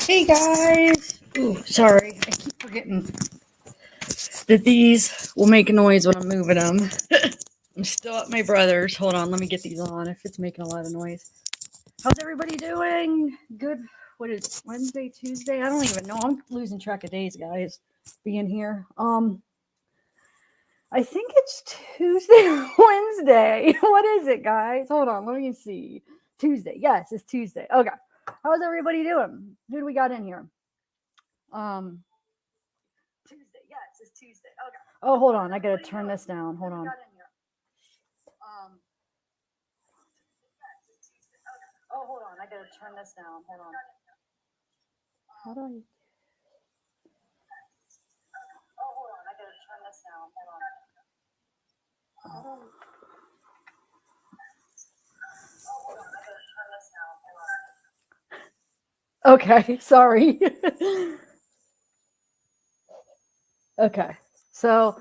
Hey guys! Ooh, sorry, I keep forgetting that these will make a noise when I'm moving them. I'm still at my brother's. Hold on, let me get these on if it's making a lot of noise. How's everybody doing? Good. What is it, Wednesday, Tuesday? I don't even know. I'm losing track of days, guys, being here. I think it's Tuesday or Wednesday. What is it, guys? Hold on, let me see. Tuesday. Yes, it's Tuesday. Okay. How's everybody doing? Who do we got in here? Tuesday. Yes, it's Tuesday. Okay. Oh, hold on. I gotta turn this down. Hold on. Oh, hold on. I gotta turn this down. Hold on. How do I? Oh, hold on. I gotta turn this down. Hold on. Okay, sorry. Okay, so,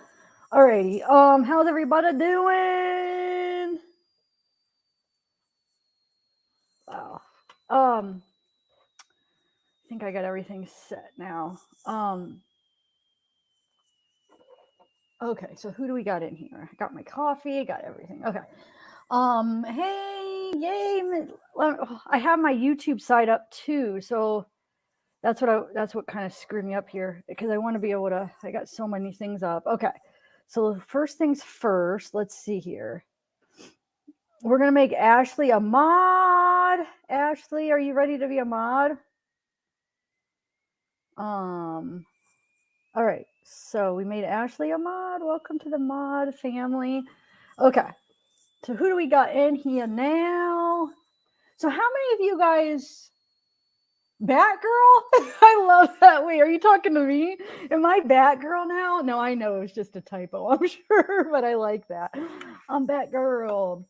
alrighty. How's everybody doing? Wow. I think I got everything set now. Okay, so who do we got in here? I got my coffee, got everything. Okay. Hey, yay! I have my YouTube side up too, so that's what kind of screwed me up here because I want to be able to. I got so many things up. Okay, so first things first. Let's see here. We're gonna make Ashley a mod. Ashley, are you ready to be a mod? All right. So we made Ashley a mod. Welcome to the mod family. Okay. So who do we got in here now? So how many of you guys Batgirl? I love that. Wait, are you talking to me? Am I Batgirl now? No, I know it's just a typo, I'm sure, but I like that. I'm Batgirl.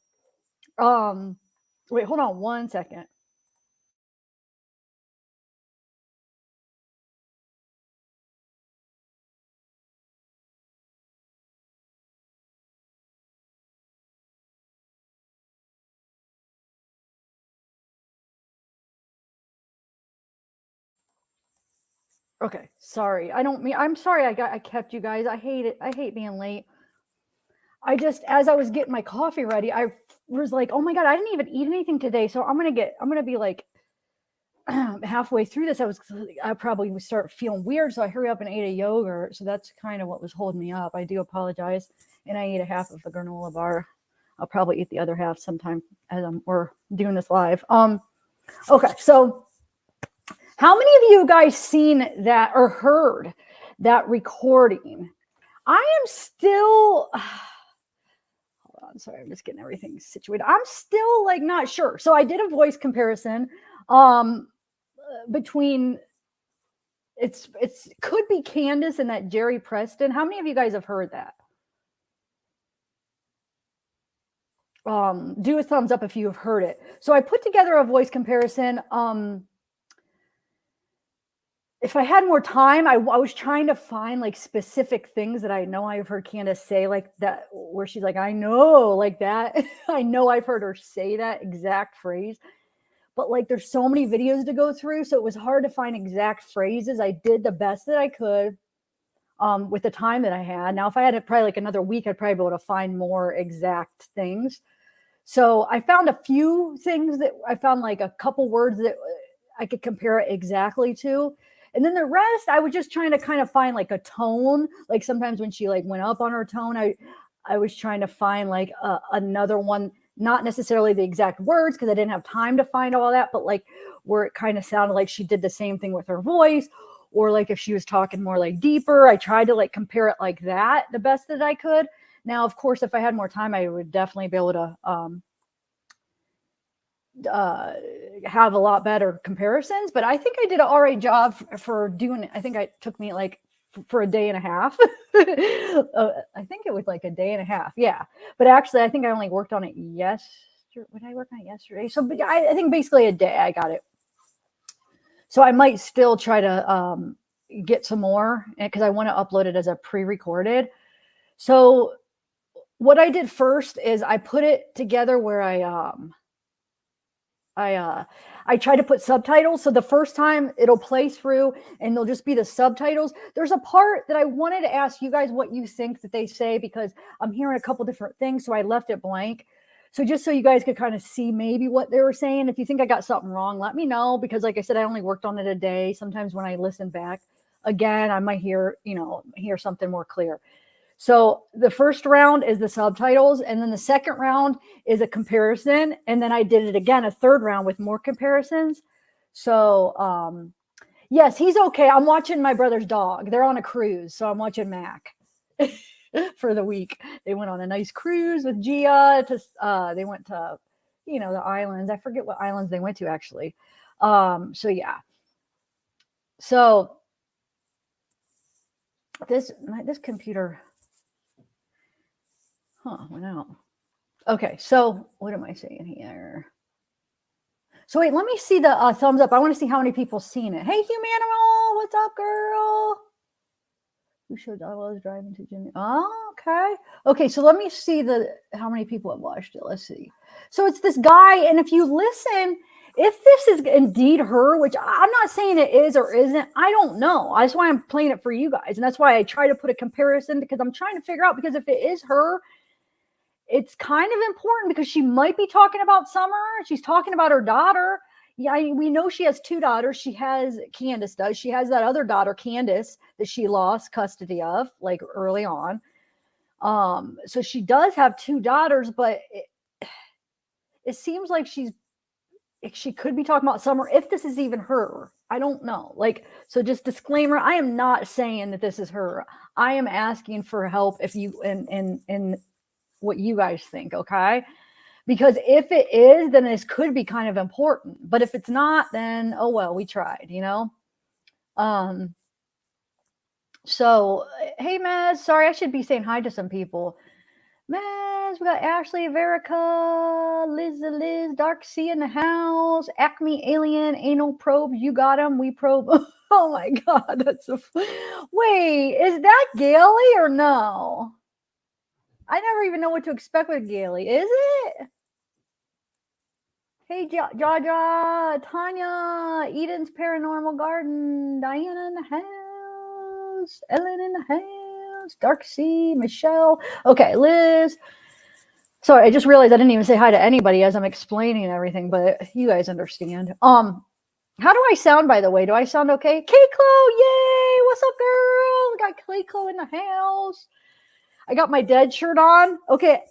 Wait, hold on one second. Okay, sorry. I'm sorry I kept you guys. I hate it. I hate being late. I just as I was getting my coffee ready, I was like, "Oh my god, I didn't even eat anything today." So I'm going to be like halfway through this. I probably would start feeling weird, so I hurry up and ate a yogurt. So that's kind of what was holding me up. I do apologize. And I ate a half of a granola bar. I'll probably eat the other half sometime as we're doing this live. Okay, so how many of you guys seen that or heard that recording? I am still hold on, sorry, I'm just getting everything situated. I'm still like not sure. So I did a voice comparison between it's could be Candus and that Jerry Preston. How many of you guys have heard that? Do a thumbs up if you have heard it. So I put together a voice comparison. If I had more time, I was trying to find like specific things that I know I've heard Candace say, like that, where she's like, I know, like that. I know I've heard her say that exact phrase, but like there's so many videos to go through. So it was hard to find exact phrases. I did the best that I could with the time that I had. Now, if I had probably like another week, I'd probably be able to find more exact things. So I found a few things that I found like a couple words that I could compare it exactly to. And then the rest, I was just trying to kind of find like a tone. Like sometimes when she like went up on her tone, I was trying to find like another one, not necessarily the exact words because I didn't have time to find all that, but like where it kind of sounded like she did the same thing with her voice, or like if she was talking more like deeper. I tried to like compare it like that the best that I could. Now, of course, if I had more time, I would definitely be able to have a lot better comparisons, but I think I did an all right job for doing it. I think it took me like for a day and a half. I think it was like a day and a half. Yeah. But actually, I think I only worked on it yesterday. When I worked on it yesterday. So I think basically a day I got it. So I might still try to get some more because I want to upload it as a pre-recorded. So what I did first is I put it together where I I try to put subtitles. So the first time it'll play through and they'll just be the subtitles. There's a part that I wanted to ask you guys what you think that they say, because I'm hearing a couple different things. So I left it blank. So just so you guys could kind of see maybe what they were saying. If you think I got something wrong, let me know, because like I said, I only worked on it a day. Sometimes when I listen back again, I might hear something more clear. So the first round is the subtitles, and then the second round is a comparison, and then I did it again, a third round with more comparisons. So yes, he's okay. I'm watching my brother's dog. They're on a cruise, so I'm watching Mac for the week. They went on a nice cruise with Gia. They went to, the islands. I forget what islands they went to actually. So yeah. So this computer. Went out. Okay, so what am I saying here? So wait, let me see the thumbs up. I want to see how many people seen it. Hey, Humanimal, what's up, girl? Who showed I was driving to Jimmy? Oh, okay. Okay, so let me see how many people have watched it. Let's see. So it's this guy, and if you listen, if this is indeed her, which I'm not saying it is or isn't, I don't know. That's why I'm playing it for you guys, and that's why I try to put a comparison, because I'm trying to figure out, because if it is her, it's kind of important, because she might be talking about Summer. She's talking about her daughter. Yeah, we know she has two daughters. Candus does. She has that other daughter, Candus, that she lost custody of, like early on. So she does have two daughters, but it seems like she could be talking about Summer, if this is even her. I don't know. So just disclaimer, I am not saying that this is her. I am asking for help if you and what you guys think, okay? Because if it is, then this could be kind of important. But if it's not, then oh well, we tried, So hey Mez, sorry, I should be saying hi to some people. Mez, we got Ashley, Verica, Liz, Dark Sea in the house, Acme Alien, Anal Probe, you got him, we probe. Oh my god, wait, is that Gailey or no? I never even know what to expect with Gailey. Is it? Hey, Jaja, Tanya, Eden's Paranormal Garden, Diana in the house, Ellen in the house, Dark Sea, Michelle. Okay, Liz. Sorry, I just realized I didn't even say hi to anybody as I'm explaining everything, but you guys understand. How do I sound, by the way? Do I sound okay? Kayclo, yay! What's up, girl? We got Kayclo in the house. I got my Dead shirt on. Okay.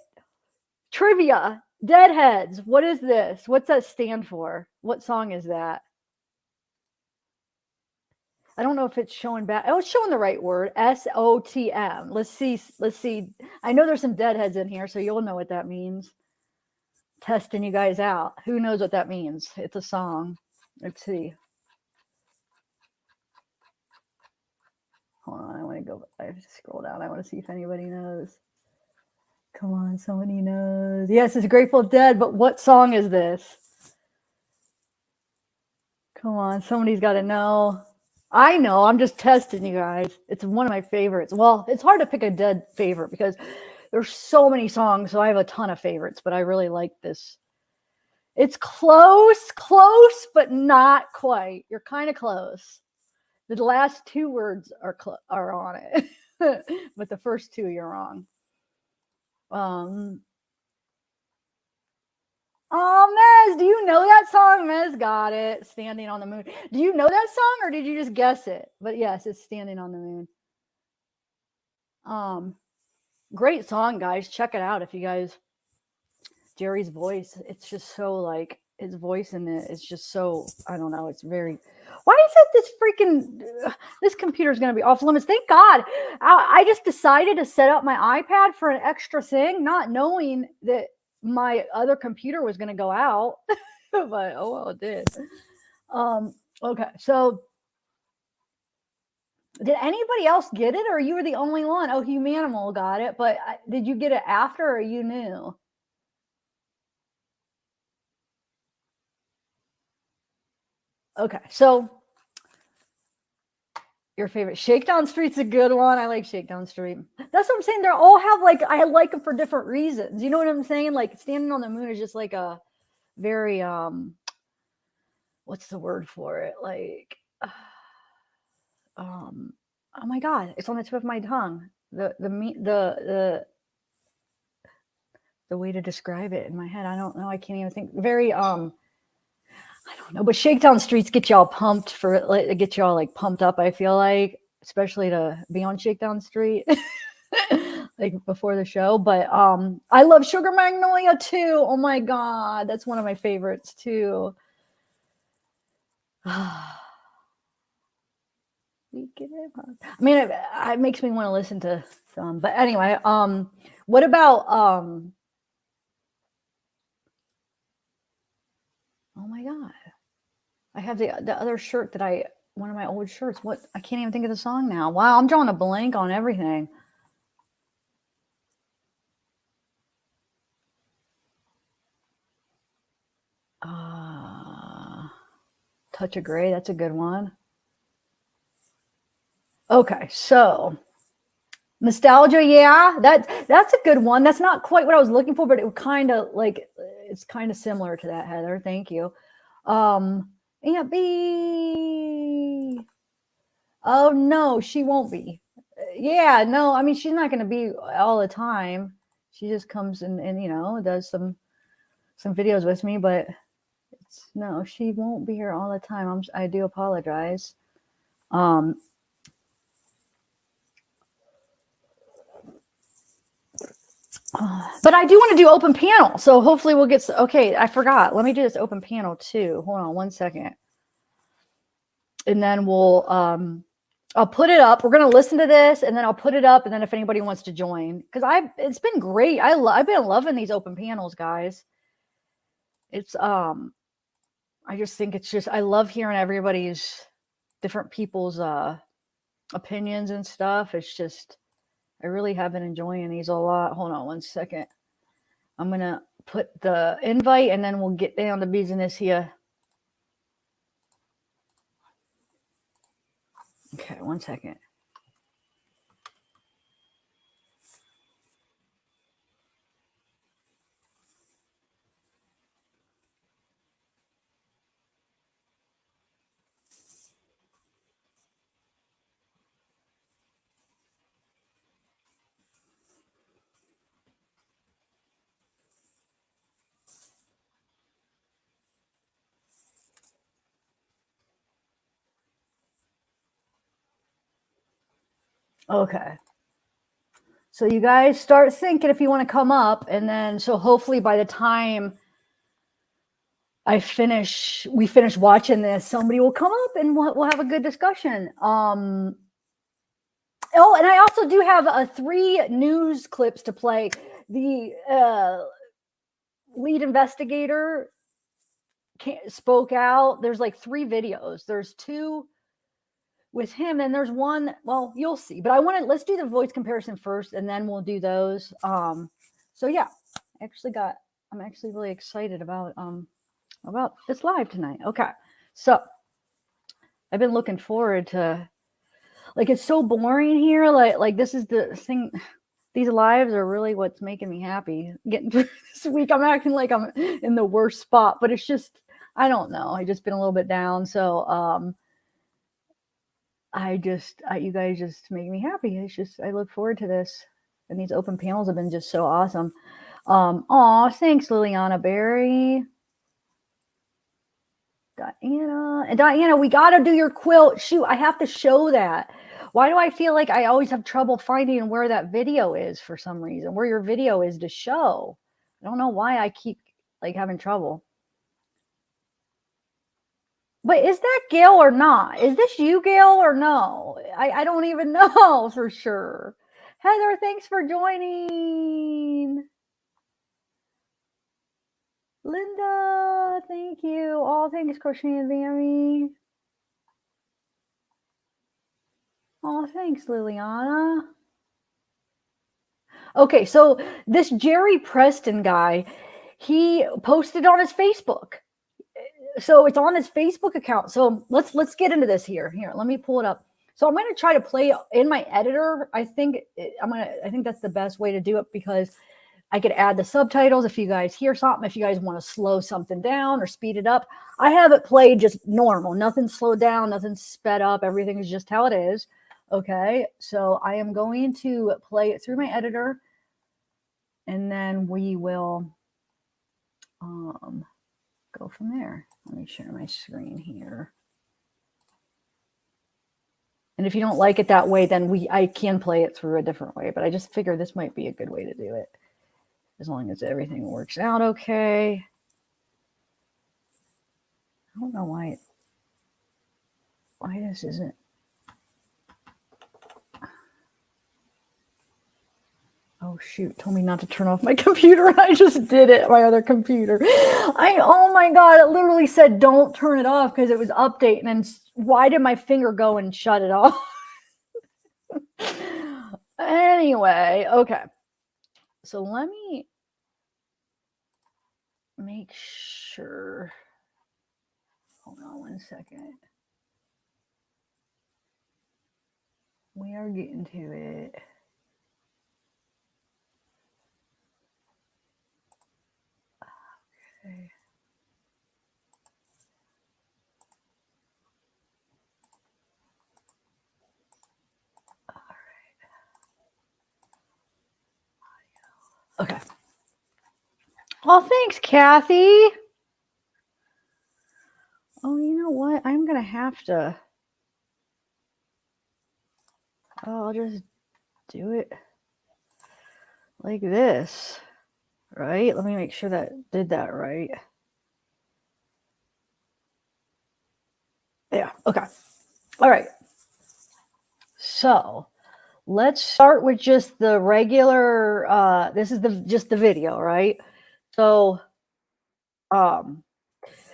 Trivia. Deadheads. What is this? What's that stand for? What song is that? I don't know if it's showing back. Oh, it's showing the right word. SOTM. Let's see. I know there's some Deadheads in here, so you'll know what that means. Testing you guys out. Who knows what that means? It's a song. Let's see. Hold on, I want to go. I have to scroll down. I want to see if anybody knows. Come on, somebody knows. Yes, it's Grateful Dead, but what song is this? Come on, somebody's got to know. I know. I'm just testing you guys. It's one of my favorites. Well, it's hard to pick a Dead favorite because there's so many songs, so I have a ton of favorites, but I really like this. It's close, but not quite. You're kind of close. The last two words are on it, but the first two you're wrong. Oh, Mez, do you know that song? Mez got it. Standing on the Moon. Do you know that song, or did you just guess it? But yes, it's Standing on the Moon. Great song, guys. Check it out if you guys. Jerry's voice, it's just so like his voice in it is just so, I don't know, it's very. Why is it this computer is going to be off limits? Thank God. I just decided to set up my iPad for an extra thing, not knowing that my other computer was going to go out. But oh well, it did. Okay, so did anybody else get it, or you were the only one? Oh, Humanimal got it, but did you get it after, or you knew? Okay, so your favorite Shakedown Street's a good one. I like Shakedown Street. That's what I'm saying. They all have like, I like them for different reasons. You know what I'm saying? Like Standing on the Moon is just like a very what's the word for it? Like, oh my God, it's on the tip of my tongue. The way to describe it in my head. I don't know. I can't even think. Very, I don't know, but Shakedown Streets get y'all pumped for, like, get y'all like pumped up. I feel like, especially to be on Shakedown Street. Like before the show, but I love Sugar Magnolia too. Oh my God, that's one of my favorites too. I mean, it makes me want to listen to some, but anyway, what about oh my God, I have the other shirt that one of my old shirts. What, I can't even think of the song now. Wow, I'm drawing a blank on everything. Touch of Gray, that's a good one. Okay, so Nostalgia, yeah, that's a good one. That's not quite what I was looking for, but it kind of like, it's kind of similar to that, Heather. Thank you. Aunt B. Oh no, she won't be. Yeah, no, I mean, she's not going to be all the time. She just comes and does some videos with me, but no, she won't be here all the time. I do apologize. But I do want to do open panel, so hopefully we'll get. Okay, I forgot. Let me do this open panel too. Hold on 1 second, and then we'll. I'll put it up. We're gonna listen to this, and then I'll put it up, and then if anybody wants to join, because it's been great. I've been loving these open panels, guys. It's I just think it's just, I love hearing everybody's different people's opinions and stuff. It's just, I really have been enjoying these a lot. Hold on 1 second. I'm going to put the invite and then we'll get down to business here. Okay, 1 second. Okay. So you guys start thinking if you want to come up, and then so hopefully by the time we finish watching this, somebody will come up and we'll have a good discussion. Oh, and I also do have 3 news clips to play. The lead investigator spoke out. There's like 3 videos. There's 2 with him, and there's 1. Well, you'll see. But let's do the voice comparison first, and then we'll do those. So yeah, I'm actually really excited about this live tonight. Okay, so I've been looking forward to. Like, it's so boring here. Like this is the thing. These lives are really what's making me happy. Getting through this week, I'm acting like I'm in the worst spot, but it's just, I don't know. I just been a little bit down. So, you guys just make me happy. It's just, I look forward to this. And these open panels have been just so awesome. Aw, thanks, Liliana Berry. Diana. And Diana, we got to do your quilt. Shoot, I have to show that. Why do I feel like I always have trouble finding where that video is for some reason, where your video is to show? I don't know why I keep like having trouble. But is that Gail or not? Is this you, Gail, or no? I don't even know for sure. Heather, thanks for joining. Linda, thank you. All thanks, Crochet and Vammy. Oh, thanks, Liliana. Okay, so this Jerry Preston guy, he posted on his Facebook. So it's on his Facebook account. So let's get into this here. Here, let me pull it up. So I'm going to try to play in my editor. I think that's the best way to do it, because I could add the subtitles if you guys hear something, if you guys want to slow something down or speed it up. I have it played just normal, nothing slowed down, nothing sped up. Everything is just how it is. Okay, so I am going to play it through my editor, and then we will go from there. Let me share my screen here. And if you don't like it that way, then I can play it through a different way. But I just figure this might be a good way to do it, as long as everything works out okay. I don't know why this isn't. Oh shoot, told me not to turn off my computer. I just did it, my other computer. Oh my God, it literally said don't turn it off because it was updating. And why did my finger go and shut it off? Anyway, okay. So let me make sure. Hold on one second. We are getting to it. Okay. All right. Okay. Oh, thanks, Kathy. Oh, you know what? I'm going to have to. Oh, I'll just do it like this, right? Let me make sure that did that right. Yeah, okay. All right. So let's start with just the regular, this is just the video, right? So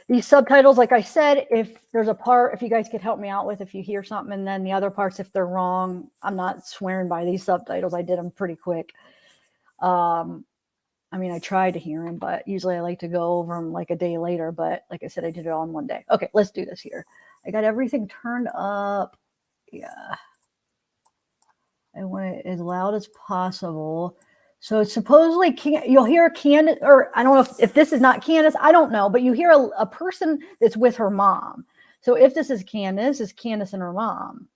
these subtitles, like I said, if there's a part, if you guys could help me out with, if you hear something, and then the other parts, if they're wrong, I'm not swearing by these subtitles. I did them pretty quick. I mean, I tried to hear them, but usually I like to go over them like a day later. But like I said, I did it all in one day. Okay, let's do this here. I got everything turned up. Yeah. I want it as loud as possible. So supposedly you'll hear Candus, or I don't know if this is not Candus, I don't know, but you hear a person that's with her mom. So if this is Candus, it's Candus and her mom.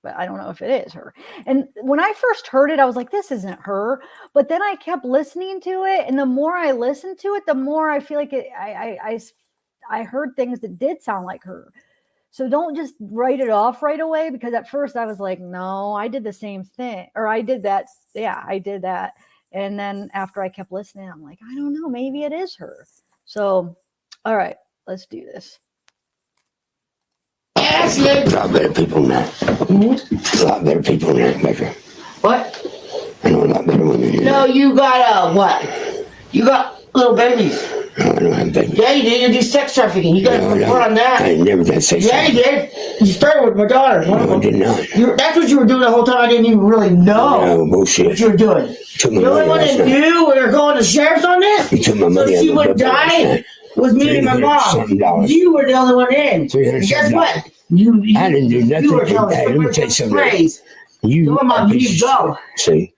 But I don't know if it is her. And when I first heard it, I was like, this isn't her. But then I kept listening to it. And the more I listened to it, the more I feel like I heard things that did sound like her. So don't just write it off right away, because at first I was like, no, I did the same thing. Or I did that. Yeah, I did that. And then after I kept listening, I'm like, I don't know, maybe it is her. So, all right, let's do this. A lot better people than that. A lot better people than that, Baker. What? I know a lot better women than you. No, you got, what? You got little babies. No, I don't have babies. Yeah, you did. You do sex trafficking. You got a report on that. I never did sex trafficking. Yeah, you did. You started with my daughter. No, I did not. That's what you were doing the whole time. I didn't even really know. No, bullshit. What you were doing. The only one that knew when they're calling the sheriff's on this? You took my money. So she would die? It was me and my mom. You were the only one in. Guess what? I didn't do nothing. You were telling let me tell you something. You go. See?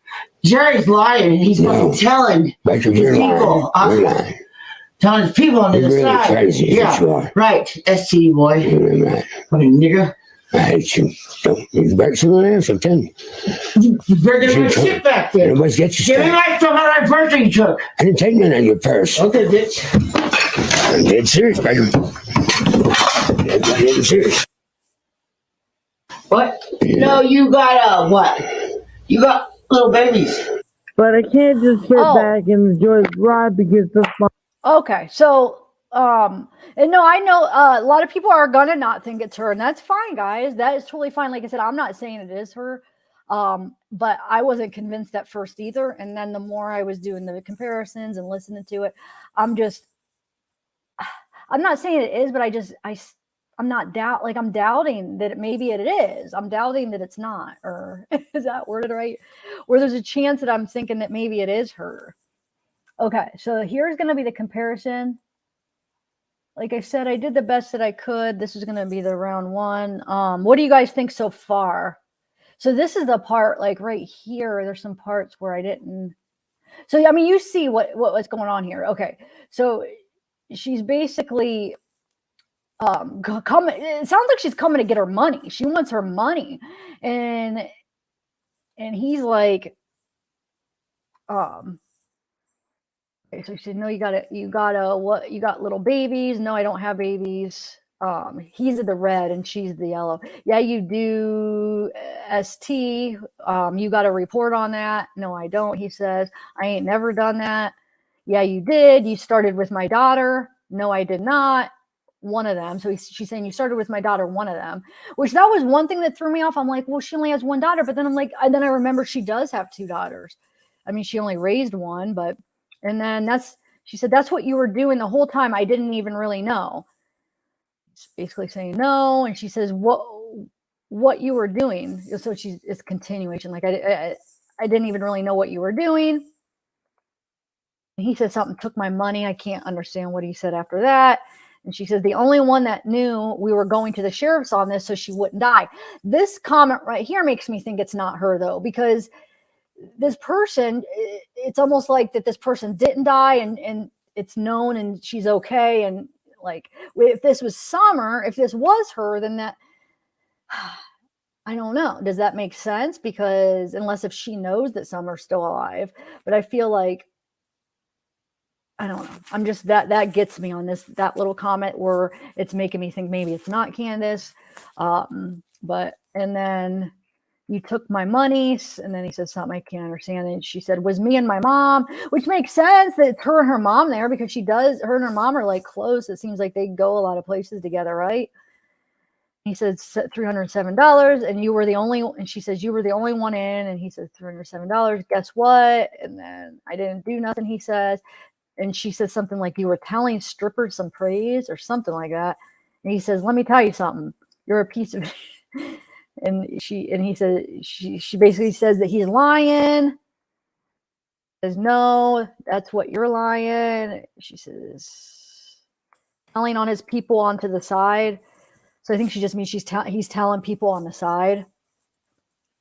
Jerry's lying. He's fucking telling people. You're lying. Telling his people on the other side. Crazy, yeah, right. ST boy. You're right. Fucking nigga. I hate you. You better sit on there, I'm telling you. You better get your shit back there. Give me my stuff out of my purse that you took. I didn't take none out of your purse. Okay, bitch. I'm dead serious, baby. I'm dead serious. What? Yeah. No, you got, what? You got little babies. But I can't just sit back and enjoy the ride because the fun. Okay, so and no, I know a lot of people are gonna not think it's her, and that's fine, guys. That is totally fine. Like I said, I'm not saying it is her, but I wasn't convinced at first either. And then the more I was doing the comparisons and listening to it, I'm not saying it is, but I'm not I'm doubting that maybe it is. I'm doubting that it's not, or is that worded right? Where there's a chance that I'm thinking that maybe it is her. Okay, so here's going to be the comparison. Like I said, I did the best that I could. This is going to be the round one. What do you guys think so far? So this is the part, like right here, there's some parts where I didn't. So I mean, you see what's going on here. Okay, so she's basically coming. It sounds like she's coming to get her money. She wants her money, and he's like, okay, so she said, no, you got little babies. No, I don't have babies. He's the red and she's the yellow. Yeah, you do. ST. You got a report on that? No, I don't. He says, I ain't never done that. Yeah, you did. You started with my daughter. No, I did not. One of them. So she's saying you started with my daughter, one of them, which that was one thing that threw me off. I'm like, well, she only has one daughter, but then I'm like, and then I remember she does have two daughters. I mean, she only raised one, but, and then she said, that's what you were doing the whole time. I didn't even really know. It's basically saying no. And she says, what you were doing. So it's continuation. Like, I didn't even really know what you were doing. And he said something took my money. I can't understand what he said after that. And she says, the only one that knew we were going to the sheriff's on this so she wouldn't die. This comment right here makes me think it's not her, though, because this person, it's almost like that this person didn't die and it's known and she's okay. And like, if this was Summer, if this was her, then that, I don't know. Does that make sense? Because unless if she knows that Summer's still alive, but I feel like, I don't know. I'm just that gets me on that little comment where it's making me think maybe it's not Candus. But, and then you took my money. And then he says something I can't understand. And she said, was me and my mom, which makes sense that it's her and her mom there because her and her mom are like close. It seems like they go a lot of places together, right? He said $307 and you were the only, and she says, you were the only one in. And he says $307. Guess what? And then I didn't do nothing, he says. And she says something like, you were telling strippers some praise or something like that. And he says, let me tell you something. You're a piece of, and he says, she basically says that he's lying. Says, no, that's what you're lying. She says, telling on his people onto the side. So I think she just means he's telling people on the side.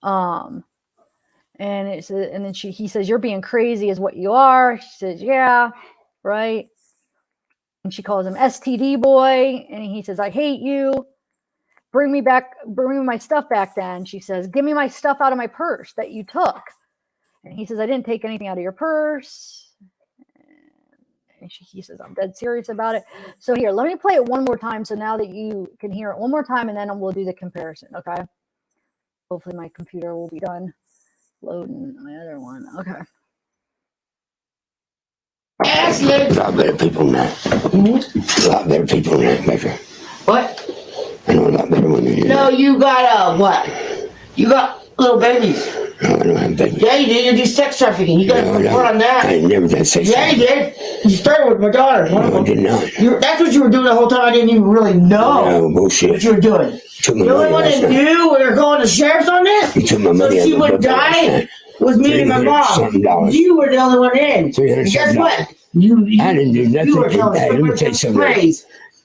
And it says, and then he says, you're being crazy is what you are. She says, yeah, right. And she calls him STD boy. And he says, I hate you. Bring me my stuff back then. She says, give me my stuff out of my purse that you took. And he says, I didn't take anything out of your purse. And he says, I'm dead serious about it. So here, let me play it one more time. So now that you can hear it one more time, and then we'll do the comparison. Okay. Hopefully my computer will be done loading my other one. Okay. A lot better people than that. Mm-hmm. A lot better people than that, Baker. What? I know a lot better women than you. No, you got, what? You got little babies. No, I don't have babies. Yeah, you did. You do sex trafficking. You got a report on that. I never did sex trafficking. Yeah, you did. You started with my daughter. No, I did not. That's what you were doing the whole time. I didn't even really know. No, bullshit. What you were doing. The only one that knew we were going to sheriff's on this? You took my money. So she would die? It was me and my mom. You were the only one in. Guess what? I didn't do nothing. You were telling let me tell you something.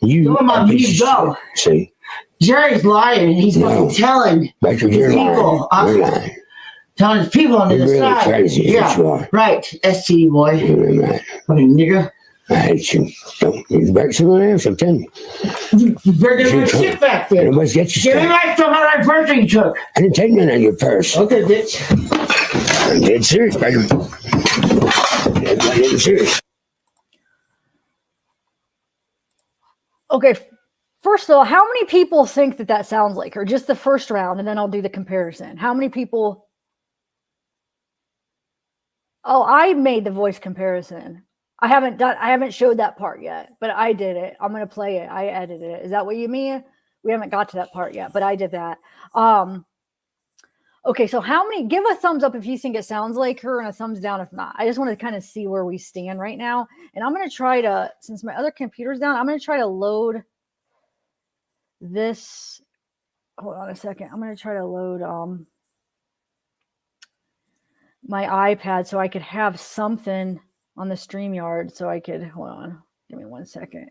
You go. See? Jerry's lying, and he's fucking telling people. You're lying. Telling his people on the other side. Crazy, yeah, right. STD boy. You're right. Fucking nigga. I hate you. Don't you back somewhere else, I'm telling you. You better get my shit back there. Give me my stuff out of my purse you took. I didn't take none out of your purse. Okay, bitch. I'm dead serious, baby. I'm dead serious. Okay. First of all, how many people think that sounds like her? Just the first round, and then I'll do the comparison. How many people? Oh, I made the voice comparison. I haven't showed that part yet, but I did it. I'm going to play it. I edited it. Is that what you mean? We haven't got to that part yet, but I did that. Okay. So give a thumbs up if you think it sounds like her and a thumbs down if not. I just want to kind of see where we stand right now. And I'm going to try to, since my other computer's down, I'm going to try to load this. Hold on a second. I'm going to try to load, my iPad so I could have something on the StreamYard so I could, hold on, give me 1 second.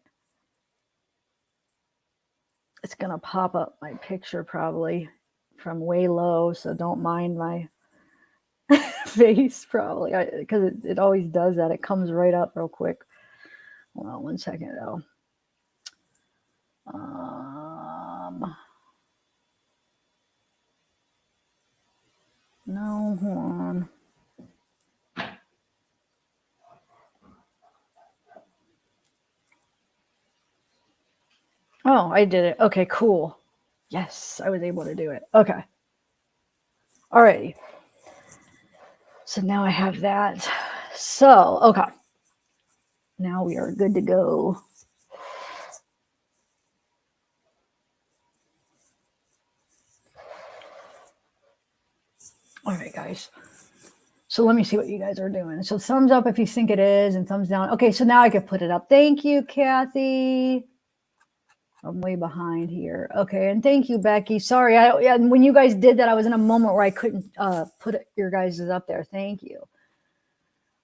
It's going to pop up my picture probably from way low, so don't mind my face probably because it always does that. It comes right up real quick. Hold on 1 second though. No, hold on. Oh, I did it. Okay, cool. Yes, I was able to do it. Okay. Alrighty. So now I have that. So, okay. Now we are good to go. All right, guys. So let me see what you guys are doing. So thumbs up if you think it is and thumbs down. Okay, so now I can put it up. Thank you, Kathy. I'm way behind here. Okay, and thank you, Becky. Sorry, when you guys did that, I was in a moment where I couldn't put your guys' up there. Thank you.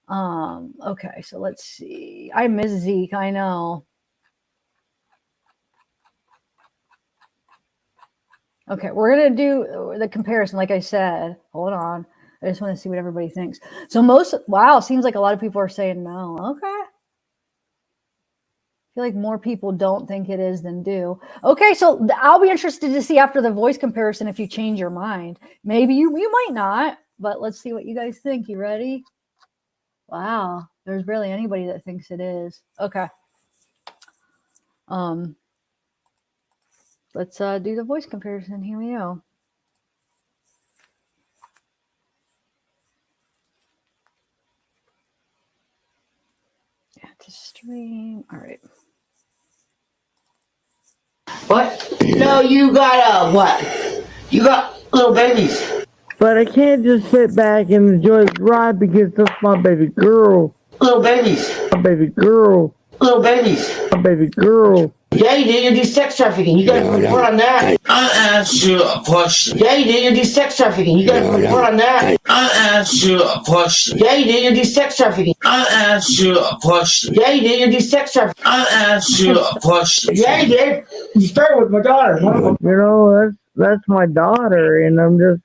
Okay, so let's see. I miss Zeke, I know. Okay, we're gonna do the comparison, like I said. Hold on. I just want to see what everybody thinks. So wow, seems like a lot of people are saying no. Okay. I feel like more people don't think it is than do. Okay, so I'll be interested to see after the voice comparison if you change your mind. Maybe you might not, but let's see what you guys think. You ready? Wow, there's barely anybody that thinks it is. Okay. Let's do the voice comparison. Here we go. To stream. All right. What? No, you got what? You got little babies. But I can't just sit back and enjoy the ride because that's my baby girl. Little babies. My baby girl. Little babies. My baby girl. Yeah, you did. You do sex trafficking. You got to report on that. I'll ask you a question. Yeah, you did. You do sex trafficking. You got to report on that. I'll ask you a question. Yeah, you did. You do sex trafficking. I'll ask you a question. Yeah, you did. You do sex trafficking. I'll ask you a question. Yeah, you did. You started with my daughter. You know, that's my daughter, and I'm just.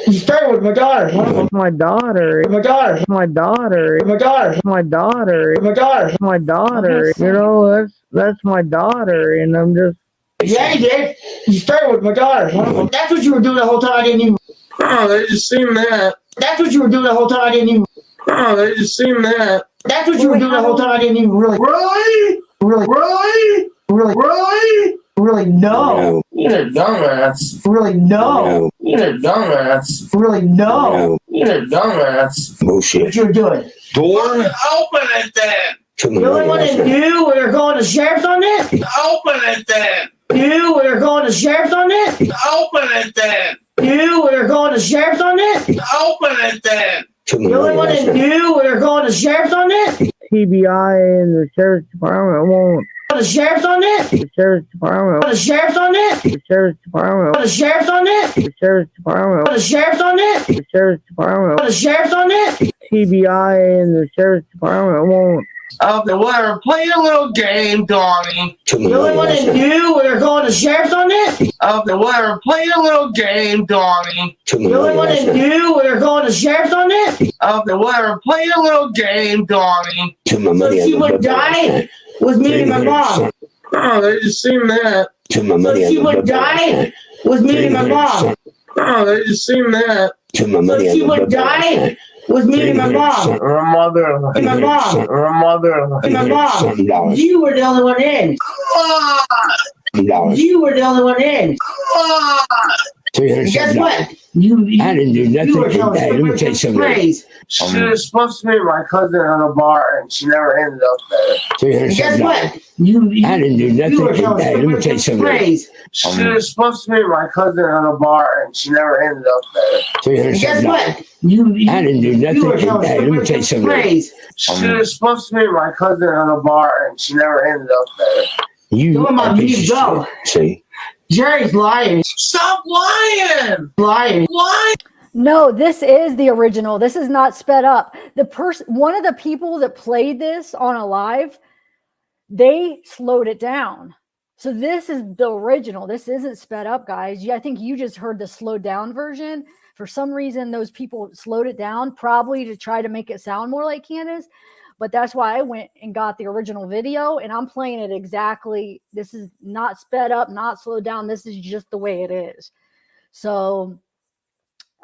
You started with my daughter. My daughter. My daughter. My daughter. My daughter. My daughter. My daughter. My daughter. You know, that's my daughter, and I'm just. Yeah, you did. You started with my daughter. That's what you were doing the whole time. I didn't even. Oh, they just seen that. That's what you were doing the whole time. I didn't even. Oh, they just seen that. That's what you were doing the whole time. I didn't even really. Really? Really? Really? Really? Really? Really? No. You're a dumbass. Really? No. You're a dumbass. Really? No. You're a dumbass. Bullshit. What you were doing? Door? Open it then. You really want to do when you're going to sheriff's on this? Open it then. Do when you're going to sheriff's on this? Open it then. Do when you're going to sheriff's on this? Open it then. You really want to do when you're going to sheriff's on this? TBI and the sheriff's department won't. The sheriff's on this? The sheriff's department. The sheriff's on this? The sheriff's department. The sheriff's on this? The sheriff's department. The sheriff's on this? The sheriff's department. The sheriff's on this? TBI and the sheriff's department won't. Okay, whatever. Play a little game, Donnie. You really want to do when you're going to sheriff's on this? Okay, whatever. Play a little game, Donnie. You really want to do when you're going to sheriff's on this? Okay, whatever. Play a little game, Donnie. So she would die with me and my mom. Oh, they just seen that. So she would die with me and my mom. Oh, they just seen that. So she would die with me and my mom. Her mother. And my mom. Her mother. And my mom. You were the only one in. You were the only one in. Guess what? I didn't do nothing today. Let me tell you something. She was supposed to meet my cousin at a bar, and she never ended up there. Guess what? I didn't do nothing today. Let me tell you something. She was supposed to meet my cousin at a bar, and she never ended up there. Guess what? I didn't do nothing today. Let me tell you something. She was supposed to meet my cousin at a bar, and she never ended up there. You go. See? Jerry's lying. Stop lying! Lying. Why? No, this is the original. This is not sped up. One of the people that played this on a live, they slowed it down. So this is the original. This isn't sped up, guys. Yeah, I think you just heard the slowed down version. For some reason, those people slowed it down, probably to try to make it sound more like Candus. But that's why I went and got the original video, and I'm playing it exactly. This is not sped up, not slowed down. This is just the way it is. So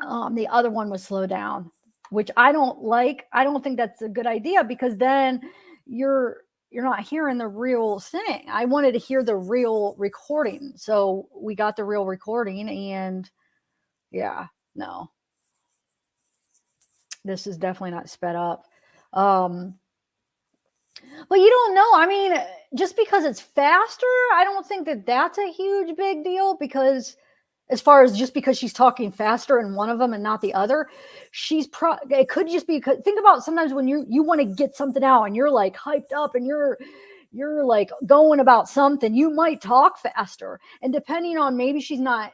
the other one was slowed down, which I don't like. I don't think that's a good idea, because then you're not hearing the real thing. I wanted to hear the real recording. So we got the real recording, and yeah, no. This is definitely not sped up. But you don't know. I mean, just because it's faster, I don't think that that's a huge big deal, because as far as just because she's talking faster in one of them and not the other, it could just be, think about sometimes when you want to get something out and you're like hyped up and you're like going about something, you might talk faster. And depending on, maybe she's a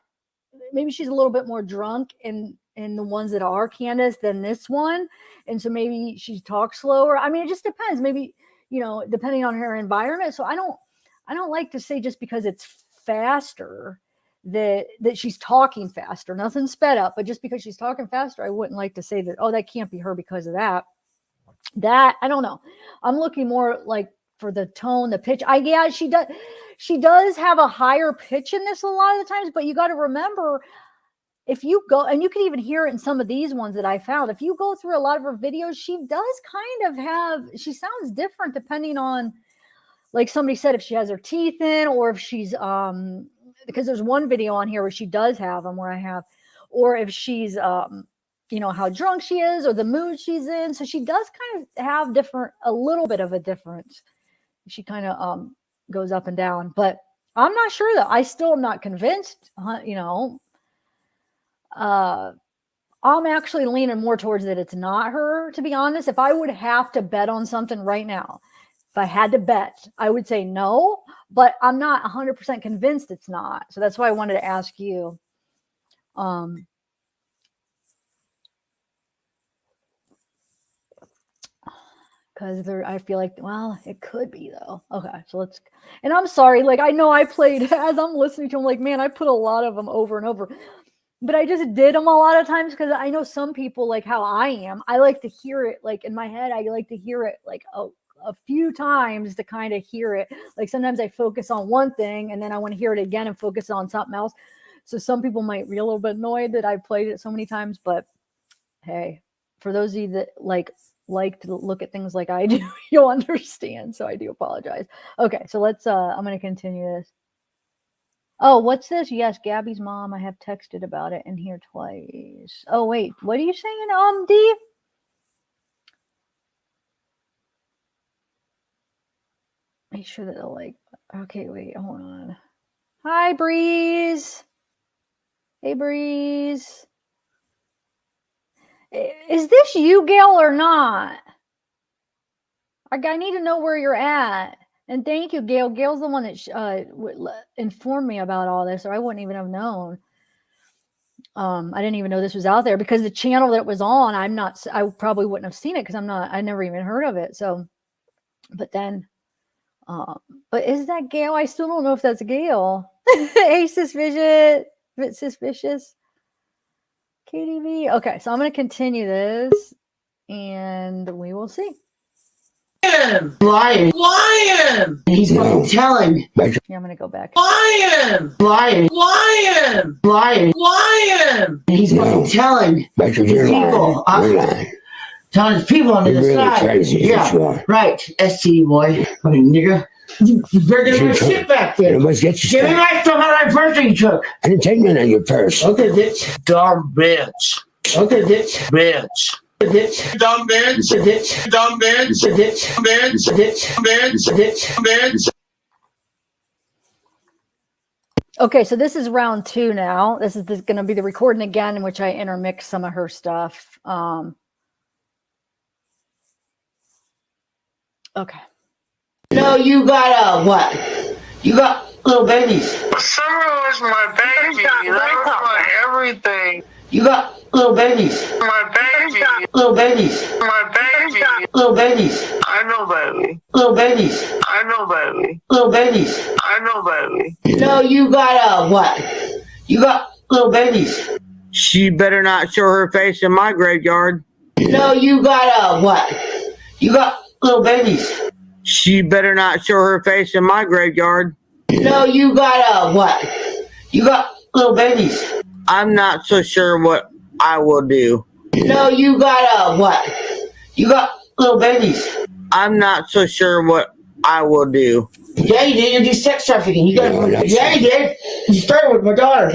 little bit more drunk in the ones that are Candus than this one. And so maybe she talks slower. I mean, it just depends. Maybe, depending on her environment. So I don't like to say just because it's faster that she's talking faster. Nothing sped up, but just because she's talking faster, I wouldn't like to say that, oh, that can't be her because of that. That, I don't know. I'm looking more like for the tone, the pitch. She does have a higher pitch in this a lot of the times, but you got to remember, if you go, and you can even hear it in some of these ones that I found, if you go through a lot of her videos, she does kind of she sounds different depending on, like somebody said, if she has her teeth in, or if she's, because there's one video on here where she does have them, or if she's, how drunk she is or the mood she's in. So she does kind of have a little bit of a difference. She kind of goes up and down, but I'm not sure though. I still am not convinced, I'm actually leaning more towards that it's not her, to be honest. If I would have to bet on something right now, if I had to bet, I would say no, but I'm not 100% convinced it's not. So that's why I wanted to ask you. Because I feel like, well, it could be though. Okay, so and I'm sorry, like I know I played, as I'm listening to them, like, man, I put a lot of them over and over. But I just did them a lot of times because I know some people, like how I am, I like to hear it, like in my head, I like to hear it like a few times to kind of hear it. Like sometimes I focus on one thing and then I want to hear it again and focus on something else. So some people might be a little bit annoyed that I played it so many times, but hey, for those of you that like to look at things like I do, you'll understand. So I do apologize. Okay, so let's, I'm going to continue this. Oh, what's this? Yes, Gabby's mom. I have texted about it in here twice. Oh, wait. What are you saying, D? Make sure that they'll like... Okay, wait. Hold on. Hi, Breeze. Hey, Breeze. Is this you, Gail, or not? I need to know where you're at. And thank you, Gail. Gail's the one that informed me about all this, or I wouldn't even have known. I didn't even know this was out there because the channel that it was on, I probably wouldn't have seen it because I never even heard of it. So, but then, but is that Gail? I still don't know if that's Gail. Hey, suspicious. KDV. Okay, so I'm going to continue this and we will see. Lying. He's fucking telling. Yeah, I'm gonna go back. Lying. He's fucking telling people. Telling his people on the other side. Crazy, yeah, right. ST boy, fucking nigga. You better get my shit back there. Give me my stuff out of my purse you took. I didn't take none of your purse. Okay, bitch. Dumb bitch. Okay, bitch. Dumb bitch. Okay, so this is round 2 now. This is going to be the recording again in which I intermix some of her stuff. Okay. No, you got what? You got little babies. Sarah is my baby. That was my everything. You got little babies. My baby. Little babies. My baby. Little babies. I I know, baby. Little babies. I know, baby. Little babies. I know, baby. No, you got what? You got little babies. She better not show her face in my graveyard. No, you got what? You got little babies. She better not show her face in my graveyard. No, you got what? You got little babies. I'm not so sure what I will do. No, you got what? You got little babies. I'm not so sure what I will do. Yeah, you did. You did sex trafficking. You got. Yeah, you did. You started with my daughter.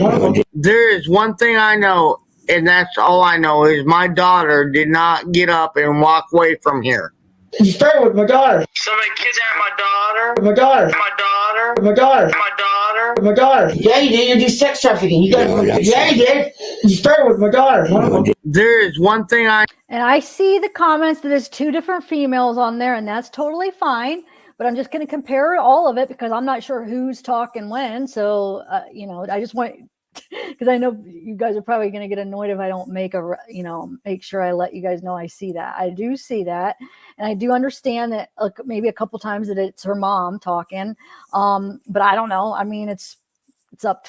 There is one thing I know, and that's all I know, is my daughter did not get up and walk away from here. You started with my daughter. Somebody kidnapped my daughter. My daughter. My daughter. My daughter. My daughter. My daughter. Yeah, you did. You did sex trafficking. You got. Yeah, you did. You started with my daughter. There is one thing I. And I see the comments that there's 2 different females on there, and that's totally fine. But I'm just going to compare all of it because I'm not sure who's talking when. So, you know, I just want, because I know you guys are probably going to get annoyed if I don't make make sure I let you guys know I see that. I do see that. And I do understand that maybe a couple times that it's her mom talking. But I don't know. I mean, it's up.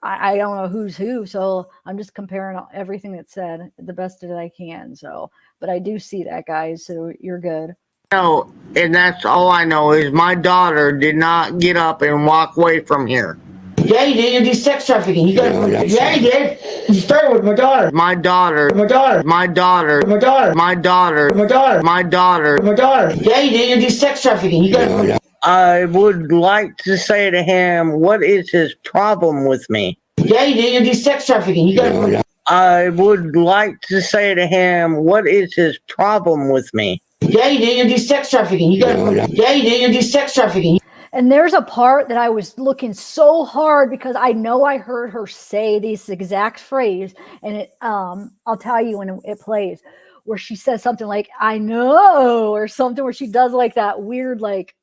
I don't know who's who. So I'm just comparing everything that's said the best that I can. So, but I do see that, guys. So you're good. No, and that's all I know is my daughter did not get up and walk away from here. Yeah, you did. You did sex trafficking. You got. Yeah, you did. You started with my daughter. My daughter. My daughter. My daughter. My daughter. My daughter. My daughter. My daughter. My daughter. Yeah, you did. You did sex trafficking. You got. I would like to say to him, what is his problem with me? Yeah, you did. You did sex trafficking. You got. I would like to say to him, what is his problem with me? Yeah, you did. You did sex trafficking. You got. Yeah, you did. You did sex trafficking. And there's a part that I was looking so hard because I know I heard her say this exact phrase, and it I'll tell you when it plays, where she says something like "I know" or something, where she does like that weird like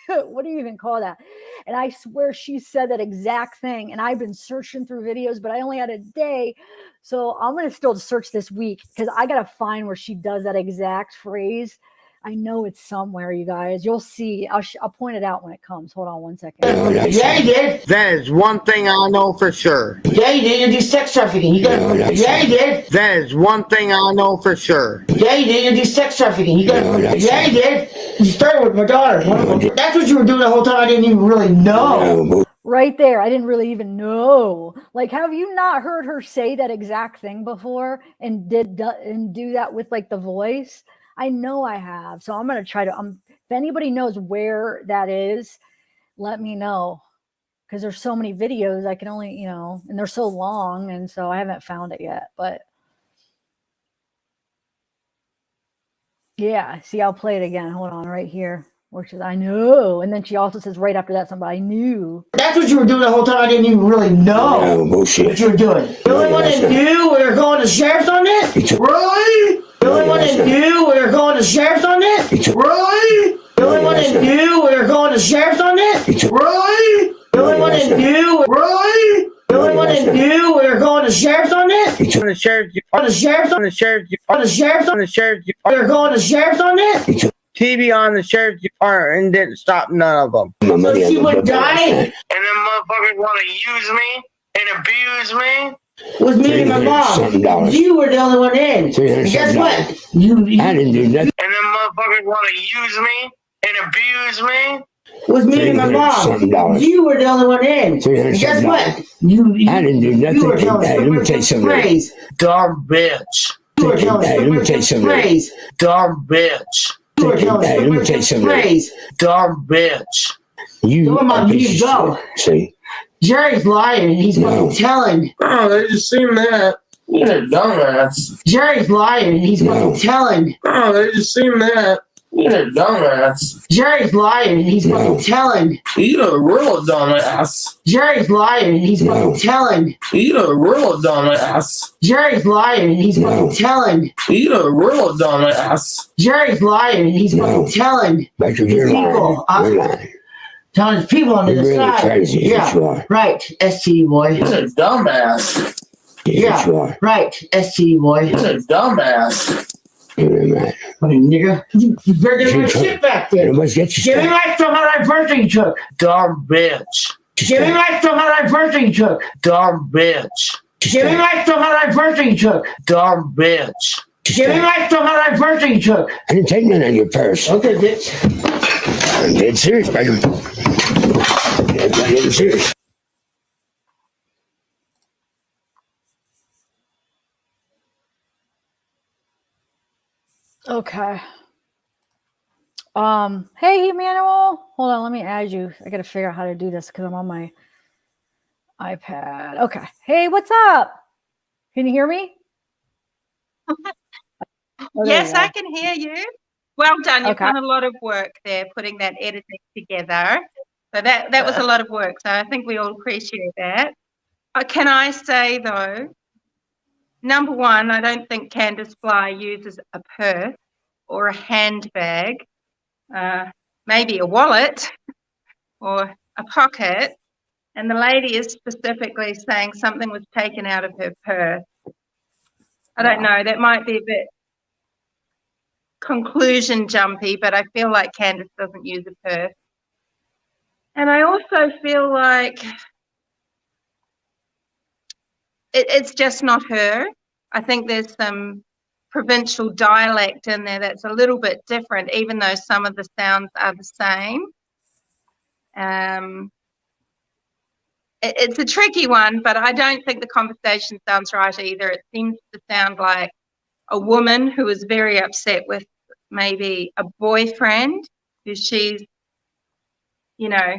what do you even call that? And I swear she said that exact thing. And I've been searching through videos, but I only had a day. So I'm going to still search this week because I got to find where she does that exact phrase. I know it's somewhere, you guys. You'll see. I'll point it out when it comes. Hold on one second. Yeah, you did. That is one thing I know for sure. Yeah, you did. You did sex trafficking. You got. Yeah, you did. That is one thing I know for sure. Yeah, you did. You did sex trafficking. You got. Yeah, you did. You started with my daughter. That's what you were doing the whole time. I didn't even really know. Right there. I didn't really even know. Like, have you not heard her say that exact thing before and do that with like the voice? I know I have. So I'm going to try to, if anybody knows where that is, let me know. Because there's so many videos I can only, and they're so long. And so I haven't found it yet. But yeah, see, I'll play it again. Hold on, right here. Where she says, I know. And then she also says right after that, somebody, I knew. That's what you were doing the whole time. I didn't even really know bullshit. What you were doing. The only one that knew we were going to sheriff's on this? Really? The only one that knew we were going to sheriff's on this? Really? The only one that knew we were going to sheriff's on this? Really? The only one that knew. Really? The only one that knew we were going to sheriff's on this? On the sheriff's On the sheriff's on the sheriff's on the sheriff's on the sheriff's we were going to sheriff's on this? TV on the sheriff's department and didn't stop none of them. So she would die? And them motherfuckers want to use me and abuse me. Was me and my mom. You were the only one in. And guess what? I didn't do nothing. And them motherfuckers want to use me and abuse me. Was me and my mom. You were the only one in. And guess what? I didn't do nothing. You were telling Let me tell you something. phrase. Dumb bitch. You were telling Let me tell you something. phrase. Dumb bitch. You were telling Let me tell you something. phrase. Dumb bitch. You Come on, you go. See? Jerry's lying. He's fucking telling. Oh, they just seen that. You're a dumbass. Jerry's lying. He's fucking telling. Oh, they just seen that. You're a dumbass. Jerry's lying. He's fucking telling. You're a real dumbass. Jerry's lying. He's fucking telling. You're a real dumbass. Jerry's lying. He's fucking telling. You're a real dumbass. Jerry's lying. He's fucking telling. But you're People, lying. You're lying. Telling his people on the You're really side. crazy. Yes, you are. Right, STD boy. You're a dumbass. Yes, you are. Right, STD boy. You're a dumbass. Funny nigga. You better get my shit back there. Give me my stuff out of my purse you took. Dumb bitch. Give me my stuff out of my purse you took. Dumb bitch. Give me my stuff out of my purse you took. Dumb bitch. Give me my stuff out of my purse you took. I didn't take none out of your purse. Okay, bitch. I'm dead serious, baby. I'm dead serious. Okay. Hey, Emmanuel. Hold on, let me add you. I gotta figure out how to do this because I'm on my iPad. Okay. Hey, what's up? Can you hear me? Oh, yes, I can hear you. Well done. You've done a lot of work there, putting that editing together. So that was a lot of work. So I think we all appreciate that. Can I say, though, number one, I don't think Candus Bly uses a purse or a handbag, maybe a wallet or a pocket. And the lady is specifically saying something was taken out of her purse. I don't know. That might be a bit conclusion jumpy, but I feel like Candus doesn't use a purse. And I also feel like it's just not her. I think there's some provincial dialect in there that's a little bit different, even though some of the sounds are the same. It's a tricky one, but I don't think the conversation sounds right either. It seems to sound like a woman who is very upset with maybe a boyfriend who she's, you know,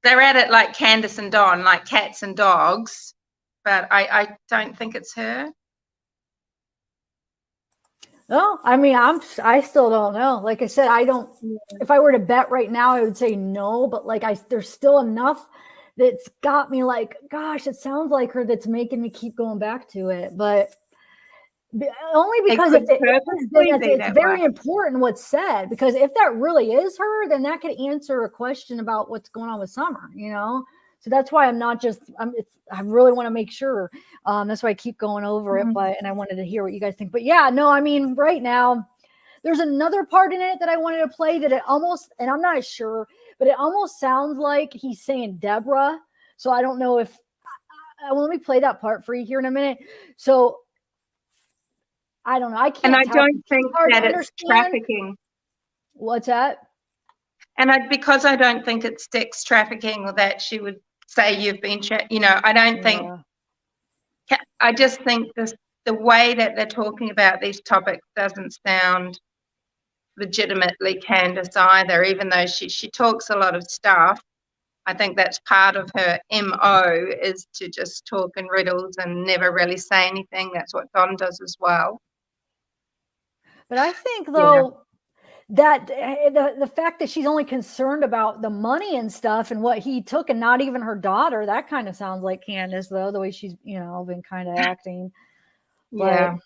they're at it like Candace and Don, like cats and dogs, but I don't think it's her. No, I mean, I still don't know. Like I said, I don't, if I were to bet right now, I would say no, but like there's still enough that's got me like, gosh, it sounds like her that's making me keep going back to it. But only because it's very important what's said, because if that really is her, then that could answer a question about what's going on with Summer, you know? So that's why I'm not just, I really want to make sure. That's why I keep going over it, and I wanted to hear what you guys think. But yeah, no, I mean, right now, there's another part in it that I wanted to play that it almost, and I'm not sure, but it almost sounds like he's saying Deborah. So I don't know if, well, let me play that part for you here in a minute. So I don't know. I can't. And I don't think that it's trafficking. What's that? And because I don't think it's sex trafficking, or that she would say you've been, you know, I don't think, I just think the way that they're talking about these topics doesn't sound legitimately Candus either, even though she talks a lot of stuff. I think that's part of her MO, is to just talk in riddles and never really say anything. That's what Don does as well. But I think, though, that the fact that she's only concerned about the money and stuff and what he took and not even her daughter, that kind of sounds like Candus, though, the way she's, you know, been kind of acting. But,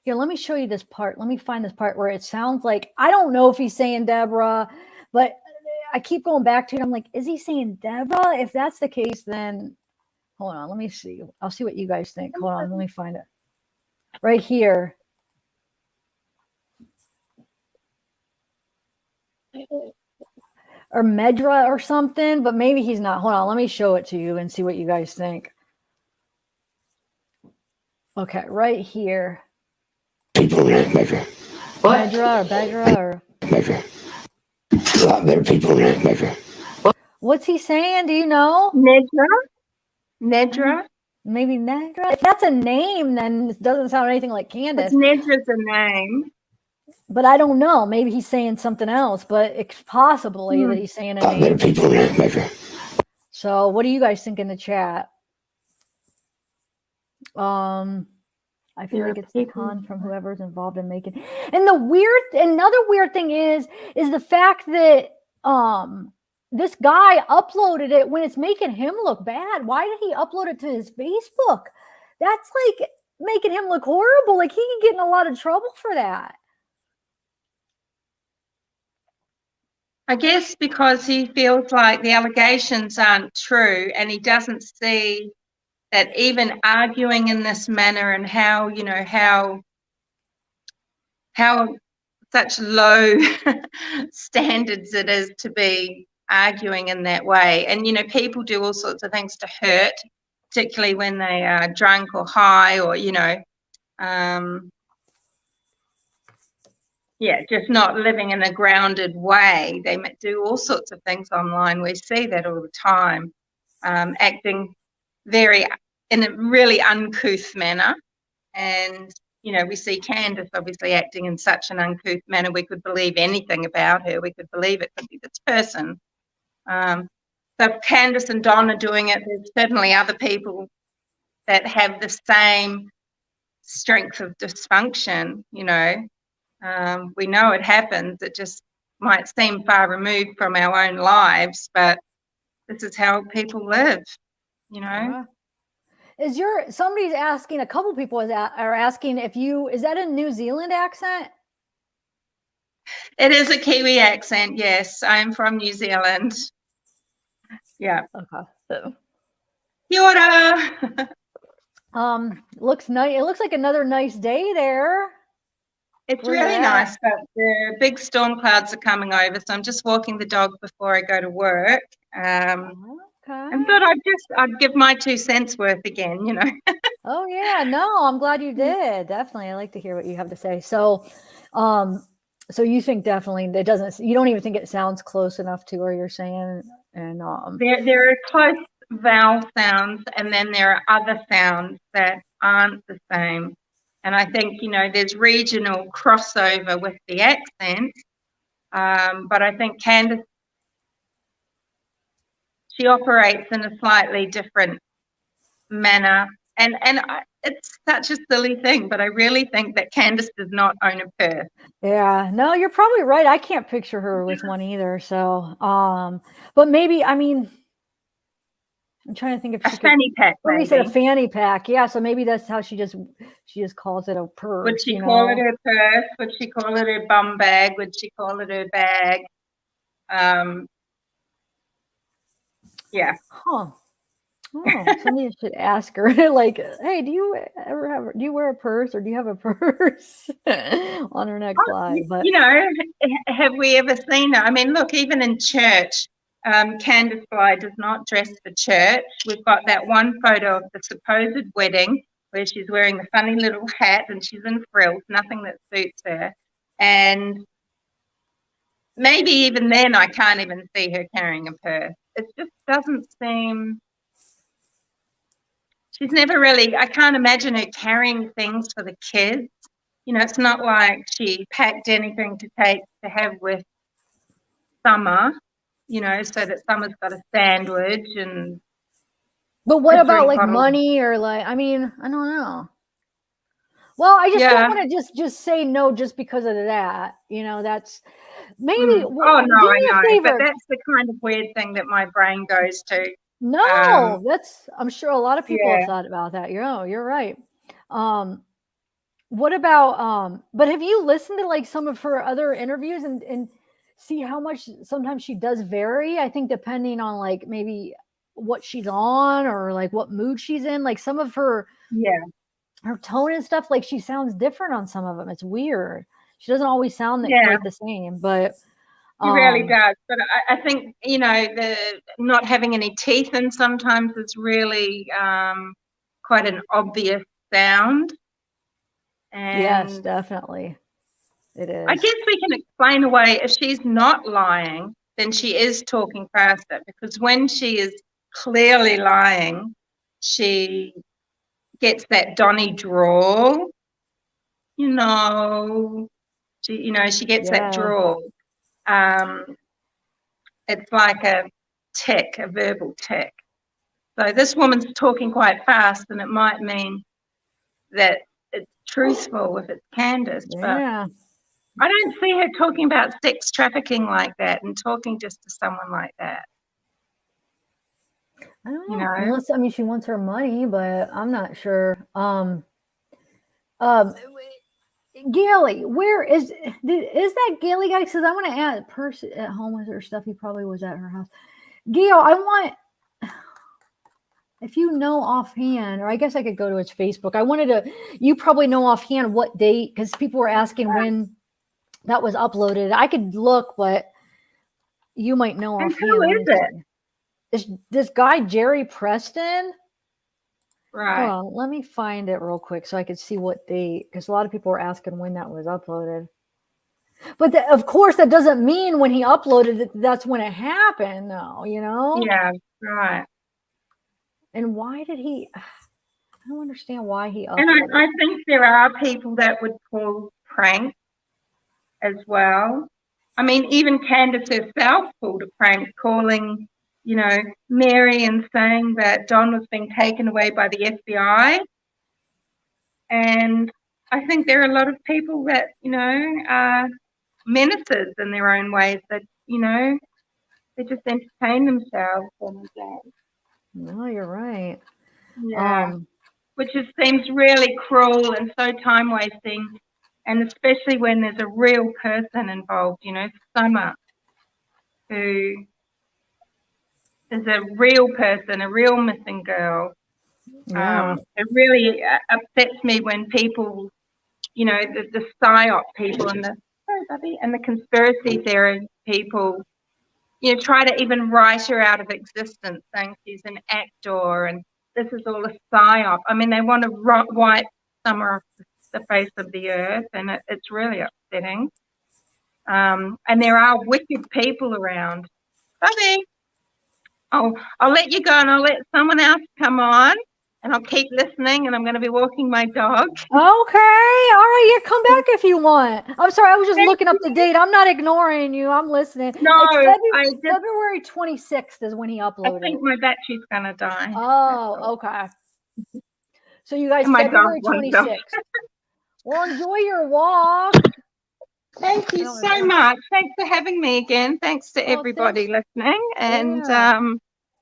here, let me show you this part. Let me find this part where it sounds like, I don't know if he's saying Deborah, but I keep going back to it. I'm like, is he saying Deborah? If that's the case, then hold on. Let me see. I'll see what you guys think. Hold on. Let me find it. Right here. Or Medra or something, but maybe he's not. Hold on, let me show it to you and see what you guys think. Okay, right here. People in Medra. What? Medra or Bedra or Medra. A lot better people in Medra. What's he saying? Do you know? Nedra? Maybe Nedra? If that's a name, then it doesn't sound anything like Candus. Nedra's a name. But I don't know. Maybe he's saying something else, but it's possibly that he's saying a name. People in Medra. So what do you guys think in the chat? I feel like it's a con from whoever's involved in making. And another weird thing is the fact that this guy uploaded it when it's making him look bad. Why did he upload it to his Facebook? That's like making him look horrible. Like he can get in a lot of trouble for that. I guess because he feels like the allegations aren't true, and he doesn't see that even arguing in this manner and how, you know, how such low standards it is to be arguing in that way. And, you know, people do all sorts of things to hurt, particularly when they are drunk or high or, you know, yeah, just not living in a grounded way. They do all sorts of things online. We see that all the time, acting in a really uncouth manner. And, you know, we see Candus obviously acting in such an uncouth manner, we could believe anything about her. We could believe it could be this person. So if Candus and Don are doing it, there's certainly other people that have the same strength of dysfunction, you know. We know it happens. It just might seem far removed from our own lives, but this is how people live, you know. Somebody's asking, a couple people are asking if is that a New Zealand accent? It is a Kiwi accent, yes. I'm from New Zealand. Yeah. Okay. Kia ora. Looks nice. It looks like another nice day there. It's really nice, but the big storm clouds are coming over, so I'm just walking the dog before I go to work. And thought I'd give my 2 cents worth again, you know. Oh yeah, no, I'm glad you did. Definitely, I like to hear what you have to say. So, so you think definitely you don't even think it sounds close enough to where you're saying, and there are close vowel sounds, and then there are other sounds that aren't the same. And I think, you know, there's regional crossover with the accent, but I think Candus, she operates in a slightly different manner. And it's such a silly thing, but I really think that Candus does not own a purse. Yeah, no, you're probably right. I can't picture her with one either. So, but maybe, I mean, I'm trying to think if a fanny pack. Maybe said a fanny pack. Yeah, so maybe that's how she just calls it a purse. Would she call it her purse? Would she call it her bum bag? Would she call it her bag? Yeah. Huh. Oh, somebody should ask her, like, hey, do you wear a purse, or do you have a purse on her next slide? But you know, have we ever seen her? I mean, look, even in church, Candus Bly does not dress for church. We've got that one photo of the supposed wedding where she's wearing the funny little hat and she's in frills, nothing that suits her. And maybe even then I can't even see her carrying a purse. It just doesn't seem... She's never really... I can't imagine her carrying things for the kids. You know, it's not like she packed anything to have with Summer, you know, so that Summer's got a sandwich and... But what about like money, or like, I mean, I don't know. Well, I just don't want to just say no just because of that. You know, that's maybe... Oh, no, I know. But that's the kind of weird thing that my brain goes to. No, I'm sure a lot of people have thought about that. You're right. What about, but have you listened to like some of her other interviews and see how much sometimes she does vary? I think depending on like maybe what she's on or like what mood she's in, like some of her, her tone and stuff, like she sounds different on some of them. It's weird. She doesn't always sound quite the same, but she really does. But I think, you know, the not having any teeth in sometimes is really quite an obvious sound. And yes, definitely. It is. I guess we can explain away if she's not lying, then she is talking faster, because when she is clearly lying, she gets that Donny drawl. You know, she gets that drawl. It's like a tick, a verbal tick. So this woman's talking quite fast, and it might mean that it's truthful if it's Candus, but I don't see her talking about sex trafficking like that and talking just to someone like that. I don't know. Unless, I mean, she wants her money, but I'm not sure. Gailey, where is that Gailey guy? Because I want to add a person at home with her stuff. He probably was at her house. Gail, I want If you know offhand, or I guess I could go to his Facebook. I wanted to, you probably know offhand what date, because people were asking when that was uploaded. I could look, but you might know And offhand. who is it? This guy, Jerry Preston. Right. Hold on, let me find it real quick so I could see what date, because a lot of people were asking when that was uploaded. But of course, that doesn't mean when he uploaded it, that's when it happened, though, you know? Yeah, right. And why did he? I don't understand why he uploaded. And I think there are people that would pull pranks as well. I mean, even Candus herself pulled a prank, calling, Mary and saying that Don was being taken away by the FBI. And I think there are a lot of people that, are menaces in their own ways that, they just entertain themselves. And, no, you're right. yeah. Which just seems really cruel and so time wasting, and especially when there's a real person involved, Summer, who is a real person, a real missing girl. Yeah. It really upsets me when people, the psyop people and the conspiracy theory people, try to even write her out of existence, saying she's an actor and this is all a psyop. I mean, they want to wipe Summer off the face of the earth, and it's really upsetting. And there are wicked people around. Bubby, I'll let you go, and I'll let someone else come on, and I'll keep listening, and I'm going to be walking my dog. Okay. All right. You come back if you want. I'm sorry. I was just looking up the date. I'm not ignoring you. I'm listening. No, February 26th is when he uploaded. I think my battery's going to die. Oh, okay. So you guys, February 26th. Well, enjoy your walk. Thank you so much. Thanks for having me again. Thanks to everybody listening. And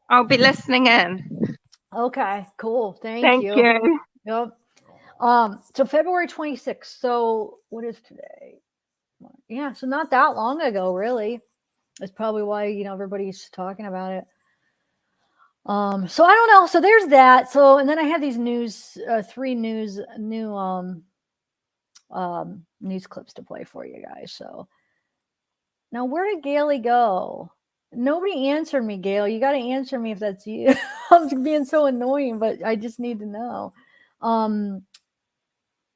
I'll be listening in. Okay, cool. Thank you. Yep. So February 26th. So what is today? Yeah, so not that long ago, really. That's probably why, everybody's talking about it. So I don't know. So there's that. So, and then I have these three new news clips to play for you guys. So now, where did Gailey go? Nobody answered me, Gail. You got to answer me if that's you. I'm being so annoying, but I just need to know.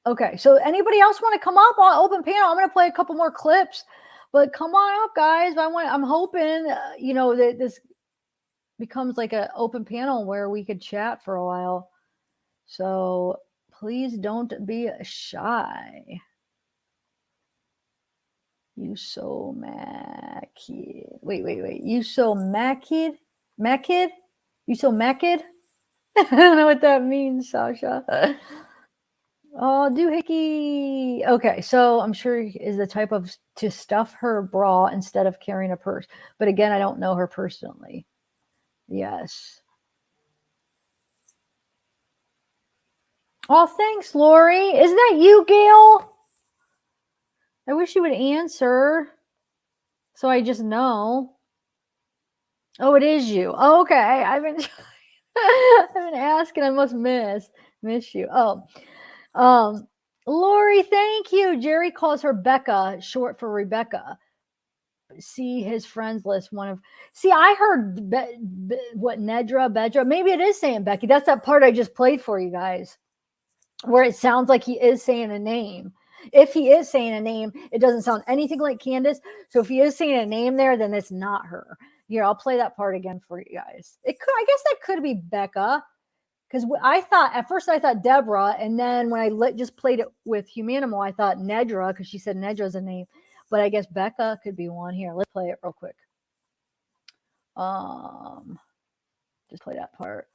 Okay, so anybody else want to come up on open panel? I'm going to play a couple more clips, but come on up, guys. I'm hoping that this becomes like an open panel where we could chat for a while. So please don't be shy. You so mad kid. Wait. You so mad kid? Mad kid? You so mad kid? I don't know what that means, Sasha. Oh, doohickey. Okay, so I'm sure is the type of to stuff her bra instead of carrying a purse. But again, I don't know her personally. Yes. Oh, thanks, Lori. Isn't that you, Gail? I wish you would answer so I just know. Oh, it is you. Oh, okay. I've been asking. I must miss you. Oh, Lori, thank you. Jerry calls her Becca, short for Rebecca. See his friends list. I heard what Bedra. Maybe it is saying Becky. That's that part I just played for you guys, where it sounds like he is saying a name. If he is saying a name, it doesn't sound anything like Candus. So if he is saying a name there, then it's not her. Here, I'll play that part again for you guys. I guess that could be Becca, because at first I thought Deborah, and then when I just played it with Humanimal, I thought Nedra, because she said Nedra's a name. But I guess Becca could be one. Here, let's play it real quick. Just play that part,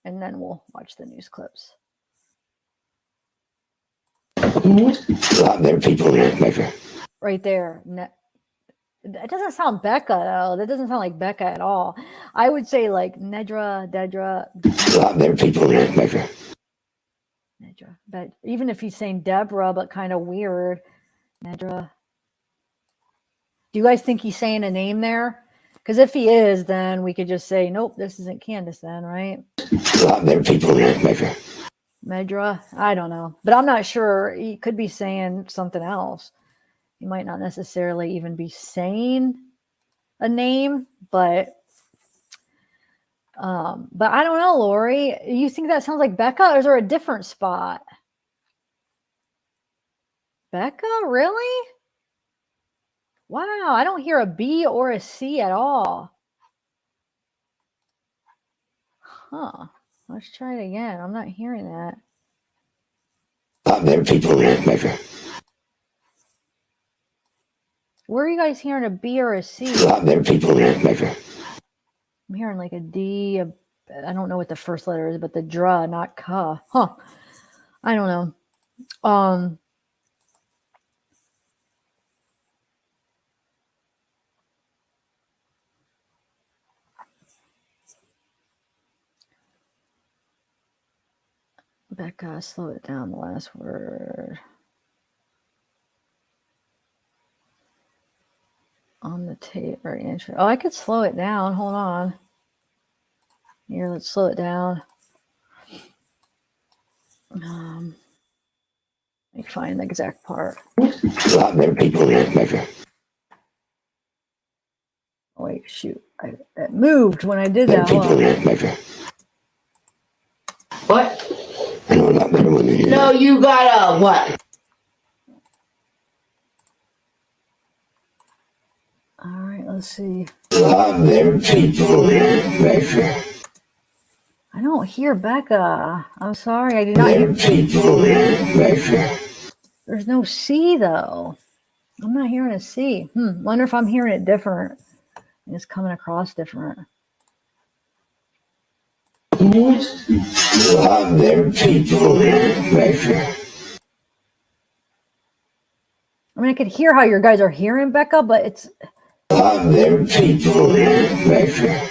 and then we'll watch the news clips. A lot better people than Becca. Right there. It doesn't sound Becca, though. That doesn't sound like Becca at all. I would say like Nedra. A lot better people than Becca. Nedra. But even if he's saying Deborah, but kind of weird. Nedra. Do you guys think he's saying a name there? Because if he is, then we could just say, nope, this isn't Candus then, right? A lot better people than Medra. Medra? I don't know. But I'm not sure. He could be saying something else. He might not necessarily even be saying a name, but I don't know, Lori. You think that sounds like Becca, or is there a different spot? Becca? Really? Wow, I don't hear a B or a C at all. Huh. Let's try it again. I'm not hearing that. A lot better people than Medra. Where are you guys hearing a B or a C? A lot better people than Medra. I'm hearing like a D. I don't know what the first letter is, but the dra, not ka. Huh. I don't know. Becca, slow it down, the last word. On the tape or intro. Oh, I could slow it down. Hold on. Here, let's slow it down. Let me find the exact part. A lot better people than Medra. Oh, wait, shoot. It moved when I did Better that. people than Medra. What? I know a lot better one than you. No, you got what? All right, let's see. A lot better people than Medra. I don't hear Becca. I'm sorry, I did not hear. People than Medra. There's no C though. I'm not hearing a C. Wonder if I'm hearing it different. It's coming across different. A lot better people than Medra. I mean, I could hear how your guys are hearing Becca, but it's A lot better people than Medra.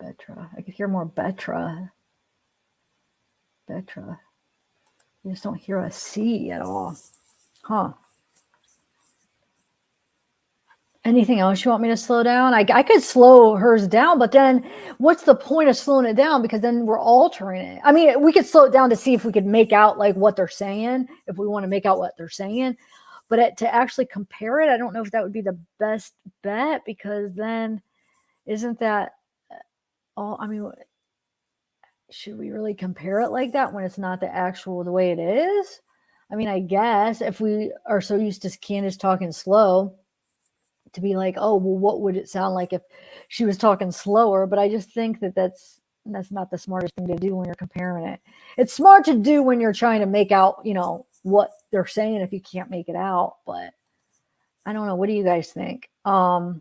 Betra. I could hear more Betra. You just don't hear a C at all. Huh. Anything else you want me to slow down? I could slow hers down, but then what's the point of slowing it down? Because then we're altering it. I mean, we could slow it down to see if we could make out like what they're saying, if we want to make out what they're saying. But to actually compare it, I don't know if that would be the best bet, because then isn't that all? I mean, should we really compare it like that when it's not the way it is? I mean, I guess if we are so used to Candus talking slow, to be like, oh, well, what would it sound like if she was talking slower? But I just think that that's not the smartest thing to do when you're comparing it. It's smart to do when you're trying to make out, what they're saying if you can't make it out. But I don't know. What do you guys think? I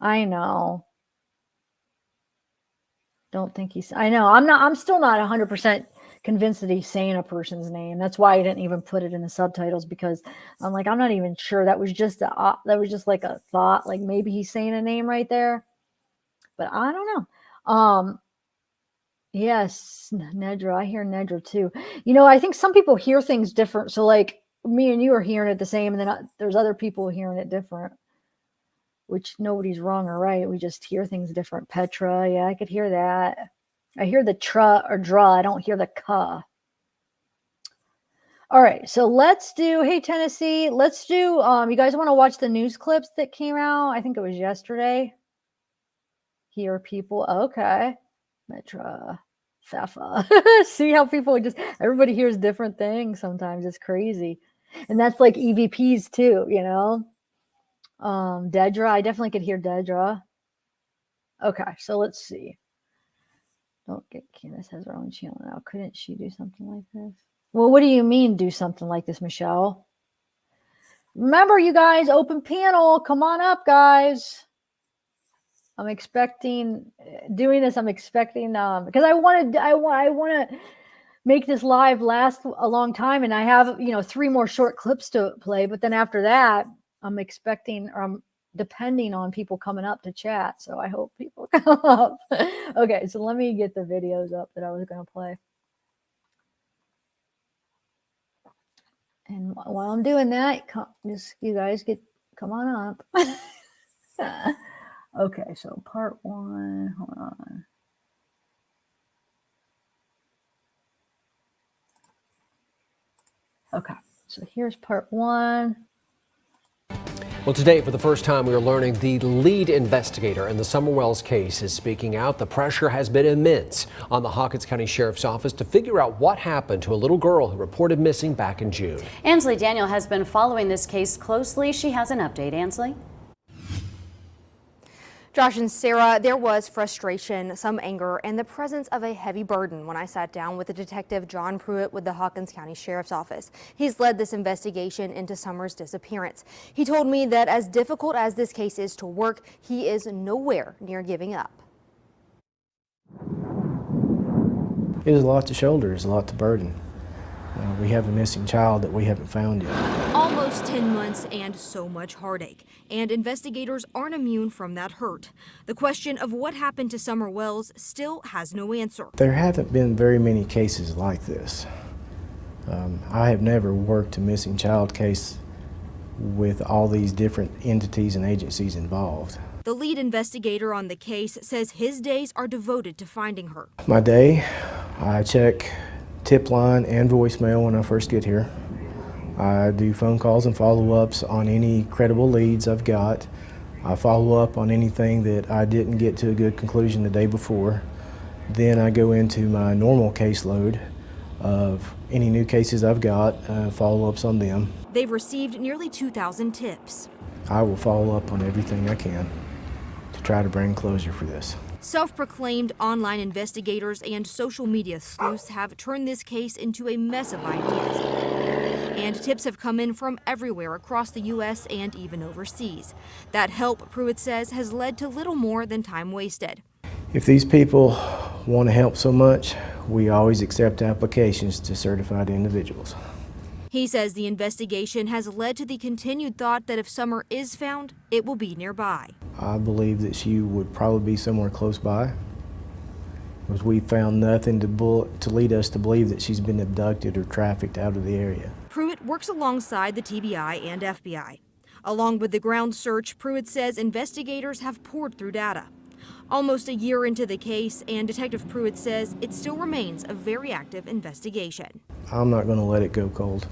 know. Don't think I know. I'm still not 100% convinced that he's saying a person's name. That's why I didn't even put it in the subtitles, because I'm like, I'm not even sure. That was just like a thought, like maybe he's saying a name right there, but I don't know. Yes, Nedra. I hear Nedra too. I think some people hear things different. So like me and you are hearing it the same, and then there's other people hearing it different, which nobody's wrong or right. We just hear things different. Petra. Yeah, I could hear that. I hear the tra or dra. I don't hear the ka. All right, so let's do, hey, Tennessee, let's do, you guys want to watch the news clips that came out? I think it was yesterday. Hear people. Okay. Metra. Safa. See how people everybody hears different things sometimes. It's crazy. And that's like EVPs too, Dedra. I definitely could hear Dedra. Okay, so let's see. Don't get Candus has her own channel now. Couldn't she do something like this? Well, what do you mean do something like this, Michelle? Remember, you guys, open panel. Come on up, guys. I'm expecting doing this. I'm expecting because I want to make this live last a long time, and I have 3 more short clips to play. But then after that, I'm expecting, or I'm depending on people coming up to chat. So I hope people come up. Okay, so let me get the videos up that I was going to play. And while I'm doing that, you guys come on up. Okay, so part 1, hold on. Okay, so here's part 1. Well, today, for the first time, we are learning the lead investigator in the Summer Wells case is speaking out. The pressure has been immense on the Hawkins County Sheriff's Office to figure out what happened to a little girl who reported missing back in June. Ansley Daniel has been following this case closely. She has an update. Ansley? Josh and Sarah, there was frustration, some anger, and the presence of a heavy burden when I sat down with the detective John Pruitt with the Hawkins County Sheriff's Office. He's led this investigation into Summer's disappearance. He told me that as difficult as this case is to work, he is nowhere near giving up. It is a lot to shoulder, it's a lot to burden. We have a missing child that we haven't found yet. Almost 10 months and so much heartache. And investigators aren't immune from that hurt. The question of what happened to Summer Wells still has no answer. There haven't been very many cases like this. I have never worked a missing child case with all these different entities and agencies involved. The lead investigator on the case says his days are devoted to finding her. My day, I check tip line and voicemail when I first get here. I do phone calls and follow-ups on any credible leads I've got. I follow up on anything that I didn't get to a good conclusion the day before. Then I go into my normal caseload of any new cases I've got, follow-ups on them. They've received nearly 2,000 tips. I will follow up on everything I can to try to bring closure for this. Self-proclaimed online investigators and social media sleuths have turned this case into a mess of ideas. And tips have come in from everywhere across the U.S. and even overseas. That help, Pruitt says, has led to little more than time wasted. If these people want to help so much, we always accept applications to certified individuals. He says the investigation has led to the continued thought that if Summer is found, it will be nearby. I believe that she would probably be somewhere close by, because we found nothing to lead us to believe that she's been abducted or trafficked out of the area. Pruitt works alongside the TBI and FBI. Along with the ground search, Pruitt says investigators have poured through data. Almost a year into the case, and Detective Pruitt says it still remains a very active investigation. I'm not going to let it go cold.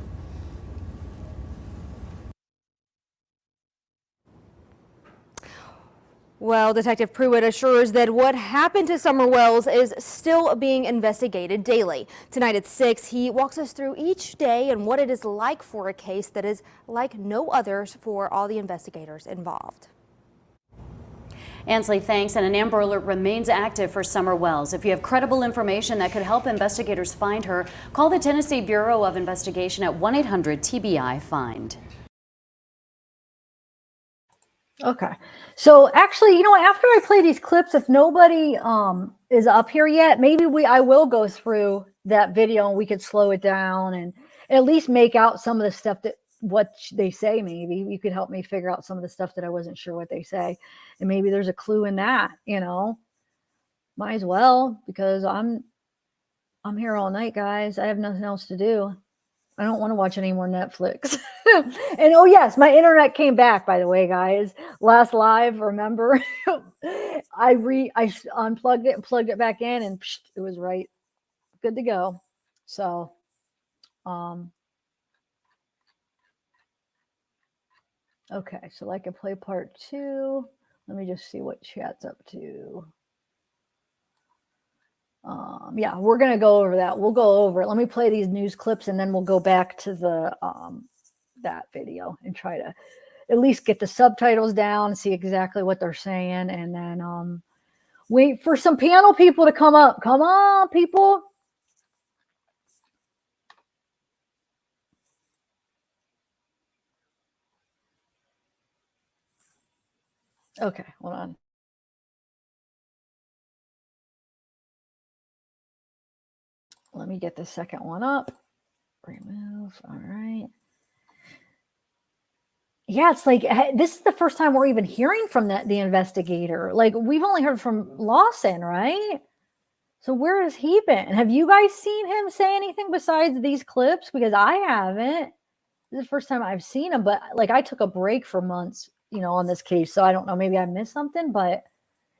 Well, Detective Pruitt assures that what happened to Summer Wells is still being investigated daily. Tonight at 6, he walks us through each day and what it is like for a case that is like no others for all the investigators involved. Ansley, thanks. And an Amber Alert remains active for Summer Wells. If you have credible information that could help investigators find her, call the Tennessee Bureau of Investigation at 1-800-TBI-FIND. Okay. So actually, you know, after I play these clips, if nobody is up here yet, maybe I will go through that video and we could slow it down and at least make out some of the stuff that what they say. Maybe you could help me figure out some of the stuff that I wasn't sure what they say. And maybe there's a clue in that, you know. Might as well, because I'm here all night, guys. I have nothing else to do. I don't want to watch any more Netflix. And oh yes, my internet came back, by the way, guys. Last live, remember? I unplugged it and plugged it back in, and psh, it was right. Good to go. So okay, so I can play part 2. Let me just see what chat's up to. Yeah, we're going to go over that. We'll go over it. Let me play these news clips and then we'll go back to the that video and try to at least get the subtitles down, see exactly what they're saying, and then wait for some panel people to come up. Come on, people. Okay, hold on. Let me get the second one up. Remove. All right. Yeah, it's like this is the first time we're even hearing from the investigator. Like, we've only heard from Lawson, right? So where has he been? Have you guys seen him say anything besides these clips? Because I haven't. This is the first time I've seen him, but like I took a break for months, on this case. So I don't know, maybe I missed something, but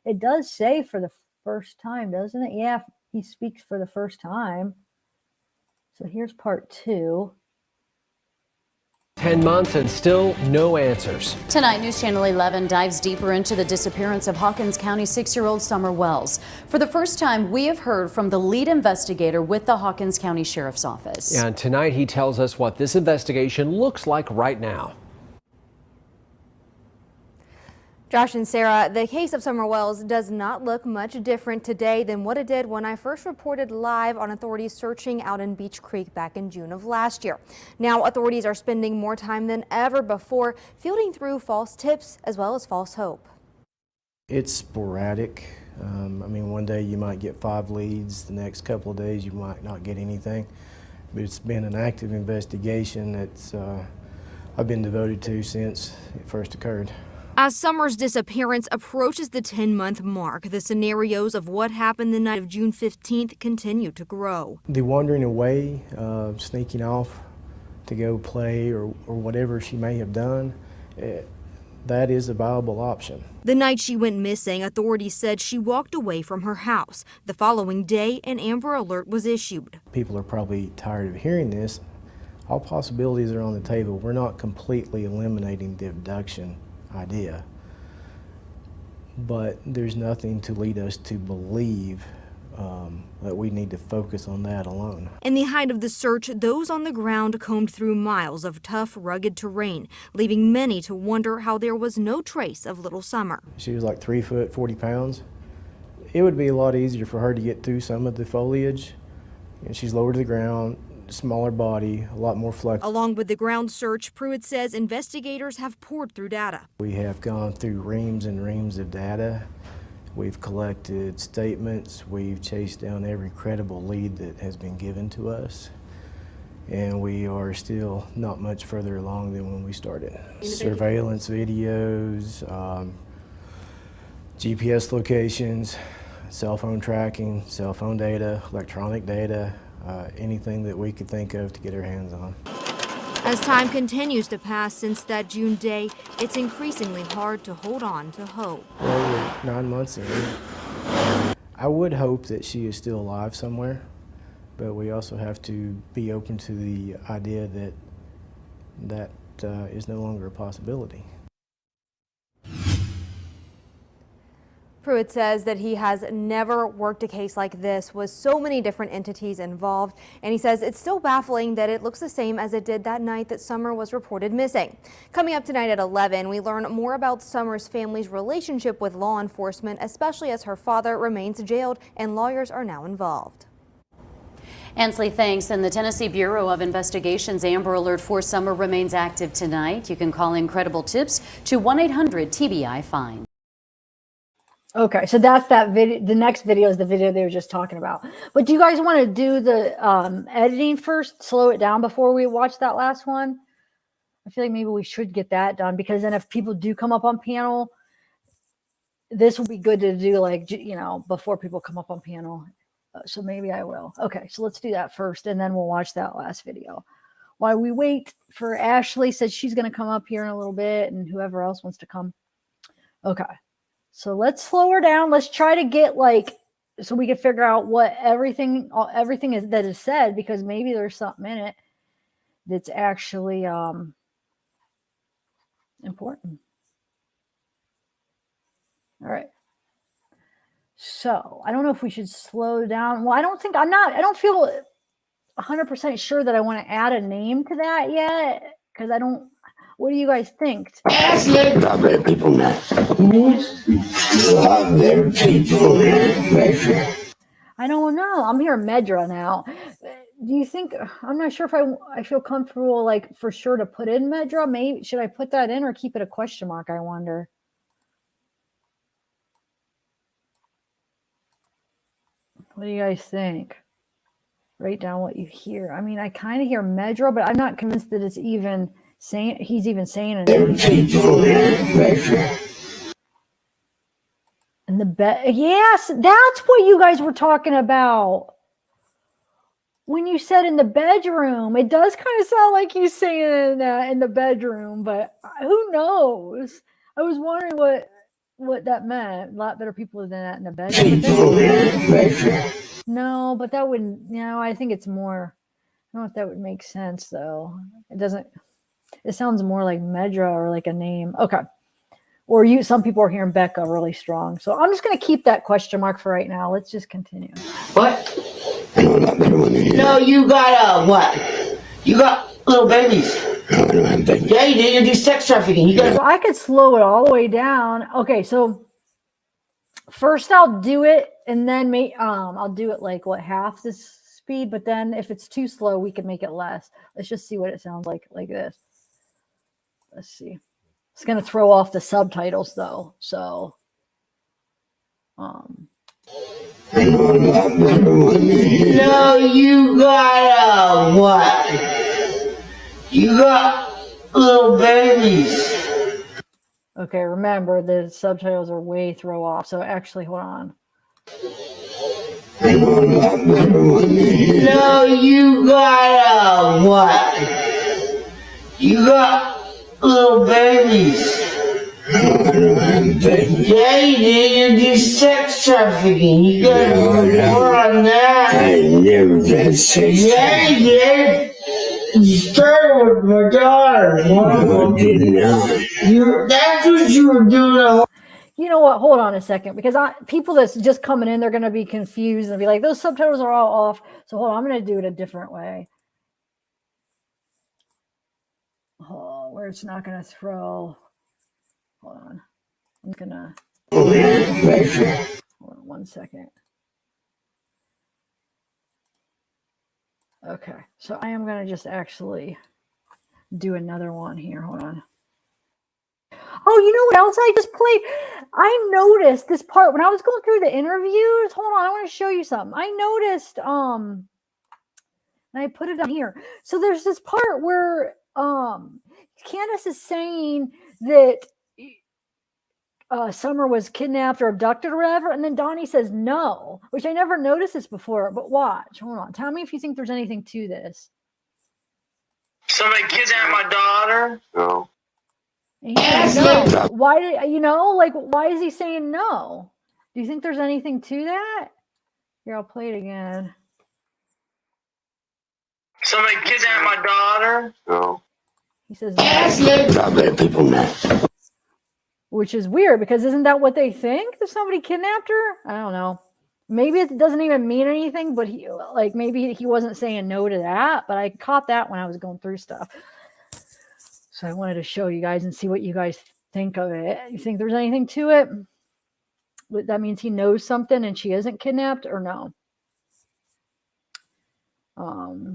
it does say for the first time, doesn't it? Yeah, he speaks for the first time. So here's part 2. 10 months and still no answers. Tonight, News Channel 11 dives deeper into the disappearance of Hawkins County 6-year-old Summer Wells. For the first time, we have heard from the lead investigator with the Hawkins County Sheriff's Office. And tonight he tells us what this investigation looks like right now. Josh and Sarah, the case of Summer Wells does not look much different today than what it did when I first reported live on authorities searching out in Beach Creek back in June of last year. Now authorities are spending more time than ever before fielding through false tips as well as false hope. It's sporadic. One day you might get 5 leads, the next couple of days you might not get anything. But it's been an active investigation that I've been devoted to since it first occurred. As Summer's disappearance approaches the 10-month mark, the scenarios of what happened the night of June 15th continue to grow. The wandering away, sneaking off to go play or whatever she may have done, that is a viable option. The night she went missing, authorities said she walked away from her house. The following day, an Amber Alert was issued. People are probably tired of hearing this. All possibilities are on the table. We're not completely eliminating the abduction idea, but there's nothing to lead us to believe that we need to focus on that alone. In the height of the search, those on the ground combed through miles of tough, rugged terrain, leaving many to wonder how there was no trace of little Summer. She was like 3 foot, 40 pounds. It would be a lot easier for her to get through some of the foliage. She's lower to the ground, smaller body, a lot more flexible. Along with the ground search, Pruitt says investigators have poured through data. We have gone through reams and reams of data. We've collected statements. We've chased down every credible lead that has been given to us. And we are still not much further along than when we started. Surveillance videos, GPS locations, cell phone tracking, cell phone data, electronic data, anything that we could think of to get our hands on. As time continues to pass since that June day, it's increasingly hard to hold on to hope. Well, we're 9 months in. I would hope that she is still alive somewhere, but we also have to be open to the idea that is no longer a possibility. Pruitt says that he has never worked a case like this with so many different entities involved, and he says it's still baffling that it looks the same as it did that night that Summer was reported missing. Coming up tonight at 11, we learn more about Summer's family's relationship with law enforcement, especially as her father remains jailed and lawyers are now involved. Ansley, thanks. And the Tennessee Bureau of Investigation's Amber Alert for Summer remains active tonight. You can call in credible tips to 1-800-TBI-FIND. Okay, so that's that video. The next video is the video they were just talking about. But do you guys want to do the editing first, slow it down before we watch that last one? I feel like maybe we should get that done, because then if people do come up on panel, this will be good to do, like, before people come up on panel. So maybe I will. Okay, so let's do that first, and then we'll watch that last video. While we wait for Ashley, says she's going to come up here in a little bit, and whoever else wants to come. Okay. So let's slow her down. Let's try to get so we can figure out what everything is that is said, because maybe there's something in it that's actually important. All right. So I don't know if we should slow down. Well, I don't feel 100% sure that I want to add a name to that yet, because I don't. What do you guys think? Other people now. Other people now. I don't know. I'm hearing Medra now. Do you think? I'm not sure if I feel comfortable, for sure, to put in Medra. Maybe should I put that in or keep it a question mark? I wonder. What do you guys think? Write down what you hear. I mean, I kind of hear Medra, but I'm not convinced that it's even saying, he's even saying it. And the bet, yes, that's what you guys were talking about. when you said in the bedroom, it does kind of sound like you saying that in the bedroom, but who knows? I was wondering what that meant. A lot better people than that in the bedroom. No, but that wouldn't, I think it's more, I don't know if that would make sense though. It sounds more like Medra or like a name. Okay. Or some people are hearing Becca really strong. So I'm just going to keep that question mark for right now. Let's just continue. What? No, you got what? You got little babies. No, I don't have babies. Yeah, you did. You do sex trafficking. So I could slow it all the way down. Okay, so first I'll do it, and then I'll do it like half the speed. But then if it's too slow, we can make it less. Let's just see what it sounds like this. Let's see. It's going to throw off the subtitles though. So, No, you got what? You got little babies. Okay, remember the subtitles are way throw off. So actually, hold on. No, you got what? You got little babies. Yeah, you did. You do sex trafficking. You got more on that. I never did sex trafficking. Yeah, you did. You started with my daughter. No, I did not. That's what you were doing. You know what? Hold on a second, because people that's just coming in, they're going to be confused and be like, those subtitles are all off. So hold on, I'm going to do it a different way. Oh, where it's not going to throw. Hold on. I'm going to. Hold on 1 second. Okay, so I am going to just actually do another one here. Hold on. Oh, you know what else I just played? I noticed this part when I was going through the interviews. Hold on, I want to show you something. I noticed, and I put it on here. So there's this part where Candus is saying that Summer was kidnapped or abducted or whatever, and then Donnie says no, which I never noticed this before. But watch, hold on. Tell me if you think there's anything to this. Somebody kidnapped my daughter. No. No. Why did why is he saying no? Do you think there's anything to that? Here, I'll play it again. Somebody kidnapped my daughter. No. He says no. People know. Which is weird, because isn't that what they think? That somebody kidnapped her? I don't know. Maybe it doesn't even mean anything, but maybe he wasn't saying no to that, but I caught that when I was going through stuff. So I wanted to show you guys and see what you guys think of it. You think there's anything to it? That means he knows something and she isn't kidnapped, or no? Ali.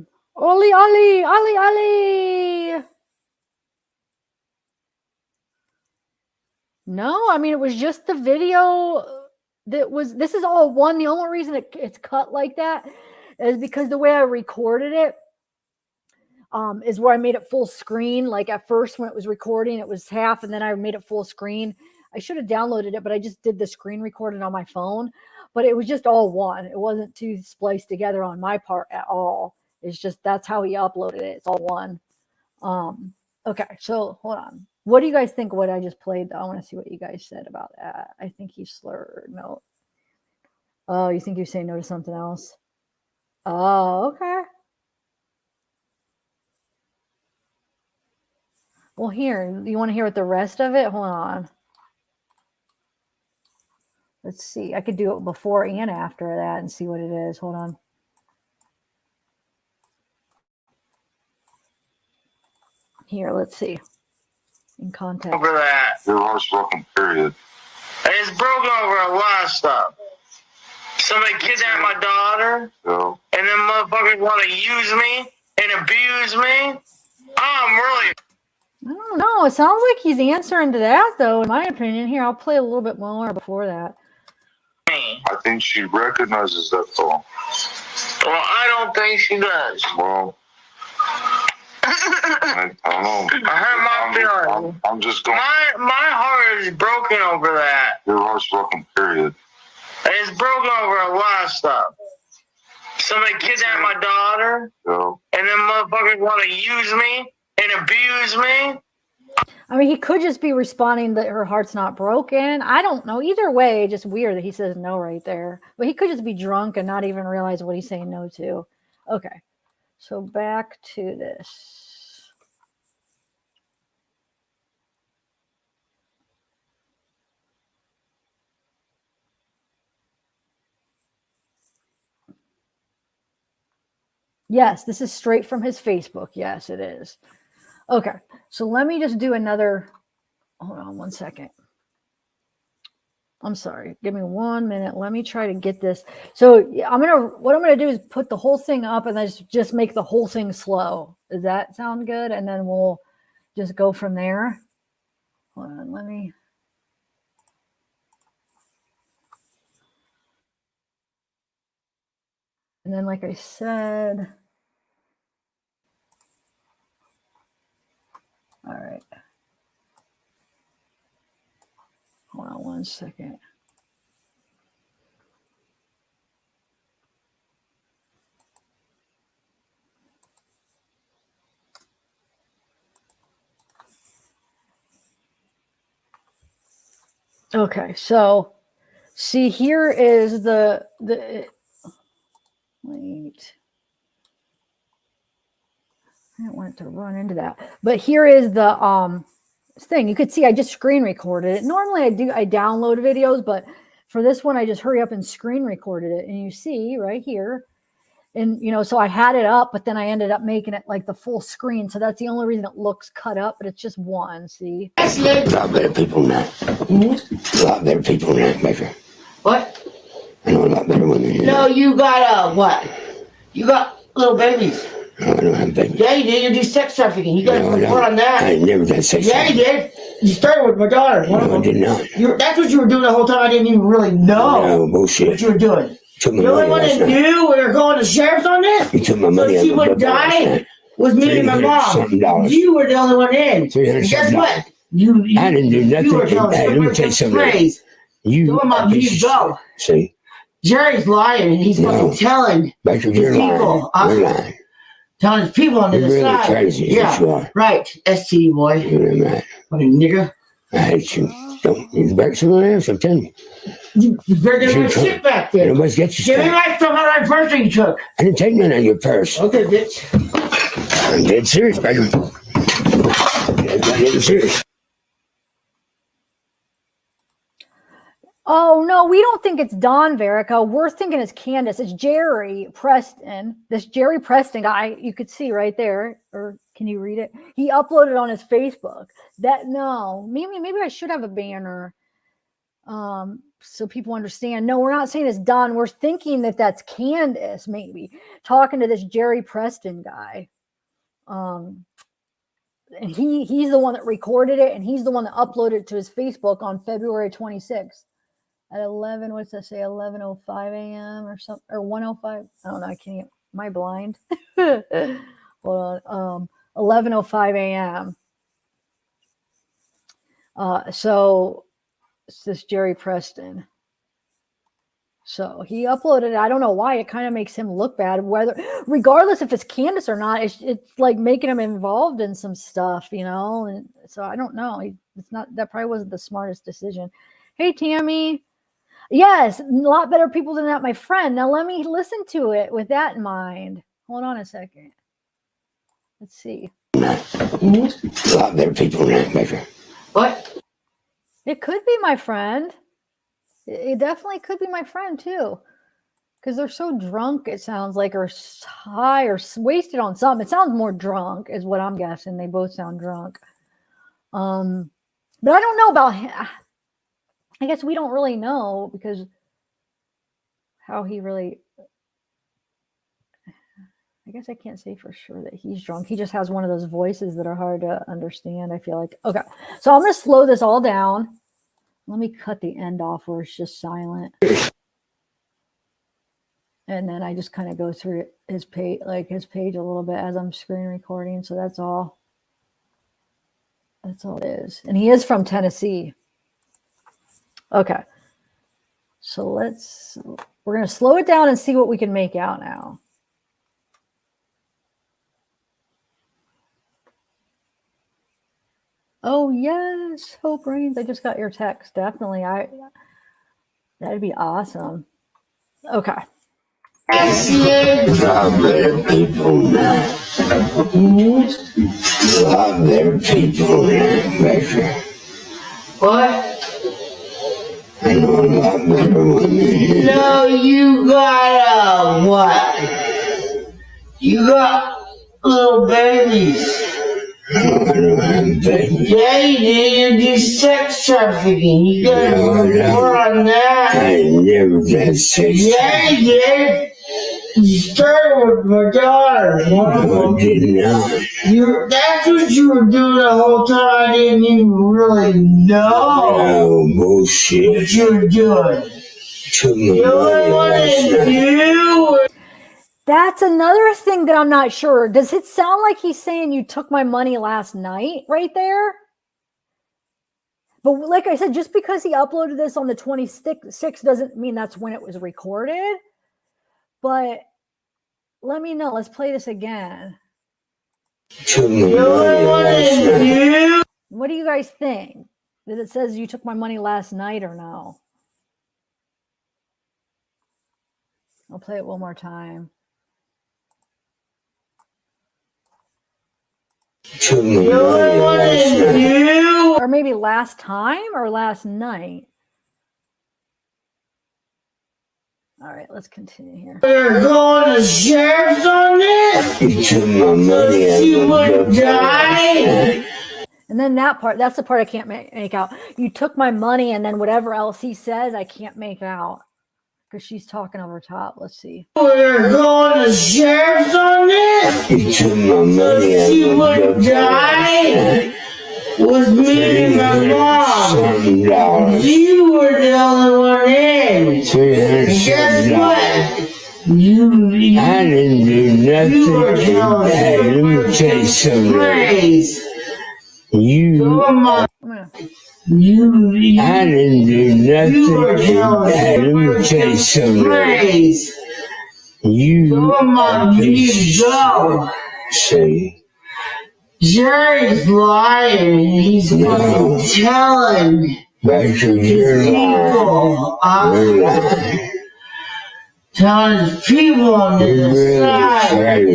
No, I mean, it was just the video this is all one. The only reason it's cut like that is because the way I recorded it is where I made it full screen. Like at first when it was recording, it was half, and then I made it full screen. I should have downloaded it, but I just did the screen recording on my phone. But it was just all one. It wasn't too spliced together on my part at all. It's just that's how he uploaded it. It's all one. Okay, so hold on. What do you guys think of what I just played, though? I want to see what you guys said about that. I think he slurred. No. Oh, you think you say no to something else? Oh, okay. Well, here, you want to hear what the rest of it? Hold on. Let's see. I could do it before and after that and see what it is. Hold on. Here, let's see. In context. Over that. Your heart's broken, period. It's broken over a lot of stuff. Somebody kidnapped my daughter. No. And then motherfuckers want to use me and abuse me. I'm really... I don't know. It sounds like he's answering to that, though, in my opinion. Here, I'll play a little bit more before that. I think she recognizes that song. Well, I don't think she does. Well, I don't know. I hurt my feelings. I'm just going. My heart is broken over that. Your heart's broken, period. It's broken over a lot of stuff. Somebody kidnapped my daughter. No. And then motherfuckers want to use me and abuse me. I mean, he could just be responding that her heart's not broken. I don't know. Either way, just weird that he says no right there. But he could just be drunk and not even realize what he's saying no to. Okay. So back to this. Yes, this is straight from his Facebook. Yes, it is. Okay. So let me just do another. Hold on one second. I'm sorry. Give me 1 minute. Let me try to get this. So what I'm gonna do is put the whole thing up and then just make the whole thing slow. Does that sound good? And then we'll just go from there. Hold on, let me. And then, like I said, all right. Hold on one second. Okay, so see, here is the wait. I don't want it to run into that. But here is the thing. You could see I just screen recorded it. Normally I download videos, but for this one I just hurry up and screen recorded it. And you see right here. And so I had it up, but then I ended up making it like the full screen. So that's the only reason it looks cut up, but it's just one, see? A lot better people than that. Mm-hmm. A lot better people than that, Baker. What? I know a lot better women than No, that. you got what? You got little babies. No, I don't have babies. Yeah, you did. You do sex trafficking. You got a report on that. I never did sex trafficking. Yeah, you did. You started with my daughter. No, I did not. That's what you were doing the whole time. I didn't even really know. No, bullshit. What you were doing. Took my The only money one last that night. knew we were going to sheriff's on this? You took my money. So she would die was me and my mom. You were the only one in. And guess what? I didn't do nothing. You were telling Hey, let me tell you something. You go. See? Jerry's lying and he's fucking telling Baker, his you're people. lying. You're lying. Telling his people on the You're other really side. crazy. Yeah, Yes, you are. right. STD boy. You're really mad. Fucking nigga. I hate you. Don't you back someone else? I'm telling you. You better get my shit back there. Nobody's got your Give me stuff. my stuff out of my purse that you took. I didn't take none out of your purse. Okay, bitch. I'm dead serious, Baker. I'm dead serious. Oh, no, we don't think it's Don Verica. We're thinking it's Candus. It's Jerry Preston. This Jerry Preston guy, you could see right there. Or can you read it? He uploaded on his Facebook. Maybe I should have a banner so people understand. No, we're not saying it's Don. We're thinking that that's Candus, maybe, talking to this Jerry Preston guy. And he's the one that recorded it, and he's the one that uploaded it to his Facebook on February 26th. At 11:05 a.m. or something, or 1:05. I don't know. I can't. Am I blind? Hold on. 11:05 a.m. So it's this Jerry Preston. So he uploaded it. I don't know why. It kind of makes him look bad. Regardless if it's Candus or not, it's like making him involved in some stuff, And so I don't know. That probably wasn't the smartest decision. Hey, Tammy. Yes, a lot better people than that, my friend. Now let me listen to it with that in mind. Hold on a second. Let's see. A lot better people than that, Baker. What? It could be my friend. It definitely could be my friend too. Because they're so drunk, it sounds like, or high or wasted on something. It sounds more drunk is what I'm guessing. They both sound drunk. But I don't know about him. I guess we don't really know because how he really, I guess I can't say for sure that he's drunk. He just has one of those voices that are hard to understand, I feel like. Okay, so I'm going to slow this all down. Let me cut the end off where it's just silent. And then I just kind of go through his page a little bit as I'm screen recording. So that's all. That's all it is. And he is from Tennessee. Okay, so we're going to slow it down and see what we can make out now. Oh yes, Hope Reigns. I just got your text. Definitely. That'd be awesome. Okay. Other people now. Other people now. What? I know a lot better women. No, you got what? You got little babies. No, I don't have babies. Yeah, you did. You do sex trafficking. You got more on that. I never got sex. Yeah, you did. You started with my daughter. No, I did not. That's what you were doing the whole time. I didn't even really know. Oh, bullshit. What you were doing. You only wanted you. That's another thing that I'm not sure. Does it sound like he's saying you took my money last night right there? But like I said, just because he uploaded this on the 26th doesn't mean that's when it was recorded. But let me know. Let's play this again. What do you guys think? That it says you took my money last night or no? I'll play it one more time. Or maybe last time or last night. All right, let's continue here. We're going to sheriff's on this? You took my money and you would die? And then that part, that's the part I can't make out. You took my money and then whatever else he says, I can't make out. Because she's talking over top. Let's see. We're going to sheriff's on this? You took my money and you would die? Was me and my mom. You were the only one in. And guess what? I didn't do nothing. Hey, let me tell you something. I didn't do nothing. Hey, let me tell you something. You go. See? Jerry's lying. He's telling people. Telling his people on the side.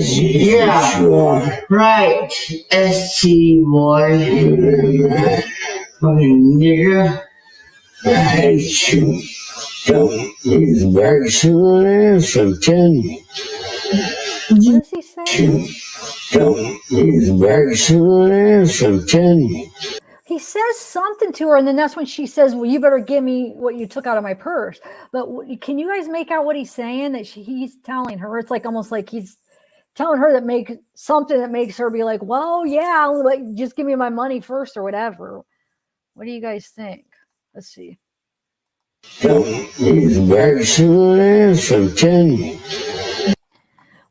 Yeah. Right. ST boy. Fucking nigga. I hate you. Don't use bags to ass, I'm telling you. What does he say? Don't use bags to ass, I'm telling you. He says something to her, and then that's when she says, well, you better give me what you took out of my purse. But can you guys make out what he's saying? That he's telling her? It's like almost like he's telling her that makes her be like, well, yeah, like, just give me my money first or whatever. What do you guys think? Let's see. Don't use bags to ass, I'm telling you.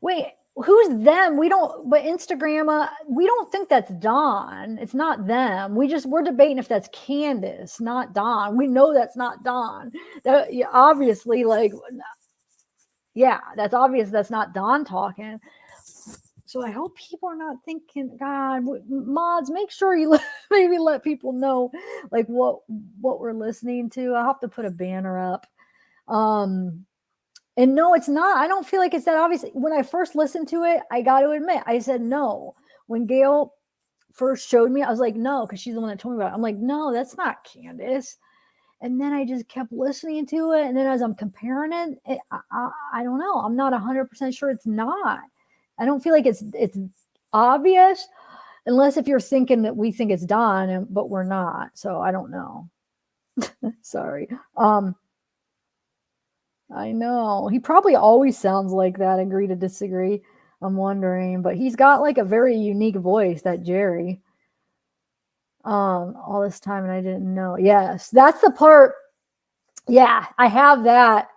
Wait, who's them? We don't, but Instagram, we don't think that's Dawn. It's not them. We're debating if that's Candus, not Dawn. We know that's not Dawn. That, obviously, like, yeah, that's obvious that's not Dawn talking. So I hope people are not thinking, God, mods, make sure you maybe let people know like what we're listening to. I'll have to put a banner up. And no, it's not. I don't feel like it's that obvious. When I first listened to it, I got to admit, I said no. When Gail first showed me, I was like, no, because she's the one that told me about it. I'm like, no, that's not Candus. And then I just kept listening to it. And then as I'm comparing it, I don't know. I'm not 100% sure it's not. I don't feel like it's obvious, unless if you're thinking that we think it's Dawn, but we're not. So I don't know. Sorry. I know. He probably always sounds like that. Agree to disagree. I'm wondering, but he's got like a very unique voice, that Jerry. All this time and I didn't know. Yes, that's the part. Yeah, I have that.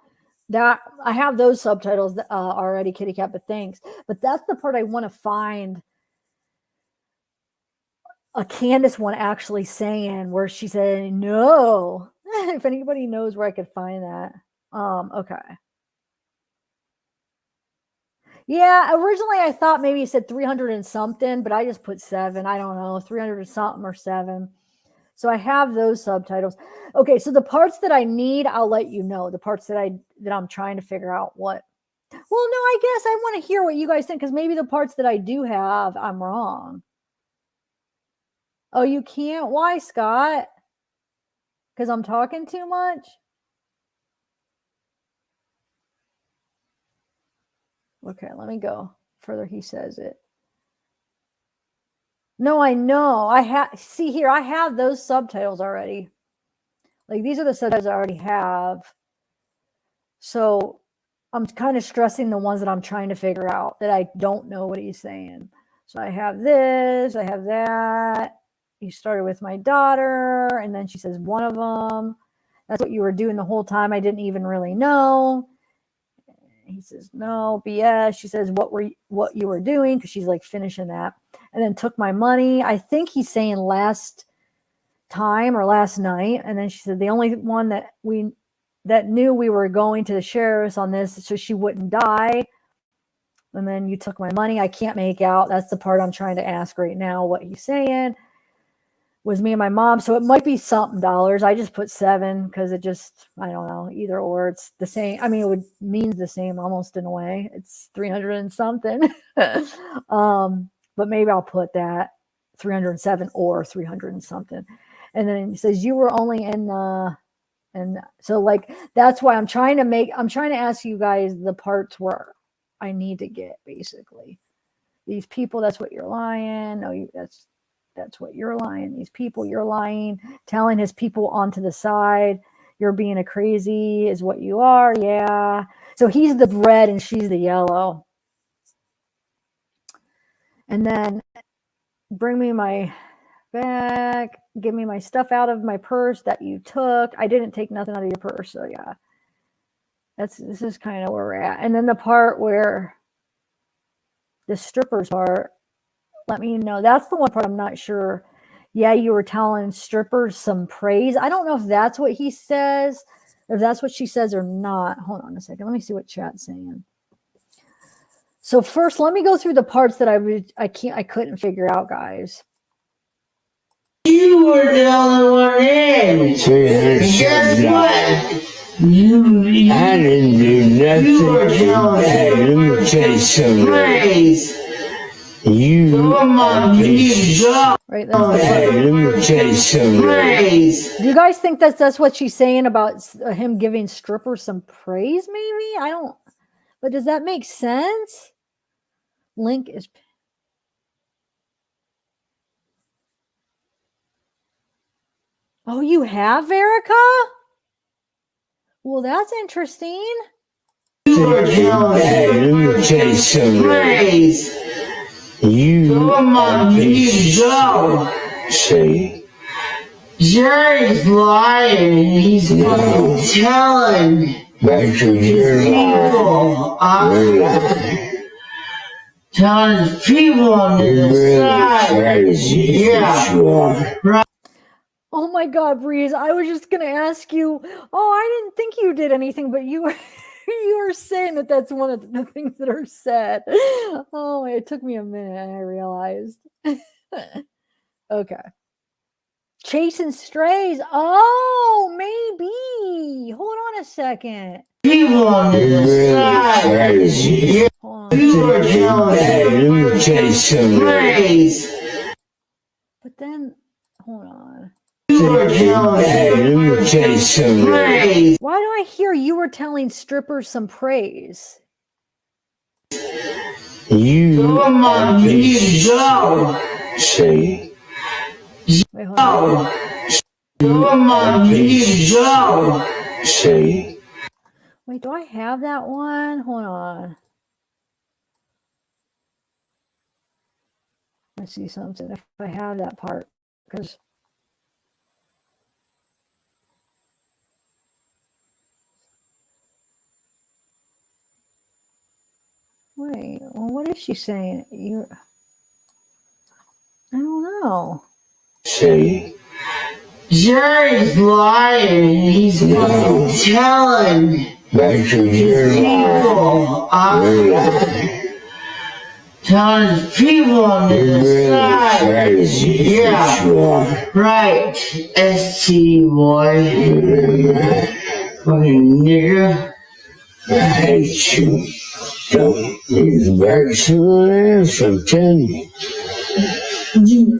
I have those subtitles already, Kitty Cat, but thanks. But that's the part I want to find a Candus one actually saying, where she said no. If anybody knows where I could find that. Okay. Yeah, originally I thought maybe it said 300 and something, but I just put 7. I don't know, 300 and something or 7. So I have those subtitles. Okay, so the parts that I need, I'll let you know. The parts that I'm trying to figure out what. Well, no, I guess I want to hear what you guys think, because maybe the parts that I do have, I'm wrong. Oh, you can't? Why, Scott? Because I'm talking too much? Okay, let me go further. He says it. No, I know. See here, I have those subtitles already. Like, these are the subtitles I already have. So I'm kind of stressing the ones that I'm trying to figure out that I don't know what he's saying. So I have this, I have that. You started with my daughter, and then she says one of them. That's what you were doing the whole time. I didn't even really know. He says, no, BS. She says, what you were doing, because she's like finishing that. And then took my money. I think he's saying last time or last night. And then she said, the only one that knew we were going to the sheriff's on this so she wouldn't die. And then you took my money. I can't make out. That's the part I'm trying to ask right now. What he's saying was me and my mom. So it might be something dollars. I just put 7 because it just, I don't know, either or. It's the same. I mean, it means the same almost in a way. It's 300 and something. But maybe I'll put that 307 or 300 and something. And then he says, you were only in, and so like, that's why I'm trying to ask you guys the parts where I need to get, basically. These people, that's what you're lying. No, that's what you're lying. These people, you're lying. Telling his people onto the side. You're being a crazy is what you are. Yeah. So he's the red and she's the yellow. And then bring me my bag. Give me my stuff out of my purse that you took. I didn't take nothing out of your purse. So yeah. This is kind of where we're at. And then the part where the strippers part, let me know. That's the one part I'm not sure. Yeah, you were telling strippers some praise. I don't know if that's what he says, if that's what she says or not. Hold on a second. Let me see what chat's saying. So first, let me go through the parts that I couldn't figure out, guys. You were the only one in. Guess what? I didn't do nothing. You were telling let me tell you something. praise. Come on, you go. Right, that's the part. Let me tell you something. Praise. Do you guys think that's what she's saying about him giving strippers some praise? Maybe I don't. But does that make sense? Link is. Oh, you have Verica? Well, that's interesting. Let me tell you something. Praise. Come on, you go. See? Jerry's lying. He's telling people. Telling his people on the side. Yeah. Right. Oh my God, Breeze! I was just gonna ask you. Oh, I didn't think you did anything, but you were saying that that's one of the things that are said. Oh, it took me a minute, and I realized. Okay. Chasing strays. Oh, maybe. Hold on a second. People on the side. You were telling praise. But then, hold on. You were telling praise. Why do I hear you were telling strippers some praise? Come on, you go. See? Wait, hold on. Come on, you go. See? Wait, do I have that one? Hold on. Let's see something if I have that part, because wait, well, what is she saying? I don't know. See? Jerry's lying. He's telling people. telling his people on the side. Crazy. Yeah. Right. ST boy. Fucking nigga. I hate you. Don't need back someone else, I'm telling you.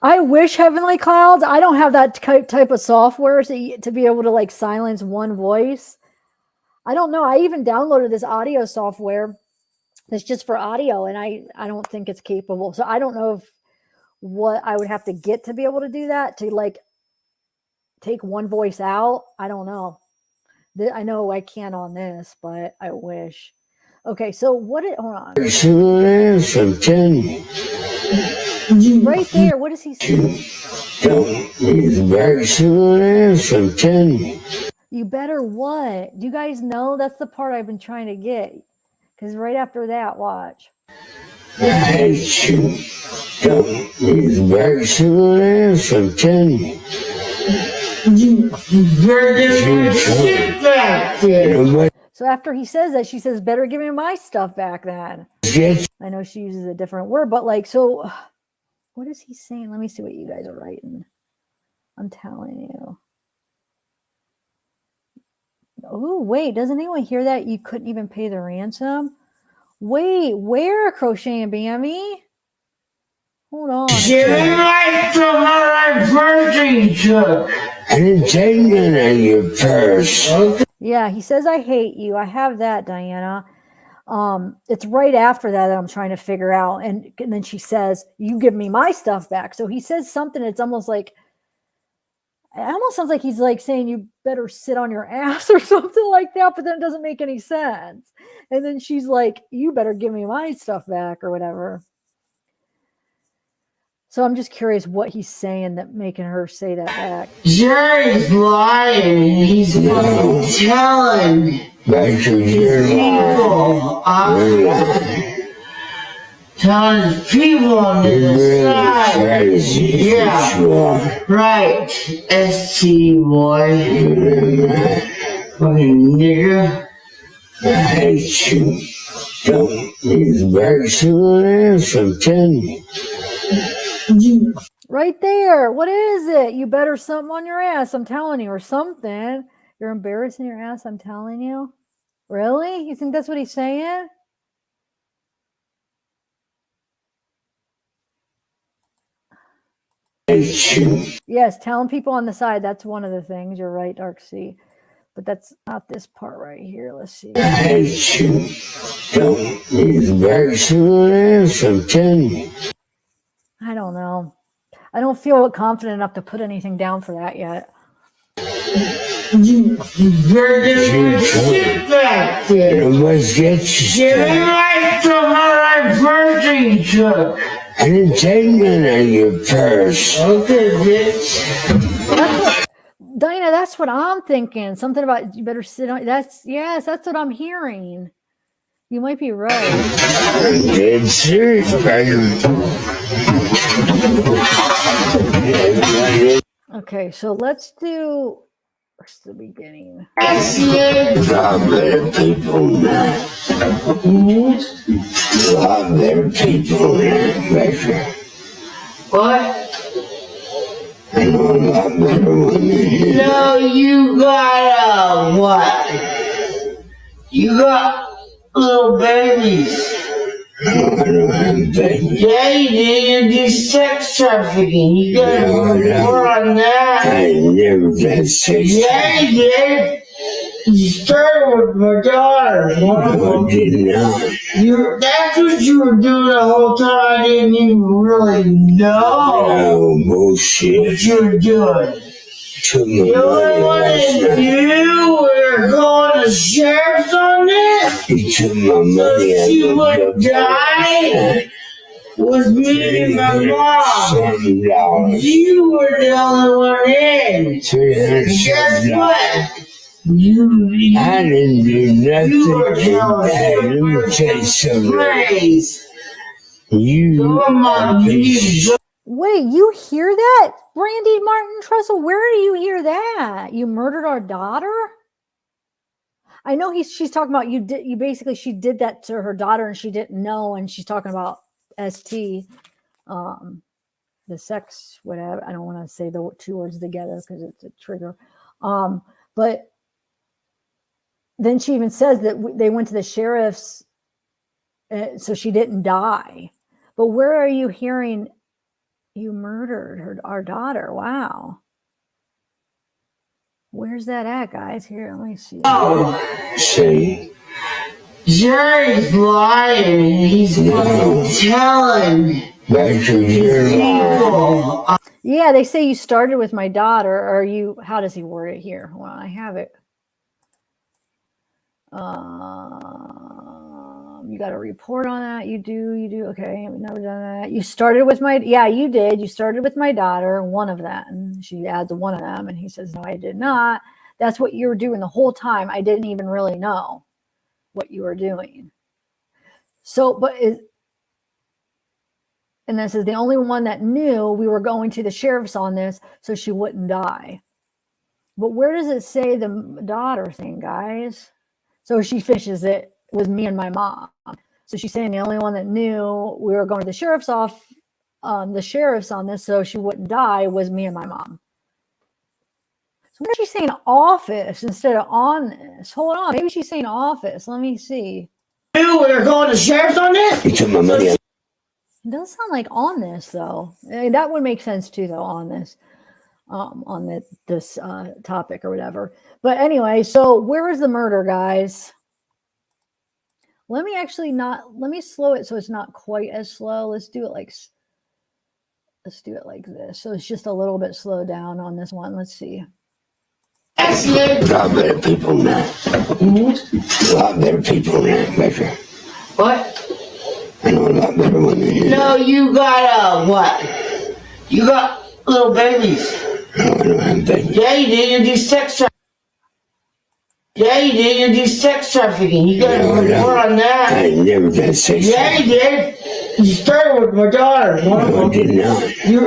I wish Heavenly Clouds, I don't have that type of software to be able to like silence one voice. I don't know. I even downloaded this audio software that's just for audio, and I don't think it's capable. So I don't know if what I would have to get to be able to do that, to like take one voice out. I don't know. I know I can't on this, but I wish. Okay, so hold on. Someone else, I'm telling you. Right there, what is he saying? Don't need back someone else, I'm telling you. You better what? Do you guys know? That's the part I've been trying to get. Because right after that, watch. I hate you. Don't need back someone else, I'm telling you. So after he says that, she says, better give me my stuff back then. I know she uses a different word, but like, so what is he saying? Let me see what you guys are writing. I'm telling you. Oh, wait, doesn't anyone hear that? You couldn't even pay the ransom? Wait, where, Crochet and Bammy? Hold on. Give me my stuff out of my purse you took. I didn't take none out of your purse. Yeah, he says, I hate you. I have that, Diana. It's right after that I'm trying to figure out. And then she says, you give me my stuff back. So he says something. It's almost like, it almost sounds like he's like saying you better sit on your ass or something like that, but then it doesn't make any sense. And then she's like, you better give me my stuff back or whatever. So I'm just curious what he's saying that making her say that back. Jerry's lying. He's telling people. Telling his people on the side. Yeah. Right. ST boy. Fucking nigga. I hate you. Don't need back someone else, I'm telling you. Right there. What is it? You better something on your ass, I'm telling you, or something. You're embarrassing your ass, I'm telling you. Really? You think that's what he's saying? Yes, telling people on the side, that's one of the things. You're right, Dark Sea. But that's not this part right here. Let's see. I hate you. Don't need back someone else, I'm telling you. I don't know. I don't feel confident enough to put anything down for that yet. You better get your shit back there. Give me my stuff out of my purse you took. I didn't take none out of your purse. Okay, bitch. Dinah, that's what I'm thinking. Something about you better sit on. That's what I'm hearing. You might be right. I'm dead serious. Okay, so let's do the beginning. Other people now. Other people now. What? I know a lot better women. No, you got what? You got little babies. No, I don't have babies. Yeah, you did. You do sex trafficking. You got to report on that. I never did sex. Yeah, you did. You started with my daughter. No, I did not. That's what you were doing the whole time. I didn't even really know. No, bullshit. What you were doing. Took my You only money want last to night. do we're going to sheriff's on this? He took my money So out she of would die was me and my mom. $307. You were the only one in. Guess $307. what? I didn't do nothing. You were telling Hey, let me tell you something. praise. You Come on, you Wait, you hear that, Brandy Martin Trussell? Where do you hear that? You murdered our daughter? I know she's talking about she did that to her daughter and she didn't know, and she's talking about ST, the sex, whatever. I don't want to say the two words together because it's a trigger. But then she even says that they went to the sheriff's, so she didn't die. But where are you hearing you murdered our daughter? Wow. Where's that at, guys? Here, let me see. Oh, See? Jerry's lying. He's telling. Yeah, they say you started with my daughter, or how does he word it here? Well, I have it. You got a report on that? You do. Okay, I've never done that. You started with you did. You started with my daughter, one of them. And she adds one of them, and he says, no, I did not. That's what you were doing the whole time. I didn't even really know what you were doing. So, and this is the only one that knew we were going to the sheriff's on this, so she wouldn't die. But where does it say the daughter thing, guys? So she fishes it with me and my mom. So she's saying the only one that knew we were going to the sheriff's on this, so she wouldn't die, was me and my mom. So where is she saying office instead of on this? Hold on, maybe she's saying office. Let me see. We were going to the sheriff's on this? You took my money. It doesn't sound like on this though. That would make sense too though, on this. On this topic or whatever. But anyway, so where is the murder, guys? Let me slow it so it's not quite as slow. Let's do it like this. So it's just a little bit slowed down on this one. Let's see. A lot better people now. A lot better people now, Becker. What? I know a lot better women than No, you got, what? You got little babies. No, I don't have babies. Yeah, you did. You do sex trafficking. Yeah, you did. You do sex trafficking. You got a report on that. I never done sex Yeah, trafficking. you did. You started with my daughter. No, I did not.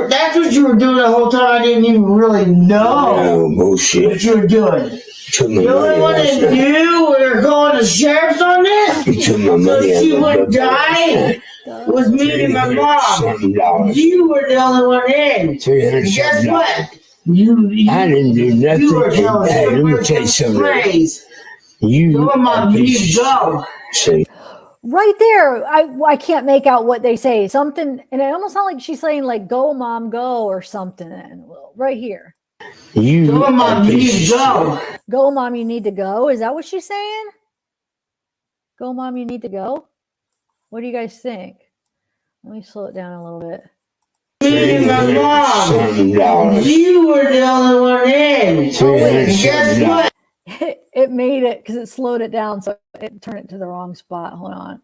That's what you were doing the whole time. I didn't even really know No, bullshit. what you were doing. Took my The only money one last that night. knew we were going to sheriff's on this, You took my so money she out would of my die, was me and my mom. $300. You were the only one in. $300. Guess what? I didn't do nothing. You were telling Hey, let me tell you something. praise. Come on, you need to go. See? Right there, I can't make out what they say. Something, and it almost sounds like she's saying like "Go, mom, go" or something. Right here. Come on, you need to go. Go, mom, you need to go. Is that what she's saying? Go, mom, you need to go. What do you guys think? Let me slow it down a little bit. Me and my mom. You were the only one in. Guess what? It made it because it slowed it down, so it turned it to the wrong spot. Hold on.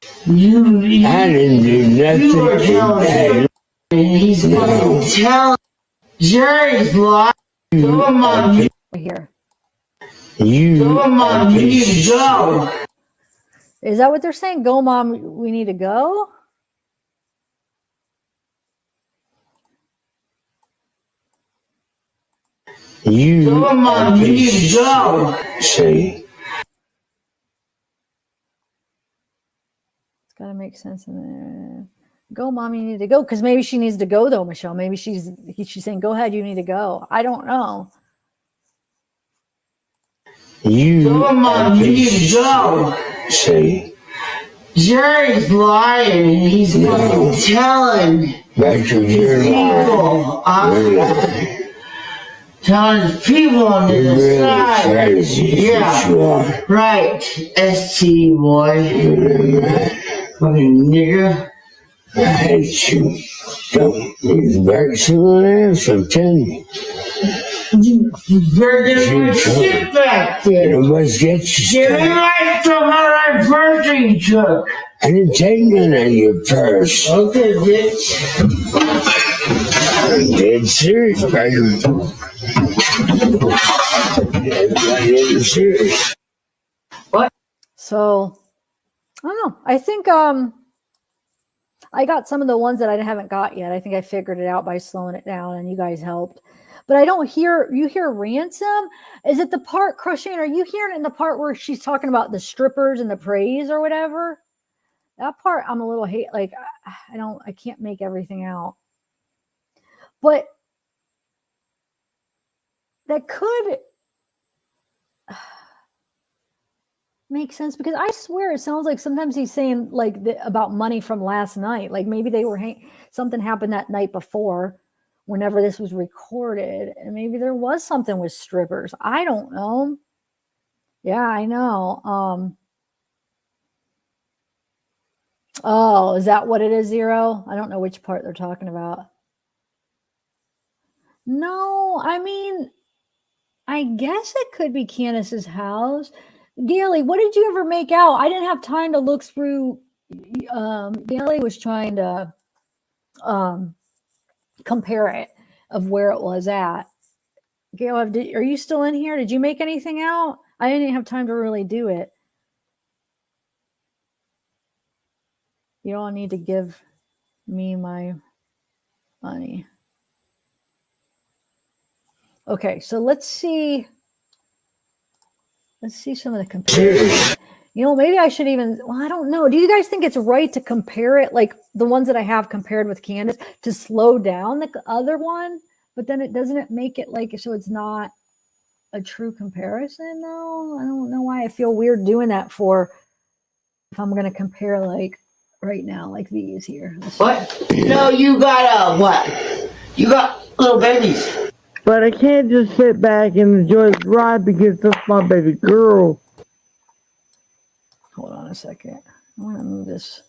I didn't do nothing. You were telling he's fucking telling Jerry's Bly. Come on, Right here. come on, you need to go. Is that what they're saying? Go, mom, we need to go? Come on, you need to go. See? It's got to make sense in there. Go, mom, you need to go. Because maybe she needs to go, though, Michelle. Maybe she's saying, go ahead, you need to go. I don't know. Come on, you need to go. See? Jerry's lying. He's fucking telling Becker, you're lying. Telling his people on the You're really side. crazy. Yeah. You are. Right. ST boy. You're right. Fucking nigga. I hate you. Don't you back someone else, I'm telling you. You better get your shit back there. Nobody's got your Give me stuff. my stuff out of that purse you took. I didn't take none out of your purse. Okay, bitch. I'm dead serious, Becker. Dead serious. What? So, I don't know. I think I got some of the ones that I haven't got yet. I think I figured it out by slowing it down, and you guys helped. but I don't hear, you hear ransom. Is it the part, Crushing, are you hearing it in the part where she's talking about the strippers and the praise or whatever? That part I'm a little like, I can't make everything out. But that could make sense, because I swear it sounds like sometimes he's saying like about money from last night. Like maybe they were something happened that night before, whenever this was recorded, and maybe there was something with strippers. I don't know. Yeah, I know. Oh, is that what it is, Zero? I don't know which part they're talking about. No, I mean, I guess it could be Candace's house. Gailey, what did you ever make out? I didn't have time to look through. Gailey was trying to compare it of where it was at. Gail, are you still in here? Did you make anything out? I didn't have time to really do it. You don't need to give me my money. Okay, so let's see. Let's see some of the comparisons. You know, maybe I should even, well, I don't know. Do you guys think it's right to compare it, like the ones that I have compared with Candace, to slow down the other one? But then it doesn't make it like, so it's not a true comparison, though? I don't know why I feel weird doing that for, if I'm going to compare like right now, like these here. What? No, you got what? You got little babies. But I can't just sit back and enjoy the ride because that's my baby girl. Hold on a second. I want to move this.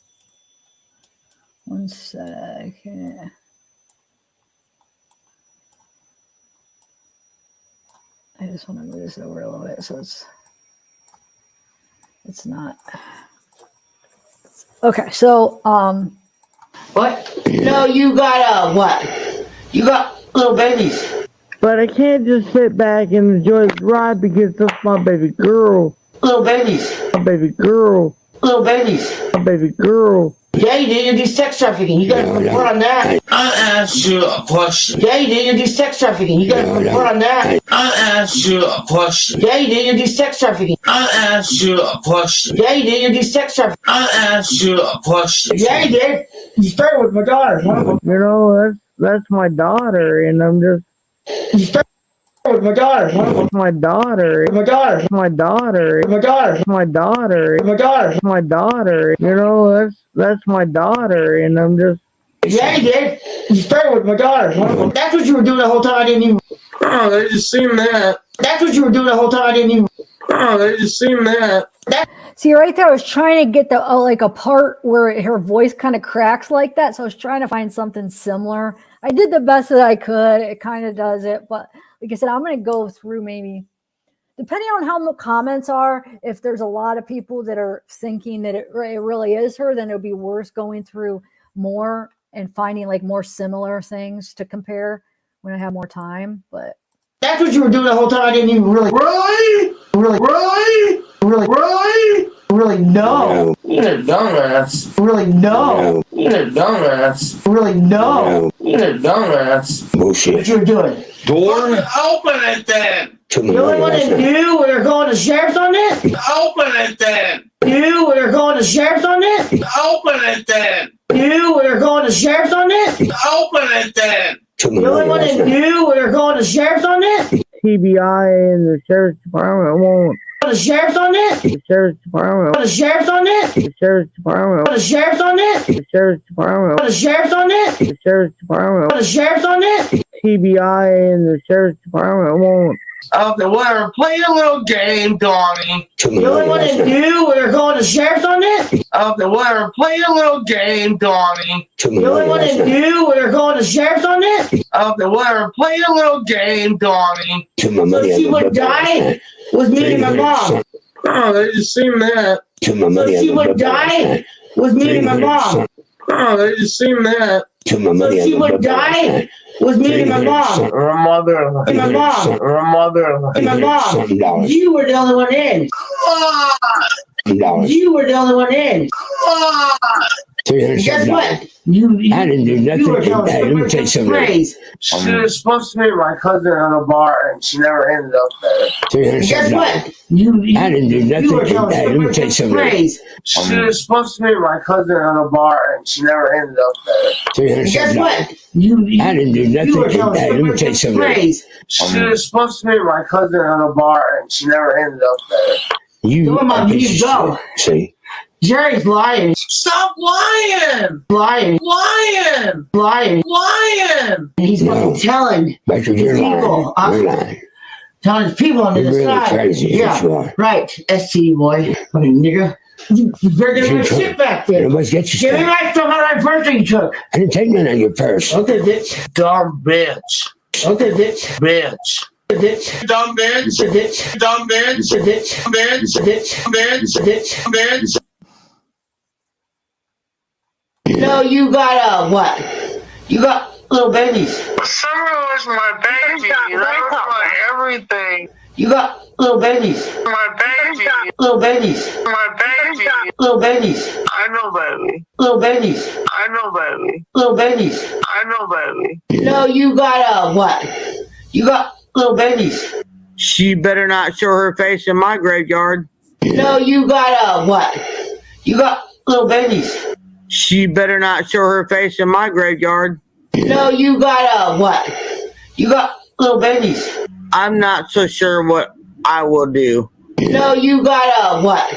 1 second. I just want to move this over a little bit so it's not. Okay, so what? No, you got what? You got little babies. But I can't just sit back and enjoy the ride because that's my baby girl. Little babies. My baby girl. Little babies. My baby girl. Yeah, you did. You do sex trafficking. You got to report on that. I'll ask you a question. Yeah, you did. You do sex trafficking. You got to report on that. I'll ask you a question. Yeah, you did. You do sex trafficking. I'll ask you a question. Yeah, you did. You do sex trafficking. I'll ask you a question. Yeah, you did. You started with my daughter. You know, that's my daughter, and I'm just. You started with my daughter. My daughter. My daughter. My daughter. My daughter. My daughter. My daughter. My daughter. You know, that's my daughter, and I'm just. Yeah, you did. You started with my daughter. That's what you were doing the whole time. I didn't even. Oh, they just seen that. That's what you were doing the whole time. I didn't even. Oh, they just seen that. See, right there, I was trying to get the like a part where her voice kind of cracks like that. So I was trying to find something similar. I did the best that I could. It kind of does it. But like I said, I'm going to go through maybe, depending on how the comments are, if there's a lot of people that are thinking that it really is her, then it'll be worth going through more and finding like more similar things to compare when I have more time. But that's what you were doing the whole time. I didn't even really know. You're a dumbass. Really know. You're a dumbass. Really know. You're a dumbass. Bullshit. What you were doing. Door? Open it then. You really want to do when you're going to sheriff's on this? Open it then. Do when you're going to sheriff's on this? Open it then. Do when you're going to sheriff's on this? Open it then. You really want to do when you're going to sheriff's on this? TBI and the sheriff's department won't. The sheriff's on this? The sheriff's department. The sheriff's on this? The sheriff's department. The sheriff's on this? The sheriff's department. The sheriff's on this? The sheriff's department. The sheriff's on this? TBI and the sheriff's department won't. Okay, whatever. Play a little game, Donnie. You really want to do when you're going to sheriff's on this? Okay, whatever. Play a little game, Donnie. You really want to do when you're going to sheriff's on this? Okay, whatever. Play a little game, Donnie. So she would die with me and my mom. Oh, they just seen that. So she would die with me and my mom. Oh, they just seen that. So she would die with me and my mom. Her mother. And my mom. Her mother. And my mom. You were the only one in. You were the only one in. Guess what? I didn't do nothing. You were telling Hey, let me tell you something. praise. She was supposed to meet my cousin at a bar, and she never ended up there. Guess what? I didn't do nothing. You were telling Hey, let me tell you something. praise. She was supposed to meet my cousin at a bar, and she never ended up there. Guess what? I didn't do nothing. You were telling Hey, let me tell you something. praise. She was supposed to meet my cousin at a bar, and she never ended up there. You need to go. See? Jerry's lying. Stop lying! Lying. Lying! Lying. Lying! He's fucking telling Patrick, you're people. lying. You're lying. Telling his people on the You're other really side. crazy. Yes, you are. Right. ST boy. Fucking nigga. You better get my shit back there. Nobody's got your Give me stuff. my stuff out of my purse that you took. I didn't take none out of your purse. Okay, bitch. Dumb bitch. Okay, bitch. Bitch. Bitch. Dumb bitch. Bitch. Dumb bitch. Bitch. Bitch. Bitch. Bitch. Bitch. Bitch. No, you got what? You got little babies. Summer was my baby. That was my everything. You got little babies. My baby. Little babies. My baby. Little babies. I know, baby. Little babies. I know, baby. Little babies. I know, baby. No, you got what? You got little babies. She better not show her face in my graveyard. No, you got what? You got little babies. She better not show her face in my graveyard. No, you got what? You got little babies. I'm not so sure what I will do. No, you got what?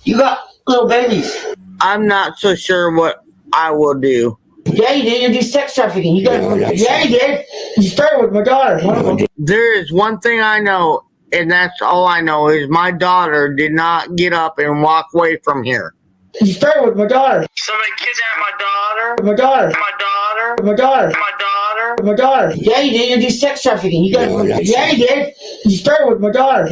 You got little babies. I'm not so sure what I will do. Yeah, you did. You do sex trafficking. You got. Yeah, you did. You started with my daughter. There is one thing I know, and that's all I know, is my daughter did not get up and walk away from here. You started with my daughter. Somebody kidnapped my daughter. My daughter. My daughter. My daughter. My daughter. My daughter. Yeah, you did. You do sex trafficking. You got. Yeah, you did. You started with my daughter.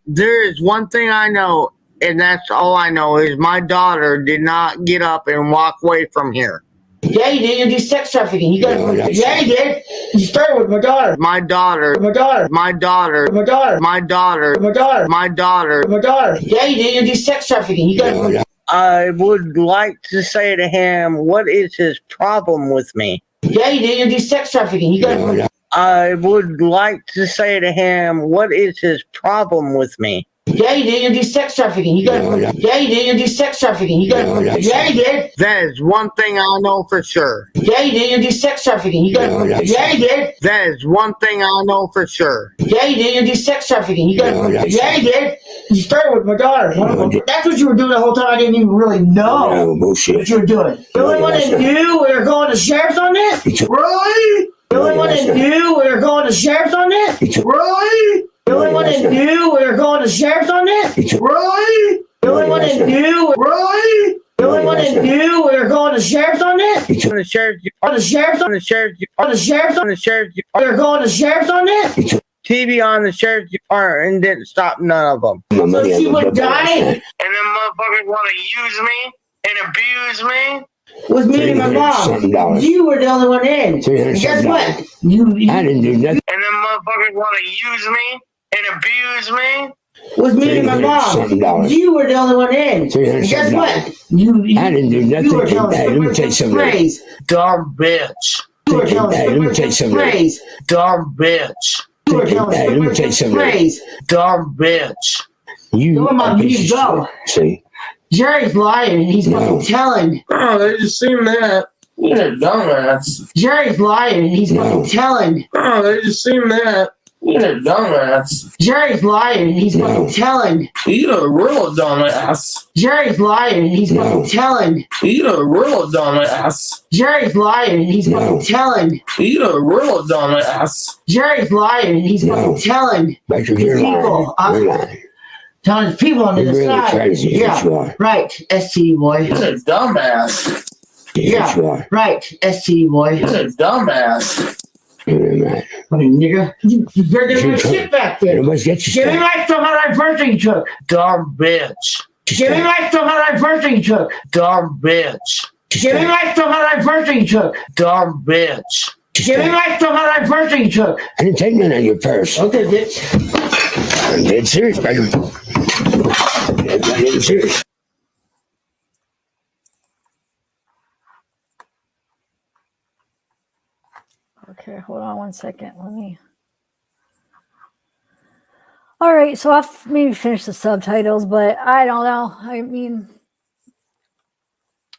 There is one thing I know, and that's all I know, is my daughter did not get up and walk away from here. Yeah, you did. You do sex trafficking. You got. Yeah, you did. You started with my daughter. My daughter. My daughter. My daughter. My daughter. My daughter. My daughter. My daughter. My daughter. Yeah, you did. You do sex trafficking. You got. I would like to say to him, what is his problem with me? Yeah, you did. You do sex trafficking. You got. I would like to say to him, what is his problem with me? Yeah, you did. You do sex trafficking. You got. Yeah, you did. You do sex trafficking. You got. Yeah, you did. That is one thing I know for sure. Yeah, you did. You do sex trafficking. You got. Yeah, you did. That is one thing I know for sure. Yeah, you did. You do sex trafficking. You got. Yeah, you did. You started with my daughter. That's what you were doing the whole time. I didn't even really know bullshit. what you were doing. You really want to do? We were going to sheriff's on this. Really? You really want to do? We were going to sheriff's on this. Really? You really want to do? We were going to sheriff's on this. Really? You really want to do? Really? You really want to do? We were going to sheriff's on this. On the sheriff's On the sheriff's on the sheriff's on the sheriff's on the sheriff's we were going to sheriff's on this. TV on the sheriff's department and didn't stop none of them. So she would die. And them motherfuckers want to use me and abuse me? Was me and my mom. You were the only one in. And guess what? I didn't do nothing. And them motherfuckers want to use me and abuse me? Was me and my mom. You were the only one in. And guess what? I didn't do nothing. You were telling Hey, let me tell you something. praise. Dumb bitch. You were telling Hey, let me tell you something. praise. Dumb bitch. You were telling Hey, let me tell you something. praise. Dumb bitch. You need to go. See? Jerry's lying and he's fucking telling. Oh, they just seen that. You're a dumbass. Jerry's lying and he's fucking telling. Oh, they just seen that. You're a dumbass. Jerry's lying and he's fucking telling. You're a real dumbass. Jerry's lying and he's fucking telling. You're a real dumbass. Jerry's lying and he's fucking telling. You're a real dumbass. Jerry's lying and he's fucking telling. Patrick, you're People, lying. You're lying. Telling his people on the You're other really side. crazy. Yes, you are. Right, ST boy. You're a dumbass. Yes, you are. Right, ST boy. You're a dumbass. You're right. Fucking nigga. You better get my shit back there. Nobody's got your Give me stuff. my stuff out of my purse that you took. Dumb bitch. Give me my stuff out of my purse that you took. Dumb bitch. Give me my stuff out of my purse that you took. Dumb bitch. Give me my stuff out of my purse that you took. I didn't take none out of your purse. Okay, bitch. I'm dead serious, Patrick. I'm dead serious. Okay, hold on one second. Let me. All right, so I'll maybe finish the subtitles, but I don't know. I mean,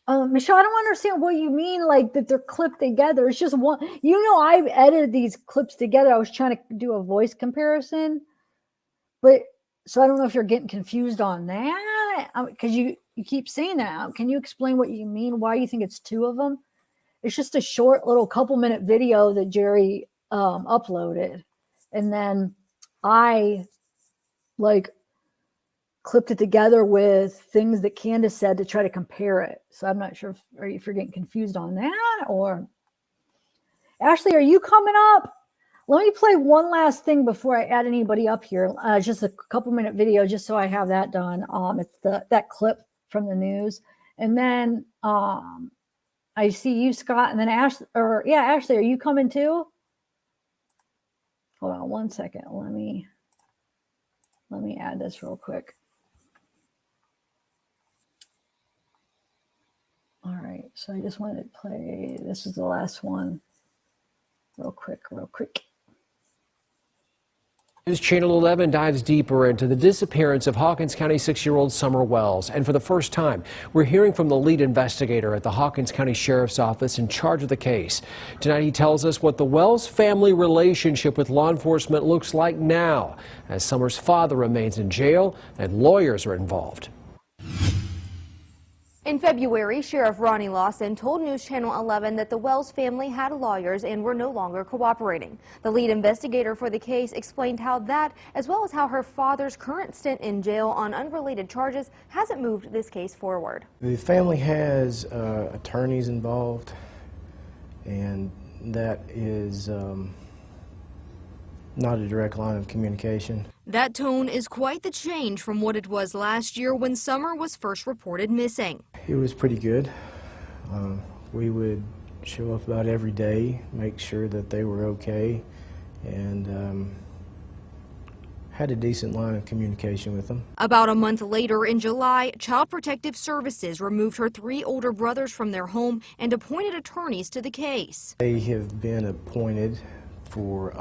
Michelle, I don't understand what you mean, like that they're clipped together. It's just one. You know, I've edited these clips together. I was trying to do a voice comparison, but so I don't know if you're getting confused on that because you keep saying that. Can you explain what you mean? Why you think it's two of them? It's just a short little couple-minute video that Jerry uploaded, and then I like clipped it together with things that Candus said to try to compare it. So I'm not sure if you're getting confused on that, or Ashley, are you coming up? Let me play one last thing before I add anybody up here. Just a couple-minute video, just so I have that done. It's that clip from the news, and then I see you, Scott, and then Ashley. Ashley, are you coming too? Hold on one second. Let me add this real quick. All right, so I just wanted to play. This is the last one. Real quick. News Channel 11 dives deeper into the disappearance of Hawkins County 6-year-old Summer Wells. And for the first time, we're hearing from the lead investigator at the Hawkins County Sheriff's Office in charge of the case. Tonight, he tells us what the Wells family relationship with law enforcement looks like now, as Summer's father remains in jail and lawyers are involved. In February, Sheriff Ronnie Lawson told News Channel 11 that the Wells family had lawyers and were no longer cooperating. The lead investigator for the case explained how that, as well as how her father's current stint in jail on unrelated charges, hasn't moved this case forward. The family has attorneys involved, and that is not a direct line of communication. That tone is quite the change from what it was last year when Summer was first reported missing. It was pretty good. We would show up about every day, make sure that they were okay, and had a decent line of communication with them. About a month later, in July, Child Protective Services removed her 3 older brothers from their home and appointed attorneys to the case. They have been appointed for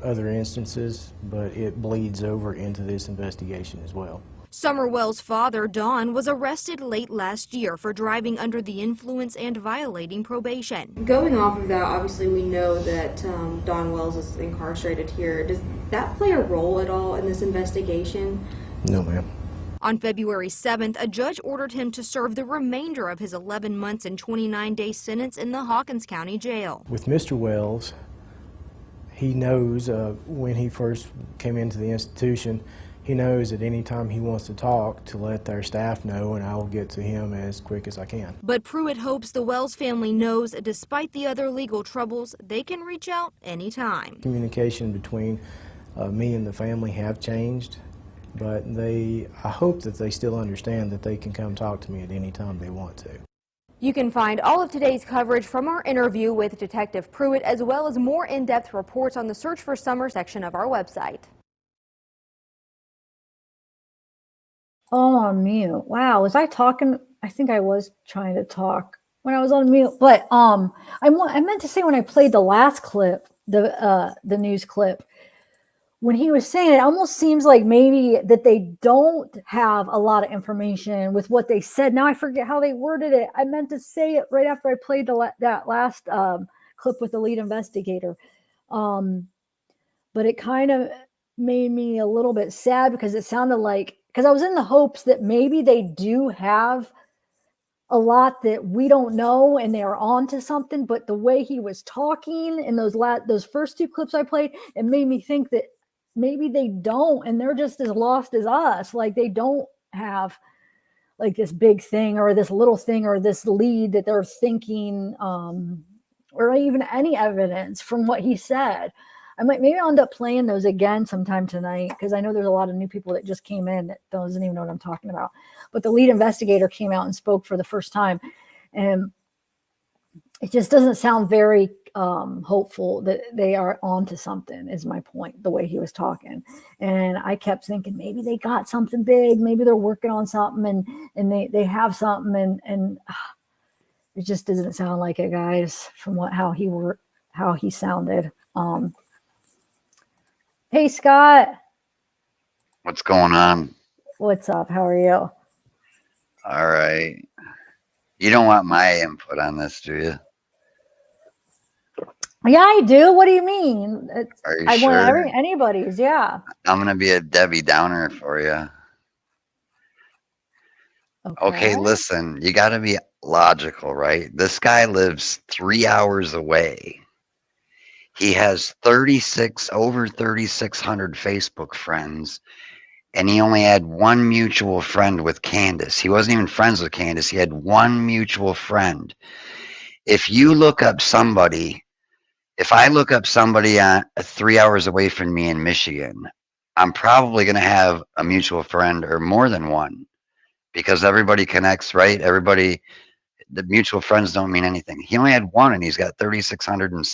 other instances, but it bleeds over into this investigation as well. Summer Wells' father, Don, was arrested late last year for driving under the influence and violating probation. Going off of that, obviously we know that Don Wells is incarcerated here. Does that play a role at all in this investigation? No, ma'am. On February 7th, a judge ordered him to serve the remainder of his 11 months and 29-day sentence in the Hawkins County Jail. With Mr. Wells, he knows when he first came into the institution, he knows at any time he wants to talk to let their staff know, and I will get to him as quick as I can. But Pruitt hopes the Wells family knows, despite the other legal troubles, they can reach out anytime. Communication between me and the family have changed, but I hope that they still understand that they can come talk to me at any time they want to. You can find all of today's coverage from our interview with Detective Pruitt, as well as more in-depth reports on the Search for Summer section of our website. Oh, on mute. Wow, was I talking? I think I was trying to talk when I was on mute. But I meant to say when I played the last clip, the news clip, when he was saying it almost seems like maybe that they don't have a lot of information with what they said. Now I forget how they worded it. I meant to say it right after I played that last clip with the lead investigator. But it kind of made me a little bit sad because it sounded like, because I was in the hopes that maybe they do have a lot that we don't know and they are on to something. But the way he was talking in those first 2 clips I played, it made me think that maybe they don't, and they're just as lost as us. Like they don't have like this big thing or this little thing or this lead that they're thinking, or even any evidence from what he said. Maybe I'll end up playing those again sometime tonight, because I know there's a lot of new people that just came in that doesn't even know what I'm talking about. But the lead investigator came out and spoke for the first time, and it just doesn't sound very hopeful that they are onto something, is my point, the way he was talking. And I kept thinking maybe they got something big, maybe they're working on something and they have something, and it just doesn't sound like it, guys, from how how he sounded. Hey, Scott. What's going on? What's up? How are you? All right. You don't want my input on this, do you? Yeah, I do. What do you mean? Are you I sure? want anybody's. Yeah. I'm going to be a Debbie Downer for you. Okay, listen, you got to be logical, right? This guy lives 3 hours away. He has over 3,600 Facebook friends, and he only had one mutual friend with Candus. He wasn't even friends with Candus. He had one mutual friend. If you look up somebody, if I look up somebody 3 hours away from me in Michigan, I'm probably going to have a mutual friend or more than one, because everybody connects, right? Everybody, the mutual friends don't mean anything. He only had one, and he's got 3,600 and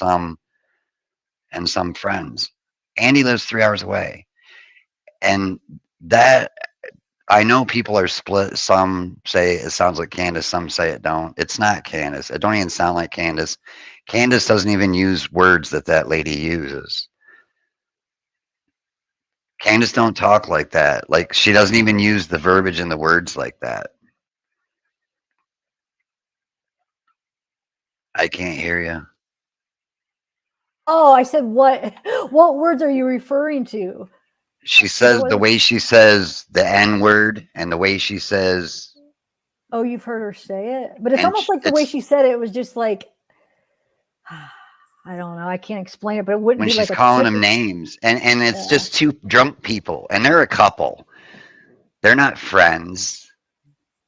some friends, and he lives 3 hours away. And that, I know people are split. Some say it sounds like Candus, some say it don't. It's not Candus. It don't even sound like Candus. Candus doesn't even use words that lady uses. Candus don't talk like that. Like, she doesn't even use the verbiage and the words like that. I can't hear you. Oh, I said what? What words are you referring to? She says the way she says the N word and the way she says. Oh, you've heard her say it, but it's almost like the way she said it was just like, I don't know. I can't explain it, but it wouldn't when be she's like calling them names, and it's just two drunk people, and they're a couple. They're not friends.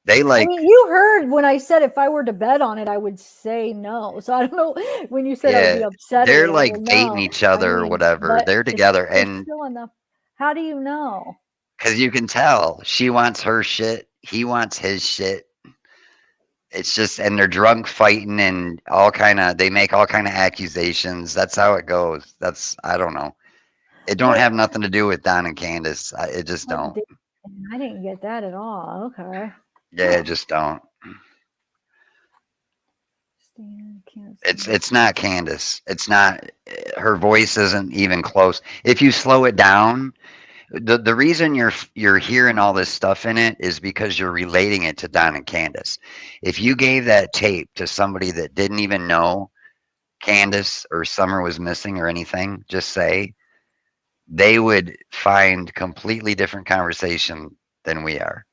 They like. I mean, you heard when I said if I were to bet on it, I would say no. So I don't know when you said I would be upset. They're like dating each other or whatever. They're together, and still enough. How do you know? Because you can tell she wants her shit, he wants his shit. It's just, and they're drunk fighting and they make all kind of accusations. That's how it goes. I don't know. It don't have nothing to do with Don and Candus. It just don't. I didn't get that at all. Okay. Yeah, it just don't. It's not Candus. It's not, her voice isn't even close. If you slow it down, the reason you're hearing all this stuff in it is because you're relating it to Don and Candus. If you gave that tape to somebody that didn't even know Candus or Summer was missing or anything, just say, they would find completely different conversation than we are.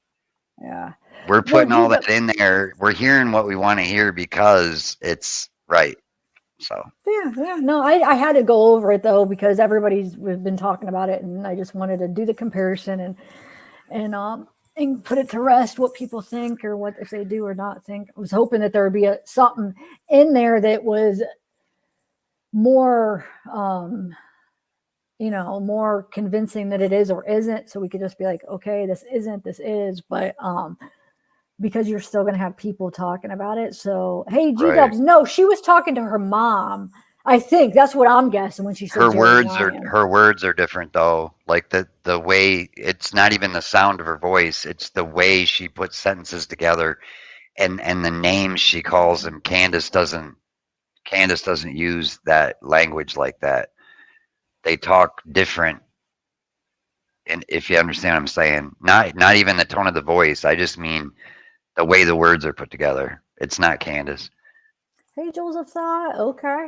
Yeah. We're putting all that in there. We're hearing what we want to hear because it's right. So yeah. No, I had to go over it though, because everybody's been talking about it, and I just wanted to do the comparison and put it to rest what people think, or what if they do or not think. I was hoping that there would be something in there that was more more convincing that it is or isn't, so we could just be like, okay, this isn't, this is, but because you're still going to have people talking about it. So, hey, G-Dubs, no, she was talking to her mom. I think that's what I'm guessing when she said her words are different though. Like the way, it's not even the sound of her voice, it's the way she puts sentences together and the names she calls them. Candus doesn't use that language like that. They talk different. And if you understand what I'm saying, not even the tone of the voice. I just mean the way the words are put together. It's not Candus. Hey, Joseph, thought okay.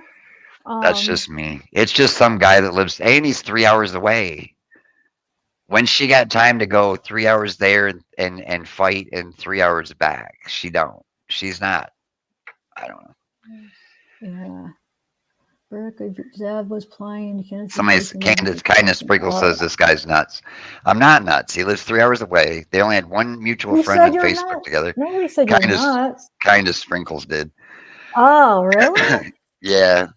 That's just me. It's just some guy that lives, and he's 3 hours away. When she got time to go 3 hours there and fight and 3 hours back, she's not. I don't know. Yeah. Zav was playing. Kindness Sprinkle says this guy's nuts. I'm not nuts. He lives 3 hours away. They only had one mutual friend on Facebook together. Nobody said you're nuts. Kindness Sprinkles did. Oh, really? Yeah.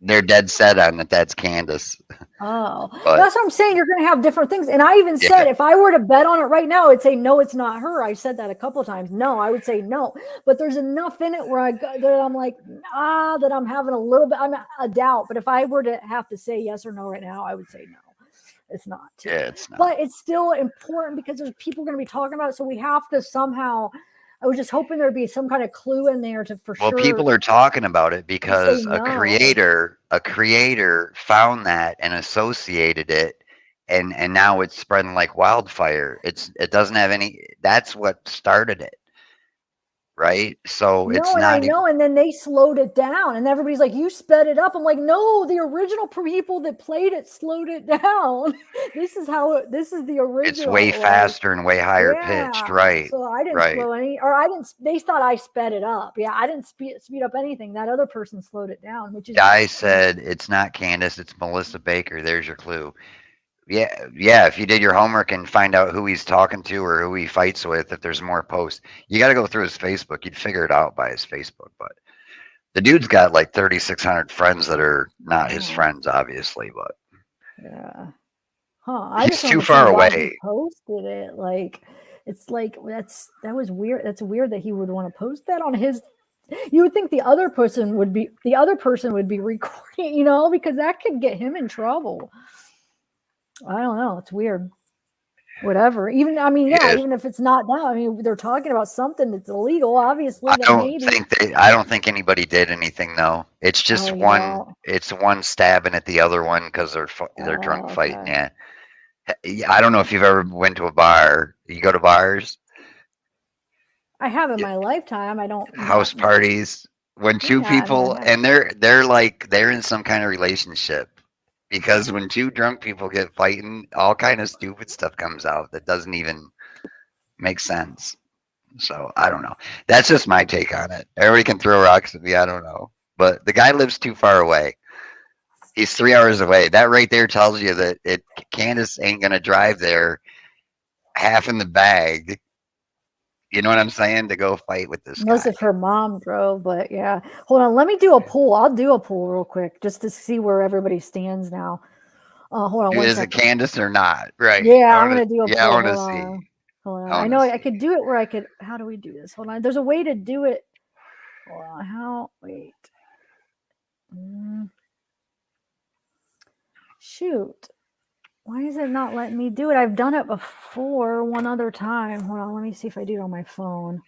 They're dead set on that. That's Candus. Oh, that's what I'm saying. You're going to have different things. And I even said, if I were to bet on it right now, I'd say, no, it's not her. I said that a couple of times. No, I would say no. But there's enough in it where that I'm like, that I'm having a little bit, I'm a doubt. But if I were to have to say yes or no right now, I would say no. It's not. Yeah, it's not. But it's still important because there's people going to be talking about it. So we have to somehow I was just hoping there'd be some kind of clue in there to for Well, sure. people are talking about it because no. a creator found that and associated it, and now it's spreading like wildfire. It doesn't have any. That's what started it, right? So it's No, and I not. know, and then they slowed it down, and everybody's like, "You sped it up." I'm like, "No, the original people that played it slowed it down. This is the original. It's way faster and way higher pitched, right? So I didn't right. slow any, or I didn't. They thought I sped it up. Yeah, I didn't speed up anything. That other person slowed it down, which is. Guy said it's not Candus, it's Melissa Baker. There's your clue. Yeah. If you did your homework and find out who he's talking to or who he fights with, if there's more posts, you got to go through his Facebook. You'd figure it out by his Facebook. But the dude's got like 3,600 friends that are not his friends, obviously. But yeah, I he's too far away. He posted it like it's like that was weird. That's weird that he would want to post that on his. You would think the other person would be recording, because that could get him in trouble. I don't know. It's weird. Whatever. Even if it's not that, they're talking about something that's illegal, obviously. I don't think anybody did anything though. It's just it's one stabbing at the other one because they're drunk fighting. Yeah. I don't know if you've ever went to a bar. You go to bars? I have in my lifetime. I don't. House parties when two people and they're in some kind of relationship. Because when two drunk people get fighting, all kind of stupid stuff comes out that doesn't even make sense. So I don't know. That's just my take on it. Everybody can throw rocks at me. I don't know. But the guy lives too far away. He's 3 hours away. That right there tells you that Candus ain't gonna drive there half in the bag. You know what I'm saying? To go fight with this Unless guy. if her mom drove, but yeah. Hold on, let me do a poll. I'll do a poll real quick just to see where everybody stands now. Hold on. Is it Candus or not? Right. Yeah, I'm gonna do a poll. Yeah, I want to see. Hold on. I know I could do it where I could. How do we do this? Hold on. There's a way to do it. Hold on. Wait. Shoot. Why is it not letting me do it? I've done it before one other time. Hold on, let me see if I do it on my phone.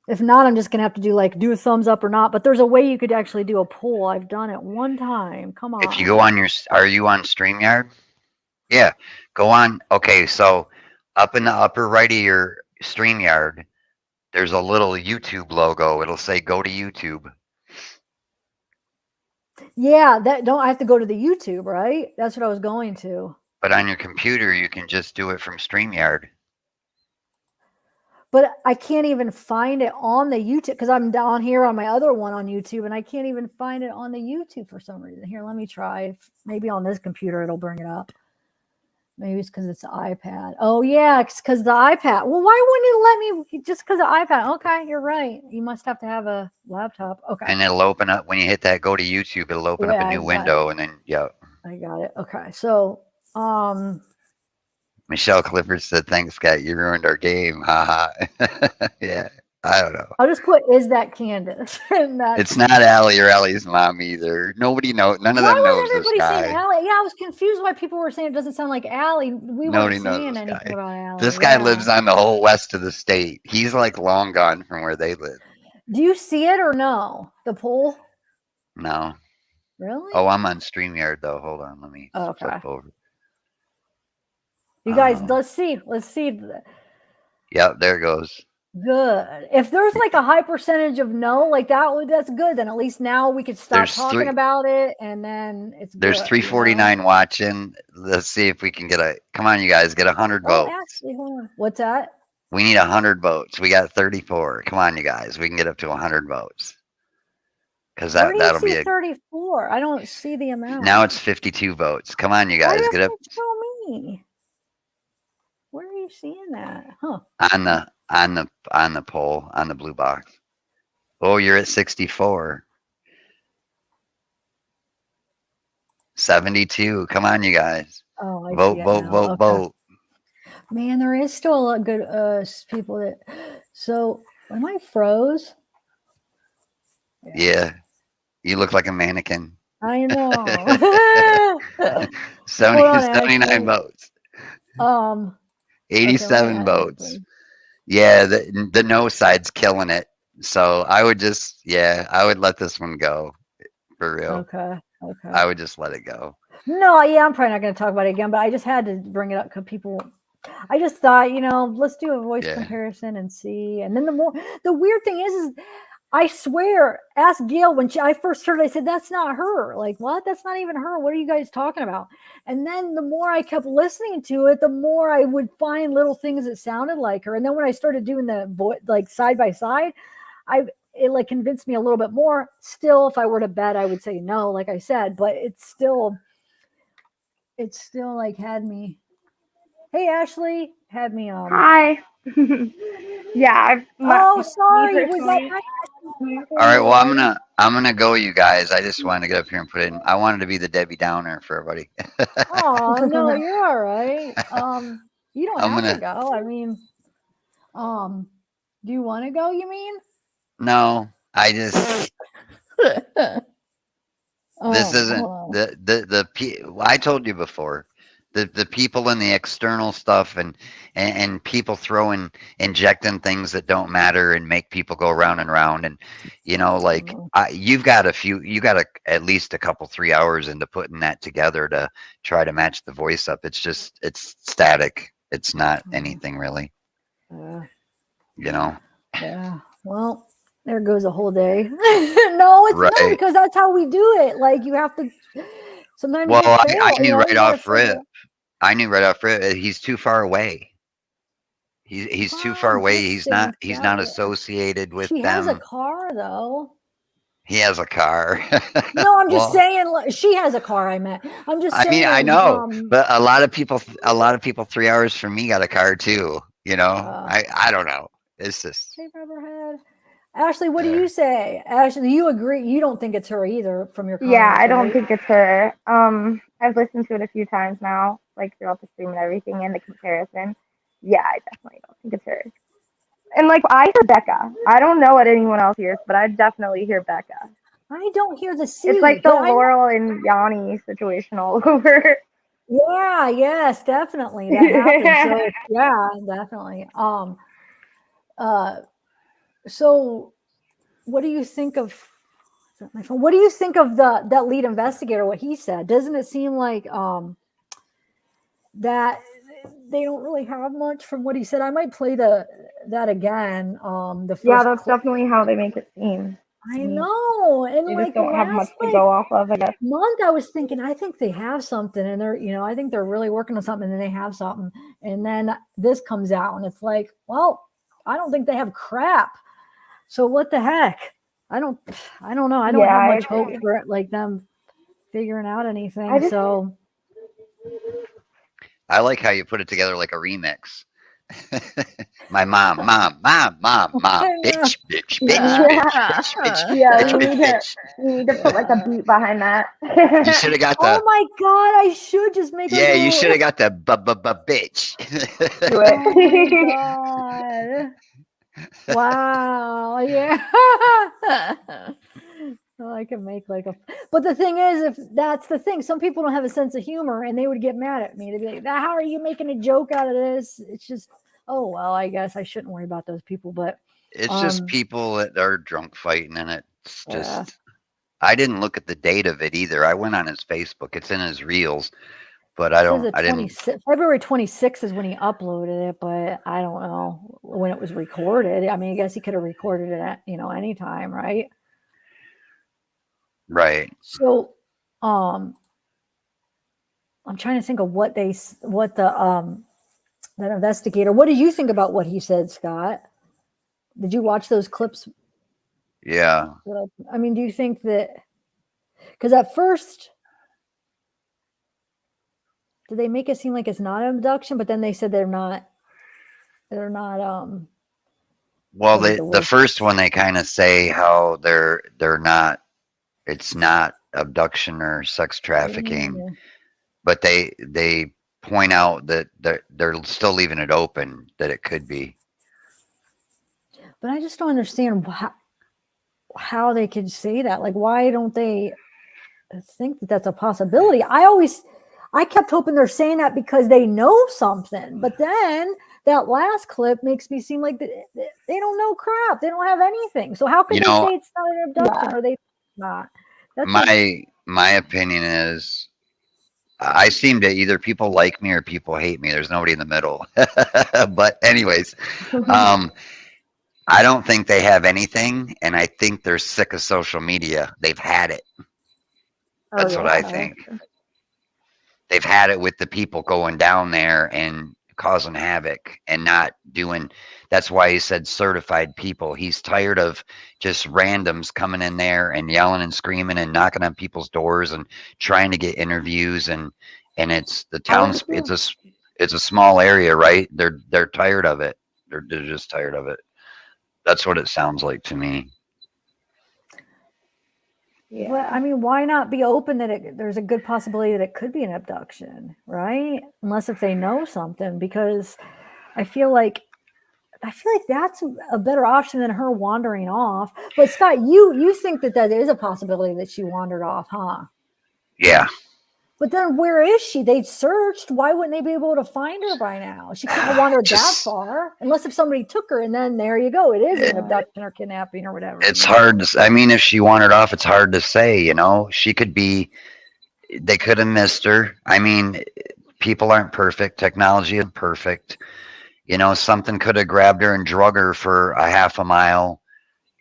If not, I'm just gonna have to do a thumbs up or not. But there's a way you could actually do a poll. I've done it one time. Come on. If you go on are you on StreamYard? Yeah, go on. Okay, so up in the upper right of your StreamYard, there's a little YouTube logo. It'll say go to YouTube. Yeah, I have to go to the YouTube, right? That's what I was going to. But on your computer, you can just do it from StreamYard. But I can't even find it on the YouTube because I'm down here on my other one on YouTube, and I can't even find it on the YouTube for some reason. Here, let me try. Maybe on this computer it'll bring it up. Maybe it's because it's the iPad. Oh yeah, it's because the iPad. Well, why wouldn't it let me just because of iPad? Okay, you're right. You must have to have a laptop. Okay. And it'll open up when you hit that go to YouTube. It'll open up a new window, and then I got it. Okay, so Michelle Clifford said, "Thanks, Scott. You ruined our game." Haha. Yeah, I don't know. I'll just put, "Is that Candus?" It's not Allie or Allie's mom either. Nobody knows. None of them knows this guy. Allie? Yeah, I was confused why people were saying it doesn't sound like Allie. We weren't saying anything about Allie. This guy lives on the whole west of the state. He's like long gone from where they live. Do you see it or no? The poll? No. Really? Oh, I'm on StreamYard though. Hold on, let me flip over. You guys, let's see. Yep, there it goes. Good. If there's a high percentage of no, that's good. Then at least now we could stop talking about it, and then there's good, 349 watching. Let's see if we can come on, you guys, get 100 votes. Actually, hold on. What's that? We need 100 votes. We got 34. Come on, you guys, we can get up to 100 votes. Because that'll be 34. I don't see the amount. Now it's 52 votes. Come on, you guys, get up. Show me. Where are you seeing that? Huh? On the poll on the blue box. Oh, you're at 64. 72. Come on, you guys. Oh, vote. Man, there is still a lot of good people that. So, am I froze? Yeah, you look like a mannequin. I know. 79 votes. 87 votes. Yeah, the no side's killing it. So I would just, I would let this one go for real. Okay. I would just let it go. No, yeah, I'm probably not going to talk about it again, but I just had to bring it up because people, I just thought, let's do a voice comparison and see. And then the weird thing is I swear, ask Gail when I first heard it, I said, that's not her. Like, what? That's not even her. What are you guys talking about? And then the more I kept listening to it, the more I would find little things that sounded like her. And then when I started doing the voice, like side by side, it like convinced me a little bit more. Still, if I were to bet, I would say no, like I said, but it's still like had me. Hey, Ashley, had me on. Hi. Yeah. Sorry. Was that all right. Well, I'm gonna go, you guys. I just wanted to get up here and put it in. I wanted to be the Debbie Downer for everybody. Oh no, you're all right. You don't have to go. I mean, do you want to go? You mean? No, I just. This isn't I told you before, the people in the external stuff and people injecting things that don't matter and make people go round and round, and like you've got at least a couple 3 hours into putting that together to try to match the voice up. It's static. It's not anything really. Yeah. Well, there goes a whole day. No, it's not, because that's how we do it. Like, you have to sometimes. Well, I knew right off rip. He's too far away. He's too far away. He's not associated with them. She has a car though. He has a car. No, I'm just saying she has a car. I'm just saying. I mean, I know, but a lot of people 3 hours from me got a car too. I don't know. It's just. Ashley, what do you say? Ashley, you agree? You don't think it's her either from your comments? Yeah, I don't think it's her. I've listened to it a few times now, like throughout the stream and everything, and the comparison. Yeah, I definitely don't think it's her. And like, I hear Becca. I don't know what anyone else hears, but I definitely hear Becca. I don't hear the C. It's like the Laurel and Yanni situation all over. Yeah, yes, definitely. That happens. So, yeah, definitely. So what do you think of what do you think of that lead investigator, what he said? Doesn't it seem like that they don't really have much from what he said? I might play that again. The first that's definitely how they make it seem. I know, and they like just don't have much to go off of. I guess month I was thinking, I think they have something, and they're I think they're really working on something, and then they have something, and then this comes out, and it's like, well, I don't think they have crap. So what the heck? I don't know. I don't have much hope for it, like them figuring out anything. I like how you put it together like a remix. My mom, bitch. Yeah, we need to put like a beat behind that. You should have got the. Oh my god! I should just make. Yeah, you should have got the bitch. Do it. Oh my god. Wow. Yeah. Well, I can make like but the thing is, if that's the thing, some people don't have a sense of humor and they would get mad at me. They'd be like, how are you making a joke out of this? It's just, oh, well, I guess I shouldn't worry about those people, but it's just people that are drunk fighting, and it's just, I didn't look at the date of it either. I went on his Facebook. It's in his reels. But I didn't. February 26th is when he uploaded it, but I don't know when it was recorded. I mean, I guess he could have recorded it at, anytime, right? Right. So, I'm trying to think of that investigator. What do you think about what he said, Scott? Did you watch those clips? Yeah. I mean, do you think that? Because at first. Did they make it seem like it's not an abduction? But then they said they're not. Well, the first one, they kind of say how they're not. It's not abduction or sex trafficking, but they point out that they're still leaving it open that it could be. But I just don't understand how they could say that. Like, why don't they think that that's a possibility? I kept hoping they're saying that because they know something. But then that last clip makes me seem like they don't know crap. They don't have anything. So how could they say it's not an abduction or they not? My opinion is I seem to either people like me or people hate me. There's nobody in the middle. But anyways, I don't think they have anything, and I think they're sick of social media. They've had it. That's what I think. They've had it with the people going down there and causing havoc and not doing. That's why he said certified people. He's tired of just randoms coming in there and yelling and screaming and knocking on people's doors and trying to get interviews, and it's the town's it's a small area, right? They're tired of it. They're just tired of it. That's what it sounds like to me. Yeah. Well, I mean, why not be open that there's a good possibility that it could be an abduction, right? Unless if they know something, because I feel like that's a better option than her wandering off. But Scott, you think that is a possibility that she wandered off, huh? Yeah. But then where is she? They searched. Why wouldn't they be able to find her by now? She couldn't have wandered that far, unless if somebody took her, and then there you go. It is an abduction or kidnapping or whatever. It's hard to. I mean, if she wandered off, it's hard to say. You know, she could be. They could have missed her. I mean, people aren't perfect. Technology isn't perfect. You know, something could have grabbed her and drug her for a half a mile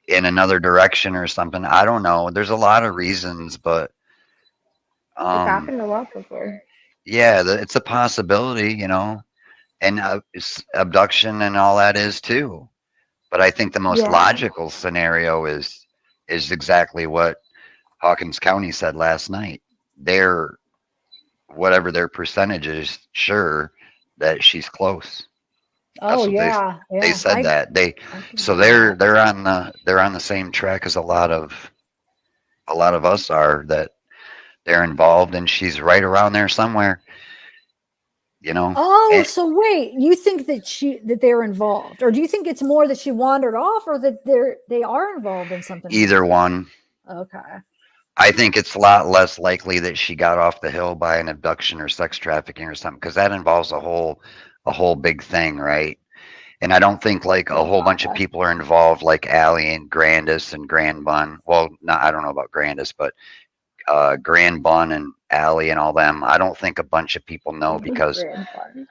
in another direction or something. I don't know. There's a lot of reasons, but. It's happened a lot before. Yeah, it's a possibility, you know, and abduction and all that is too. But I think the most logical scenario is exactly what Hawkins County said last night. They're, whatever their percentage is, sure that she's close. Oh yeah, they said that they're on the same track as a lot of us are, that they're involved, and she's right around there somewhere, you know. Oh, so wait, you think that they're involved, or do you think it's more that she wandered off, or that they are involved in something? Either one. Okay. I think it's a lot less likely that she got off the hill by an abduction or sex trafficking or something, because that involves a whole big thing, right? And I don't think like a whole bunch of people are involved, like Allie and Grandis and Grand Bun. Well, I don't know about Grandis, but Grand Bun and Allie and all them. I don't think a bunch of people know, because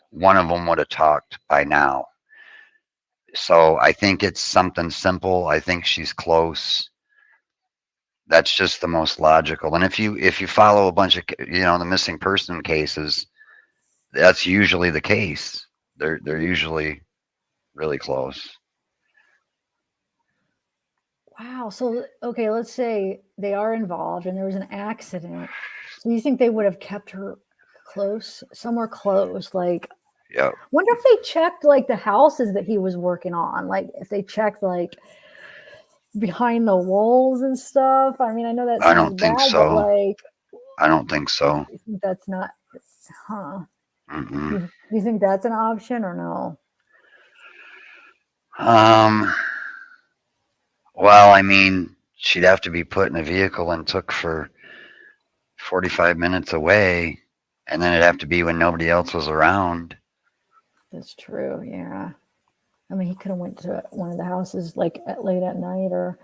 one of them would have talked by now. So I think it's something simple. I think she's close. That's just the most logical. And if you follow a bunch of, you know, the missing person cases, that's usually the case. They're usually really close. Wow. So, okay, let's say they are involved and there was an accident. So you think they would have kept her somewhere close? Like, yeah. Wonder if they checked like the houses that he was working on. Like if they checked like behind the walls and stuff. I mean, I know that I don't think so. Like, I don't think so. You think that's not, huh? Mm-mm. You think that's an option or no? Well, I mean, she'd have to be put in a vehicle and took for 45 minutes away, and then it'd have to be when nobody else was around. That's true, yeah. I mean, he could have went to one of the houses like late at night, or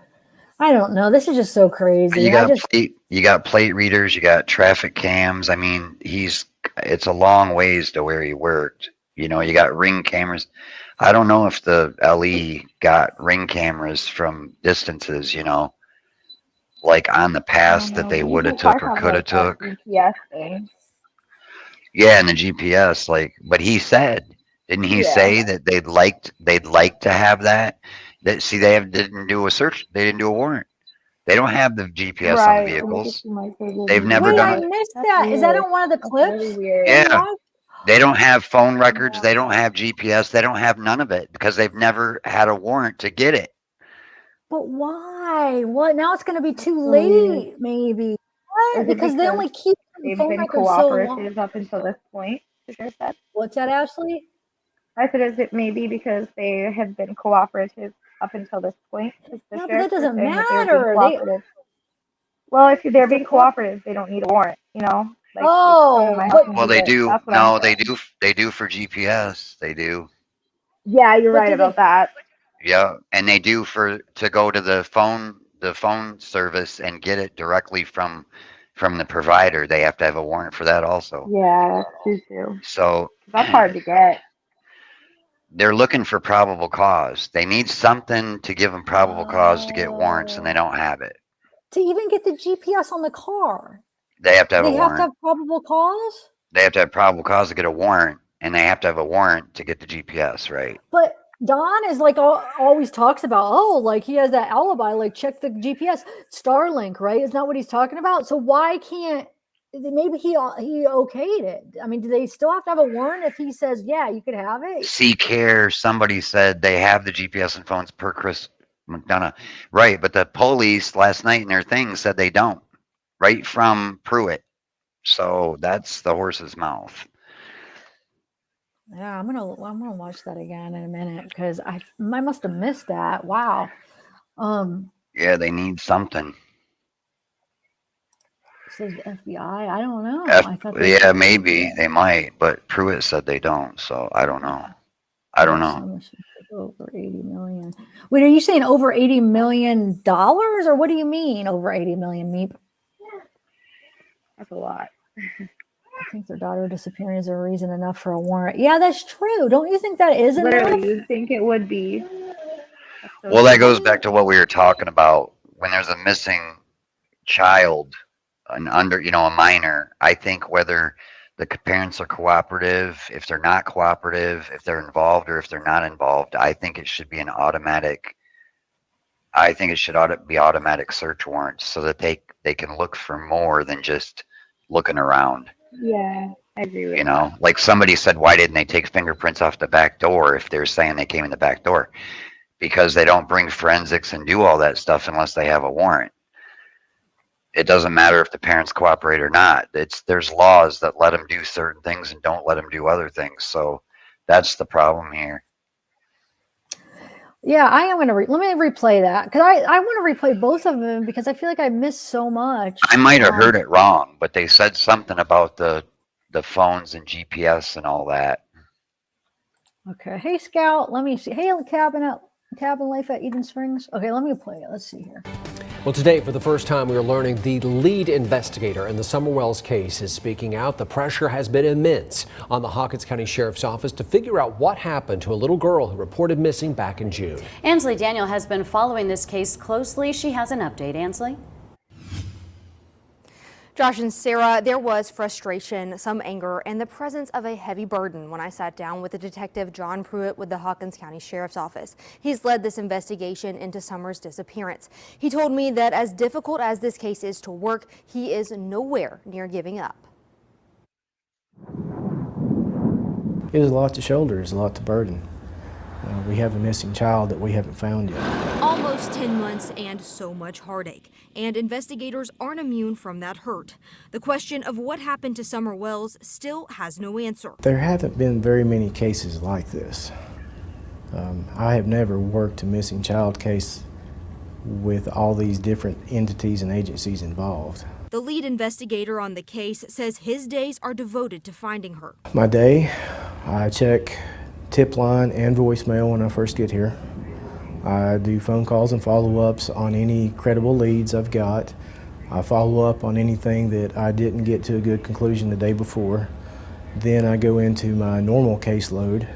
I don't know. This is just so crazy. You got plate readers, you got traffic cams. I mean, it's a long ways to where he worked. You know, you got ring cameras. I don't know if the LE got ring cameras from distances, you know, like on the pass that they would have took or could have took. GPS thing. Yeah, and the GPS, like, but he said, didn't he say that they'd like to have that? That see, they didn't do a search, they didn't do a warrant. They don't have the GPS on the vehicles. They've never done it. I missed that. Is that on one of the clips? Really yeah. They don't have phone records. They don't have GPS. They don't have none of it because they've never had a warrant to get it. But why? What? Now it's going to be too late, maybe. What? Because they only keep they've phone been records cooperative so long. up until this point. What's that, Ashley? I said, is it maybe because they have been cooperative up until this point? No, but that doesn't matter. Well, if they're being cooperative, they don't need a warrant, you know? Like, Oh, well, they do. No, they do. They do for GPS. They do. Yeah, you're right about that. Yeah, and they do to go to the phone service and get it directly from the provider. They have to have a warrant for that also. Yeah, that's true. So That's hard to get. they're looking for probable cause. They need something to give them probable cause to get warrants, and they don't have it. To even get the GPS on the car, They have to have a they have warrant. to have probable cause. They have to have probable cause to get a warrant, and they have to have a warrant to get the GPS, right? But Don is like always talks about, oh, like he has that alibi, like check the GPS, Starlink, right? Isn't that what he's talking about? So why can't maybe he okayed it? I mean, do they still have to have a warrant if he says, yeah, you could have it? Seek Care, somebody said they have the GPS and phones per Chris McDonough, right? But the police last night in their thing said they don't, right from Pruitt. So that's the horse's mouth. Yeah, I'm gonna watch that again in a minute because I must have missed that. Wow. Yeah, they need something. Says FBI. I don't know. I thought yeah, maybe they might, but Pruitt said they don't. So I don't know. I don't know. Over 80 million. Wait, are you saying over $80 million, or what do you mean over 80 million, Meep? That's a lot. I think their daughter disappearing is a reason enough for a warrant. Yeah, that's true. Don't you think that is enough? Literally, you think it would be. Well, that goes back to what we were talking about. When there's a missing child, a minor, I think whether the be cooperative, if they're not cooperative, if they're involved or if they're not involved, I think it should be an automatic. I think it should be automatic search warrants so that they can look for more than just looking around. Yeah, I agree with that. Like somebody said, why didn't they take fingerprints off the back door if they're saying they came in the back door? Because they don't bring forensics and do all that stuff unless they have a warrant. It doesn't matter if the parents cooperate or not. There's laws that let them do certain things and don't let them do other things. So that's the problem here. Yeah, I am going to let me replay that because I want to replay both of them because I feel like I missed so much. I might have heard it wrong, but they said something about the phones and GPS and all that. Okay. Hey, Scout, let me see. Hey, cabin life at Eden Springs. Okay, let me play it. Let's see here. Well, today, for the first time, we are learning the lead investigator in the Summer Wells case is speaking out. The pressure has been immense on the Hawkins County Sheriff's Office to figure out what happened to a little girl who reported missing back in June. Ansley Daniel has been following this case closely. She has an update. Ansley? Josh and Sarah, there was frustration, some anger, and the presence of a heavy burden when I sat down with the detective John Pruitt with the Hawkins County Sheriff's Office. He's led this investigation into Summer's disappearance. He told me that as difficult as this case is to work, he is nowhere near giving up. It is a lot to shoulder, it's a lot to burden. We have a missing child that we haven't found yet. Almost 10 months and so much heartache. And investigators aren't immune from that hurt. The question of what happened to Summer Wells still has no answer. There haven't been very many cases like this. I have never worked a missing child case with all these different entities and agencies involved. The lead investigator on the case says his days are devoted to finding her. My day, I check tip line and voicemail when I first get here. I do phone calls and follow-ups on any credible leads I've got. I follow up on anything that I didn't get to a good conclusion the day before. Then I go into my normal caseload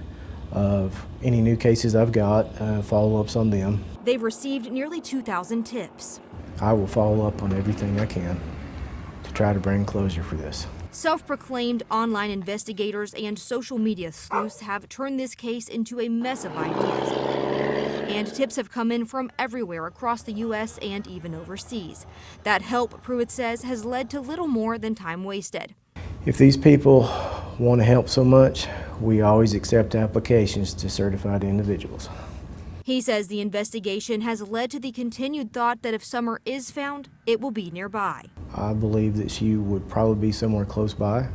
of any new cases I've got, follow-ups on them. They've received nearly 2,000 tips. I will follow up on everything I can to try to bring closure for this. Self-proclaimed online investigators and social media sleuths have turned this case into a mess of ideas. And tips have come in from everywhere across the U.S. and even overseas. That help, Pruitt says, has led to little more than time wasted. If these people want to help so much, we always accept applications to certified individuals. He says the investigation has led to the continued thought that if Summer is found, it will be nearby. I believe that she would probably be somewhere close by,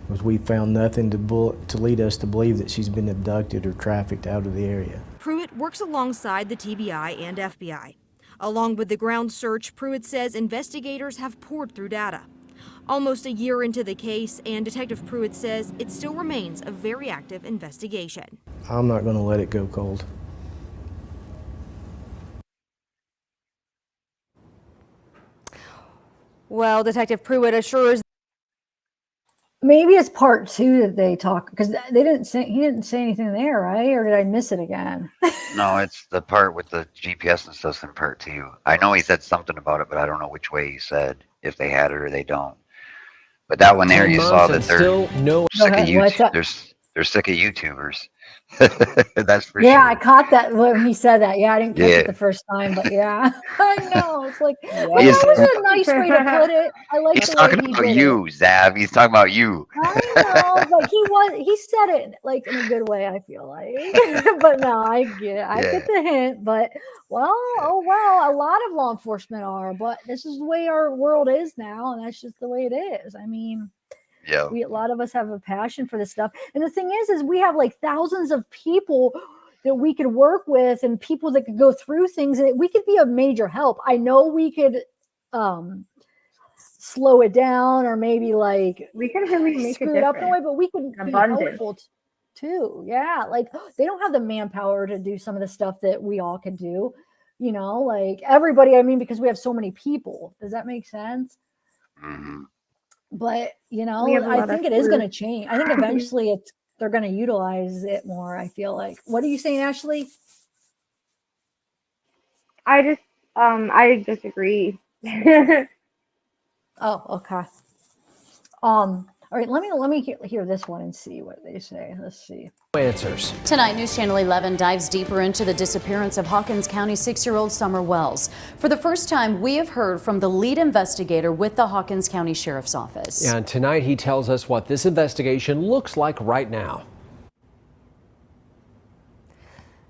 because we found nothing to lead us to believe that she's been abducted or trafficked out of the area. Pruitt works alongside the TBI and FBI. Along with the ground search, Pruitt says investigators have poured through data. Almost a year into the case, and Detective Pruitt says it still remains a very active investigation. I'm not going to let it go cold. Well, Detective Pruitt assures maybe it's part 2 that they talk, because he didn't say anything there, right? Or did I miss it again? No, it's the part with the GPS and stuff in part 2. I know he said something about it, but I don't know which way he said, if they had it or they don't. But that one there, you saw that they're sick of YouTube. They're sick of YouTubers. That's for Yeah, sure. I caught that when he said that. Yeah, I didn't catch it the first time, but yeah, I know. It's like, well, He's that was a nice way to put it. I like He's the talking way he about did you, Zav. He's talking about you. I know, but he said it like in a good way, I feel like. But no, I get the hint. But well, oh well, a lot of law enforcement are, but this is the way our world is now, and that's just the way it is. I mean, yeah, a lot of us have a passion for this stuff, and the thing is we have like thousands of people that we could work with, and people that could go through things, and we could be a major help. I know we could slow it down, or maybe like we can really make screw a it up in a way, difference. but we can be helpful too. Yeah, like they don't have the manpower to do some of the stuff that we all can do. You know, like everybody. I mean, because we have so many people. Does that make sense? Mm-hmm. But you know, I think it is going to change. I think eventually they're going to utilize it more. I feel like. What are you saying, Ashley? I disagree. Oh, okay. All right, let me hear this one and see what they say. Let's see. Answers. Tonight, News Channel 11 dives deeper into the disappearance of Hawkins County 6-year-old Summer Wells. For the first time, we have heard from the lead investigator with the Hawkins County Sheriff's Office. And tonight, he tells us what this investigation looks like right now.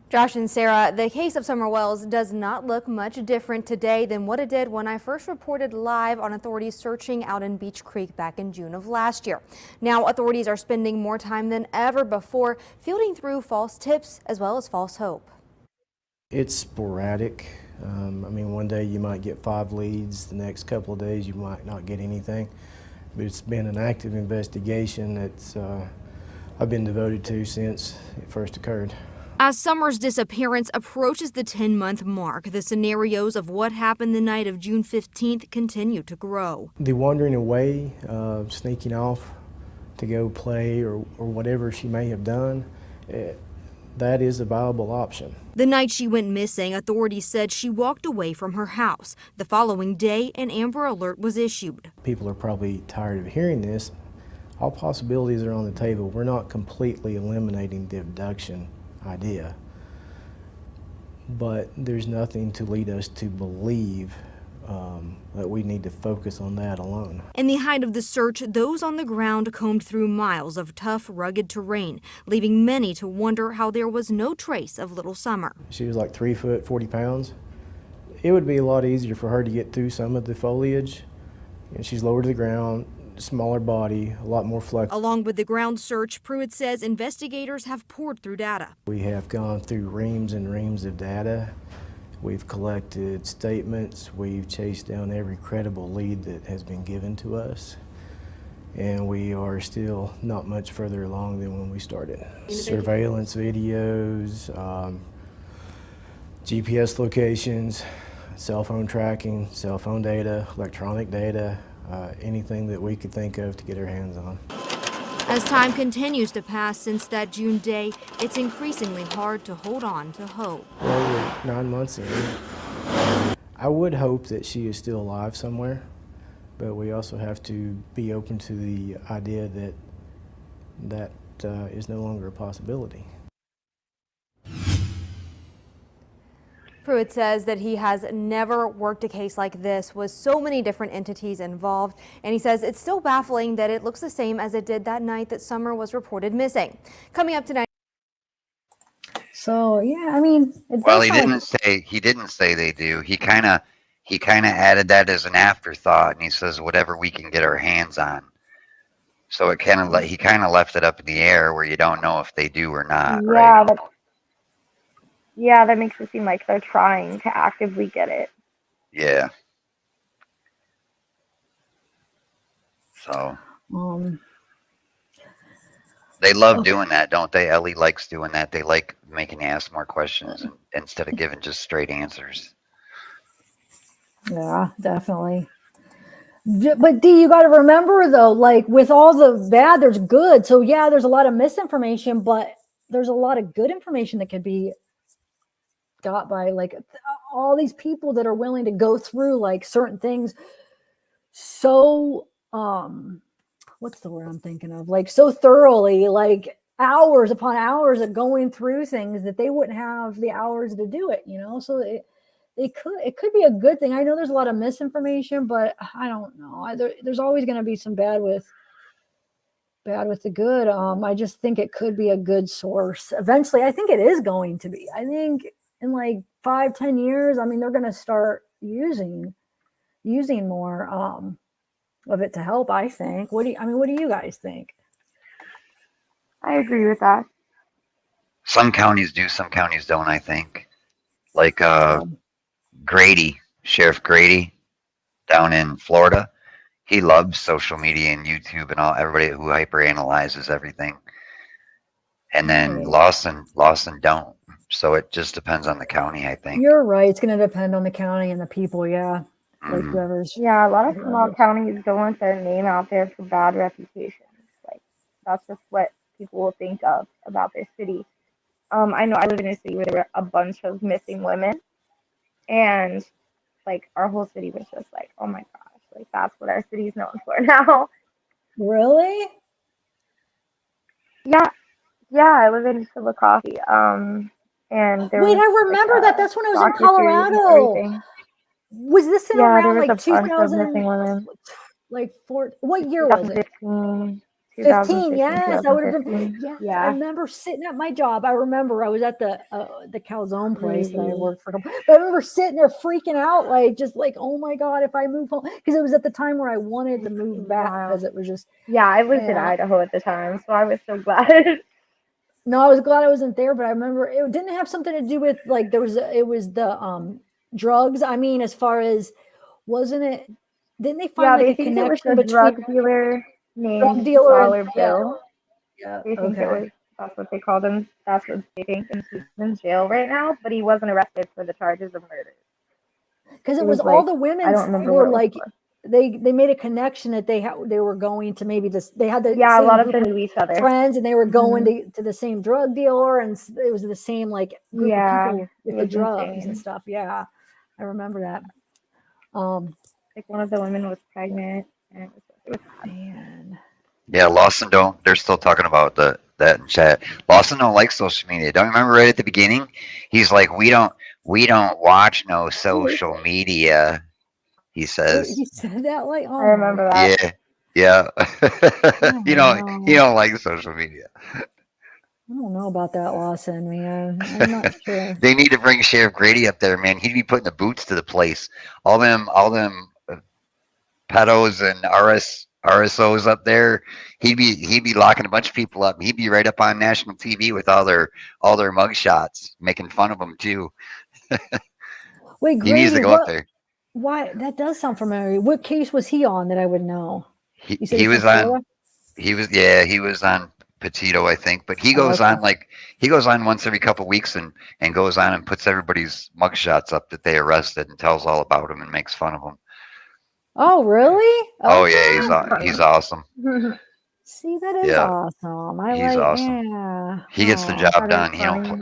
Josh and Sarah, the case of Summer Wells does not look much different today than what it did when I first reported live on authorities searching out in Beach Creek back in June of last year. Now, authorities are spending more time than ever before fielding through false tips as well as false hope. It's sporadic. I mean, one day you might get 5 leads, the next couple of days you might not get anything. But it's been an active investigation that's I've been devoted to since it first occurred. As Summer's disappearance approaches the 10-month mark, the scenarios of what happened the night of June 15th continue to grow. The wandering away, sneaking off to go play or whatever she may have done, that is a viable option. The night she went missing, authorities said she walked away from her house. The following day, an Amber Alert was issued. People are probably tired of hearing this. All possibilities are on the table. We're not completely eliminating the abduction idea, but there's nothing to lead us to believe that we need to focus on that alone. In the height of the search, those on the ground combed through miles of tough, rugged terrain, leaving many to wonder how there was no trace of little Summer. She was like 3 foot, 40 pounds. It would be a lot easier for her to get through some of the foliage. And she's lower to the ground, smaller body, a lot more flexible. Along with the ground search, Pruitt says investigators have poured through data. We have gone through reams and reams of data. We've collected statements. We've chased down every credible lead that has been given to us. And we are still not much further along than when we started. Surveillance videos, GPS locations, cell phone tracking, cell phone data, electronic data, anything that we could think of to get our hands on. As time continues to pass since that June day, it's increasingly hard to hold on to hope. Well, we're 9 months in. I would hope that she is still alive somewhere, but we also have to be open to the idea that is no longer a possibility. Pruitt says that he has never worked a case like this with so many different entities involved, and he says it's still baffling that it looks the same as it did that night that Summer was reported missing. Coming up tonight. So yeah, I mean, well, he didn't say they do. He kind of added that as an afterthought, and he says whatever we can get our hands on. So it kind of he kind of left it up in the air where you don't know if they do or not. Yeah, right? Yeah, that makes it seem like they're trying to actively get it. Yeah. So Um, they love okay. doing that, don't they? Ellie likes doing that. They like making you ask more questions instead of giving just straight answers. Yeah, definitely. But D, you got to remember though, like with all the bad, there's good. So yeah, there's a lot of misinformation, but there's a lot of good information that can be got by like all these people that are willing to go through like certain things. So, what's the word I'm thinking of? Like so thoroughly, like hours upon hours of going through things that they wouldn't have the hours to do it, you know? So it could be a good thing. I know there's a lot of misinformation, but I don't know. There's always going to be some bad with the good. I just think it could be a good source. Eventually, I think it is going to be. I think in like 5-10 years, I mean, they're going to start using more of it to help, I think. What do you guys think? I agree with that. Some counties do, some counties don't, I think. Like Grady, Sheriff Grady down in Florida, he loves social media and YouTube and all everybody who hyper analyzes everything. And then Lawson don't. So it just depends on the county, I think. You're right. It's going to depend on the county and the people, yeah. Like whoever's. Yeah, a lot of small counties don't want their name out there for bad reputations. Like that's just what people will think of about their city. I know I live in a city where there were a bunch of missing women, and like our whole city was just like, oh my gosh, like that's what our city's known for now. Really? Yeah, I live in Chillicothe. And there Wait, was, I remember that. That's when I was in docuseries Colorado. Was this in around like 2000? Like what year was it? 15, yes, I would have been. Yeah, I remember sitting at my job. I remember I was at the calzone place that I worked for. But I remember sitting there freaking out, like just like, oh my god, if I move home, because it was at the time where I wanted to move back because it was just. Yeah, I lived in Idaho at the time, so I was so glad. No, I was glad I wasn't there, but I remember it didn't have something to do with like it was the drugs. I mean, as far as wasn't it? Didn't they find like a connection between drug dealer named Dollar Bill? Yeah, They think that's what they called him. That's what they think, and he's in jail right now. But he wasn't arrested for the charges of murder. Because it was all the women were like they made a connection that they were going to maybe this. They had the a lot of them knew each other, friends, and they were going to the same drug dealer, and it was the same like group of people with the drugs and stuff. Yeah, I remember that. Like one of the women was pregnant, and it was man. Yeah, Lawson don't. They're still talking about that in chat. Lawson don't like social media. Don't you remember right at the beginning? He's like, we don't watch no social media. He says. He said that like. Oh, I remember that. Yeah. You don't like social media. I don't know about that, Lawson, man. I'm not sure. They need to bring Sheriff Grady up there, man. He'd be putting the boots to the place. All them pedos and RSOs up there. He'd be locking a bunch of people up. He'd be right up on national TV with all their mugshots, making fun of them too. Wait, Grady, he needs to go up there. Why? That does sound familiar. What case was he on that I would know? He was on Petito, I think, but he goes on once every couple of weeks and goes on and puts everybody's mugshots up that they arrested and tells all about them and makes fun of them. Oh, really? Oh yeah, he's awesome. See, that is awesome. He's awesome. Yeah. He gets the job done.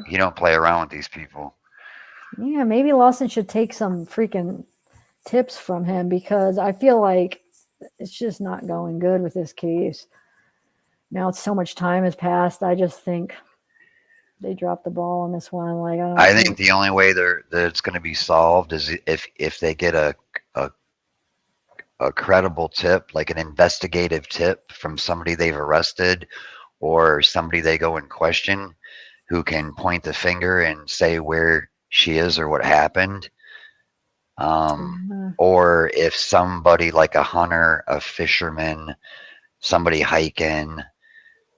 He don't play around with these people. Yeah, maybe Lawson should take some freaking tips from him, because I feel like it's just not going good with this case. Now it's so much time has passed. I just think they dropped the ball on this one. Like I think the only way that it's going to be solved is if they get a credible tip, like an investigative tip from somebody they've arrested or somebody they go and question, who can point the finger and say where she is or what happened. Or if somebody like a hunter, a fisherman, somebody hiking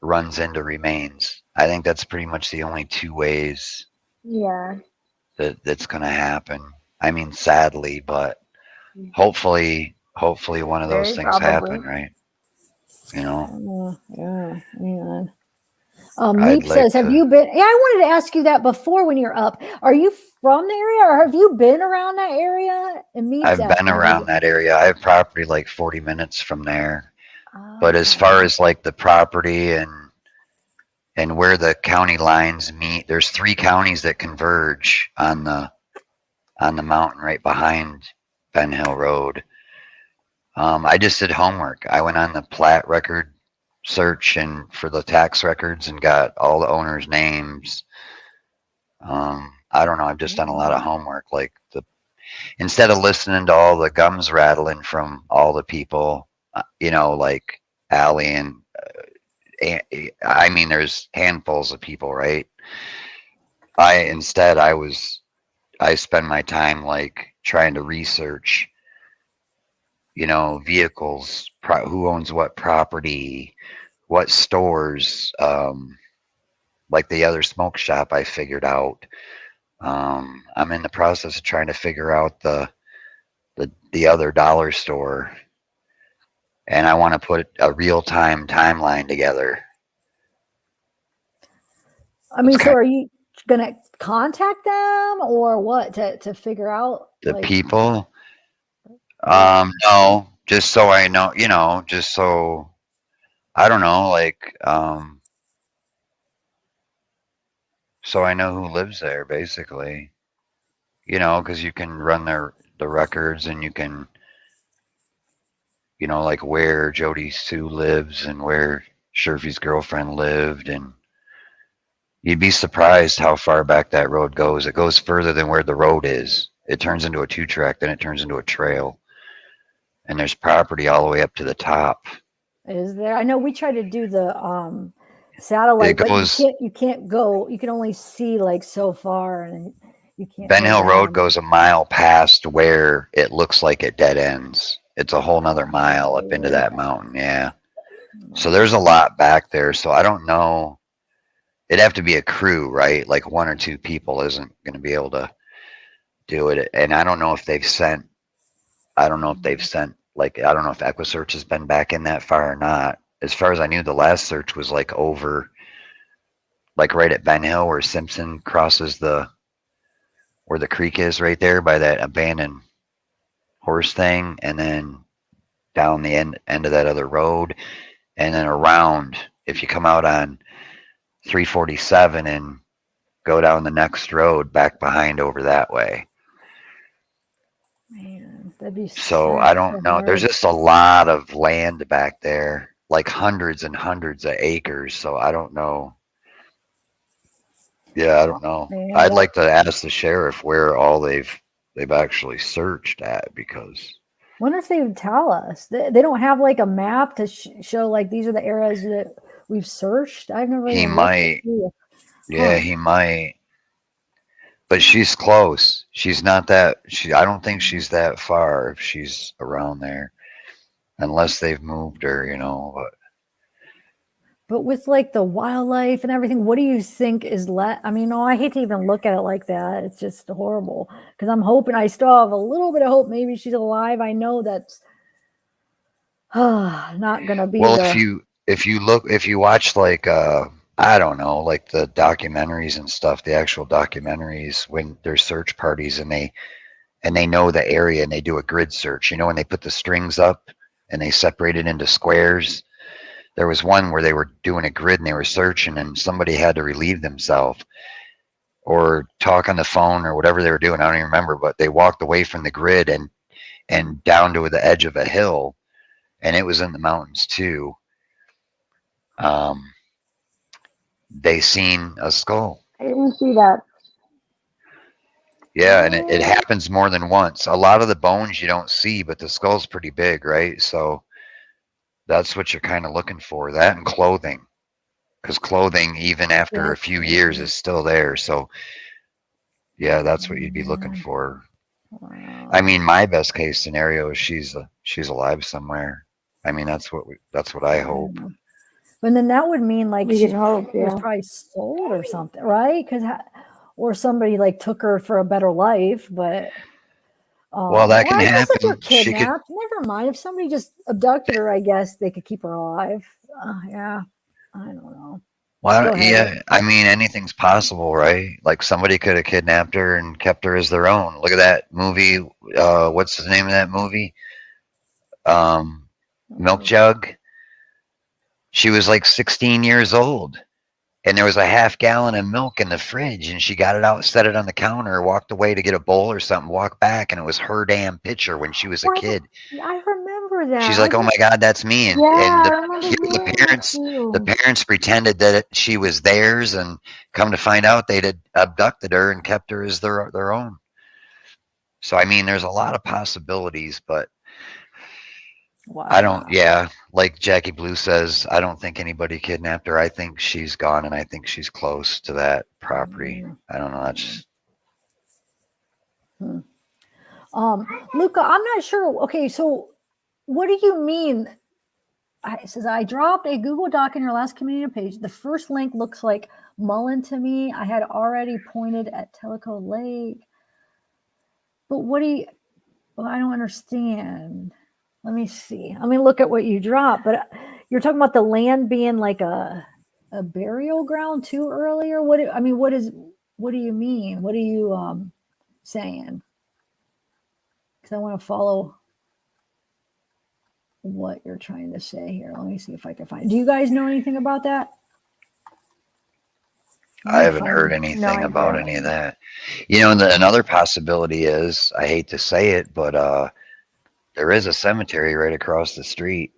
runs into remains. I think that's pretty much the only two ways that's going to happen. I mean, sadly, but hopefully one of those things happen, right? You know. Yeah, man. I'd Meep like says, have to. you been? Yeah, I wanted to ask you that before when you're up. Are you from the area or have you been around that area? And Meep's I've been asking, around that area. I have property like 40 minutes from there. But as Oh. far as like the property and where the county lines meet, there's 3 counties that converge on the mountain right behind Ben Hill Road. I just did homework. I went on the plat record search and for the tax records and got all the owners' names. I don't know. I've just done a lot of homework. Like instead of listening to all the gums rattling from all the people, you know, like Allie and I mean, there's handfuls of people, right? I spend my time like trying to research, you know, vehicles, who owns what property, what stores, like the other smoke shop I figured out. I'm in the process of trying to figure out the other dollar store, and I want to put a real-time timeline together. I mean, so are you going to contact them or what to figure out the people? No, just so I know, you know, just so I don't know, like, so I know who lives there, basically, you know, because you can run the records and you can, you know, like where Jody Sue lives and where Sherfy's girlfriend lived, and you'd be surprised how far back that road goes. It goes further than where the road is. It turns into a 2-track, then it turns into a trail, and there's property all the way up to the top. Is there? I know we tried to do the satellite, but you can't go. You can only see like so far, and you can't. Ben Hill Road goes a mile past where it looks like it dead ends. It's a whole nother mile up into that mountain. Yeah. So there's a lot back there. So I don't know. It'd have to be a crew, right? Like 1 or 2 people isn't going to be able to do it. And I don't know if they've sent. I don't know if EquiSearch has been back in that far or not. As far as I knew, the last search was like over, like right at Ben Hill where Simpson crosses where the creek is right there by that abandoned horse thing, and then down the end of that other road, and then around, if you come out on 347 and go down the next road back behind over that way. Man, that'd be so I don't know. There's just a lot of land back there, like hundreds and hundreds of acres. So I don't know. Yeah, I don't know. Man, I'd like to ask the sheriff where all they've actually searched at, because wonder if they would tell us. They don't have like a map to show like these are the areas that we've searched. I've never. He might. Yeah, he might. But she's close. She's not that. I don't think she's that far if she's around there, unless they've moved her, you know. But with like the wildlife and everything, what do you think is I mean, no, I hate to even look at it like that. It's just horrible, because I'm hoping, I still have a little bit of hope maybe she's alive. I know that's not gonna be. Well, if you watch like I don't know, like the documentaries and stuff, the actual documentaries, when there's search parties and they know the area and they do a grid search, you know, when they put the strings up and they separate it into squares. There was one where they were doing a grid and they were searching, and somebody had to relieve themselves or talk on the phone or whatever they were doing. I don't even remember, but they walked away from the grid and down to the edge of a hill, and it was in the mountains too. They seen a skull. I didn't see that. Yeah, and it happens more than once. A lot of the bones you don't see, but the skull's pretty big, right? So that's what you're kind of looking for. That and clothing, because clothing, even after a few years, is still there. So yeah, that's what you'd be looking for. I mean, my best case scenario is she's alive somewhere. I mean, that's what I hope. But then that would mean like We she can hope, was yeah. probably sold or something, right? Or somebody like took her for a better life. But Well, that can I guess if you're happen. She could. kidnapped, never mind. If somebody just abducted her, I guess they could keep her alive. Yeah, I don't know. Well, yeah, I mean, anything's possible, right? Like somebody could have kidnapped her and kept her as their own. Look at that movie. What's the name of that movie? Milk Jug. She was like 16 years old, and there was a half gallon of milk in the fridge, and she got it out, set it on the counter, walked away to get a bowl or something, walked back, and it was her damn picture when she was a kid. I remember that. She's like, "Oh my God, that's me!" And, the parents pretended that she was theirs, and come to find out they'd abducted her and kept her as their own. So I mean, there's a lot of possibilities, but I don't. Yeah, like Jackie Blue says, I don't think anybody kidnapped her. I think she's gone, and I think she's close to that property. I don't know. That's just... Luca, I'm not sure. Okay, so what do you mean? It says, I dropped a Google Doc in your last community page. The first link looks like Mullen to me. I had already pointed at Tellico Lake. But what do you, well, I don't understand. Let me see. Let me look at what you dropped. But you're talking about the land being like a burial ground too earlier? What do you mean? What are you saying? Because I want to follow what you're trying to say here. Let me see if I can find. Do you guys know anything about that? I haven't heard anything about any of that. You know, another possibility is, I hate to say it, but there is a cemetery right across the street.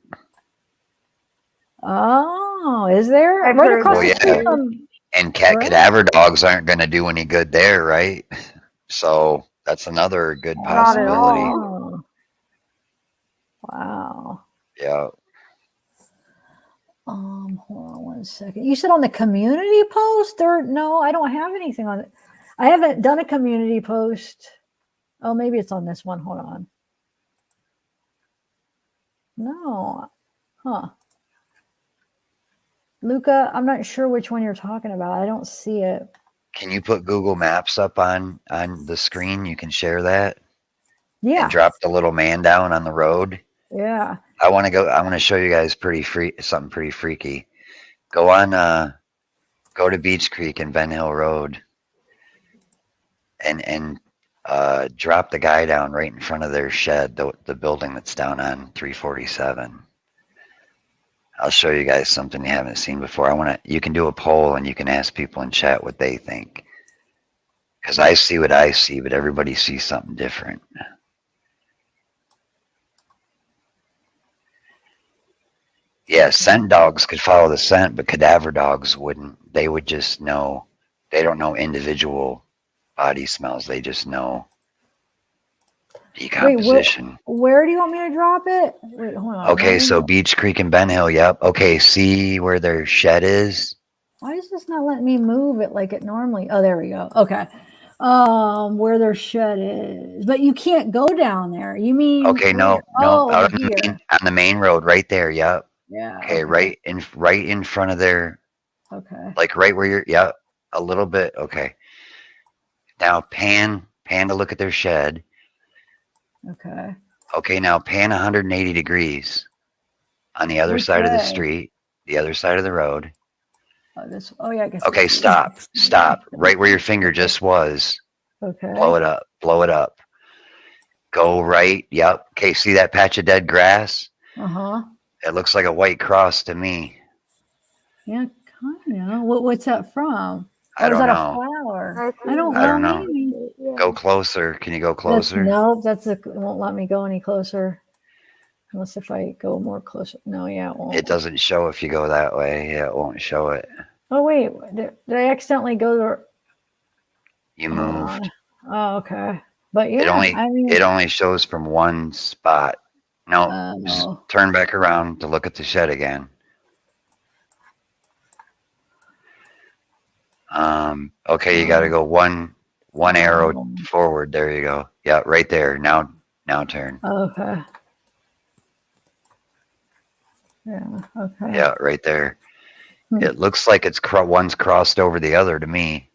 Oh, is there? Right across the street from... And cadaver dogs aren't going to do any good there, right? So that's another good possibility. Oh. Wow. Yeah. Hold on one second. You said on the community post, or no? I don't have anything on it. I haven't done a community post. Oh, maybe it's on this one. Hold on. No. Huh. Luca, I'm not sure which one you're talking about. I don't see it. Can you put Google Maps up on the screen? You can share that. Yeah. And drop the little man down on the road. Yeah. I want to show you guys something pretty freaky. Go to Beach Creek and Ben Hill Road, and drop the guy down right in front of their shed, the building that's down on 347. I'll show you guys something you haven't seen before. You can do a poll and you can ask people in chat what they think. Because I see what I see, but everybody sees something different. Yeah, scent dogs could follow the scent, but cadaver dogs wouldn't. They would just know. They don't know individual body smells. They just know decomposition. Wait, where do you want me to drop it? Wait, hold on. Okay, so Beach Creek and Ben Hill, yep. Okay, see where their shed is? Why is this not letting me move it like it normally? Oh, there we go. Okay. Where their shed is. But you can't go down there. You mean... Okay, no. Out on the main road right there, yep. Yeah. Okay, right in front of their... Okay. Like right where you're... Yep, a little bit. Okay. Now pan to look at their shed. Okay. Okay, now pan 180 degrees on the other side of the street, the other side of the road. Oh yeah, I guess. Okay, stop. Right where your finger just was. Okay. Blow it up. Go right. Yep. Okay, see that patch of dead grass? Uh-huh. It looks like a white cross to me. Yeah, kind of. What's that from? I don't know. Is that a flower? I don't know. Go closer. Can you go closer? It won't let me go any closer. Unless if I go more closer. No, yeah, it won't. It doesn't show if you go that way. Yeah, it won't show it. Oh, wait. Did I accidentally go there? You moved. Oh, okay. But yeah, it only shows from one spot. No, just turn back around to look at the shed again. Okay, you got to go one arrow forward. There you go. Yeah, right there. Now turn. Okay. Yeah. Okay. Yeah, right there. It looks like one's crossed over the other to me.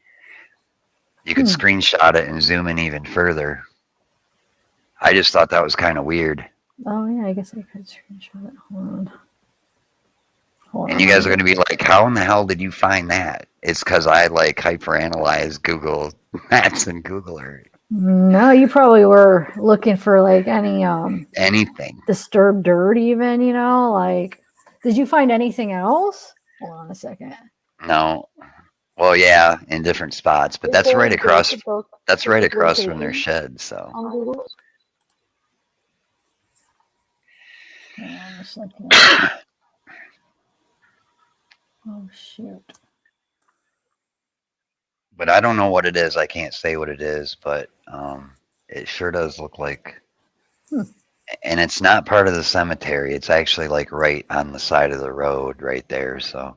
You could screenshot it and zoom in even further. I just thought that was kind of weird. Oh yeah, I guess I could screenshot it. Hold And on. you guys are going to be like, how in the hell did you find that? It's because I like hyperanalyze Google Maps and Google Earth. No, you probably were looking for like any anything disturbed dirt, even, you know, like, did you find anything else? Hold on a second. No. Well, yeah, in different spots, but that's right across. That's right across from their shed. So. Hold on a second. Oh shoot. But I don't know what it is. I can't say what it is, but it sure does look like. And it's not part of the cemetery. It's actually like right on the side of the road right there. So.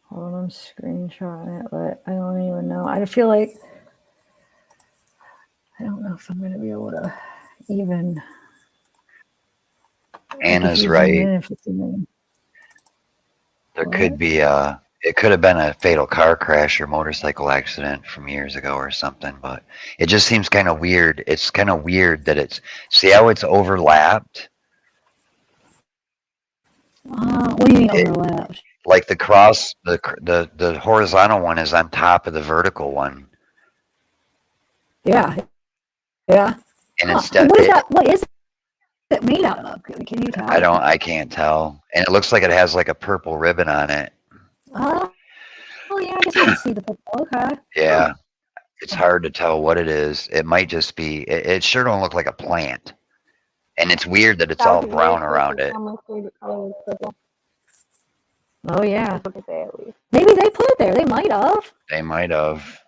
Hold on, I'm screenshotting it, but I don't even know. I feel like I don't know if I'm going to be able to even. Anna's right. There could be it could have been a fatal car crash or motorcycle accident from years ago or something, but it just seems kind of weird. It's kind of weird that it's, see how it's overlapped? What do you mean overlapped? Like the cross, the horizontal one is on top of the vertical one. Yeah. Yeah. And instead, what is it made out of? Can you tell? I can't tell. And it looks like it has like a purple ribbon on it. Oh yeah, I guess you can see the purple. Okay. Yeah. It's hard to tell what it is. It might just be, it sure don't look like a plant. And it's weird that it's all brown around it. Oh yeah. Maybe they put it there. They might have. They might have.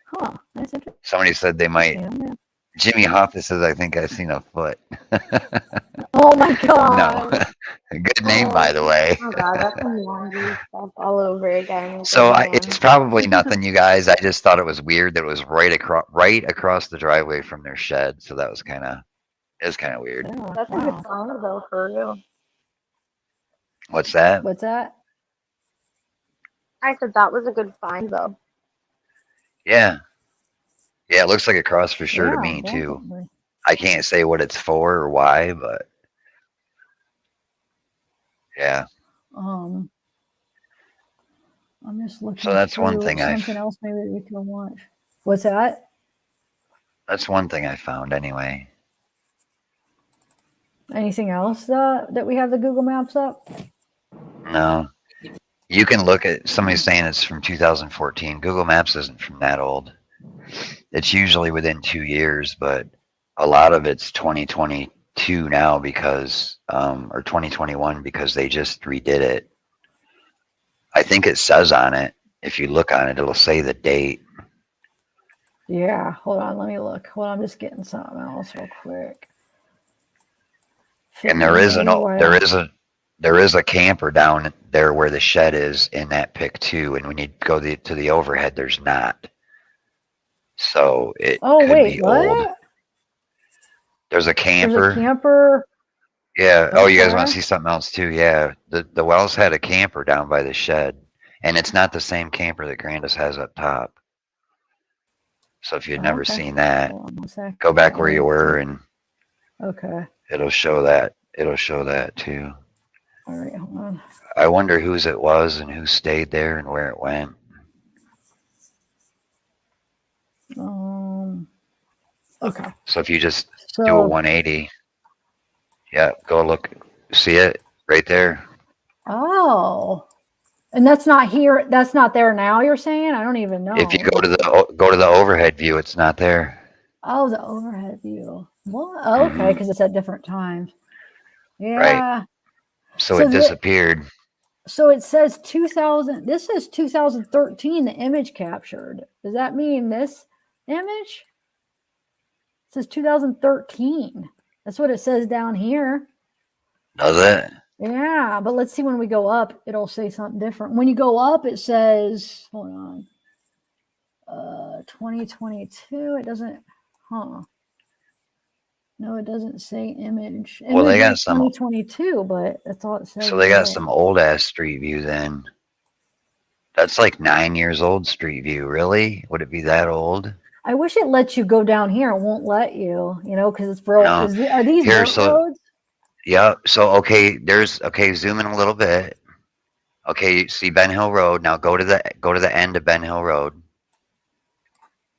Huh. That's interesting. Somebody said they might. Yeah. Jimmy Hoffa says, I think I've seen a foot. Oh my god. No. Good name, by the way. Oh god, that's some laundry stuff all over again. So it's probably nothing, you guys. I just thought it was weird that it was right across the driveway from their shed. So that was kind of weird. Yeah, that's a good song though, for real. What's that? What's that? I said that was a good find though. Yeah. Yeah, it looks like a cross for sure to Yeah, me too. definitely. I can't say what it's for or why, but yeah. I'm just looking. So that's one through thing something else maybe we can watch. What's that? That's one thing I found anyway. Anything else that we have the Google Maps up? No. You can look at, somebody's saying it's from 2014. Google Maps isn't from that old. It's usually within 2 years, but a lot of it's 2022 now because, or 2021 because they just redid it. I think it says on it, if you look on it, it'll say the date. Yeah, hold on, let me look. Hold on, I'm just getting something else real quick. And there is a camper down there where the shed is in that pic too. And when you go to the overhead, there's not. So it could be old. There's a camper. There's a camper. Yeah. Okay. Oh, you guys want to see something else too? Yeah. The Wells had a camper down by the shed, and it's not the same camper that Candus has up top. So if you'd never seen that, go back where you were, and it'll show that. It'll show that too. All right, hold on. I wonder whose it was and who stayed there and where it went. Okay. So if you just do a 180, yeah, go look, see it right there. Oh, and that's not here. That's not there now. You're saying? I don't even know. If you go to the overhead view, it's not there. Oh, the overhead view. What? Oh, okay, because it's at different times. Yeah. Right. So it disappeared. So it says 2000. This is 2013. The image captured. Does that mean this image? It says 2013. That's what it says down here. Does it? Yeah, but let's see when we go up, it'll say something different. When you go up, it says, hold on, 2022. It doesn't, huh? No, it doesn't say image. Well, they got some 2022, but that's all it says. So they got some old ass street view then. That's like 9 years old, Street View. Really? Would it be that old? I wish it lets you go down here. It won't let you, you know, because it's bro. No. Are these Here, dirt roads? Yeah. So, okay, zoom in a little bit. Okay, see Ben Hill Road. Now go to the end of Ben Hill Road.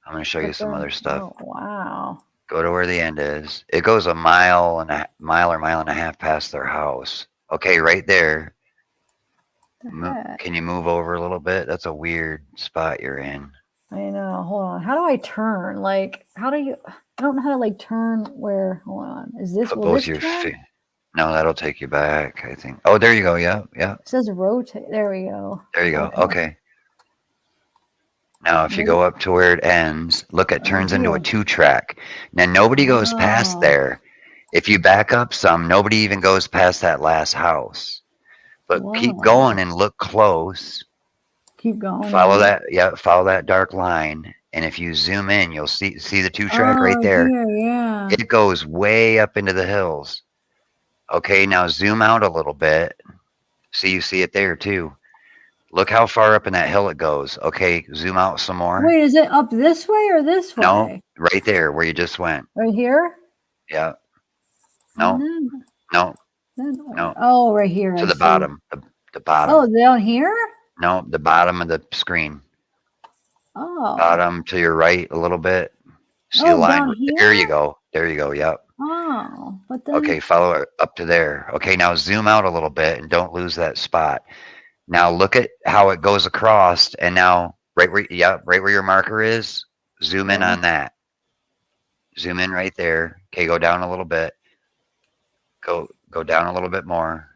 I'm going to show you some other stuff. Oh, wow. Go to where the end is. It goes a mile and a half past their house. Okay, right there. Can you move over a little bit? That's a weird spot you're in. I know. Hold on. How do I turn? Like, I don't know how to like turn where. Hold on. Is this? Put both your feet. No, that'll take you back, I think. Oh, there you go. Yeah. It says rotate. There we go. There you go. Okay. Now, if you go up to where it ends, look, it turns into a 2-track. Now, nobody goes past there. If you back up some, nobody even goes past that last house. But keep going and look close. Keep going. Follow that. Yeah, follow that dark line. And if you zoom in, you'll see the 2-track right there. Yeah. It goes way up into the hills. Okay, now zoom out a little bit. You see it there too. Look how far up in that hill it goes. Okay, zoom out some more. Wait, is it up this way or this way? No, right there where you just went. Right here? Yeah. No. No. No. Oh, right here. To the bottom. The bottom. Oh, down here? No, the bottom of the screen. Oh. Bottom to your right a little bit. See the line? Down here? There you go. There you go. Yep. Oh, but then... Okay, follow it up to there. Okay, now zoom out a little bit and don't lose that spot. Now look at how it goes across, and now right where your marker is, zoom in on that. Zoom in right there. Okay, go down a little bit. Go down a little bit more.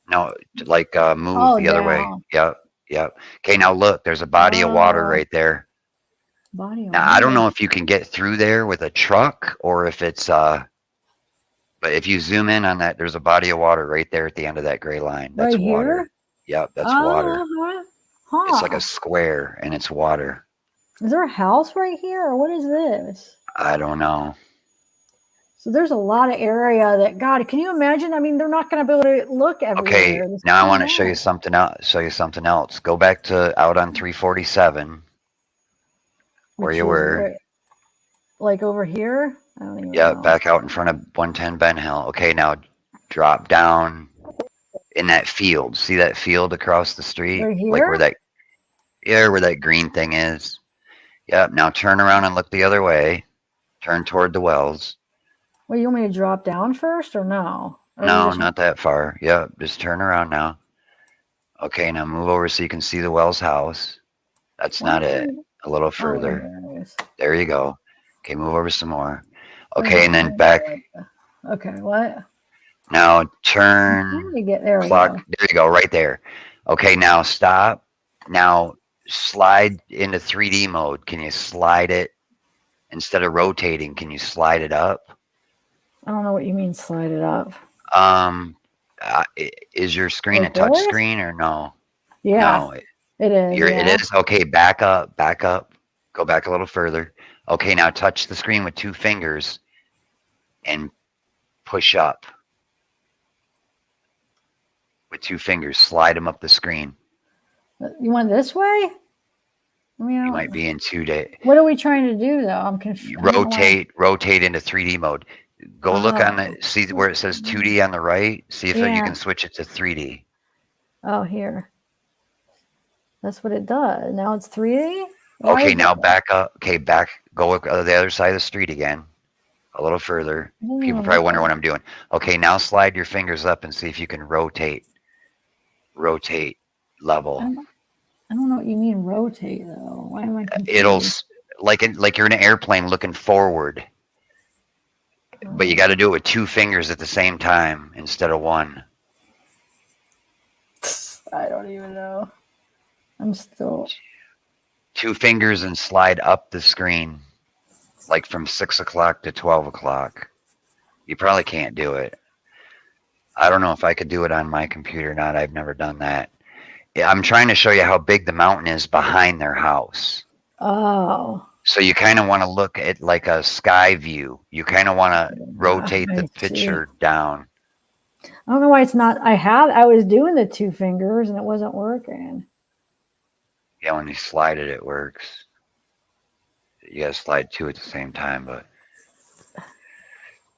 No, like move the other way. Yep. Okay, now look, there's a body of water right there. Now I don't know if you can get through there with a truck or if it's but if you zoom in on that, there's a body of water right there at the end of that gray line. That's right water. Here? Yep, that's water. It's like a square and it's water. Is there a house right here or what is this? I don't know. So there's a lot of area that, God, can you imagine? I mean, they're not going to be able to look everywhere. Okay, now I want to show you something else. Go back to out on 347 where you were. Like over here? I don't even know. Back out in front of 110 Ben Hill. Okay, now drop down in that field. See that field across the street? Right here? Like where that green thing is. Yep, now turn around and look the other way. Turn toward the wells. Well, you want me to drop down first or no? Or no, not that far. Yep, just turn around now. Okay, now move over so you can see the Wells house. That's not it. A little further. There you go. Okay, move over some more. Okay, and then back. Okay, what? Now turn clock. There you go, right there. Okay, now stop. Now slide into 3D mode. Can you slide it? Instead of rotating, can you slide it up? I don't know what you mean slide it up. Is your screen a touch screen or no? Yeah. No, it is. It is. Okay, back up. Go back a little further. Okay, now touch the screen with 2 fingers and push up. With 2 fingers, slide them up the screen. You want this way? I mean, you might be in 2 days. What are we trying to do though? I'm confused. Rotate into 3D mode. Go look on the, see where it says 2D on the right. See if you can switch it to 3D. Oh, here. That's what it does. Now it's 3D? Okay, now back up. Okay, go the other side of the street again. A little further. People probably wonder what I'm doing. Okay, now slide your fingers up and see if you can rotate level. I don't know what you mean rotate though. Why am I confused? It'll like you're in an airplane looking forward. But you got to do it with 2 fingers at the same time instead of 1. I don't even know. I'm still 2 fingers and slide up the screen, like from 6 o'clock to 12 o'clock. You probably can't do it. I don't know if I could do it on my computer or not. I've never done that. I'm trying to show you how big the mountain is behind their house. Oh. So you kind of want to look at like a sky view. You kind of want to rotate the picture down. I don't know why it's not. I was doing the 2 fingers and it wasn't working. Yeah, when you slide it, it works. You gotta slide two at the same time, but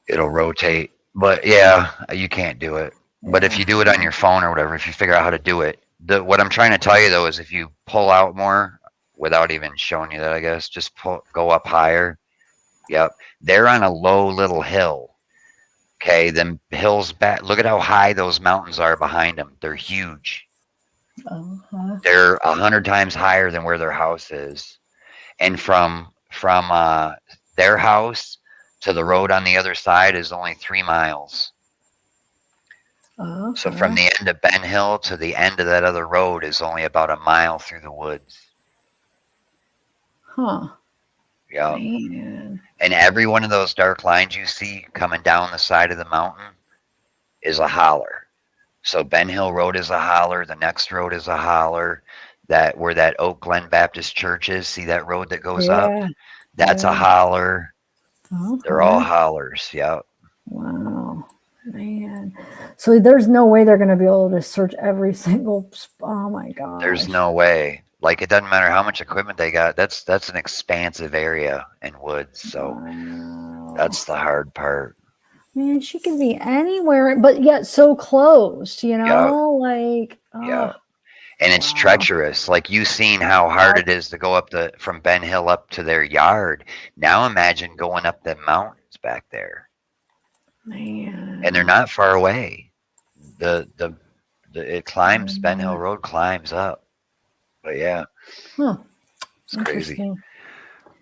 it'll rotate. But yeah, you can't do it. But if you do it on your phone or whatever, if you figure out how to do it, what I'm trying to tell you though is if you pull out more without even showing you that, I guess, just go up higher. Yep. They're on a low little hill. Okay, them hills back. Look at how high those mountains are behind them. They're huge. They're 100 times higher than where their house is. And from their house to the road on the other side is only 3 miles. So from the end of Ben Hill to the end of that other road is only about a mile through the woods. Huh. Yeah. Man. And every one of those dark lines you see coming down the side of the mountain is a holler. So Ben Hill Road is a holler. The next road is a holler. That where that Oak Glen Baptist Church is, see that road that goes up? That's a holler. They're all hollers. Yep. Wow. Man. So there's no way they're going to be able to search every single. Oh my God. There's no way. Like it doesn't matter how much equipment they got. That's an expansive area in woods. So that's the hard part. Man, she could be anywhere, but yet so close. You know, like. Yeah. And it's treacherous. Like you seen how hard it is to go up from Ben Hill up to their yard. Now imagine going up the mountains back there. Man. And they're not far away. It climbs, Ben Hill Road climbs up. But yeah. It's crazy.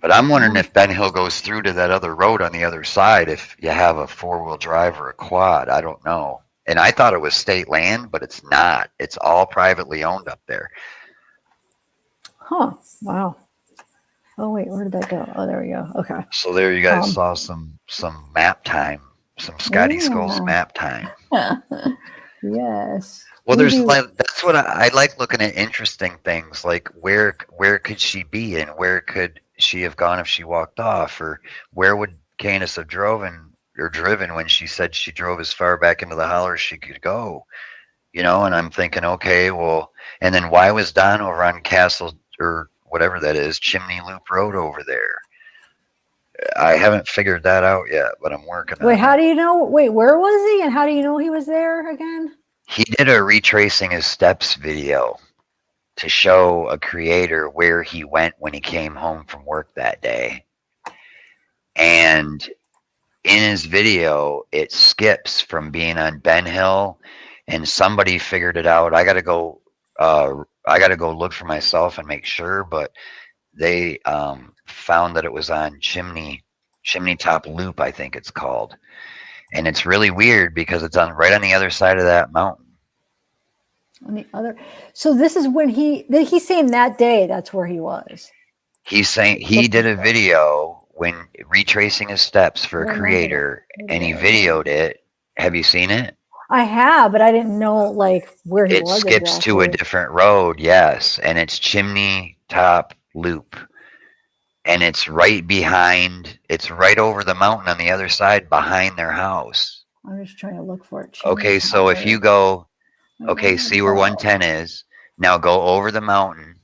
But I'm wondering if Ben Hill goes through to that other road on the other side if you have a 4-wheel drive or a quad. I don't know. And I thought it was state land, but it's not. It's all privately owned up there. Huh. Wow. Oh, wait. Where did that go? Oh, there we go. Okay. So there you guys saw some map time. Some Scotty Skulls map time. Yes. Well, that's what I like looking at interesting things like where could she be and where could she have gone if she walked off, or where would Candus have driven when she said she drove as far back into the holler as she could go, you know? And I'm thinking, okay, well, and then why was Don over on Castle or whatever that is, Chimney Loop Road over there? I haven't figured that out yet, but I'm working on it. Wait, how do you know? Wait, where was he? And how do you know he was there again? He did a retracing his steps video to show a creator where he went when he came home from work that day. And in his video, it skips from being on Ben Hill, and somebody figured it out. I gotta go look for myself and make sure, but they found that it was on Chimney Top Loop, I think it's called. And it's really weird because it's right on the other side of that mountain. On the other, so this is when he's saying that day that's where he was. He's saying he did a video when retracing his steps for a creator, and he videoed it. Have you seen it? I have, but I didn't know like where he was. It skips to a different road, yes, and it's Chimney Top Loop. And it's right behind, it's right over the mountain on the other side behind their house. I'm just trying to look for it. Okay, so if you go, okay, see where 110 is. Now go over the mountain.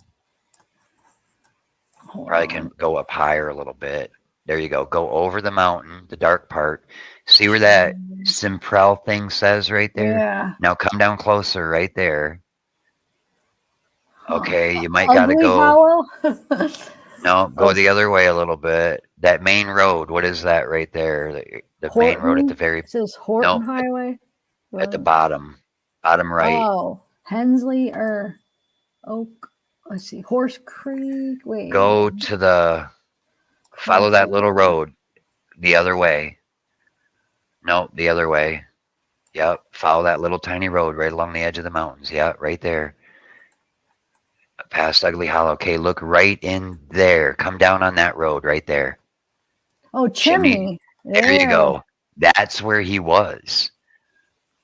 Probably can go up higher a little bit. There you go. Go over the mountain, the dark part. See where that Simprel thing says right there? Yeah. Now come down closer right there. Okay, you might got to go. Hollow? No, go the other way a little bit. That main road, what is that right there? The main road at the very... It says Horton Highway? At the bottom right. Oh, Hensley or Oak. Let's see, Horse Creek. Wait. Go to the... Follow that little road the other way. No, the other way. Yep, follow that little tiny road right along the edge of the mountains. Yeah, right there. Past Ugly Hollow. Okay, look right in there. Come down on that road right there. Oh, Chimney. There you go. That's where he was.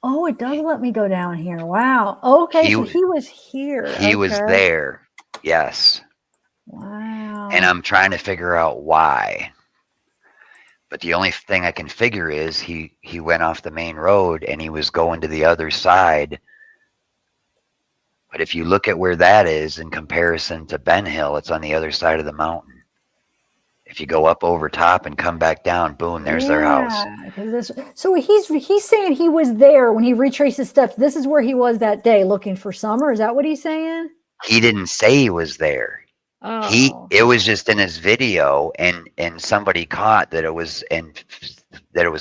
Oh, it does let me go down here. Wow. Okay, so he was here. He was there. Yes. Wow. And I'm trying to figure out why. But the only thing I can figure is he went off the main road and he was going to the other side But if you look at where that is in comparison to Ben Hill, it's on the other side of the mountain. If you go up over top and come back down, boom, there's their house. So he's saying he was there when he retraced his steps. This is where he was that day looking for Summer. Is that what he's saying? He didn't say he was there. Oh. It was just in his video, and somebody caught that it was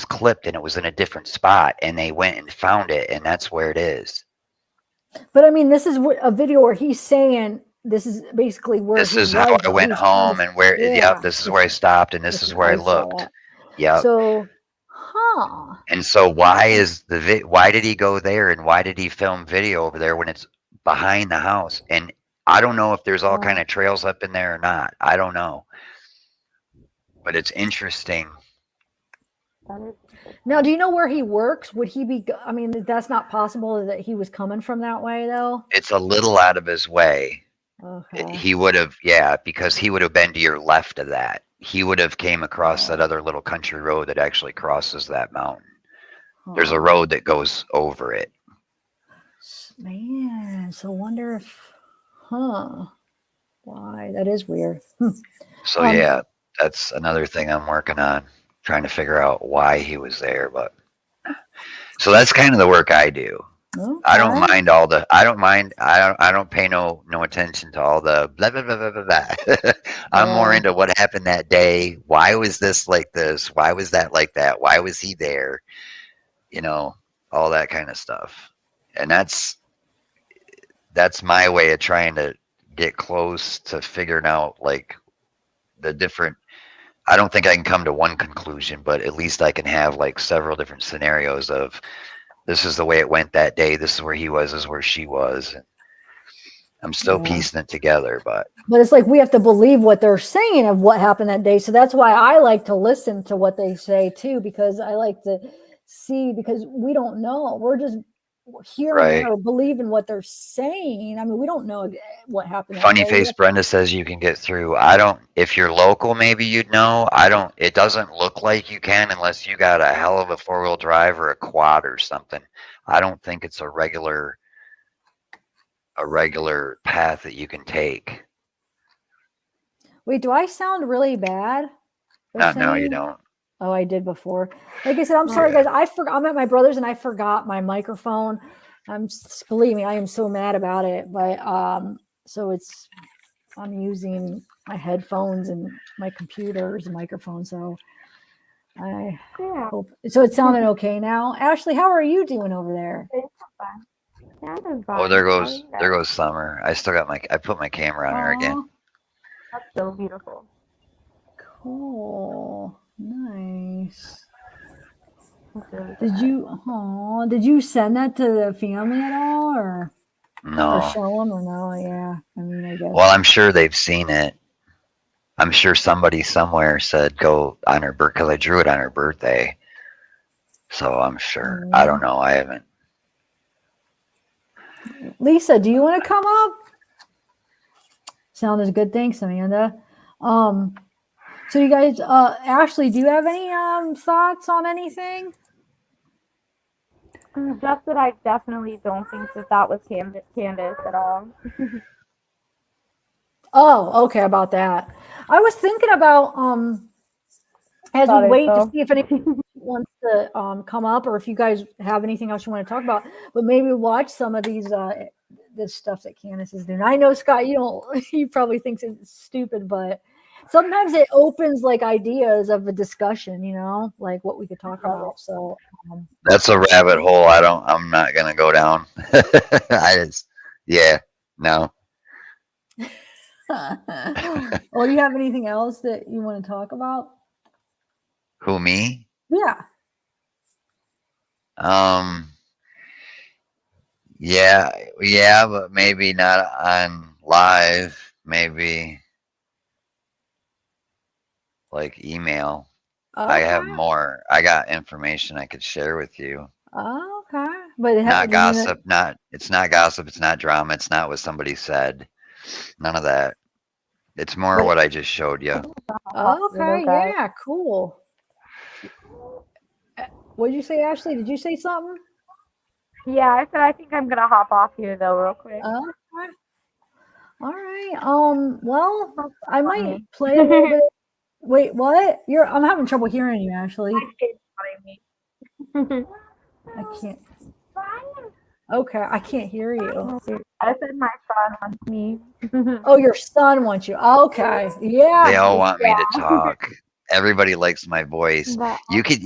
clipped and it was in a different spot, and they went and found it, and that's where it is. But I mean, this is a video where he's saying this is basically where this is how I went home and where yep, this is where I stopped and this is where I looked. Yep. So and so why did he go there and why did he film video over there when it's behind the house? And I don't know if there's all kind of trails up in there or not. I don't know. But it's interesting. Now, do you know where he works? Would he be, I mean, that's not possible that he was coming from that way though? It's a little out of his way. Okay. He would have, yeah, because he would have been to your left of that. He would have came across that other little country road that actually crosses that mountain. There's a road that goes over it. Man, so wonder if, why? That is weird. So yeah, that's another thing I'm working on, trying to figure out why he was there. But so that's kind of the work I do. Okay. I don't mind all the, I don't pay no attention to all the blah, blah, blah, blah, blah, blah. I'm more into what happened that day. Why was this like this? Why was that like that? Why was he there? You know, all that kind of stuff. And that's my way of trying to get close to figuring out like the different, I don't think I can come to one conclusion, but at least I can have like several different scenarios of, this is the way it went that day. This is where he was. This is where she was. I'm still piecing it together, but it's like we have to believe what they're saying of what happened that day. So that's why I like to listen to what they say too, because I like to see, because we don't know. We're just hearing or believing what they're saying. I mean, we don't know what happened. Funny Face Brenda says you can get through. I don't, if you're local, maybe you'd know. It doesn't look like you can unless you got a hell of a 4-wheel drive or a quad or something. I don't think it's a regular path that you can take. Wait, do I sound really bad? No, you don't. Oh, I did before. Like I said, I'm sorry, guys. I'm at my brother's and I forgot my microphone. Believe me, I am so mad about it. But so I'm using my headphones and my computer's microphone. So I hope so. It's sounding okay now. Ashley, how are you doing over there? Oh, there goes Summer. I still got I put my camera on her again. That's so beautiful. Cool. Nice. Did you send that to the family at all, or no? Or show them, or no? Yeah, I mean, I guess. Well, I'm sure they've seen it. I'm sure somebody somewhere said go on her birthday, because I drew it on her birthday. So I'm sure. I don't know. I haven't. Lisa, do you want to come up? Sounded good. Thanks, Amanda. So you guys, Ashley, do you have any thoughts on anything? Just that I definitely don't think that was Candus at all. Oh, okay, about that. I was thinking about as we wait to see if anyone wants to come up, or if you guys have anything else you want to talk about, but maybe watch some of these this stuff that Candus is doing. I know, Scott, you probably think it's stupid, but sometimes it opens like ideas of a discussion, like what we could talk about. So that's a rabbit hole I'm not gonna go down. No. Well, do you have anything else that you want to talk about? Who, me? Yeah. Yeah, but maybe not on live. Maybe like email. Okay. I have more. I got information I could share with you. Oh, okay, but not gossip. It's not gossip. It's not drama. It's not what somebody said. None of that. It's more what I just showed you. Okay. Yeah. Cool. What did you say, Ashley? Did you say something? Yeah, I said I think I'm gonna hop off here though, real quick. All right. Well, I might play a little bit. Wait, what? I'm having trouble hearing you, Ashley. I can't. Okay, I can't hear you. I said my son wants me. Oh, your son wants you. Okay. Yeah. They all want me to talk. Everybody likes my voice. You could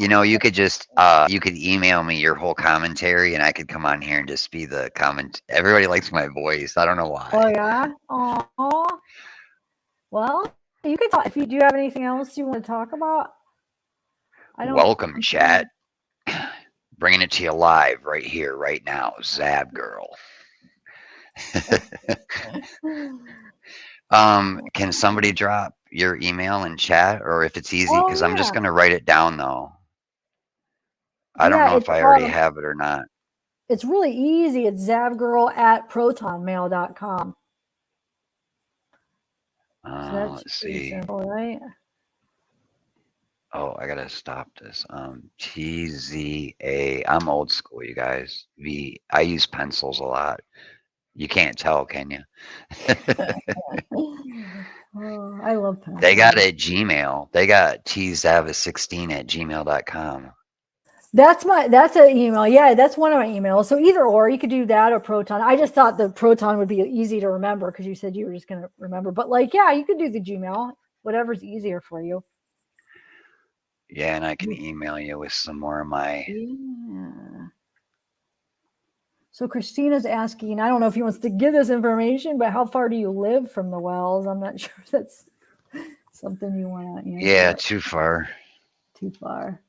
just you could email me your whole commentary and I could come on here and just be the comment. Everybody likes my voice. I don't know why. Oh yeah. Aw. Well, you can talk if you do have anything else you want to talk about. Welcome, chat. Bringing it to you live right here, right now. Zavgirl. Can somebody drop your email in chat, or if it's easy, because I'm just going to write it down though. I don't know if I already have it or not. It's really easy. It's zavgirl@protonmail.com. So Let's see. Simple, right? Oh, I gotta stop this. TZA. I'm old school, you guys. I use pencils a lot. You can't tell, can you? Oh, I love pencils. They got a Gmail. They got tzava16@gmail.com. That's an email. Yeah, that's one of my emails. So either or, you could do that or Proton. I just thought the Proton would be easy to remember because you said you were just going to remember. But yeah, you could do the Gmail, whatever's easier for you. Yeah, and I can email you with some more of my. Yeah. So Christina's asking, I don't know if he wants to give this information, but how far do you live from the wells? I'm not sure if that's something you want to answer. Yeah, too far. Too far.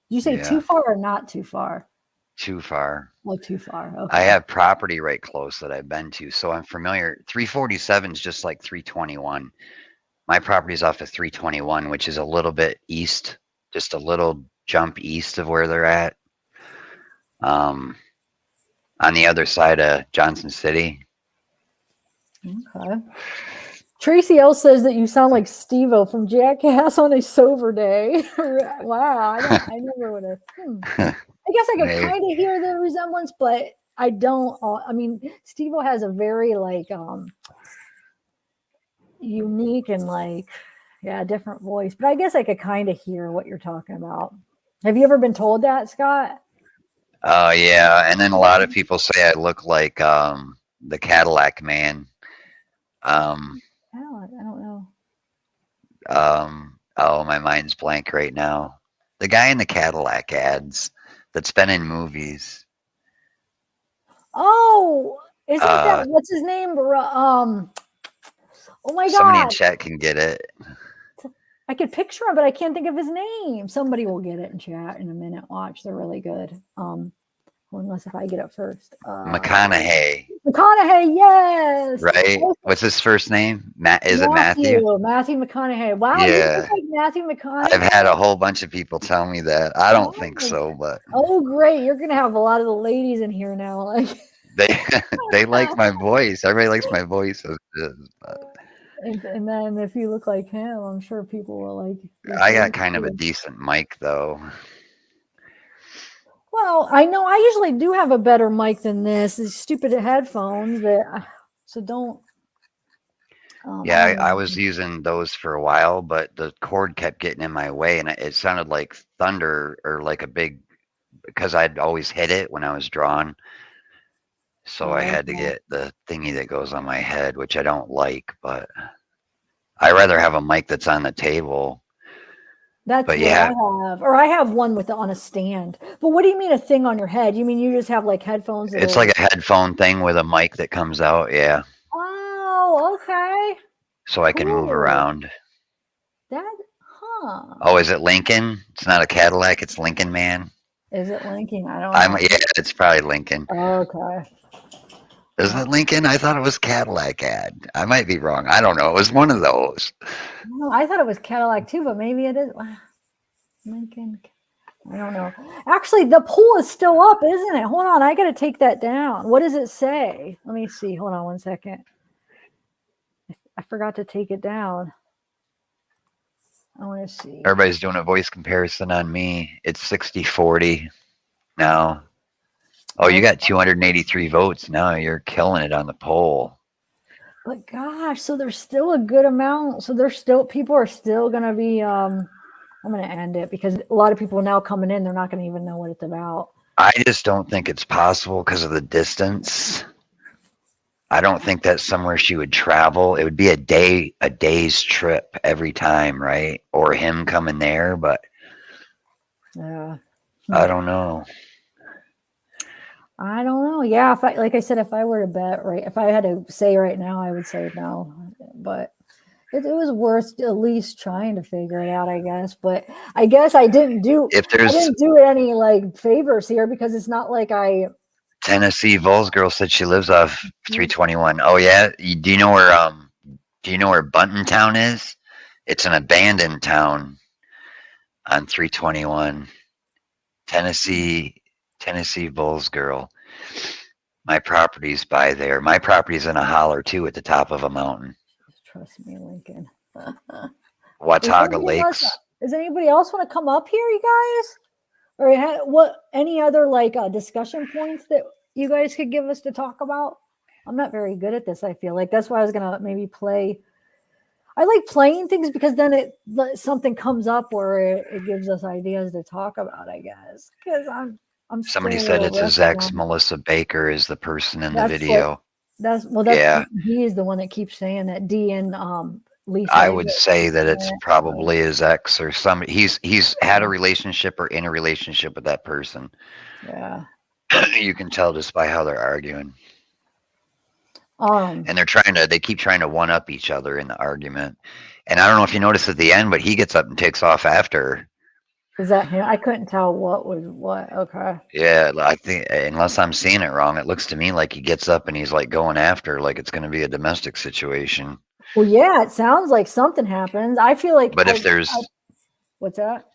Did you say too far or not too far? Too far. Oh, too far. Okay. I have property right close that I've been to, so I'm familiar. 347 is just like 321. My property is off of 321, which is a little bit east, just a little jump east of where they're at. On the other side of Johnson City. Okay. Tracy L says that you sound like Steve-O from Jackass on a sober day. Wow, I never would have. I guess I could kind of hear the resemblance, but I don't. I mean, Steve-O has a very unique and different voice. But I guess I could kind of hear what you're talking about. Have you ever been told that, Scott? Oh yeah, and then a lot of people say I look like the Cadillac man. I don't know. Oh, my mind's blank right now. The guy in the Cadillac ads that's been in movies. Oh, isn't that what's his name? Oh my God! Somebody in chat can get it. I could picture him, but I can't think of his name. Somebody will get it in chat in a minute. Watch, they're really good. Unless if I get it first. McConaughey. McConaughey, yes. Right? What's his first name? Is it Matthew? Matthew McConaughey. Wow, yeah. You look like Matthew McConaughey. I've had a whole bunch of people tell me that. I don't think so, but. Oh, great! You're gonna have a lot of the ladies in here now. Like they like my voice. Everybody likes my voice. And then if you look like him, I'm sure people will like. I got kind of a decent mic though. Well, I know I usually do have a better mic than this. These stupid headphones so don't. Yeah, I was using those for a while, but the cord kept getting in my way, and it sounded like thunder or like a big, because I'd always hit it when I was drawing. So I had to get the thingy that goes on my head, which I don't like, but I rather have a mic that's on the table. That's what I have. Or I have one on a stand. But what do you mean a thing on your head? You mean you just have like headphones? It's like a headphone thing with a mic that comes out, yeah. Oh, okay. So I can move around. Oh, is it Lincoln? It's not a Cadillac, it's Lincoln Man. Is it Lincoln? I don't know. Yeah, it's probably Lincoln. Okay. Isn't it Lincoln? I thought it was Cadillac ad. I might be wrong. I don't know. It was one of those. No, I thought it was Cadillac too, but maybe it is. Lincoln. I don't know. Actually, the poll is still up, isn't it? Hold on. I got to take that down. What does it say? Let me see. Hold on one second. I forgot to take it down. I want to see. Everybody's doing a voice comparison on me. It's 60-40 now. Oh, you got 283 votes now. You're killing it on the poll. But gosh, so there's still a good amount. So there's still, people are still going to be, I'm going to end it because a lot of people now coming in, they're not going to even know what it's about. I just don't think it's possible because of the distance. I don't think that's somewhere she would travel. It would be a day's trip every time, right? Or him coming there, but yeah, I don't know. I don't know. Yeah, if I, like I said, if I were to bet, right, if I had to say right now, I would say no. But it was worth at least trying to figure it out, I guess. But I guess I didn't do it any like favors here because it's not like I. Tennessee Vols girl said she lives off 321. Oh yeah, do you know where Buntontown is? It's an abandoned town on 321. Tennessee Vols girl. My property's by there. My property's in a holler too, at the top of a mountain. Trust me, Lincoln. Watauga Lakes. Does anybody else want to come up here, you guys? Or any other like discussion points that you guys could give us to talk about? I'm not very good at this. I feel like that's why I was gonna maybe play. I like playing things because then something comes up where it gives us ideas to talk about. I guess because I'm. Somebody said it's his ex, Melissa Baker, is the person in the video. He is the one that keeps saying that. D and Lisa. I would say that it's probably his ex or somebody. He's had a relationship or in a relationship with that person. Yeah. You can tell just by how they're arguing. And they keep trying to one up each other in the argument. And I don't know if you noticed at the end, but he gets up and takes off after her. Is that him? I couldn't tell what was what. Okay. Yeah, I think unless I'm seeing it wrong, it looks to me like he gets up and he's like going after, like it's going to be a domestic situation. Well, yeah, it sounds like something happens. I feel like. But what's that?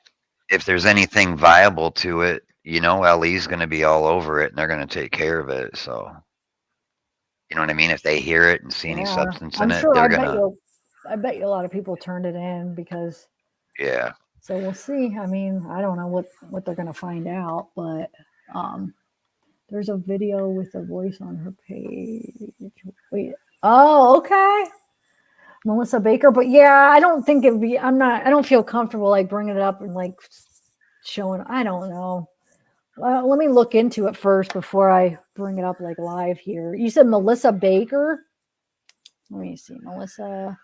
If there's anything viable to it, LE's going to be all over it and they're going to take care of it. So, you know what I mean? If they hear it and see any substance in it, they're going to. I bet you a lot of people turned it in because. Yeah. So we'll see. I mean, I don't know what they're going to find out, but there's a video with a voice on her page. Wait. Oh, okay. Melissa Baker. But yeah, I don't think it'd be, I don't feel comfortable like bringing it up and like showing, I don't know. Let me look into it first before I bring it up like live here. You said Melissa Baker? Let me see. Melissa.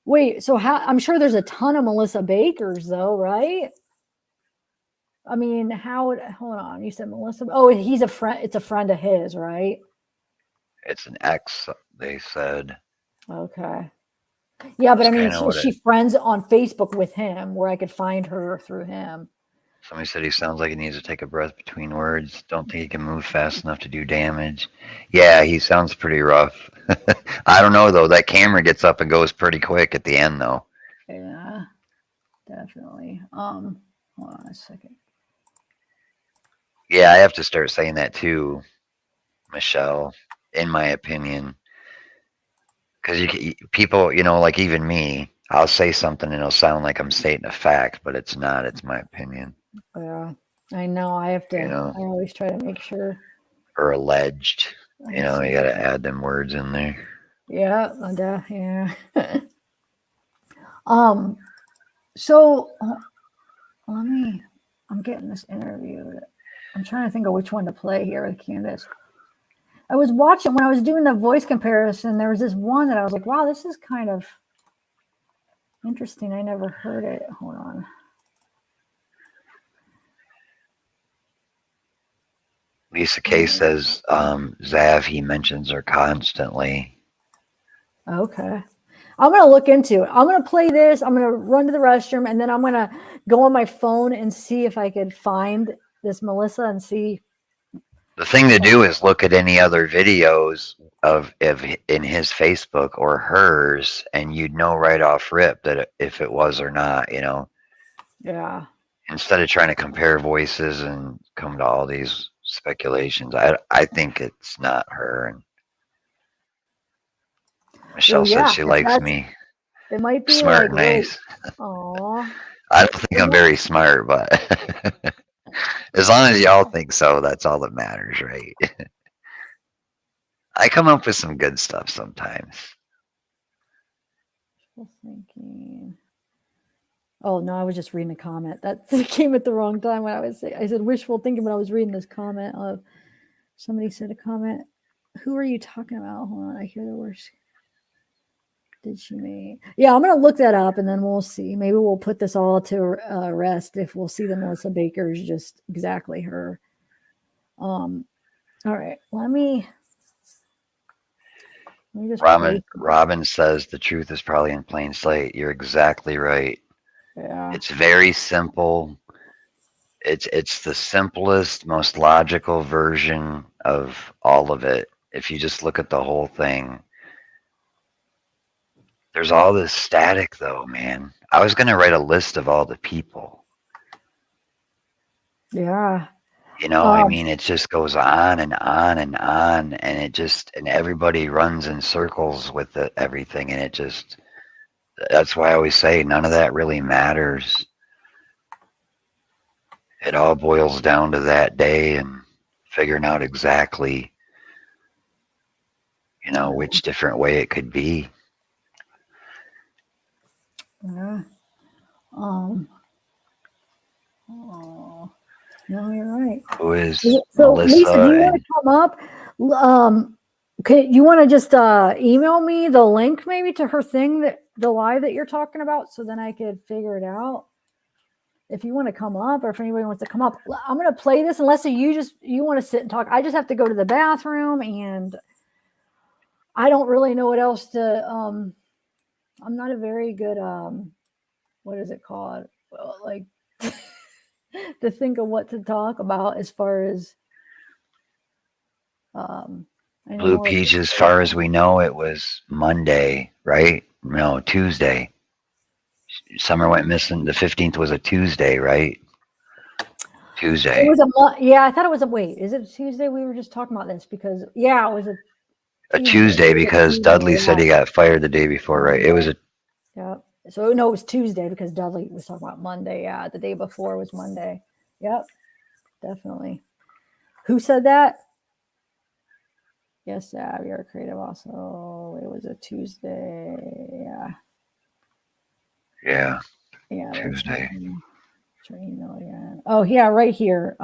Wait, so I'm sure there's a ton of Melissa Bakers though, right? I mean, hold on. You said Melissa. Oh, he's a friend. It's a friend of his, right? It's an ex, they said. Okay. Yeah, but I mean, she friends on Facebook with him where I could find her through him. Somebody said he sounds like he needs to take a breath between words. Don't think he can move fast enough to do damage. Yeah, he sounds pretty rough. I don't know, though. That camera gets up and goes pretty quick at the end, though. Yeah, definitely. Hold on a second. Yeah, I have to start saying that, too, Michelle, in my opinion. Because people, like even me, I'll say something and it'll sound like I'm stating a fact, but it's not. It's my opinion. Yeah, I know. I have to. I always try to make sure. Or alleged. You got to add them words in there. Yeah, yeah. So I'm getting this interview. I'm trying to think of which one to play here with Candus. I was watching when I was doing the voice comparison. There was this one that I was like, wow, this is kind of interesting. I never heard it. Hold on. Lisa K says Zav, he mentions her constantly. Okay. I'm going to look into it. I'm going to play this. I'm going to run to the restroom, and then I'm going to go on my phone and see if I could find this Melissa and see. The thing to do is look at any other videos in his Facebook or hers, and you'd know right off rip that if it was or not, Yeah. Instead of trying to compare voices and come to all these speculations, I think it's not her. And Michelle said she likes me. It might be smart, and nice. Aww. I don't think I'm very smart, but As long as y'all think so, that's all that matters, right? I come up with some good stuff sometimes. Thinking. Oh no, I was just reading a comment that came at the wrong time when I said wishful thinking, but I was reading this comment of somebody said a comment. Who are you talking about? Hold on, I hear the words. Did she mean? Yeah, I'm gonna look that up and then we'll see. Maybe we'll put this all to rest if we'll see that Melissa Baker is just exactly her. All right, let me just Robin says the truth is probably in plain sight. You're exactly right. Yeah. It's very simple. It's the simplest, most logical version of all of it. If you just look at the whole thing. There's all this static though, man. I was gonna write a list of all the people. Yeah. You know, I mean, it just goes on and on and on, and and everybody runs in circles with everything, and that's why I always say none of that really matters. It all boils down to that day and figuring out exactly, which different way it could be. Yeah. No, you're right. Who is so Melissa? Lisa, do you want to come up? Okay, you want to just email me the link maybe to her thing, the live that you're talking about, so then I could figure it out. If you want to come up, or if anybody wants to come up, I'm going to play this. Unless you want to sit and talk. I just have to go to the bathroom, and I don't really know what else to. I'm not a very good. What is it called? Well, like. To think of what to talk about as far as Blue Peach, as far as we know, it was Monday, right? No, Tuesday. Summer went missing. The 15th was a Tuesday, right? Tuesday. It was yeah, I thought it was wait, is it Tuesday? We were just talking about this because it was a Tuesday because Dudley said he got fired the day before, right? It was a So no, it was Tuesday because Dudley was talking about Monday. Yeah, the day before was Monday. Yep, definitely. Who said that? Yes, you're creative. Also, it was a Tuesday. Yeah. Tuesday. Email again. Oh yeah, right here,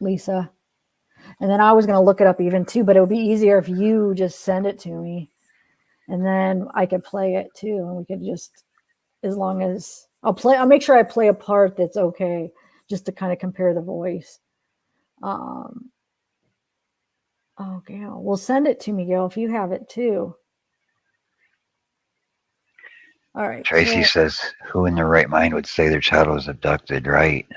Lisa. And then I was going to look it up even too, but it would be easier if you just send it to me, and then I could play it too, and we could just. As long as I'll make sure I play a part that's okay, just to kind of compare the voice. Oh, Gail, well, send it to me, Gail, if you have it too. All right. Tracy says, who in their right mind would say their child was abducted, right?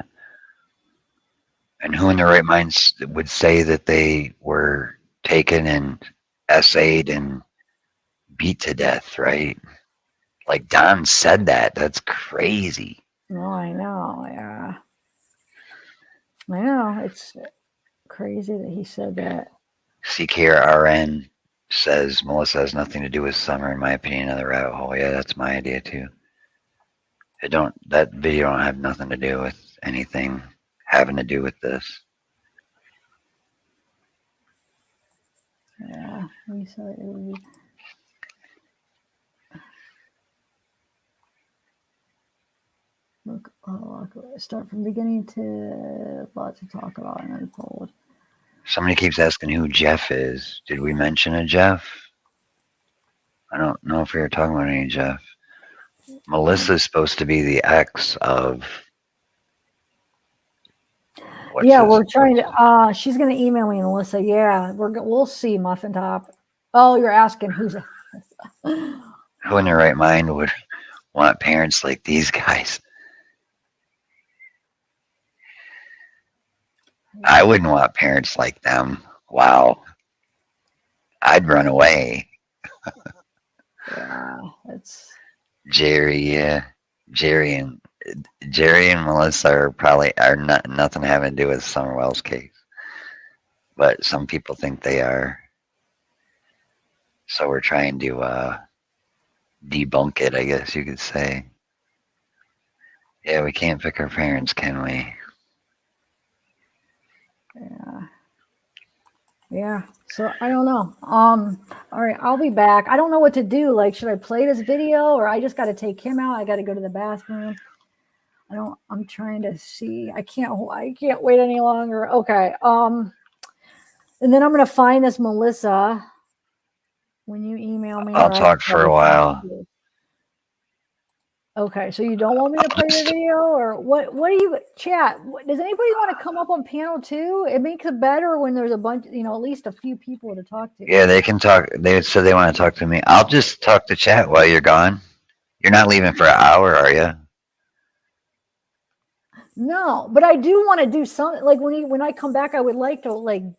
And who in their right mind would say that they were taken and essayed and beat to death, right? Like Don said that. That's crazy. No, I know. Yeah. I know. It's crazy that he said that. CKRN says Melissa has nothing to do with Summer, in my opinion, of the rabbit hole. Yeah, that's my idea too. That video don't have nothing to do with anything having to do with this. Yeah, we saw it would be. Look, start from beginning to a lot to talk about and unfold. Somebody keeps asking who Jeff is. Did we mention a Jeff? I don't know if we were talking about any Jeff. Melissa's supposed to be the ex of. We're trying to. She's going to email me, Melissa. Yeah, we'll see. Muffin Top. Oh, you're asking who's. Who in their right mind would want parents like these guys? I wouldn't want parents like them. Wow. I'd run away. Yeah, it's Jerry and Melissa are nothing having to do with Summerwell's case. But some people think they are. So we're trying to debunk it, I guess you could say. Yeah, we can't pick our parents, can we? Yeah. So I don't know. All right, I'll be back. I don't know what to do. Like, should I play this video or I just got to take him out? I got to go to the bathroom. I'm trying to see. I can't wait any longer. Okay. And then I'm going to find this Melissa when you email me. I'll talk for a while. Okay, so you don't want me to play the video, or what do you chat? Does anybody want to come up on panel too? It makes it better when there's a bunch, at least a few people to talk to. Yeah, they can talk. They said they want to talk to me. I'll just talk to chat while you're gone. You're not leaving for an hour, are you? No, but I do want to do something. Like when I come back, I would like to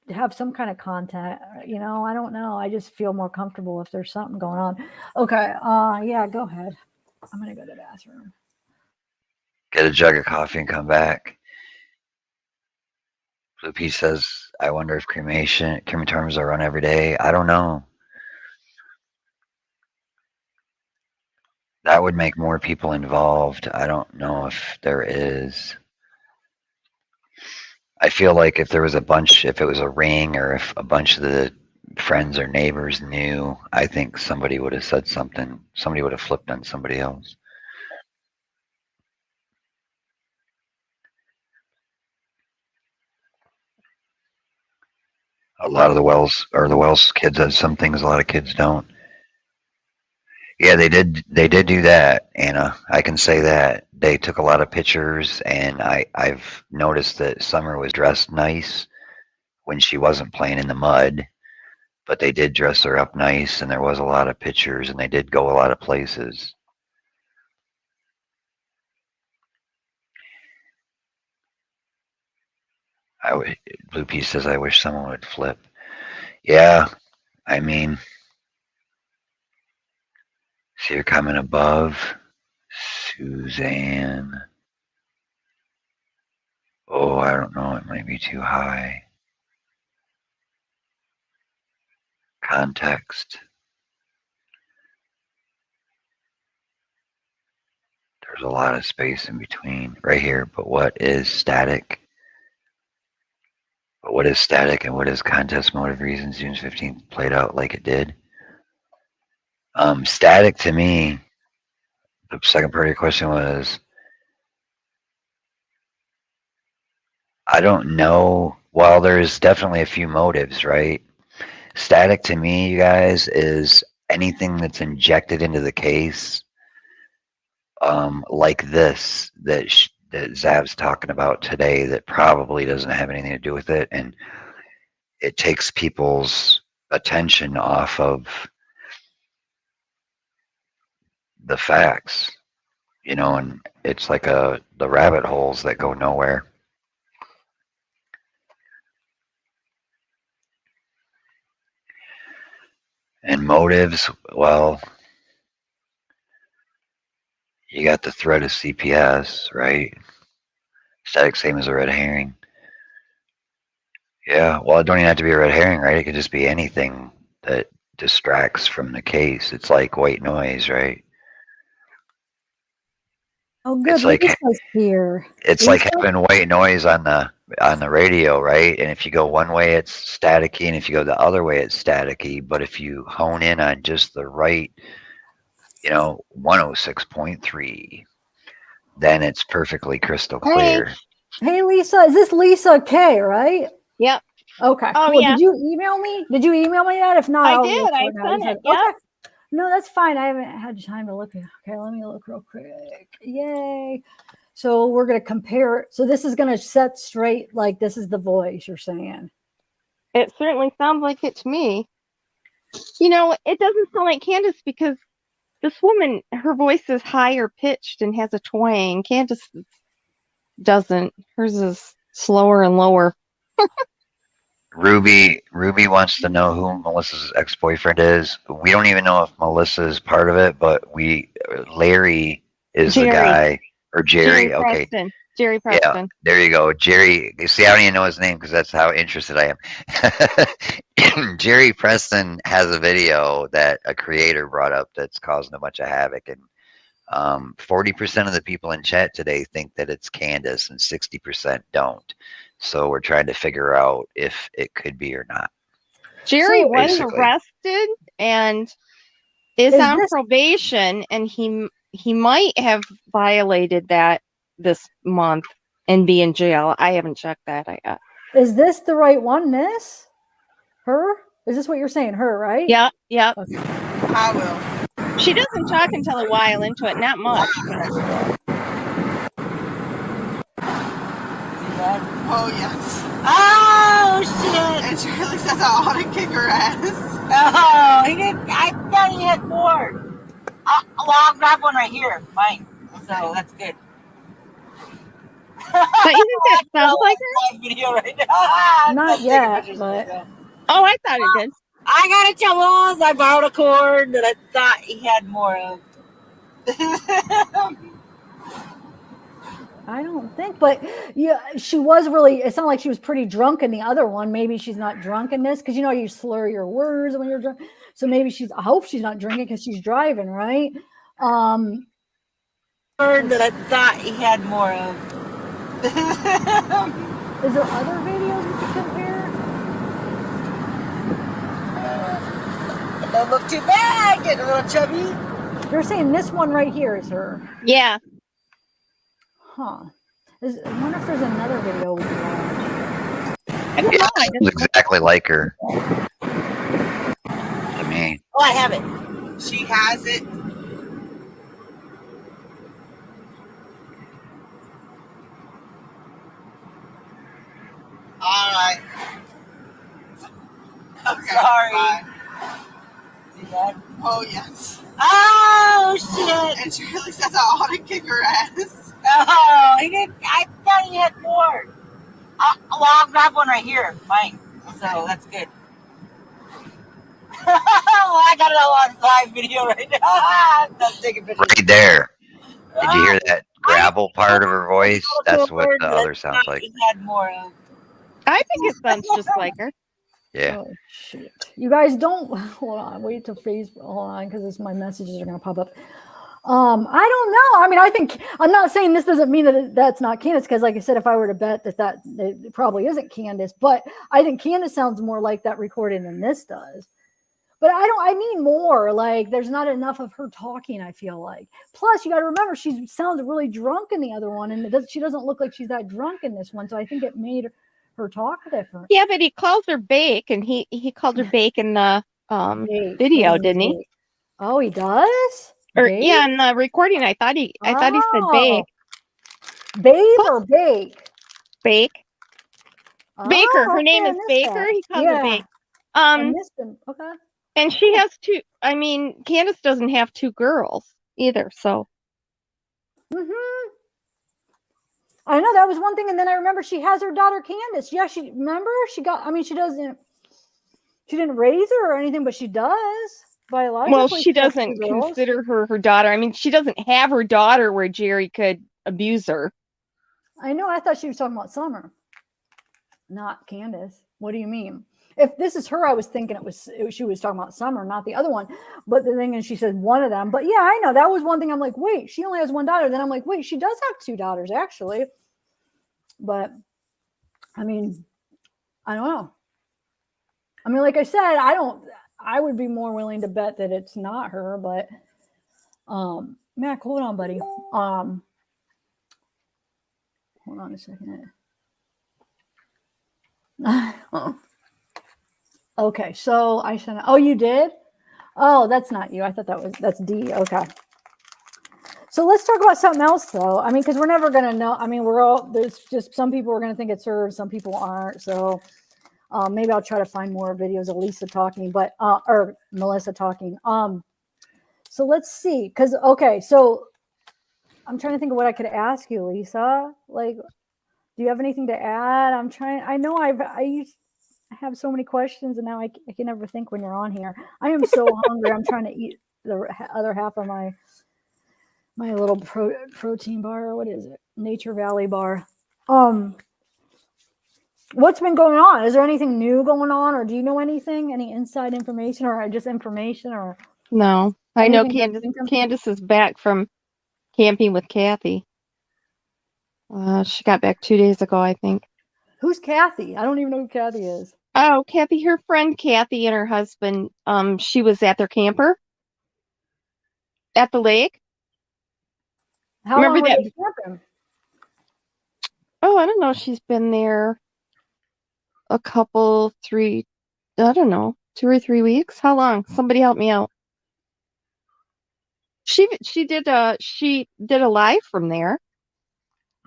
have some kind of content. I don't know. I just feel more comfortable if there's something going on. Okay. Yeah, go ahead. I'm gonna go to the bathroom. Get a jug of coffee and come back. Blue Pea says, I wonder if crematoriums are run every day. I don't know. That would make more people involved. I don't know if there is. I feel like if there was if it was a ring, or if a bunch of the friends or neighbors knew, I think somebody would have said something. Somebody would have flipped on somebody else. A lot of the Wells kids have some things a lot of kids don't. Yeah, they did do that, Anna. I can say that. They took a lot of pictures, and I've noticed that Summer was dressed nice when she wasn't playing in the mud, but they did dress her up nice, and there was a lot of pictures, and they did go a lot of places. Blue Pea says, I wish someone would flip. Yeah, I mean, see your comment above. Suzanne. Oh, I don't know. It might be too high. Context. There's a lot of space in between right here. But what is static? But what is static and what is contest motive reasons June 15th played out like it did? Static to me, the second part of your question was, I don't know. Well, there's definitely a few motives, right? Static to me, you guys, is anything that's injected into the case, like this, that Zav's talking about today, that probably doesn't have anything to do with it, and it takes people's attention off of the facts, and it's like the rabbit holes that go nowhere. And motives, well, you got the threat of CPS, right? Static, same as a red herring. Yeah, well, it don't even have to be a red herring, right? It could just be anything that distracts from the case. It's like white noise, right? Oh, good. It's like here. It's like having white noise on the radio, right? And if you go one way, it's staticky, and if you go the other way, it's staticky. But if you hone in on just the right, 106.3, then it's perfectly crystal clear. Hey, Lisa, is this Lisa K, right? Yep. Okay. Oh, cool. yeah. Did you email me? Did you email me that? If not, I I'll did. look for I now. sent You it. said- Yep. Okay. No, that's fine. I haven't had time to look. Okay, let me look real quick. Yay. So we're going to compare. So this is going to set straight, like this is the voice you're saying. It certainly sounds like it to me. It doesn't sound like Candus because this woman, her voice is higher pitched and has a twang. Candus doesn't. Hers is slower and lower. Ruby wants to know who Melissa's ex-boyfriend is. We don't even know if Melissa is part of it, but Larry is the guy, or Jerry. Okay. Preston. Jerry Preston. Yeah, there you go. Jerry, you see, I don't even know his name because that's how interested I am. Jerry Preston has a video that a creator brought up that's causing a bunch of havoc, and 40% of the people in chat today think that it's Candus and 60% don't. So we're trying to figure out if it could be or not. Jerry was basically. arrested and is on probation, and he might have violated that this month and be in jail. I haven't checked that yet. Is this the right one, Miss? Her? Is this what you're saying? Her, right? Yeah, yeah. Okay. I will. She doesn't talk until a while into it, not much. Oh, yes. Oh, shit. And Charlie says I ought to kick her ass. Oh, he didn't. I thought he had more. Well, I'll grab one right here. Mine. So that's good. But you think that sounds like her? Video right now. Not yet, but. Oh, I thought it did. I got a Charles. I borrowed a cord that I thought he had more of. I don't think, but yeah, she was really, it sounded like she was pretty drunk in the other one. Maybe she's not drunk in this, because you know you slur your words when you're drunk. So maybe I hope she's not drinking because she's driving, right? That I thought he had more of. Is there other videos we could compare? Don't look too bad, getting a little chubby. You're saying this one right here is her? Yeah. Huh. I wonder if there's another video we can watch. It looks exactly like her. To me. Oh, I have it. She has it. All right. Okay, sorry. Bye. See that? Oh, yes. Oh, shit. And Charlie says I ought to kick her ass. Oh, he didn't. I thought he had more. Well, I'll grab one right here. Mine. So that's good. I got it all on live video right now. I'm taking pictures. Right there. Did you hear that gravel part of her voice? That's what the other sounds like. He had more of. I think it sounds just like her. Yeah. Oh, shit. You guys don't, hold on, wait till Facebook, hold on, because my messages are going to pop up. I don't know. I mean, I think, I'm not saying this doesn't mean that that's not Candus, because like I said, if I were to bet that it probably isn't Candus, but I think Candus sounds more like that recording than this does. But I mean more, like there's not enough of her talking, I feel like. Plus, you got to remember, she sounds really drunk in the other one, and she doesn't look like she's that drunk in this one, so I think it made her talk different. Yeah, but he calls her Bake, and he called her Bake in the video, didn't he? Oh, he does? Or yeah, in the recording, I thought he said Bake. Babe or Bake? Bake. Oh, Baker. Her name okay, is Baker. He called her Bake. I missed him. Okay. And she has two. I mean, Candus doesn't have two girls either, so. Mm-hmm. I know that was one thing, and then I remember she has her daughter Candus. Yeah, she didn't raise her or anything, but she does biologically. Well, she doesn't consider her daughter. I mean, she doesn't have her daughter where Jerry could abuse her. I know. I thought she was talking about Summer, not Candus. What do you mean? If this is her, I was thinking she was talking about Summer, not the other one. But the thing is, she said one of them. But yeah, I know that was one thing. I'm like, wait, she only has one daughter. Then I'm like, wait, she does have two daughters actually. But I mean, I don't know. I mean, like I said, I would be more willing to bet that it's not her. But Mac, hold on, buddy. Hold on a second. Okay, so I sent. Oh, you did? Oh, that's not you. I thought that's D. Okay. So let's talk about something else, though. I mean, because we're never gonna know. I mean, there's just some people are gonna think it's her, some people aren't. So maybe I'll try to find more videos of Lisa talking, or Melissa talking. So let's see, because okay, so I'm trying to think of what I could ask you, Lisa. Like, do you have anything to add? I know I have so many questions, and now I can never think when you're on here. I am so hungry. I'm trying to eat the other half of my little protein bar, or what is it? Nature Valley bar. What's been going on? Is there anything new going on, or do you know anything? Any inside information, or just information, or no? I know Candus is back from camping with Kathy. She got back 2 days ago, I think. Who's Kathy? I don't even know who Kathy is. Oh, Kathy, her friend Kathy and her husband, she was at their camper at the lake. How long were they camping? Oh, I don't know. She's been there a couple, 2 or 3 weeks. How long? Somebody help me out. She did a live from there.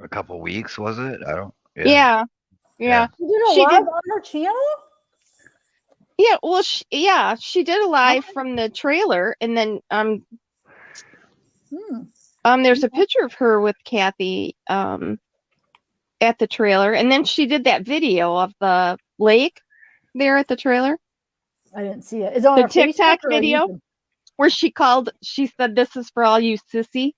A couple weeks, was it? I don't. Yeah. She did a live on her channel? Yeah, well, she did a live from the trailer, and then there's a picture of her with Kathy at the trailer, and then she did that video of the lake there at the trailer. I didn't see it. Is it on the her TikTok Facebook or video YouTube? where she said, "This is for all you sissy."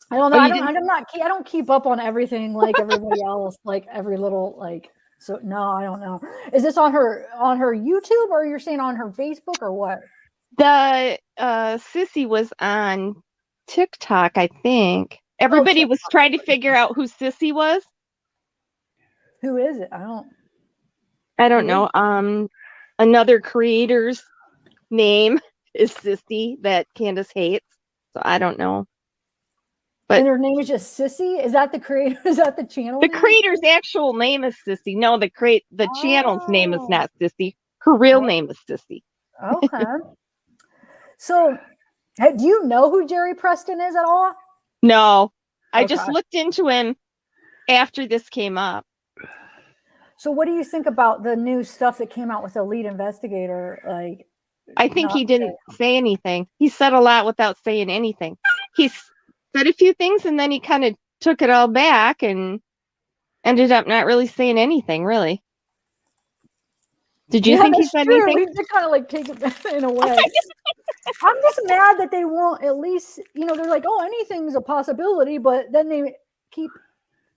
I don't know. Oh, I don't keep up on everything like everybody else, like every little like. So no, I don't know. Is this on her YouTube, or you're saying on her Facebook, or what? The sissy was on TikTok, I think. Everybody was trying to figure out who sissy was. Who is it? I don't know. Another creator's name is Sissy that Candus hates, so I don't know. But and her name is just Sissy. Is that the creator? Is that the channel? The creator's actual name is Sissy. No, the channel's name is not Sissy. Her real name is Sissy. Okay. So, do you know who Jerry Preston is at all? No, I just looked into him after this came up. So, what do you think about the new stuff that came out with the lead investigator? Like, I think he didn't say anything. He said a lot without saying anything. He said a few things, and then he kind of took it all back and ended up not really saying anything, really. Did you think he said anything? We did kind of like take it back in a way. I'm just mad that they won't at least, they're like, oh, anything's a possibility, but then they keep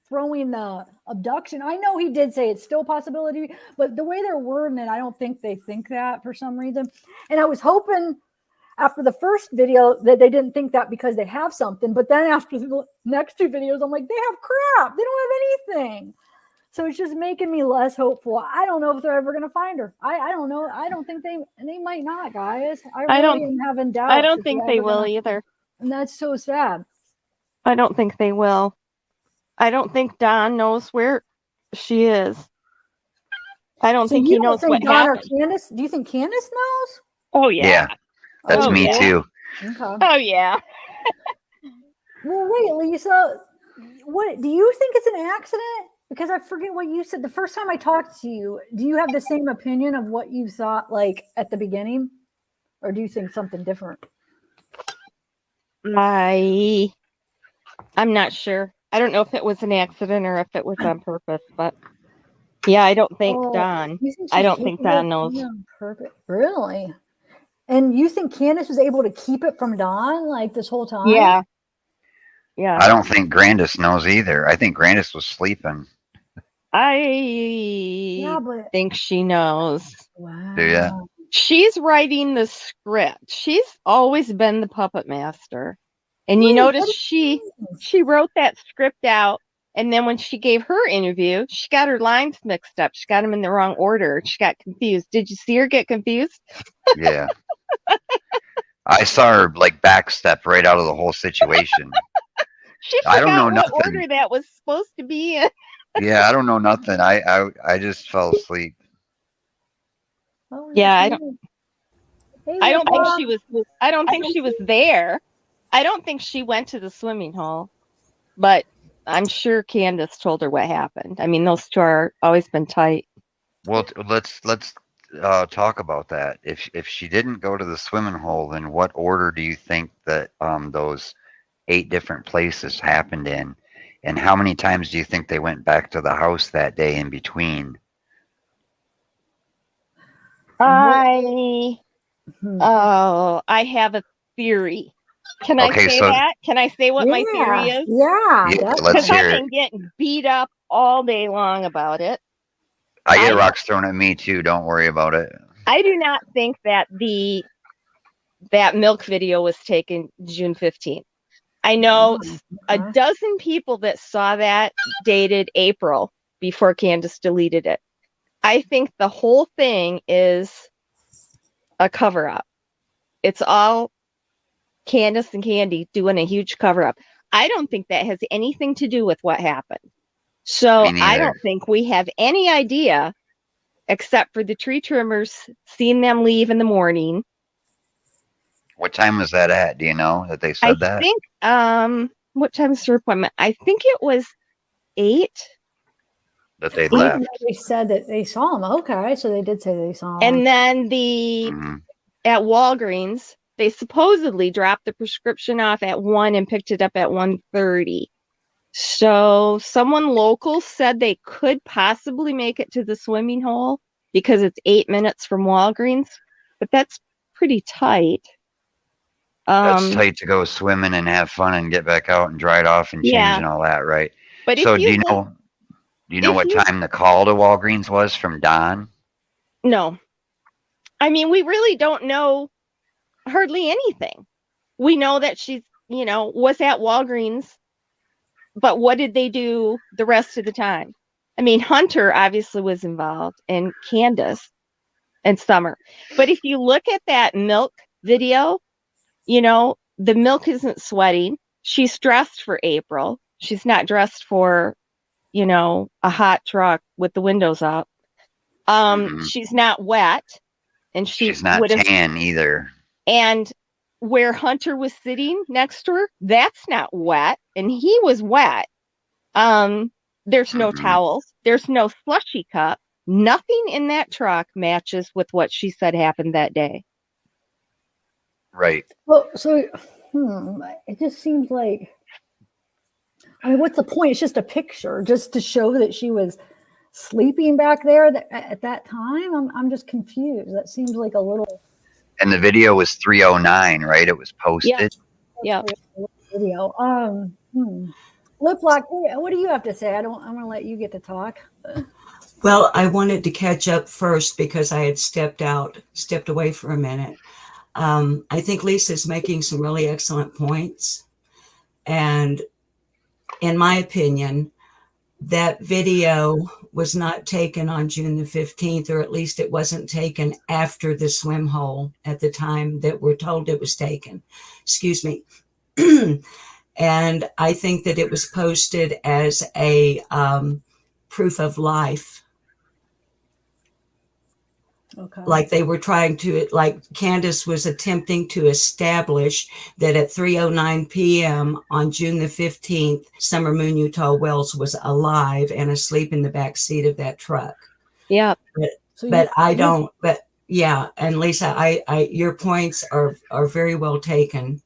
throwing the abduction. I know he did say it's still a possibility, but the way they're wording it, I don't think they think that for some reason. And I was hoping after the first video that they didn't think that because they have something, but then after the next two videos, I'm like, they have crap. They don't have anything. So it's just making me less hopeful. I don't know if they're ever going to find her. I don't know. I don't think they might not, guys. I really am having doubts. I don't think they will either. And that's so sad. I don't think they will. I don't think Don knows where she is. I don't think he knows what happened. Candus? Do you think Candus knows? Oh, yeah. Yeah, that's me too. Okay. Oh, yeah. Well, wait, Lisa. What do you think it's an accident? Because I forget what you said the first time I talked to you. Do you have the same opinion of what you thought like at the beginning? Or do you think something different? I'm not sure. I don't know if it was an accident or if it was on purpose, but yeah, I don't think Don. I don't think Don knows. Really? And you think Candus was able to keep it from Don like this whole time? Yeah. Yeah. I don't think Grandis knows either. I think Grandis was sleeping. I think she knows. Wow. Do ya? She's writing the script. She's always been the puppet master. And you notice she wrote that script out, and then when she gave her interview, she got her lines mixed up. She got them in the wrong order. She got confused. Did you see her get confused? Yeah. I saw her like backstep right out of the whole situation. She I don't know what nothing. order that was supposed to be in. Yeah, I don't know nothing. I just fell asleep. Yeah, I don't think she was. I don't think she was there. I don't think she went to the swimming hole, but I'm sure Candus told her what happened. I mean, those two are always been tight. Well, let's talk about that. If she didn't go to the swimming hole, then what order do you think that those 8 different places happened in, and how many times do you think they went back to the house that day in between? I have a theory. Can I say that? Can I say what my theory is? Yeah. Let's hear I've it. been getting beat up all day long about it. I get rocks thrown at me too. Don't worry about it. I do not think that that milk video was taken June 15th. I know a dozen people that saw that dated April before Candus deleted it. I think the whole thing is a cover-up. It's all Candus and Candy doing a huge cover-up. I don't think that has anything to do with what happened. So I don't think we have any idea, except for the tree trimmers seeing them leave in the morning. What time was that at? Do you know that they said that? I think, what time is her appointment? I think it was 8. That they left. They said that they saw him. Okay, so they did say they saw him. And then at Walgreens, they supposedly dropped the prescription off at 1 and picked it up at 1:30. So someone local said they could possibly make it to the swimming hole because it's 8 minutes from Walgreens, but that's pretty tight. That's tight to go swimming and have fun and get back out and dry it off and change and all that, right? But so do you know what time the call to Walgreens was from Don? No. I mean, we really don't know hardly anything. We know that she's, was at Walgreens, but what did they do the rest of the time? I mean, Hunter obviously was involved, and Candus and Summer. But if you look at that milk video, the milk isn't sweating. She's dressed for April. She's not dressed for, a hot truck with the windows up. She's not wet, and she's not tan either. And where Hunter was sitting next to her, that's not wet, and he was wet. There's no towels. There's no slushy cup. Nothing in that truck matches with what she said happened that day. Right. Well, so it just seems like, what's the point? It's just a picture, just to show that she was sleeping back there at that time. I'm just confused. That seems like a little. And the video was 3:09, right? It was posted. Yeah. Video. Lip Lock, what do you have to say? I'm going to let you get to talk. Well, I wanted to catch up first because I had stepped away for a minute. I think Lisa's making some really excellent points. And in my opinion, that video was not taken on June the 15th, or at least it wasn't taken after the swim hole at the time that we're told it was taken. Excuse me. And I think that it was posted as a proof of life. Okay. Like they were trying to, like Candus was attempting to establish that at 3:09 p.m. on June the 15th, Summer Moon Utah Wells was alive and asleep in the back seat of that truck. Yeah. But yeah. And Lisa, I your points are very well taken.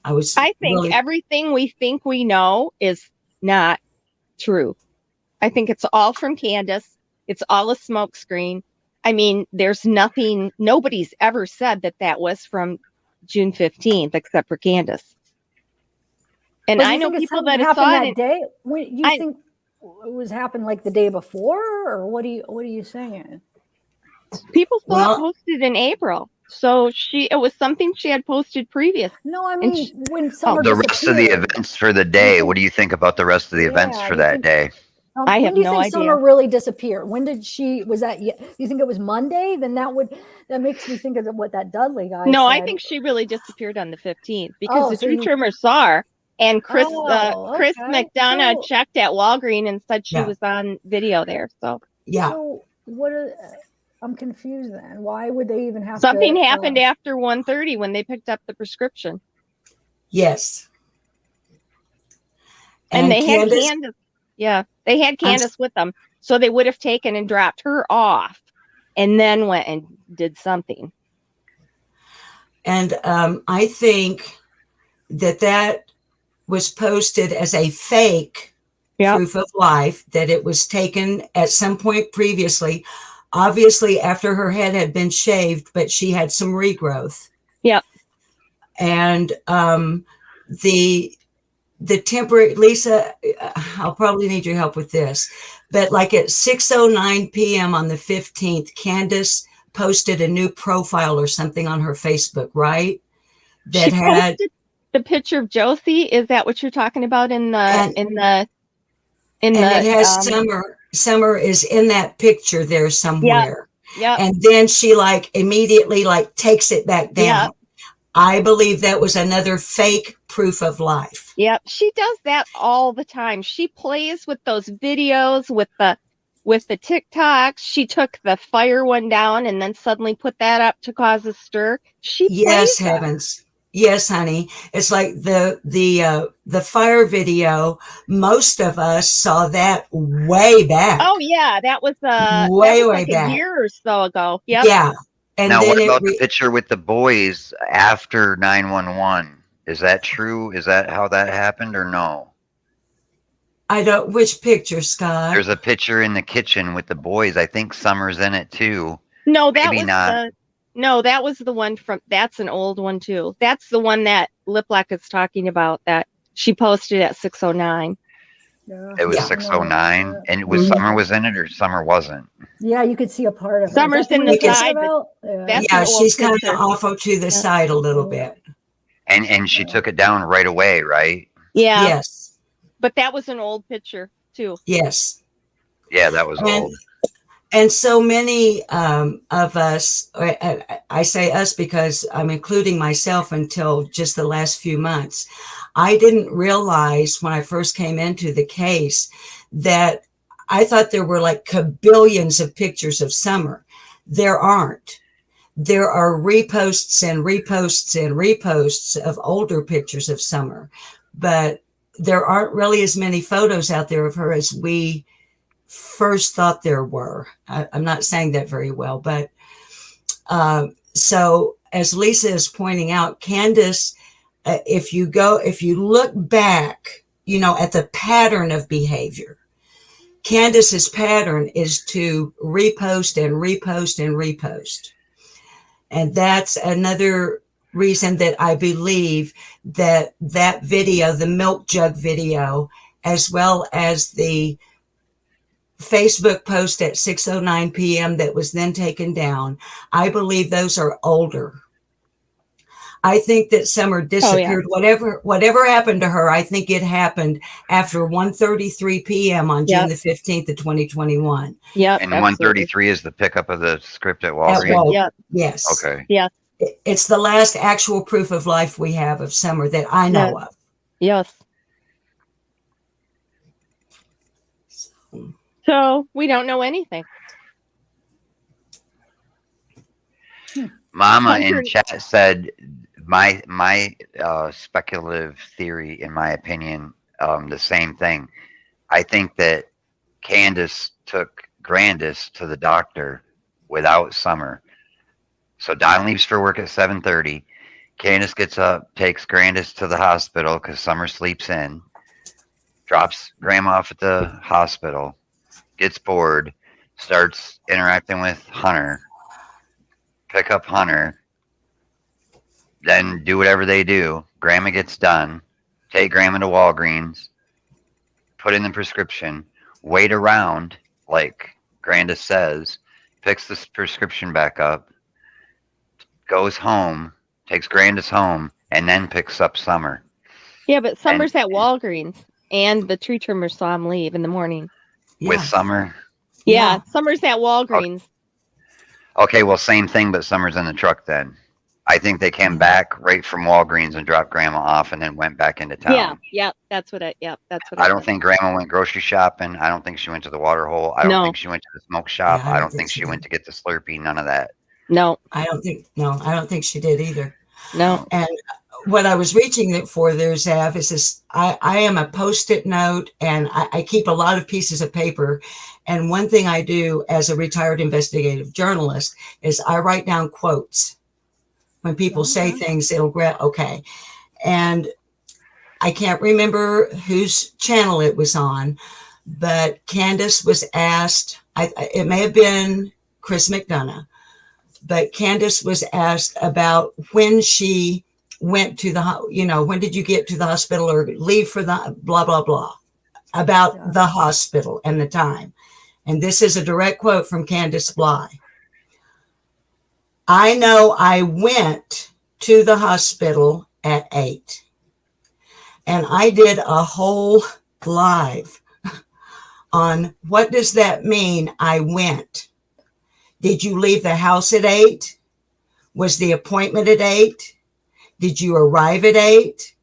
I think everything we think we know is not true. I think it's all from Candus. It's all a smokescreen. I mean, there's nothing, nobody's ever said that was from June 15th, except for Candus. And I know people that have saw it that day. You think it was happened like the day before, or what are you saying? People saw it posted in April. So it was something she had posted previous. No, I mean, when Summer the rest of the events for the day, what do you think about the rest of the events for that day? I have no idea. When do you think Summer really disappeared? When did was that? You think it was Monday? Then that makes me think of what that Dudley guy said. I think she really disappeared on the 15th because the tree trimmer saw her, and Chris McDonough checked at Walgreens and said she was on video there. So yeah. So I'm confused then. Why would they even have something happened after 1:30 when they picked up the prescription? Yes. And they had Candus. Yeah, they had Candus with them, so they would have taken and dropped her off, and then went and did something. And I think that was posted as a fake proof of life, that it was taken at some point previously, obviously after her head had been shaved, but she had some regrowth. Yep. And the temporary, Lisa, I'll probably need your help with this, but like at 6:09 p.m. on the 15th, Candus posted a new profile or something on her Facebook, right? The picture of Josie, is that what you're talking about in the and it has Summer is in that picture there somewhere. Yeah. And then she like immediately like takes it back down. Yep. I believe that was another fake proof of life. Yep. She does that all the time. She plays with those videos with the TikToks. She took the fire one down and then suddenly put that up to cause a stir. Yes, heavens. Yes, honey. It's like the fire video. Most of us saw that way back. Oh yeah, that was way like back a year or so ago. Yep. Yeah. And now, then what about the picture with the boys after 911? Is that true? Is that how that happened or no? I don't. Which picture, Scott? There's a picture in the kitchen with the boys. I think Summer's in it too. No, that Maybe was not. No, that was the one that's an old one too. That's the one that Liplac is talking about that she posted at 6:09. It was 6:09, and was Summer was in it or Summer wasn't? Yeah, you could see a part of it. Summer's in the side. Yeah, she's kind of off to the side a little bit. And she took it down right away, right? Yeah. Yes. But that was an old picture too. Yes. Yeah, that was old. And so many of us, I say us because I'm including myself until just the last few months, I didn't realize when I first came into the case that I thought there were like kabillions of pictures of Summer. There aren't. There are reposts and reposts and reposts of older pictures of Summer, but there aren't really as many photos out there of her as we first thought there were. I'm not saying that very well, but so as Lisa is pointing out, Candus, if you look back, at the pattern of behavior, Candus's pattern is to repost and repost and repost. And that's another reason that I believe that video, the milk jug video, as well as the Facebook post at 6:09 p.m. that was then taken down, I believe those are older. I think that Summer disappeared. Whatever happened to her, I think it happened after 1:33 p.m. on June the 15th of 2021. Yep. And 1:33 is the pickup of the script at Walgreens. Yep. Yes. Okay. Yes. It's the last actual proof of life we have of Summer that I know of. Yes. So we don't know anything. Mama in chat said my speculative theory, in my opinion, the same thing. I think that Candus took Grandis to the doctor without Summer. So Don leaves for work at 7:30. Candus gets up, takes Grandis to the hospital because Summer sleeps in, drops Grandma off at the hospital, gets bored, starts interacting with Hunter, pick up Hunter, then do whatever they do. Grandma gets done, take Grandma to Walgreens, put in the prescription, wait around, like Grandis says, picks the prescription back up, goes home, takes Grandis home, and then picks up Summer. Yeah, but Summer's at Walgreens, and the tree trimmer saw him leave in the morning. With Summer? Yeah, Summer's at Walgreens. Okay, well, same thing, but Summer's in the truck then. I think they came back right from Walgreens and dropped Grandma off and then went back into town. That's what I I don't think Grandma went grocery shopping. I don't think she went to the water hole. I don't think she went to the smoke shop. I don't think she went to get the Slurpee. None of that. No. I don't think she did either. No. And what I was reaching it for there, Zav, is this, I am a Post-it note and I keep a lot of pieces of paper. And one thing I do as a retired investigative journalist is I write down quotes. When people say things, it'll grab, okay. And I can't remember whose channel it was on, but Candus was asked, it may have been Chris McDonough, but Candus was asked about when she went to the, when did you get to the hospital or leave for the blah, blah, blah, about the hospital and the time. And this is a direct quote from Candus Bly. I know I went to the hospital at 8. And I did a whole live on what does that mean, I went. Did you leave the house at 8? Was the appointment at 8? Did you arrive at 8?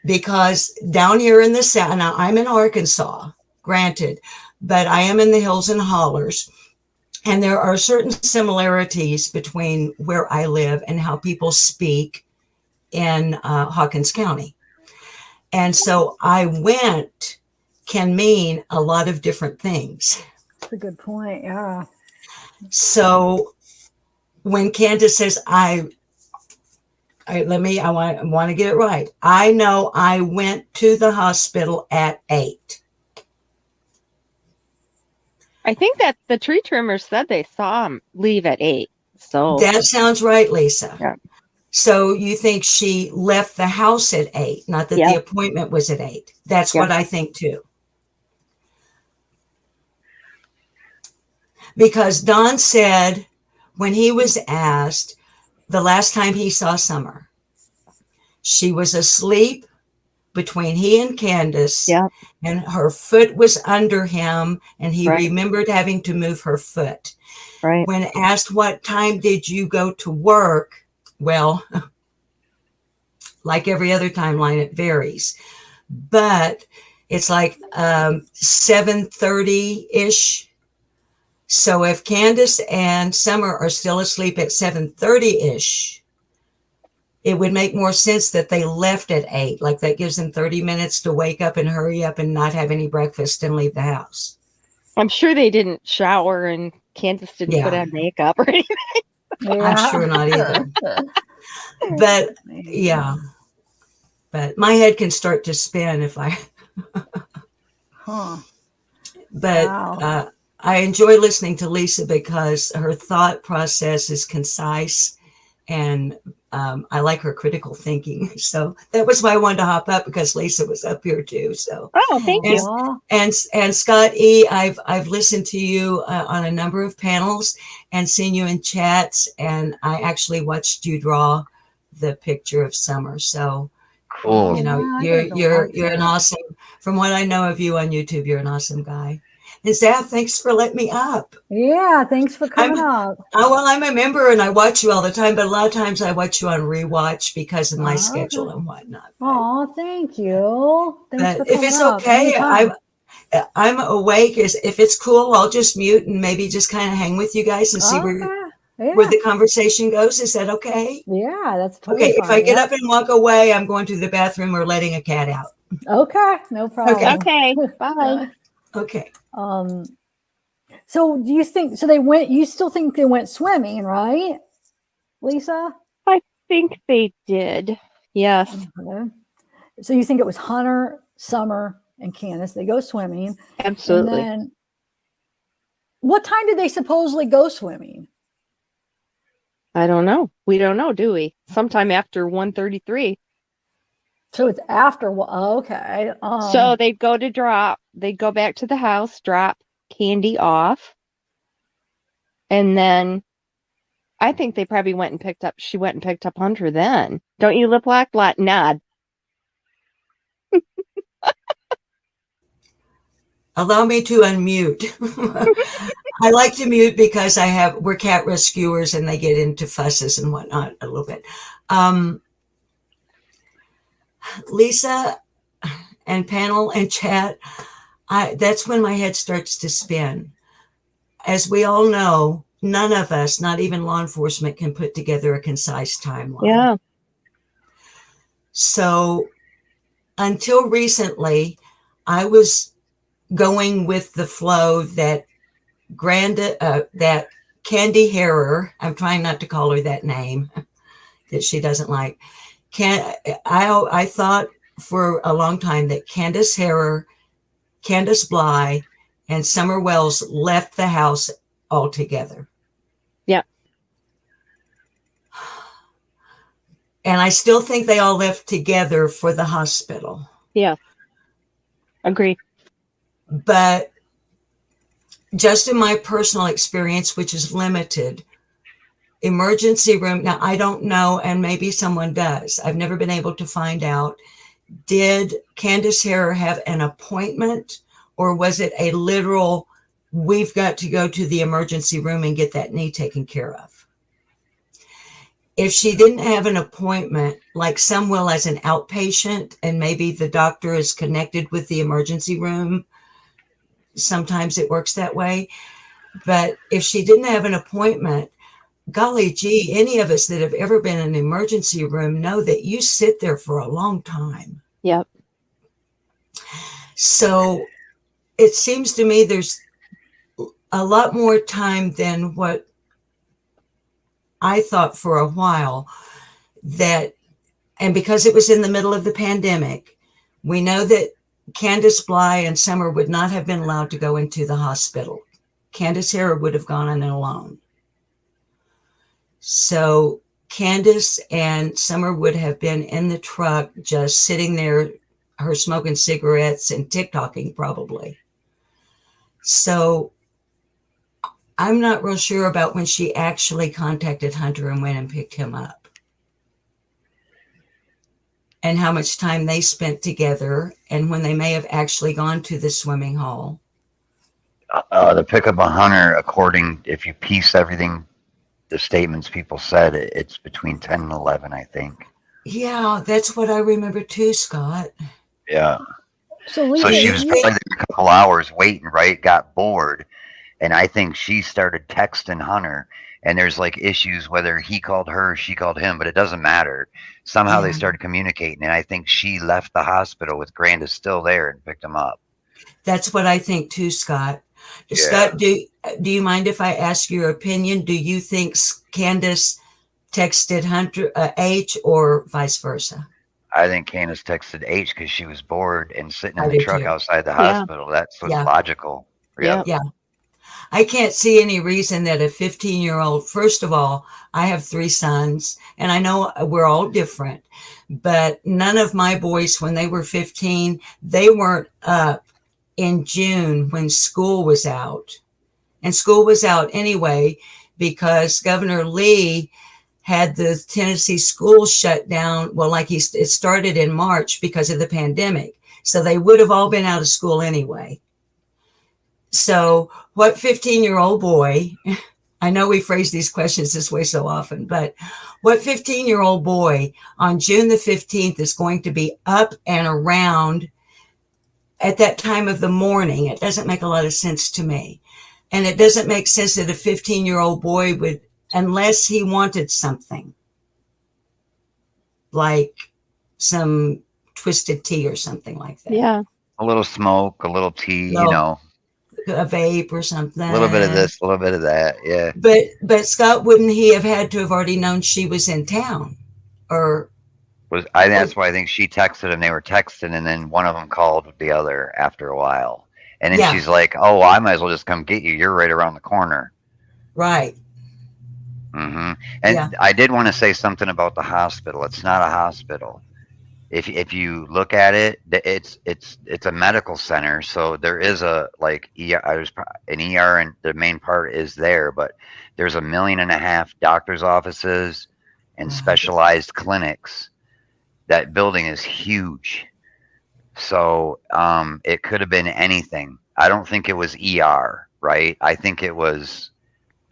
Because down here in the South, now I'm in Arkansas, granted, but I am in the hills and hollers. And there are certain similarities between where I live and how people speak in Hawkins County. And so I went can mean a lot of different things. That's a good point. Yeah. So when Candus says, I want to get it right. I know I went to the hospital at 8. I think that the tree trimmers said they saw him leave at 8. So that sounds right, Lisa. Yeah. So you think she left the house at 8, not that the appointment was at 8. That's what I think too. Because Don said when he was asked the last time he saw Summer, she was asleep between he and Candus, and her foot was under him, and he remembered having to move her foot. Right. When asked what time did you go to work, well, like every other timeline, it varies, but it's like 7:30-ish. So if Candus and Summer are still asleep at 7:30-ish, it would make more sense that they left at 8. Like that gives them 30 minutes to wake up and hurry up and not have any breakfast and leave the house. I'm sure they didn't shower and Candus didn't put on makeup or anything. I'm sure not either. But yeah, but my head can start to spin if I. But I enjoy listening to Lisa because her thought process is concise, and I like her critical thinking. So that was why I wanted to hop up, because Lisa was up here too. So thank you. And Scott E, I've listened to you on a number of panels and seen you in chats, and I actually watched you draw the picture of Summer. So cool. You know, you're an awesome. From what I know of you on YouTube, you're an awesome guy. And Zav, thanks for letting me up. Yeah, thanks for coming up. Well, I'm a member and I watch you all the time, but a lot of times I watch you on rewatch because of my schedule and whatnot. Oh, thank you. Thanks for if it's coming up. okay, Anytime. I'm awake. If it's cool, I'll just mute and maybe just kind of hang with you guys and see where the conversation goes. Is that okay? Yeah, that's totally okay. fine. If I get up and walk away, I'm going to the bathroom or letting a cat out. Okay, no problem. Okay, bye. Okay. So do you think, so they went, you still think they went swimming, right, Lisa? I think they did. Yes. Okay. So you think it was Hunter, Summer, and Candus. They go swimming. Absolutely. And then what time did they supposedly go swimming? I don't know. We don't know, do we? Sometime after 1:33. So it's after, okay. So they'd go back to the house, drop Candy off. And then I think they probably she went and picked up Hunter then. Don't you, Lip Lock? Nod. Allow me to unmute. I like to mute because we're cat rescuers and they get into fusses and whatnot a little bit. Lisa and panel and chat, that's when my head starts to spin. As we all know, none of us, not even law enforcement, can put together a concise timeline. Yeah. So until recently, I was going with the flow that that Candy Harrer, I'm trying not to call her that name that she doesn't like. I thought for a long time that Candus Harrer, Candus Bly, and Summer Wells left the house altogether. Yeah. And I still think they all left together for the hospital. Yeah. Agree. But just in my personal experience, which is limited, emergency room, now I don't know, and maybe someone does. I've never been able to find out did Candus Hare have an appointment, or was it a literal, we've got to go to the emergency room and get that knee taken care of? If she didn't have an appointment, like some will as an outpatient, and maybe the doctor is connected with the emergency room, sometimes it works that way. But if she didn't have an appointment, golly gee, any of us that have ever been in an emergency room know that you sit there for a long time. Yep. So it seems to me there's a lot more time than what I thought for a while, that, and because it was in the middle of the pandemic, we know that Candus Bly and Summer would not have been allowed to go into the hospital. Candus Hare would have gone in alone. So Candus and Summer would have been in the truck, just sitting there, her smoking cigarettes and TikToking probably. So I'm not real sure about when she actually contacted Hunter and went and picked him up, and how much time they spent together, and when they may have actually gone to the swimming hole. The pickup of Hunter, according, if you piece everything, the statements people said, it's between 10 and 11, I think. Yeah, that's what I remember too, Scott. Yeah. So she was probably there a couple hours waiting, right? Got bored. And I think she started texting Hunter. And there's like issues whether he called her, she called him, but it doesn't matter. Somehow they started communicating. And I think she left the hospital with Grandis still there and picked him up. That's what I think too, Scott. Yeah. Scott, do you mind if I ask your opinion? Do you think Candus texted Hunter H, or vice versa? I think Candus texted H because she was bored and sitting in the truck outside the hospital. That's what's logical. Yeah. I can't see any reason that a 15-year-old, first of all, I have 3 sons, and I know we're all different, but none of my boys, when they were 15, they weren't up in June when school was out. And school was out anyway because Governor Lee had the Tennessee schools shut down. Well, it started in March because of the pandemic. So they would have all been out of school anyway. So what 15-year-old boy, I know we phrase these questions this way so often, but what 15-year-old boy on June the 15th is going to be up and around at that time of the morning? It doesn't make a lot of sense to me. And it doesn't make sense that a 15-year-old boy would, unless he wanted something like some twisted tea or something like that. Yeah. A little smoke, a little tea, you know. A vape or something. A little bit of this, a little bit of that, yeah. But Scott, wouldn't he have had to have already known she was in town? Or that's why I think she texted him. They were texting, and then one of them called the other after a while. And then she's like, "Oh, well, I might as well just come get you. You're right around the corner." Right. Mm-hmm. And I did want to say something about the hospital. It's not a hospital. If you look at it, it's a medical center. So there is a ER, there's an ER, and the main part is there. But there's 1.5 million doctors' offices and specialized clinics. That building is huge. So it could have been anything. I don't think it was ER, right? I think it was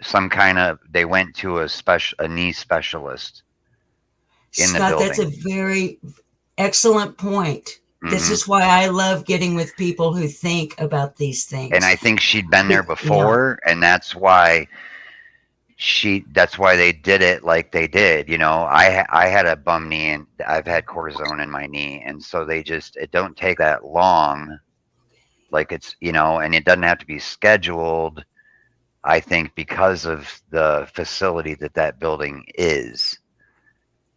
some kind of, they went to a knee specialist in the building. That's a very excellent point. Mm-hmm. This is why I love getting with people who think about these things. And I think she'd been there before, and that's why they did it like they did. You know, I had a bum knee, and I've had cortisone in my knee, and so it don't take that long. Like it's, and it doesn't have to be scheduled, I think, because of the facility that building is.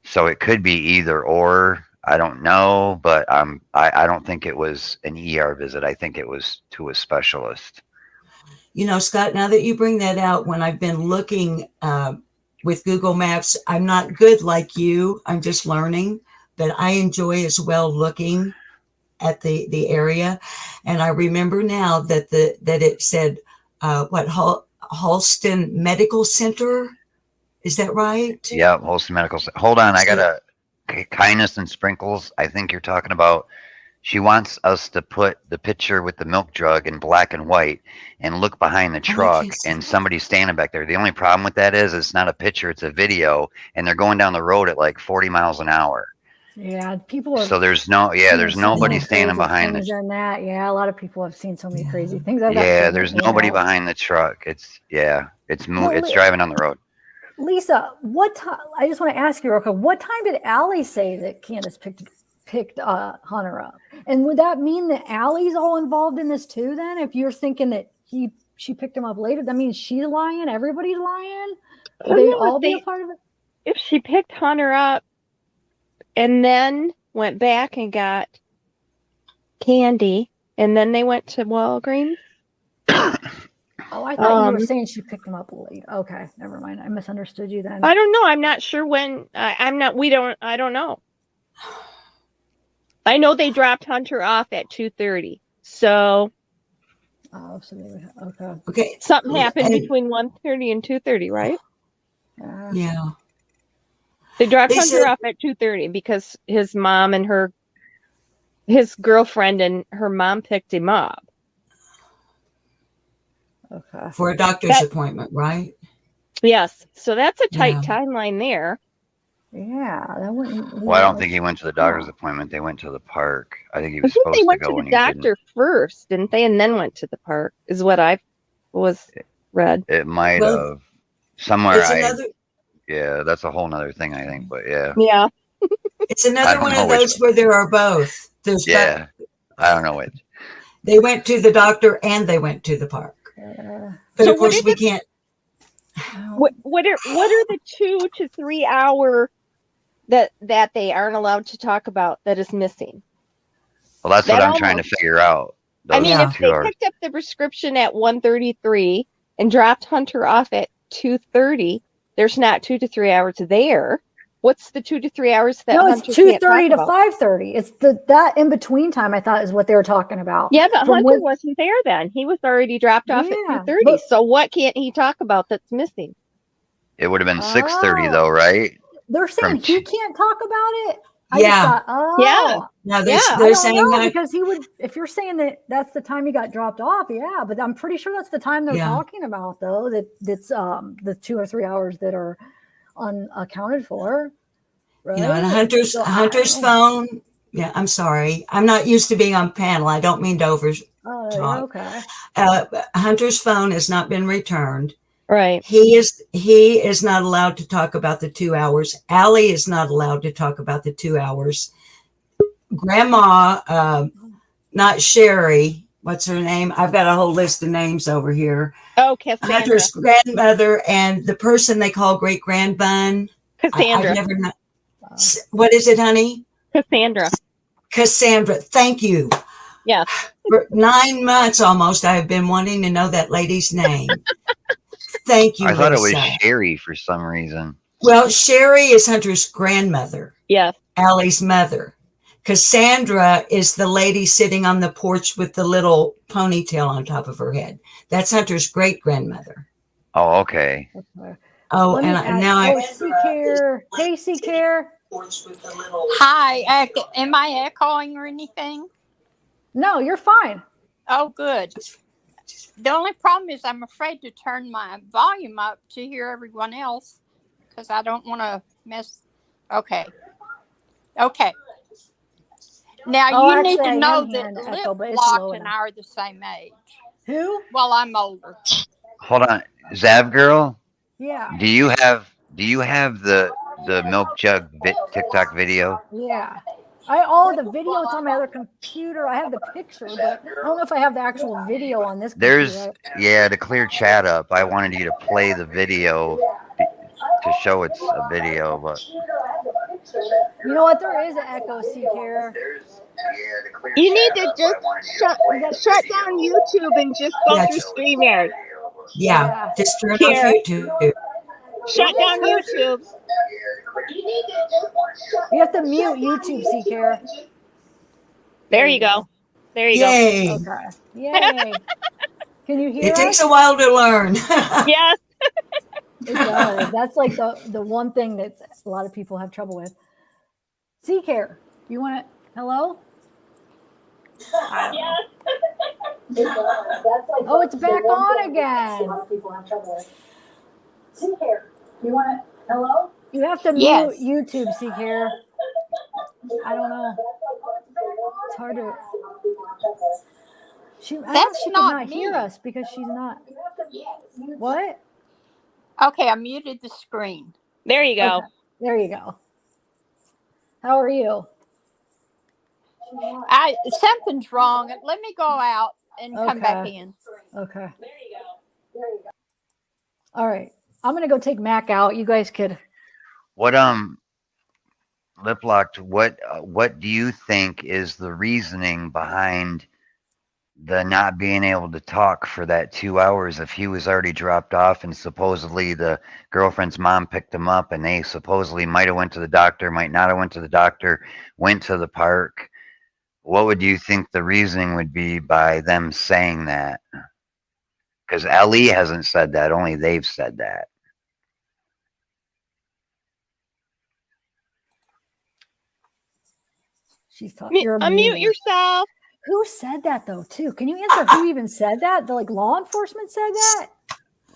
So it could be either or, I don't know, but I don't think it was an ER visit. I think it was to a specialist. Scott, now that you bring that out, when I've been looking with Google Maps, I'm not good like you. I'm just learning, but I enjoy as well looking at the area. And I remember now that it said, Halston Medical Center. Is that right? Yeah, Halston Medical Center. Hold on, I gotta Kindness and Sprinkles, I think you're talking about. She wants us to put the picture with the milk jug in black and white and look behind the truck and somebody's standing back there. The only problem with that is it's not a picture, it's a video, and they're going down the road at like 40 miles an hour. Yeah, people are. So there's nobody standing behind the truck. Yeah, a lot of people have seen so many crazy things. there's nobody behind the truck. It's driving down the road. Lisa, what time? I just want to ask you real quick. What time did Allie say that Candus picked Hunter up? And would that mean that Allie's all involved in this too? Then, if you're thinking that she picked him up later, that means she's lying. Everybody's lying. Would they all be a part of it? If she picked Hunter up and then went back and got candy, and then they went to Walgreens. Oh, I thought you were saying she picked him up late. Okay, never mind. I misunderstood you then. I don't know. I'm not sure when. I don't know. I know they dropped Hunter off at 2:30. So. Oh, so they would. Okay. Okay. Something happened between 1:30 and 2:30, right? Yeah. They dropped Hunter off at 2:30 because his mom and his girlfriend and her mom picked him up. Okay. For a doctor's appointment, right? Yes. So that's a tight timeline there. Yeah, that wouldn't. Well, I don't think he went to the doctor's appointment. They went to the park. I think he was supposed they to went go to when the he didn't. doctor first, didn't they? And then went to the park, is what I was read. It might have somewhere. Yeah, that's a whole nother thing, I think. But yeah. Yeah. It's another one of those where there are both. There's I don't know which. They went to the doctor and they went to the park. But So of course we can't. What are the 2 to 3 hour that they aren't allowed to talk about that is missing? Well, that's what I'm trying to figure out. I mean, if they picked up the prescription at 1:33 and dropped Hunter off at 2:30, there's not 2 to 3 hours there. What's the 2 to 3 hours that Hunter it's 2:30 to 5:30. It's that in between time. I thought is what they were talking about. Yeah, but Hunter wasn't there then. He was already dropped off at 2:30. So what can't he talk about that's missing? It would have been 6:30 though, right? They're saying he can't talk about it. Yeah. No, they're saying that because he would. If you're saying that that's the time he got dropped off, but I'm pretty sure that's the time they're talking about, though. That's the 2 or 3 hours that are unaccounted for. Right? You know, and Hunter's phone. Yeah, I'm sorry. I'm not used to being on panel. I don't mean to over talk. Okay. Hunter's phone has not been returned. Right. He is not allowed to talk about the 2 hours. Allie is not allowed to talk about the 2 hours. Grandma, not Sherry. What's her name? I've got a whole list of names over here. Oh, Cassandra. Hunter's grandmother and the person they call great grandbun. Cassandra. I've never met. What is it, honey? Cassandra. Cassandra. Thank you. Yeah. For 9 months almost, I have been wanting to know that lady's name. Thank you. I thought Lisa. it was Sherry for some reason. Well, Sherry is Hunter's grandmother. Yes. Allie's mother. Cassandra is the lady sitting on the porch with the little ponytail on top of her head. That's Hunter's great grandmother. Oh, okay. Oh, and now I. Hey, C-Care. Hi. Am I echoing or anything? No, you're fine. Oh, good. The only problem is I'm afraid to turn my volume up to hear everyone else because I don't want to mess. Okay. Now, you need to know that Lip Block and I are the same age. Who? Well, I'm older. Hold on, Zavgirl. Yeah. Do you have the milk jug TikTok video? Yeah. All the video, it's on my other computer. I have the picture, but I don't know if I have the actual video on this computer. To clear chat up, I wanted you to play the video to show it's a video, but you know what? There is an echo, C-Care. You need to just shut down YouTube and just go through StreamYard. Yeah, just turn off YouTube. Shut down YouTube. You have to mute YouTube, C-Care. There you go. Yay. Okay. Yay. Can you hear It takes a while to learn. Yes. It does. That's like the one thing that a lot of people have trouble with. Seacare, you want to, hello? I don't know. Oh, it's back on again. Seacare, you want to, hello? You have to mute YouTube, Seacare. I don't know. It's hard to. She cannot hear us because she's not. What? Okay, I muted the screen. There you go. Okay, there you go. How are you? Something's wrong. Let me go out and come back in. Okay. There you go. All right. I'm gonna go take Mac out. You guys could. What Liplocked, what do you think is the reasoning behind the not being able to talk for that 2 hours if he was already dropped off and supposedly the girlfriend's mom picked him up and they supposedly might have went to the doctor, might not have went to the doctor, went to the park? What would you think the reasoning would be by them saying that? Because Ellie hasn't said that, only they've said that. She's talking. Unmute yourself. Who said that though? Too? Can you answer who even said that? The law enforcement said that.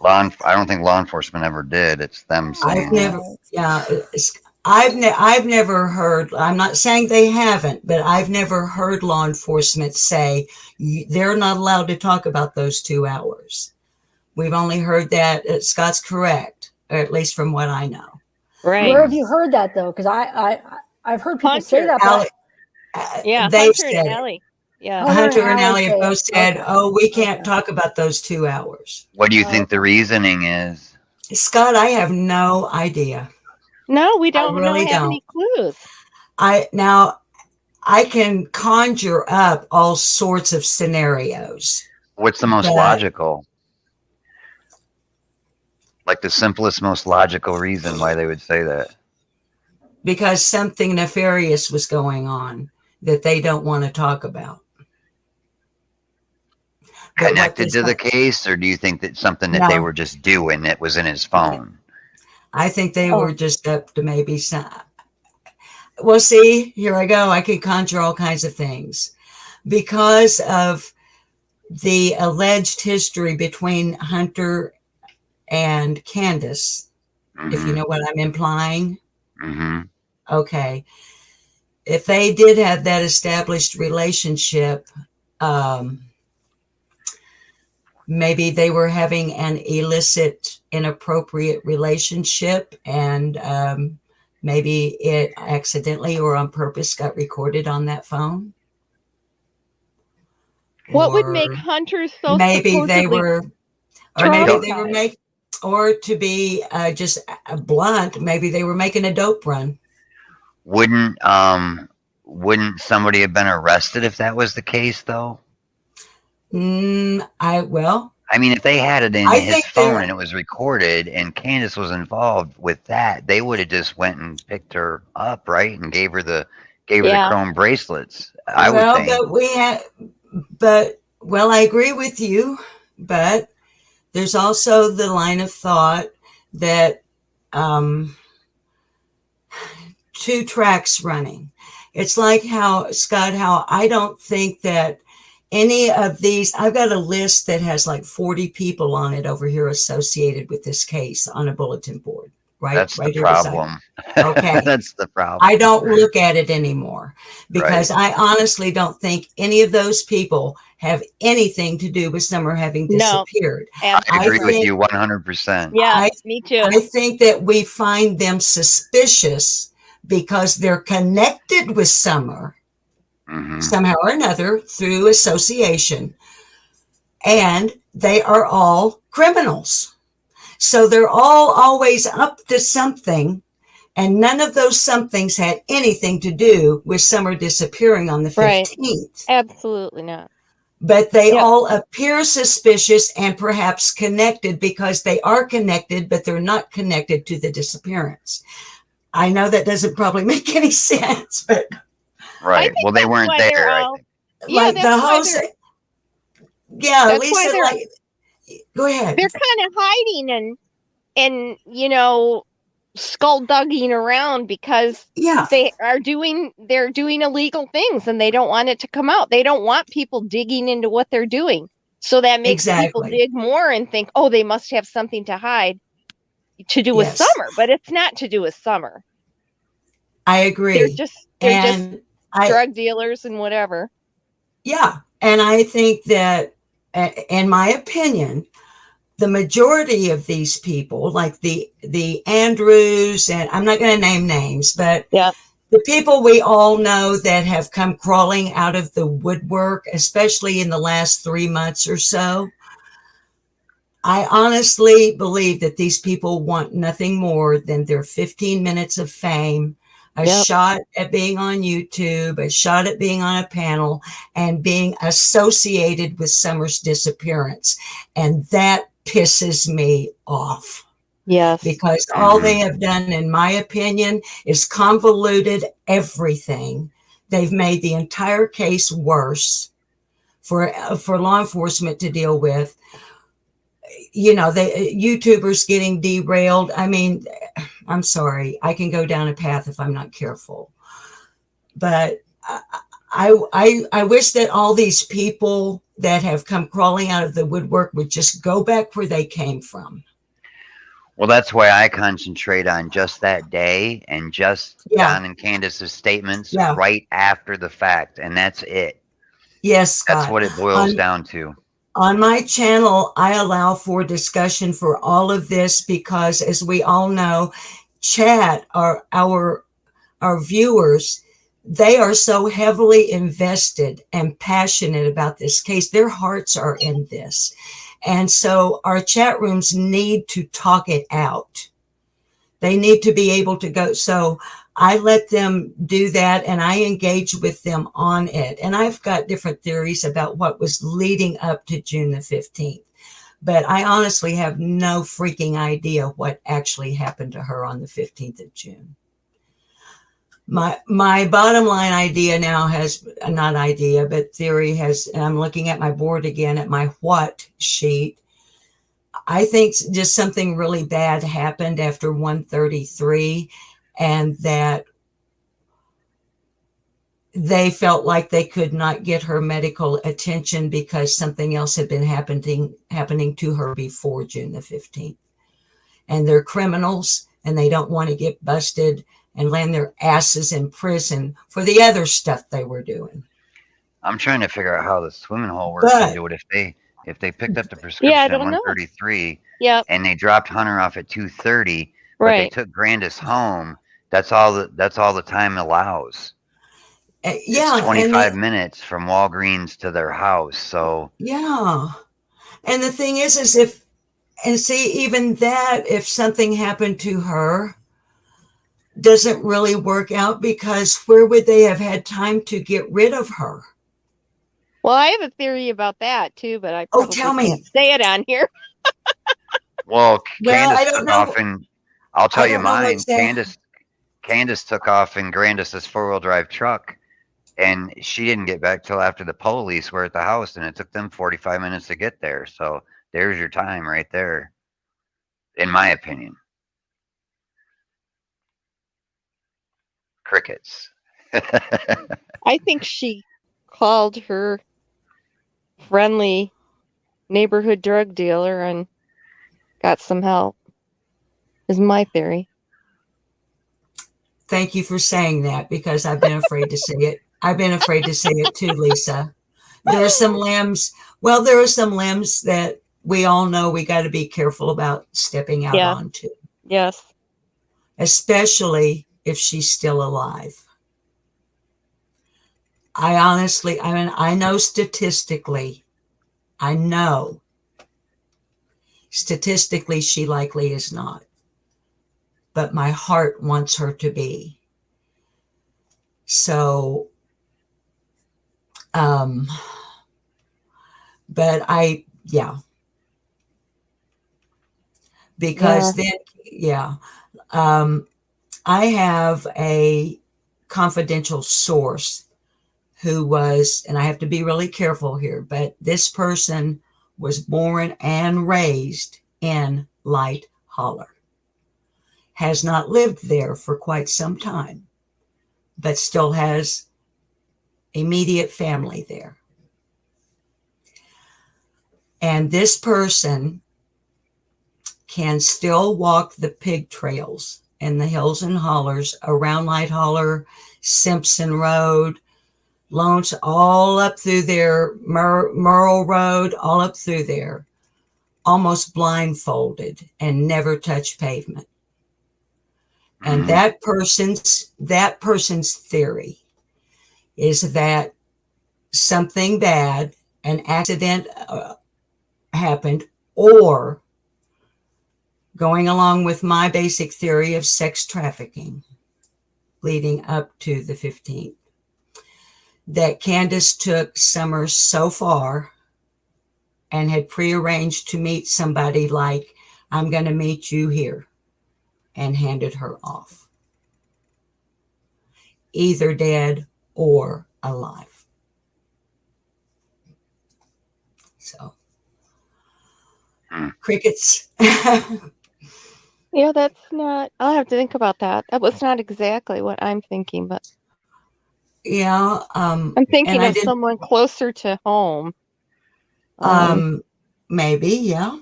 I don't think law enforcement ever did. It's them saying. I've never heard. I'm not saying they haven't, but I've never heard law enforcement say they're not allowed to talk about those 2 hours. We've only heard that. Scott's correct, or at least from what I know. Right. Where have you heard that though? Because I've heard people say that. Yeah, they Hunter said and it. Ellie. Yeah, Hunter and Ellie have both said, "Oh, we can't talk about those 2 hours." What do you think the reasoning is? Scott, I have no idea. No, we don't really have any clues. I can conjure up all sorts of scenarios. What's the most logical? Like the simplest, most logical reason why they would say that? Because something nefarious was going on that they don't want to talk about. Connected to the case, or do you think that something that they were just doing that was in his phone? I think they were just up to maybe some. Well, see, here I go. I can conjure all kinds of things because of the alleged history between Hunter and Candus. If you know what I'm implying. Mm-hmm. Okay. If they did have that established relationship, maybe they were having an illicit, inappropriate relationship, and maybe it accidentally or on purpose got recorded on that phone. What would make Hunter so maybe they were, or maybe they were traumatized? making, or to be just blunt, maybe they were making a dope run. Wouldn't somebody have been arrested if that was the case, though? I mean, if they had it in his phone and it was recorded and Candus was involved with that, they would have just went and picked her up, right? And gave her the chrome bracelets. I would think. Well, I agree with you, but there's also the line of thought that two tracks running. It's like how, Scott, how I don't think that any of these, I've got a list that has like 40 people on it over here associated with this case on a bulletin board, right? That's right the problem. Okay. That's the problem. I don't look at it anymore because I honestly don't think any of those people have anything to do with Summer having disappeared. I agree with you 100%. Yeah, me too. I think that we find them suspicious because they're connected with Summer somehow or another through association, and they are all criminals. So they're all always up to something, and none of those somethings had anything to do with Summer disappearing on the 15th. Absolutely not. But they all appear suspicious and perhaps connected because they are connected, but they're not connected to the disappearance. I know that doesn't probably make any sense, but right. Well, they weren't there. Like the whole, Lisa, like, go ahead. They're kind of hiding and you know, skullduging around because they're doing illegal things and they don't want it to come out. They don't want people digging into what they're doing. So that makes people dig more and think, oh, they must have something to hide to do with Summer, but it's not to do with Summer. I agree. They're just drug dealers and whatever. Yeah. And I think that, in my opinion, the majority of these people, like the Andrews, and I'm not going to name names, but the people we all know that have come crawling out of the woodwork, especially in the last 3 months or so, I honestly believe that these people want nothing more than their 15 minutes of fame, a shot at being on YouTube, a shot at being on a panel, and being associated with Summer's disappearance. And that pisses me off. Yes. Because all they have done, in my opinion, is convoluted everything. They've made the entire case worse for law enforcement to deal with. You know, YouTubers getting derailed. I mean, I'm sorry. I can go down a path if I'm not careful. But I wish that all these people that have come crawling out of the woodwork would just go back where they came from. Well, that's why I concentrate on just that day and just Don and Candace's statements right after the fact, and that's it. Yes, Scott. That's what it boils down to. On my channel, I allow for discussion for all of this because, as we all know, chat, our viewers, they are so heavily invested and passionate about this case. Their hearts are in this. And so our chat rooms need to talk it out. They need to be able to go. So I let them do that and I engage with them on it. And I've got different theories about what was leading up to June the 15th. But I honestly have no freaking idea what actually happened to her on the 15th of June. My bottom line idea now has, not idea, but theory has, and I'm looking at my board again at my what sheet. I think just something really bad happened after 1:33 and that they felt like they could not get her medical attention because something else had been happening to her before June the 15th. And they're criminals and they don't want to get busted and land their asses in prison for the other stuff they were doing. I'm trying to figure out how the swimming hole works into it. If they picked up the prescription at 1:33 and they dropped Hunter off at 2:30, but they took Grandis home, that's all the time allows. It's 25 minutes from Walgreens to their house. So and the thing is even that, if something happened to her, doesn't really work out because where would they have had time to get rid of her? Well, I have a theory about that too, but I probably can't say it on here. Well, Candace took off, and I'll tell you mine. Candace took off in Grandis's 4-wheel drive truck, and she didn't get back till after the police were at the house, and it took them 45 minutes to get there. So there's your time right there, in my opinion. Crickets. I think she called her friendly neighborhood drug dealer and got some help, is my theory. Thank you for saying that because I've been afraid to say it. I've been afraid to say it too, Lisa. There are some limbs. Well, there are some limbs that we all know we got to be careful about stepping out onto. Yes. Especially if she's still alive. I know statistically she likely is not, but my heart wants her to be. So, but because I have a confidential source who was, and I have to be really careful here, but this person was born and raised in Light Holler. has not lived there for quite some time, but still has immediate family there. And this person can still walk the pig trails in the hills and hollers around Light Holler, Simpson Road, Lones, all up through there, Merle Road, all up through there, almost blindfolded and never touch pavement. And that person's theory is that something bad, an accident happened, or going along with my basic theory of sex trafficking leading up to the 15th, that Candus took Summer so far and had prearranged to meet somebody like, I'm going to meet you here, and handed her off, either dead or alive. So, crickets. Yeah, that's not, I'll have to think about that. That was not exactly what I'm thinking, but yeah, I'm thinking of someone closer to home. Maybe, yeah.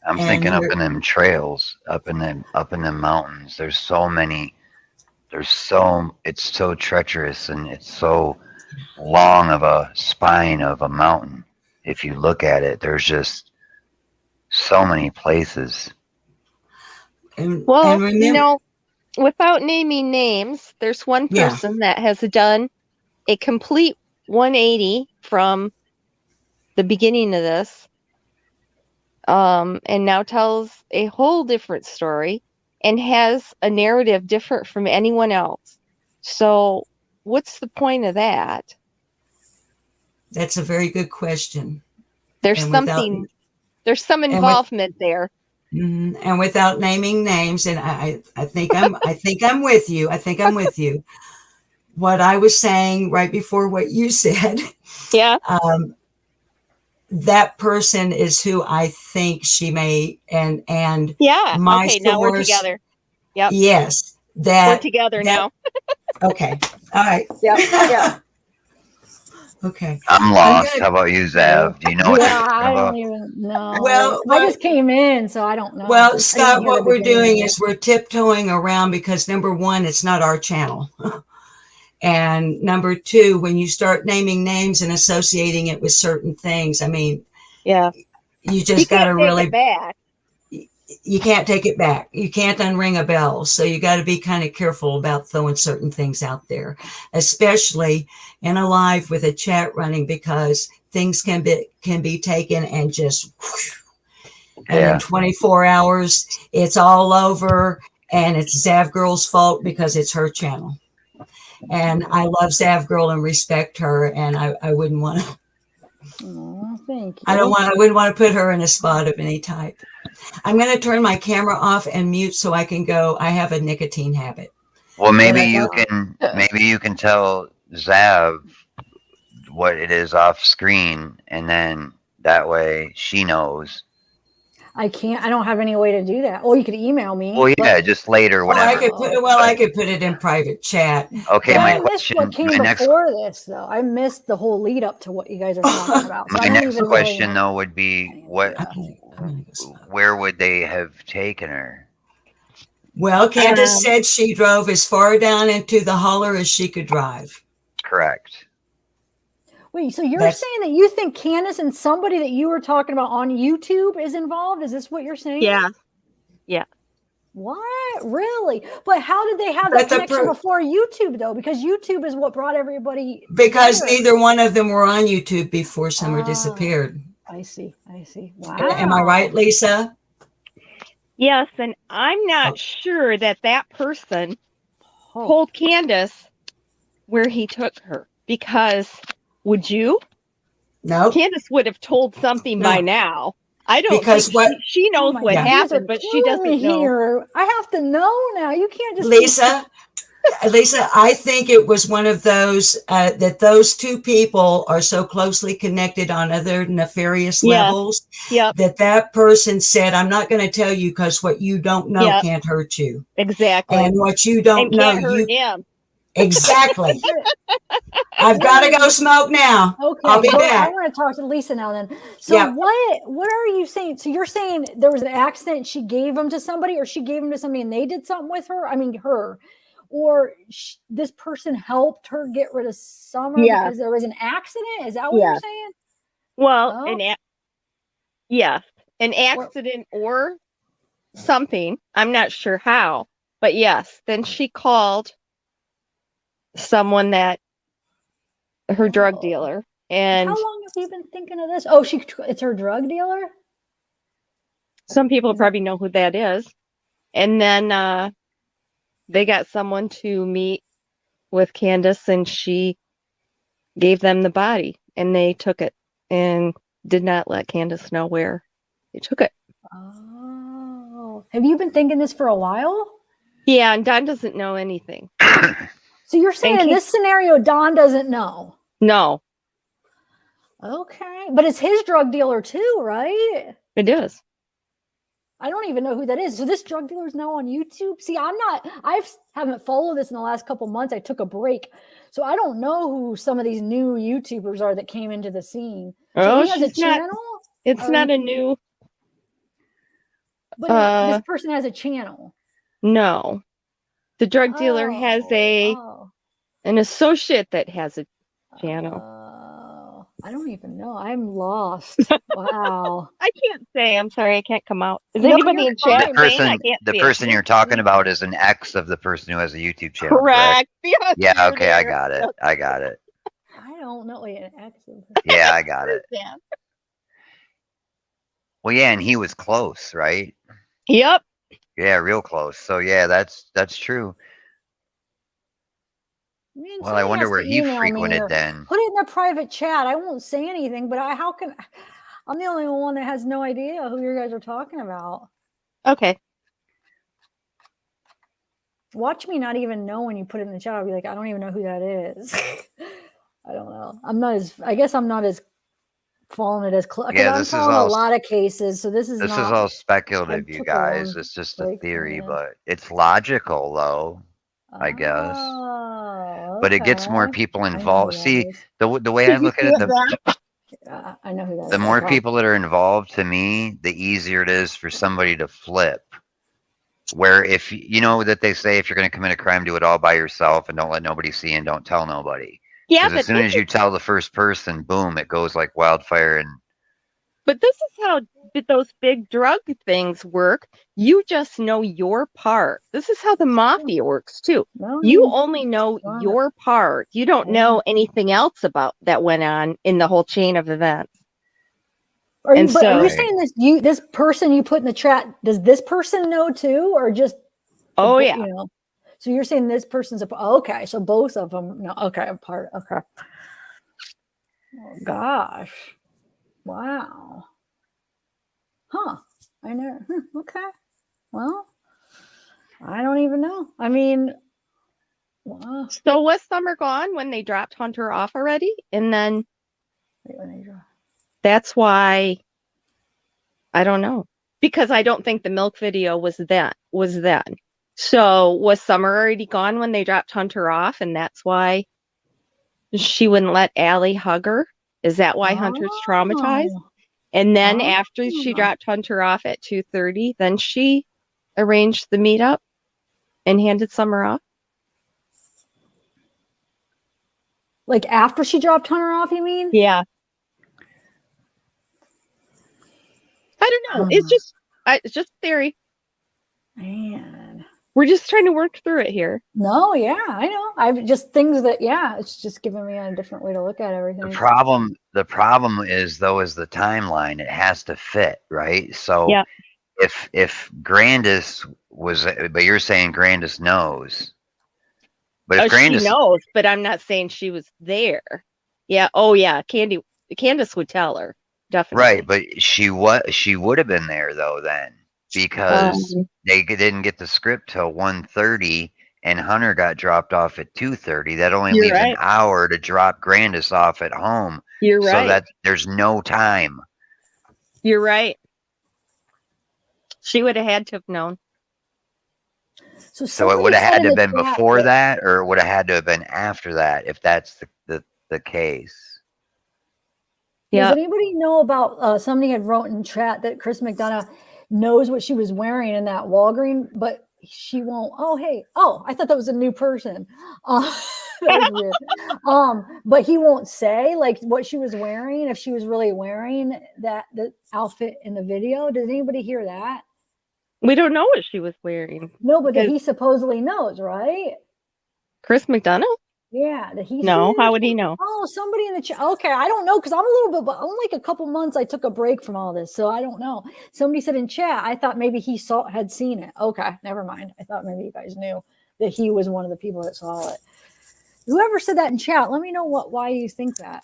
I'm thinking up in them trails, up in them mountains. There's so many. It's so treacherous, and it's so long of a spine of a mountain. If you look at it, there's just so many places. Well, without naming names, there's one person that has done a complete 180 from the beginning of this, and now tells a whole different story and has a narrative different from anyone else. So what's the point of that? That's a very good question. There's some involvement there. And without naming names, and I think I'm with you. I think I'm with you. What I was saying right before what you said. Yeah. That person is who I think she may and yeah. My okay, now we're together. Yep. Yes. We're together now. Okay. All right. Yep. Yeah. Okay. I'm lost. How about you, Zav? Do you know what you're talking I about? don't even know. Well, I just came in, so I don't know. Well, Scott, what we're doing is we're tiptoeing around because number one, it's not our channel. And number two, when you start naming names and associating it with certain things, I mean, yeah, you just got to really back. You can't take it back. You can't unring a bell. So you got to be kind of careful about throwing certain things out there, especially in a live with a chat running, because things can be taken and just, and in 24 hours, it's all over, and it's zavgirl's fault because it's her channel. And I love zavgirl and respect her, and I wouldn't want to. Oh, thank you. I wouldn't want to put her in a spot of any type. I'm going to turn my camera off and mute so I can go. I have a nicotine habit. Well, maybe you can tell Zav what it is off screen, and then that way she knows. I don't have any way to do that. Or you could email me. Well, yeah, just later, whatever. I could put it in private chat. Okay, I missed what came before this, though. I missed the whole lead up to what you guys are talking about. So my next question, though, would be where would they have taken her? Well, Candus said she drove as far down into the holler as she could drive. Correct. Wait, so you're saying that you think Candus and somebody that you were talking about on YouTube is involved? Is this what you're saying? Yeah. Yeah. What? Really? But how did they have that connection before YouTube, though? Because YouTube is what brought everybody Because together. neither one of them were on YouTube before Summer disappeared. I see. Wow. Am I right, Lisa? Yes, and I'm not sure that person told Candus where he took her, because would you? No. Candus would have told something by now. I don't think she knows what happened, but she doesn't know. I have to know now. You can't just Lisa, Lisa, I think it was one of those that those two people are so closely connected on other nefarious levels that that person said, I'm not going to tell you because what you don't know can't hurt you. Exactly. And what you don't and know, can't hurt him. Exactly. I've got to go smoke now. Okay, I'll be I back. want to talk to Lisa now then. So what are you saying? So you're saying there was an accident, she gave them to somebody, or she gave them to somebody and they did something with her? I mean, her. Or this person helped her get rid of Summer because there was an accident? Is that what you're saying? Well, an accident or something. I'm not sure how, but yes. Then she called someone that her drug dealer. And how long have you been thinking of this? Oh, it's her drug dealer? Some people probably know who that is. And then they got someone to meet with Candus, and she gave them the body, and they took it and did not let Candus know where they took it. Oh, have you been thinking this for a while? Yeah, and Don doesn't know anything. So you're saying in this scenario, Don doesn't know? No. Okay, but it's his drug dealer too, right? It is. I don't even know who that is. So this drug dealer is now on YouTube. See, I haven't followed this in the last couple months. I took a break. So I don't know who some of these new YouTubers are that came into the scene. So he has a channel? It's not a new. But this person has a channel. No. The drug dealer has an associate that has a channel. I don't even know. I'm lost. Wow. I can't say. I'm sorry. I can't come out. Is anybody in chat? The person you're talking about is an ex of the person who has a YouTube channel. Correct. Yeah. Okay. I got it. I don't know. Wait, an ex. Yeah, I got it. Well, yeah, and he was close, right? Yep. Yeah, real close. So yeah, that's true. Well, I wonder where he frequented then. Put it in the private chat. I won't say anything, but I'm the only one that has no idea who you guys are talking about. Okay. Watch me not even know when you put it in the chat. I'll be like, I don't even know who that is. I don't know. I guess I'm not as following it as close. Yeah, I'm following a lot of cases, so this is all speculative, you guys. It's just a theory, but it's logical though, I guess. But it gets more people involved. See, the way I look at it, I know who that is. The more people that are involved, to me, the easier it is for somebody to flip. Where if you know that they say if you're going to commit a crime, do it all by yourself and don't let nobody see and don't tell nobody. Yeah, but as soon as you tell the first person, boom, it goes like wildfire. But this is how those big drug things work. You just know your part. This is how the mafia works too. You only know your part. You don't know anything else about that went on in the whole chain of events. Are you saying this person you put in the chat, does this person know too, or just? Oh yeah. You know, so you're saying this person's okay. So both of them. No. Okay. A part. Okay. Oh gosh. Wow. Huh. I know. Okay. Well, I don't even know. I mean, wow. So was Summer gone when they dropped Hunter off already? And then that's why I don't know. Because I don't think the milk video was then. So was Summer already gone when they dropped Hunter off, and that's why she wouldn't let Allie hug her? Is that why Hunter's traumatized? And then after she dropped Hunter off at 2:30, then she arranged the meetup and handed Summer off. Like after she dropped Hunter off, you mean? Yeah. I don't know. It's just theory. Man. We're just trying to work through it here. No, yeah, I know. I've just things that, it's just giving me a different way to look at everything. The problem is though, is the timeline. It has to fit, right? So if Grandis was, but you're saying Grandis knows. But if Grandis she knows, but I'm not saying she was there. Yeah. Oh yeah. Candus would tell her. Definitely. Right, but she would have been there though then, because they didn't get the script till 1:30, and Hunter got dropped off at 2:30. That only You're leaves right. an hour to drop Grandis off at home. You're So right. that there's no time. You're right. She would have had to have known. So it would have had to have been before that, or it would have had to have been after that, if that's the case. Does anybody know about somebody had wrote in chat that Chris McDonough knows what she was wearing in that Walgreens, but she won't. Oh, hey. Oh, I thought that was a new person. That was weird. But he won't say like what she was wearing, if she was really wearing the outfit in the video. Did anybody hear that? We don't know what she was wearing. No, but he supposedly knows, right? Chris McDonough? Yeah, that he. No, how would he know? Oh, somebody in the chat. Okay, I don't know because I'm a little bit, but I'm like a couple months. I took a break from all this, so I don't know. Somebody said in chat. I thought maybe he had seen it. Okay, never mind. I thought maybe you guys knew that he was one of the people that saw it. Whoever said that in chat, let me know why you think that.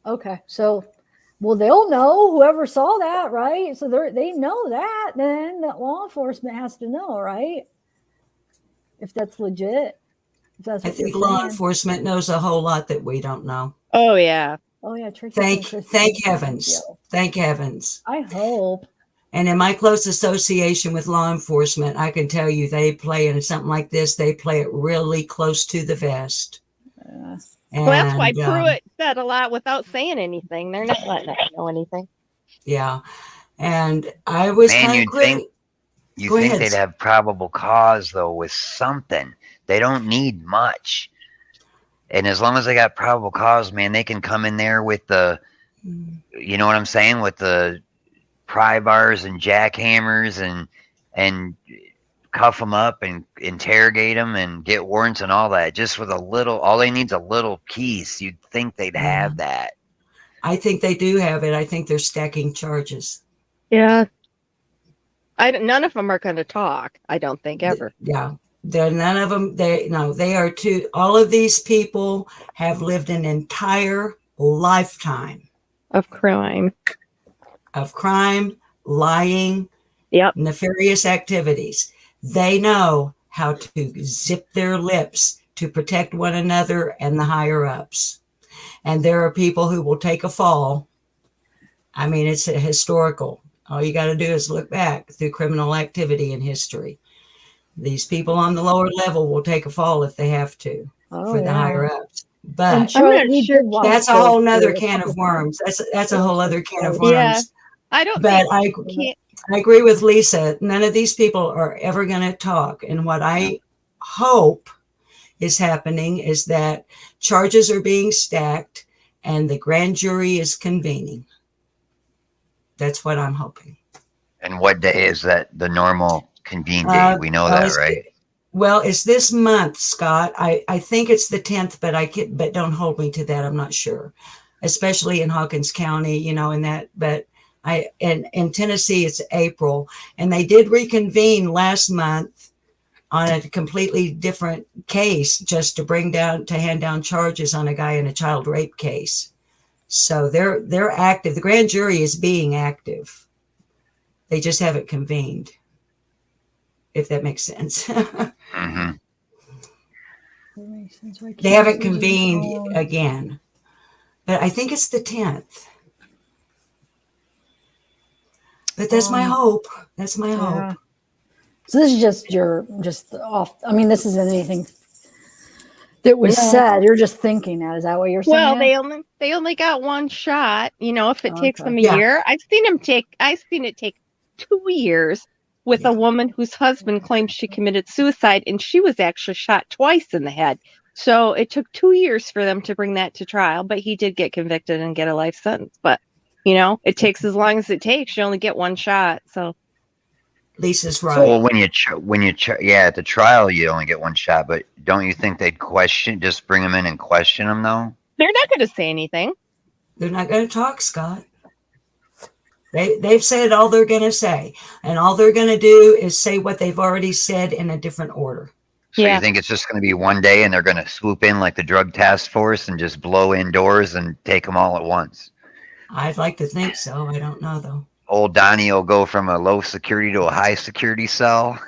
Okay, so. Well, they'll know whoever saw that, right? So they know that, then that law enforcement has to know, right? If that's legit. If that's I think law enforcement knows a whole lot that we don't know. Oh, yeah. Oh, yeah. Tricky. Thank heavens. Thank heavens. I hope. And in my close association with law enforcement, I can tell you they play in something like this. They play it really close to the vest. Well, that's why Pruitt said a lot without saying anything. They're not letting us know anything. Yeah. And I was kind of You think they'd have probable cause, though, with something. They don't need much. And as long as they got probable cause, man, they can come in there with the, you know what I'm saying, with the pry bars and jackhammers and cuff them up and interrogate them and get warrants and all that. Just with a little, all they need is a little piece. You'd think they'd have that. I think they do have it. I think they're stacking charges. Yeah. None of them are going to talk, I don't think, ever. Yeah. None of them. They are too. All of these people have lived an entire lifetime of crime, lying, nefarious activities. They know how to zip their lips to protect one another and the higher ups. And there are people who will take a fall. I mean, it's a historical. All you got to do is look back through criminal activity in history. These people on the lower level will take a fall if they have to for the higher ups. But that's a whole nother can of worms. That's a whole other can of worms. Yeah, I don't. But I agree with Lisa. None of these people are ever going to talk. And what I hope is happening is that charges are being stacked and the grand jury is convening. That's what I'm hoping. And what day is that? The normal convene date? We know that, right? Well, it's this month, Scott. I think it's the 10th, but don't hold me to that. I'm not sure. Especially in Hawkins County, in that, but in Tennessee, it's April, and they did reconvene last month on a completely different case, just to hand down charges on a guy in a child rape case. So they're active. The grand jury is being active. They just haven't convened, if that makes sense. Mm-hmm. They haven't convened again, but I think it's the 10th. But that's my hope. That's my hope. So this is just off. I mean, this isn't anything that was said. You're just thinking that. Is that what you're saying? Well, they only got one shot. If it takes them a year, I've seen it take 2 years with a woman whose husband claims she committed suicide, and she was actually shot twice in the head. So it took 2 years for them to bring that to trial, but he did get convicted and get a life sentence. But it takes as long as it takes. You only get one shot. So Lisa's right. Well, when you at the trial, you only get one shot. But don't you think they'd just bring them in and question them, though? They're not going to say anything. They're not going to talk, Scott. They've said all they're going to say, and all they're going to do is say what they've already said in a different order. So you think it's just going to be one day, and they're going to swoop in like the drug task force and just blow in doors and take them all at once? I'd like to think so. I don't know, though. old Donnie will go from a low security to a high security cell.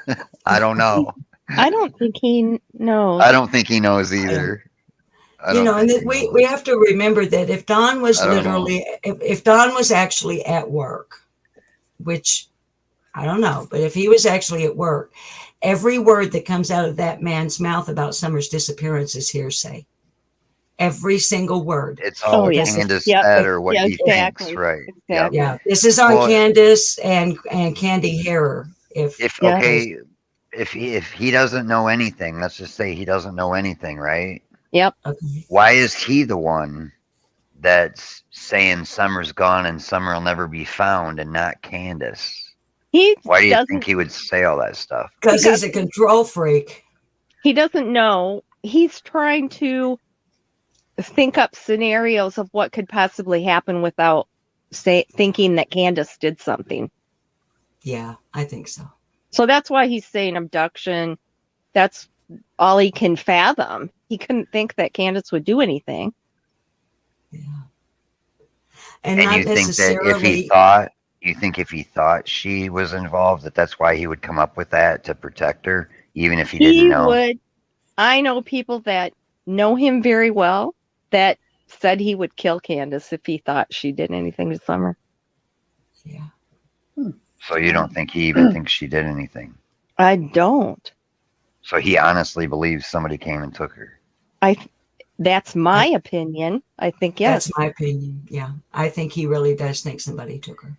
I don't know. I don't think he knows. I don't think he knows either. We have to remember that if Don was if Don was actually at work, which I don't know, but if he was actually at work, every word that comes out of that man's mouth about Summer's disappearance is hearsay. Every single word. It's all Candus said or what he thinks, right? Exactly. Yeah, this is on Candus and Candy Harrer. If he doesn't know anything, let's just say he doesn't know anything, right? Yep. Okay. Why is he the one that's saying Summer's gone and Summer will never be found and not Candus? Why do you think he would say all that stuff? Because he's a control freak. He doesn't know. He's trying to think up scenarios of what could possibly happen without thinking that Candus did something. Yeah, I think so. So that's why he's saying abduction. That's all he can fathom. He couldn't think that Candus would do anything. Yeah. And not you think that if he thought she was involved, that's why he would come up with that to protect her, even if he didn't know? Would. I know people that know him very well that said he would kill Candus if he thought she did anything to Summer. Yeah. So you don't think he even thinks she did anything? I don't. So he honestly believes somebody came and took her? That's my opinion. I think, yes. That's my opinion, yeah. I think he really does think somebody took her.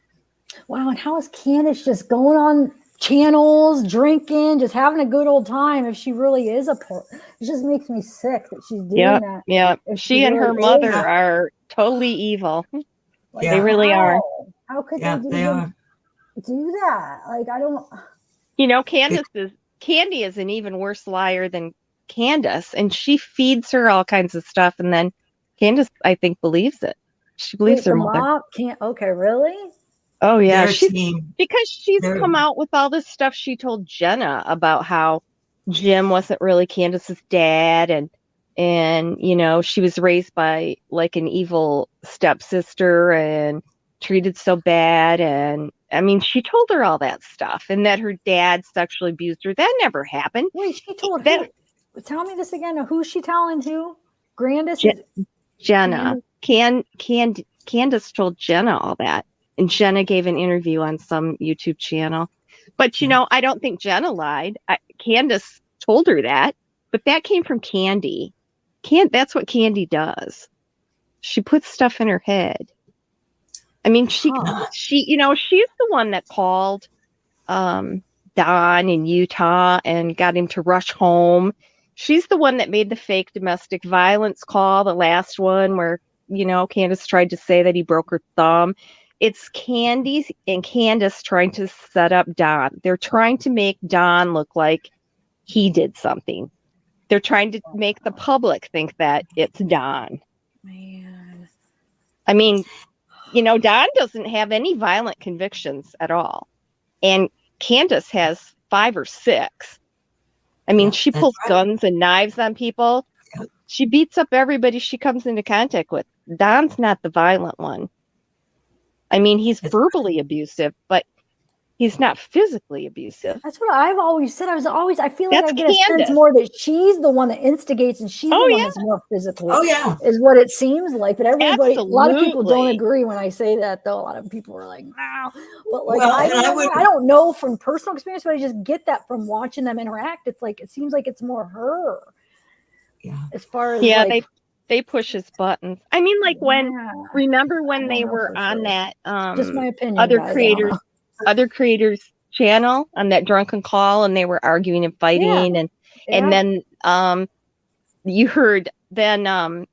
Wow, and how is Candus just going on channels, drinking, just having a good old time if she really is a it just makes me sick that she's doing that. Yeah, If she and her really mother is. are totally evil. Like, They really are. How could they do that? Like, I don't. You know, Candy is an even worse liar than Candus, and she feeds her all kinds of stuff, and then Candus, I think, believes it. She believes her mother. Mom can't. Okay, really? Oh yeah, because she's come out with all this stuff she told Jenna about how Jim wasn't really Candus's dad, and you know, she was raised by like an evil stepsister and treated so bad, and I mean, she told her all that stuff, and that her dad sexually abused her. That never happened. Wait, she told that. Tell me this again. Who's she telling? Who? Grandis? Jenna. Candus told Jenna all that. And Jenna gave an interview on some YouTube channel. But, you know, I don't think Jenna lied. Candus told her that. But that came from Candy. That's what Candy does. She puts stuff in her head. I mean, she you know, she's the one that called Don in Utah and got him to rush home. She's the one that made the fake domestic violence call, the last one where, you know, Candus tried to say that he broke her thumb. It's Candy and Candus trying to set up Don. They're trying to make Don look like he did something. They're trying to make the public think that it's Don. Man. I mean, you know, Don doesn't have any violent convictions at all. And Candus has 5 or 6. I mean, she pulls guns and knives on people. She beats up everybody she comes into contact with. Don's not the violent one. I mean, he's verbally abusive, but he's not physically abusive. That's what I've always said. I feel like That's I get a sense more that she's the one that instigates and she's the one that's more physical. Oh, yeah. Is what it seems like. But everybody, a lot of people don't Absolutely. agree when I say that, though. A lot of people are like, no. But like, Well, I and don't know from personal experience, but I just get that from watching them interact. It's like, it seems like it's more her. Yeah. As far as they push his buttons. I mean, like remember when they were on that just my opinion, other guys, other creators channel on that drunken call, and they were arguing and fighting, and then you heard Don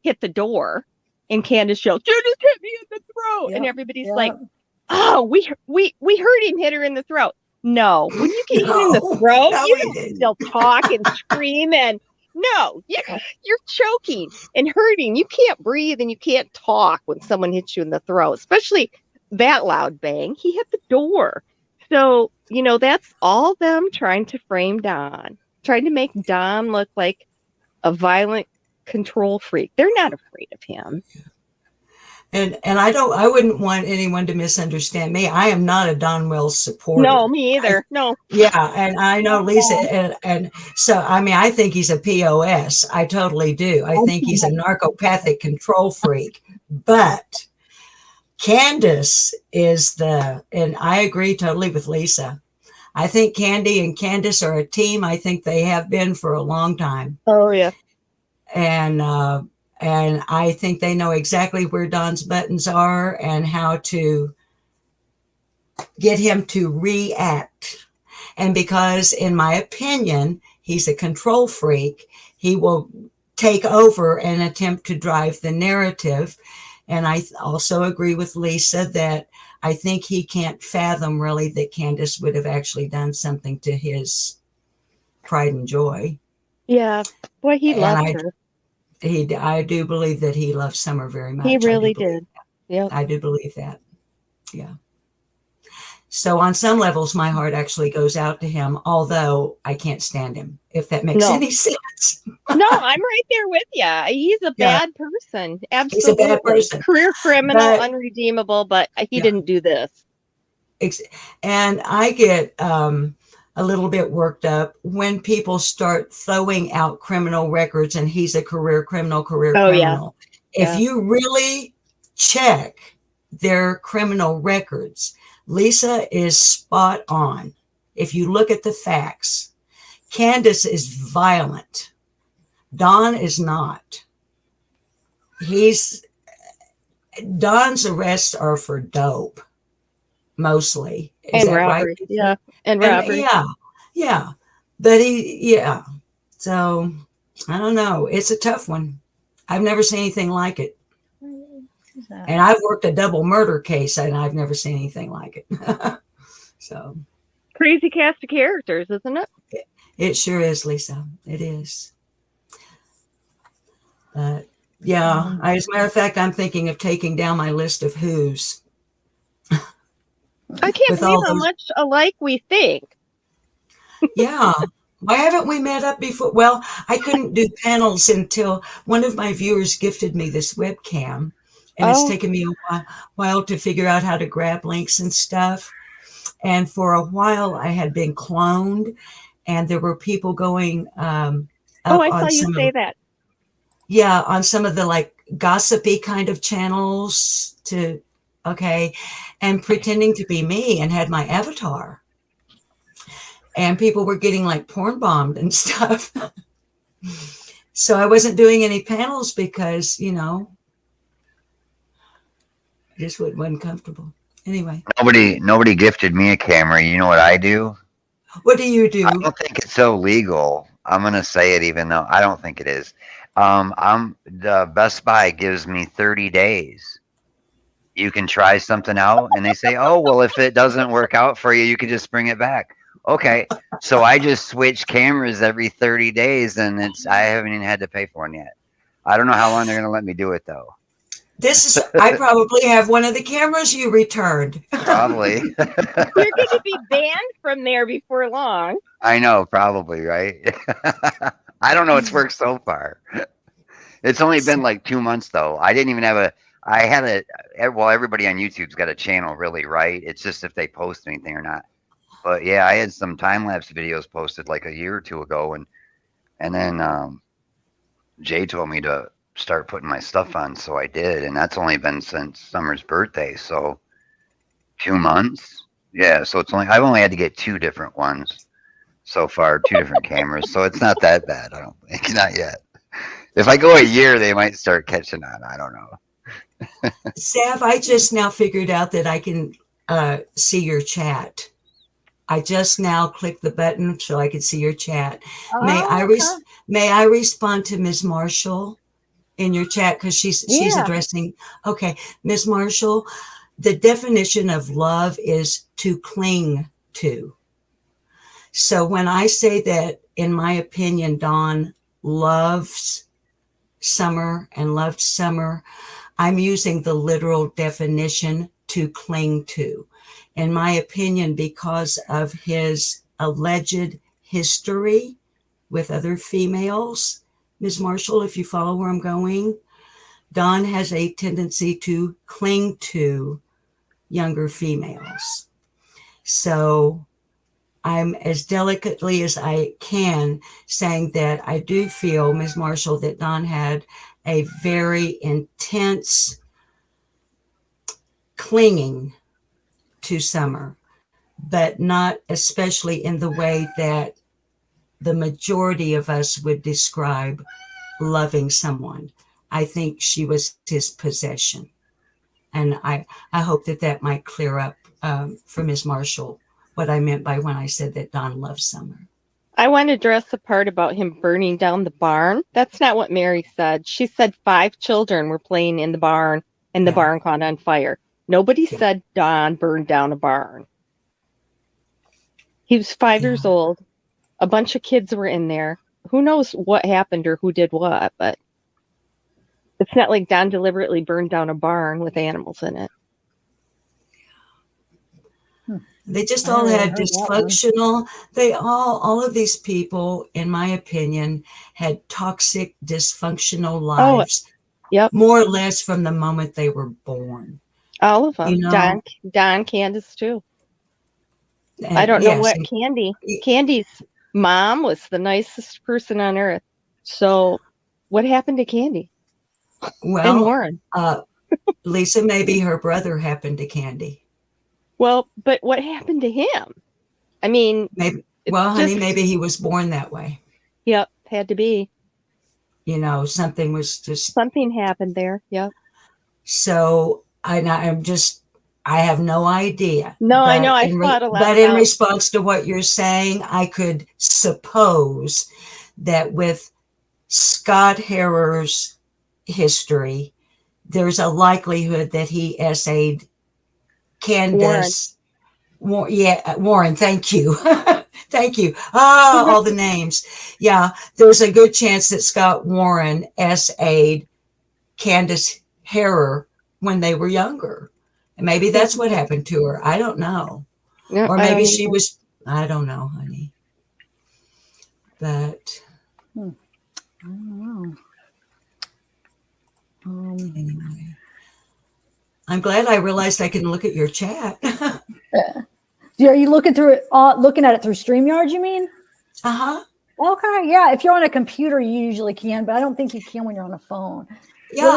hit the door, and Candus yelled, "You just hit me in the throat," and everybody's like, "Oh, we heard him hit her in the throat." No, when you get hit in the throat, you can still talk and scream and. No, you're choking and hurting. You can't breathe and you can't talk when someone hits you in the throat, especially that loud bang. He hit the door. So, you know, that's all them trying to frame Don, trying to make Don look like a violent control freak. They're not afraid of him. And I wouldn't want anyone to misunderstand me. I am not a Don Wells supporter. No, me either. No. Yeah, and I know Lisa, and so I mean, I think he's a POS. I totally do. I think he's a narcopathic control freak. But Candus is and I agree totally with Lisa. I think Candy and Candus are a team. I think they have been for a long time. Oh yeah. And I think they know exactly where Don's buttons are and how to get him to react. And because, in my opinion, he's a control freak, he will take over and attempt to drive the narrative. And I also agree with Lisa that I think he can't fathom really that Candus would have actually done something to his pride and joy. Yeah. Boy, he loved her. I do believe that he loved Summer very much. He really did. Yeah, I do believe that. Yeah. So on some levels, my heart actually goes out to him, although I can't stand him, if that makes any sense. No, I'm right there with you. He's a bad person. Absolutely. He's a bad person. Career criminal, unredeemable, but he didn't do this. And I get a little bit worked up when people start throwing out criminal records and he's a career criminal. If you really check their criminal records, Lisa is spot on. If you look at the facts, Candus is violent. Don is not. Don's arrests are for dope, mostly. Is that robbery. Right? Yeah. And robbery. Yeah. But so I don't know. It's a tough one. I've never seen anything like it. And I've worked a double murder case and I've never seen anything like it. So crazy cast of characters, isn't it? It sure is, Lisa. It is. But yeah, as a matter of fact, I'm thinking of taking down my list of who's. I can't believe how much alike we think. Yeah. Why haven't we met up before? Well, I couldn't do panels until one of my viewers gifted me this webcam. And it's taken me a while to figure out how to grab links and stuff. And for a while, I had been cloned. And there were people going up I saw you say that. Yeah, on some of the like gossipy kind of channels and pretending to be me and had my avatar. And people were getting like porn bombed and stuff. So I wasn't doing any panels because, I just wasn't comfortable. Anyway. Nobody gifted me a camera. You know what I do? What do you do? I don't think it's so legal. I'm going to say it even though I don't think it is. The Best Buy gives me 30 days. You can try something out and they say, oh, well, if it doesn't work out for you, you can just bring it back. Okay. So I just switch cameras every 30 days and I haven't even had to pay for one yet. I don't know how long they're going to let me do it though. I probably have one of the cameras you returned. Probably. You're going to be banned from there before long. I know, probably, right? I don't know. It's worked so far. It's only been like 2 months though. I didn't even have everybody on YouTube's got a channel really, right? It's just if they post anything or not. But yeah, I had some time-lapse videos posted like a year or two ago. And then Jay told me to start putting my stuff on. So I did. And that's only been since Summer's birthday. So 2 months. Yeah. So I've only had to get 2 different ones so far, 2 different cameras. So it's not that bad. I don't think. Not yet. If I go a year, they might start catching on. I don't know. Sav, I just now figured out that I can see your chat. I just now clicked the button so I could see your chat. May I respond to Ms. Marshall in your chat because she's addressing. Okay, Ms. Marshall, the definition of love is to cling to. So when I say that, in my opinion, Dawn loves Summer and loved Summer, I'm using the literal definition to cling to. In my opinion, because of his alleged history with other females, Ms. Marshall, if you follow where I'm going, Don has a tendency to cling to younger females. So I'm as delicately as I can saying that I do feel, Ms. Marshall, that Don had a very intense clinging to Summer, but not especially in the way that the majority of us would describe loving someone. I think she was his possession. And I hope that might clear up for Ms. Marshall what I meant by when I said that Don loves Summer. I want to address the part about him burning down the barn. That's not what Mary said. She said 5 children were playing in the barn and the barn caught on fire. Nobody said Don burned down a barn. He was 5 years old. A bunch of kids were in there. Who knows what happened or who did what, but it's not like Don deliberately burned down a barn with animals in it. They just all had dysfunctional, all of these people, in my opinion, had toxic, dysfunctional lives. Yep. More or less from the moment they were born. All of them. You know? Don, Candus too. And, I don't know what Candy's mom was the nicest person on earth. So what happened to Candy? Well, and Warren? Lisa, maybe her brother happened to Candy. Well, but what happened to him? I mean, maybe. Well, honey, maybe he was born that way. Yep, had to be. You know, something happened there. Yep. So I have no idea. No, I know. I thought a lot. But in response to what you're saying, I could suppose that with Scott Harrer's history, there's a likelihood that he essayed Candus. Warren, thank you. Thank you. All the names. Yeah, there's a good chance that Scott Warren essayed Candus Harrer when they were younger. And maybe that's what happened to her. I don't know. Yeah, or maybe she was, I don't know, honey. But I don't know. Anyway. I'm glad I realized I can look at your chat. Yeah. Are you looking through it? Looking at it through StreamYard, you mean? Okay. Yeah. If you're on a computer, you usually can, but I don't think you can when you're on a phone. Yeah,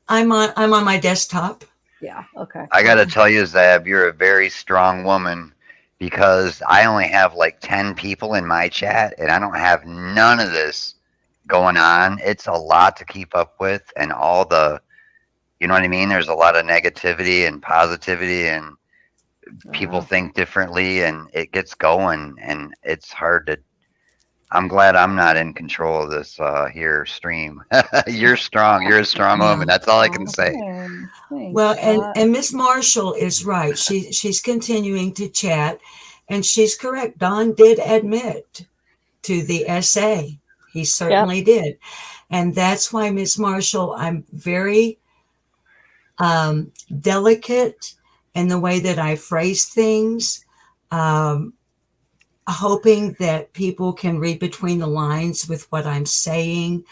I'm on my desktop. Yeah. Okay. I got to tell you, Zab, you're a very strong woman, because I only have like 10 people in my chat and I don't have none of this going on. It's a lot to keep up with, and all the, you know what I mean? There's a lot of negativity and positivity, and people think differently, and it gets going, and it's hard to, I'm glad I'm not in control of this here stream. You're strong. You're a strong woman. That's all I can say. Well, and Miss Marshall is right. She's continuing to chat, and she's correct. Don did admit to the essay. He certainly did. And that's why, Miss Marshall, I'm very delicate in the way that I phrase things, hoping that people can read between the lines with what I'm saying.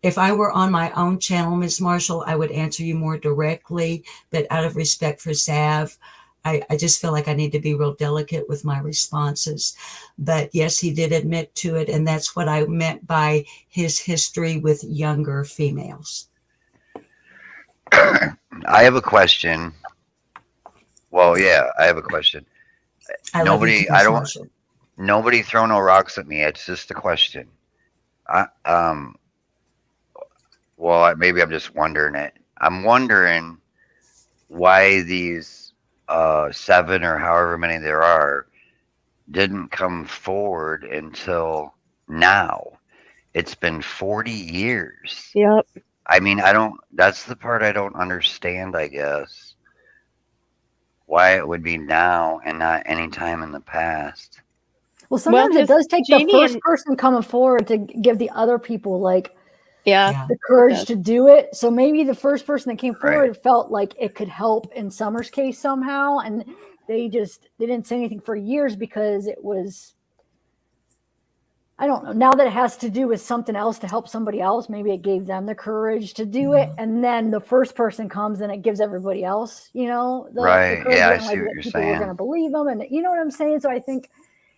If I were on my own channel, Ms. Marshall, I would answer you more directly, but out of respect for Zav, I just feel like I need to be real delicate with my responses. But yes, he did admit to it, and that's what I meant by his history with younger females. I have a question. Well, yeah, I have a question. Nobody throw no rocks at me. It's just a question. Well, maybe I'm just wondering it. I'm wondering why these 7 or however many there are didn't come forward until now. It's been 40 years. Yep. I mean, that's the part I don't understand, I guess. Why it would be now and not any time in the past. Well, sometimes it does take the first person coming forward to give the other people the courage to do it. So maybe the first person that came forward felt like it could help in Summer's case somehow, and they didn't say anything for years because it was I don't know. Now that it has to do with something else to help somebody else, maybe it gave them the courage to do it. And then the first person comes and it gives everybody else, the Right. courage, Yeah, I and see like what that you're people were going saying. to believe them. And you know what I'm saying? So I think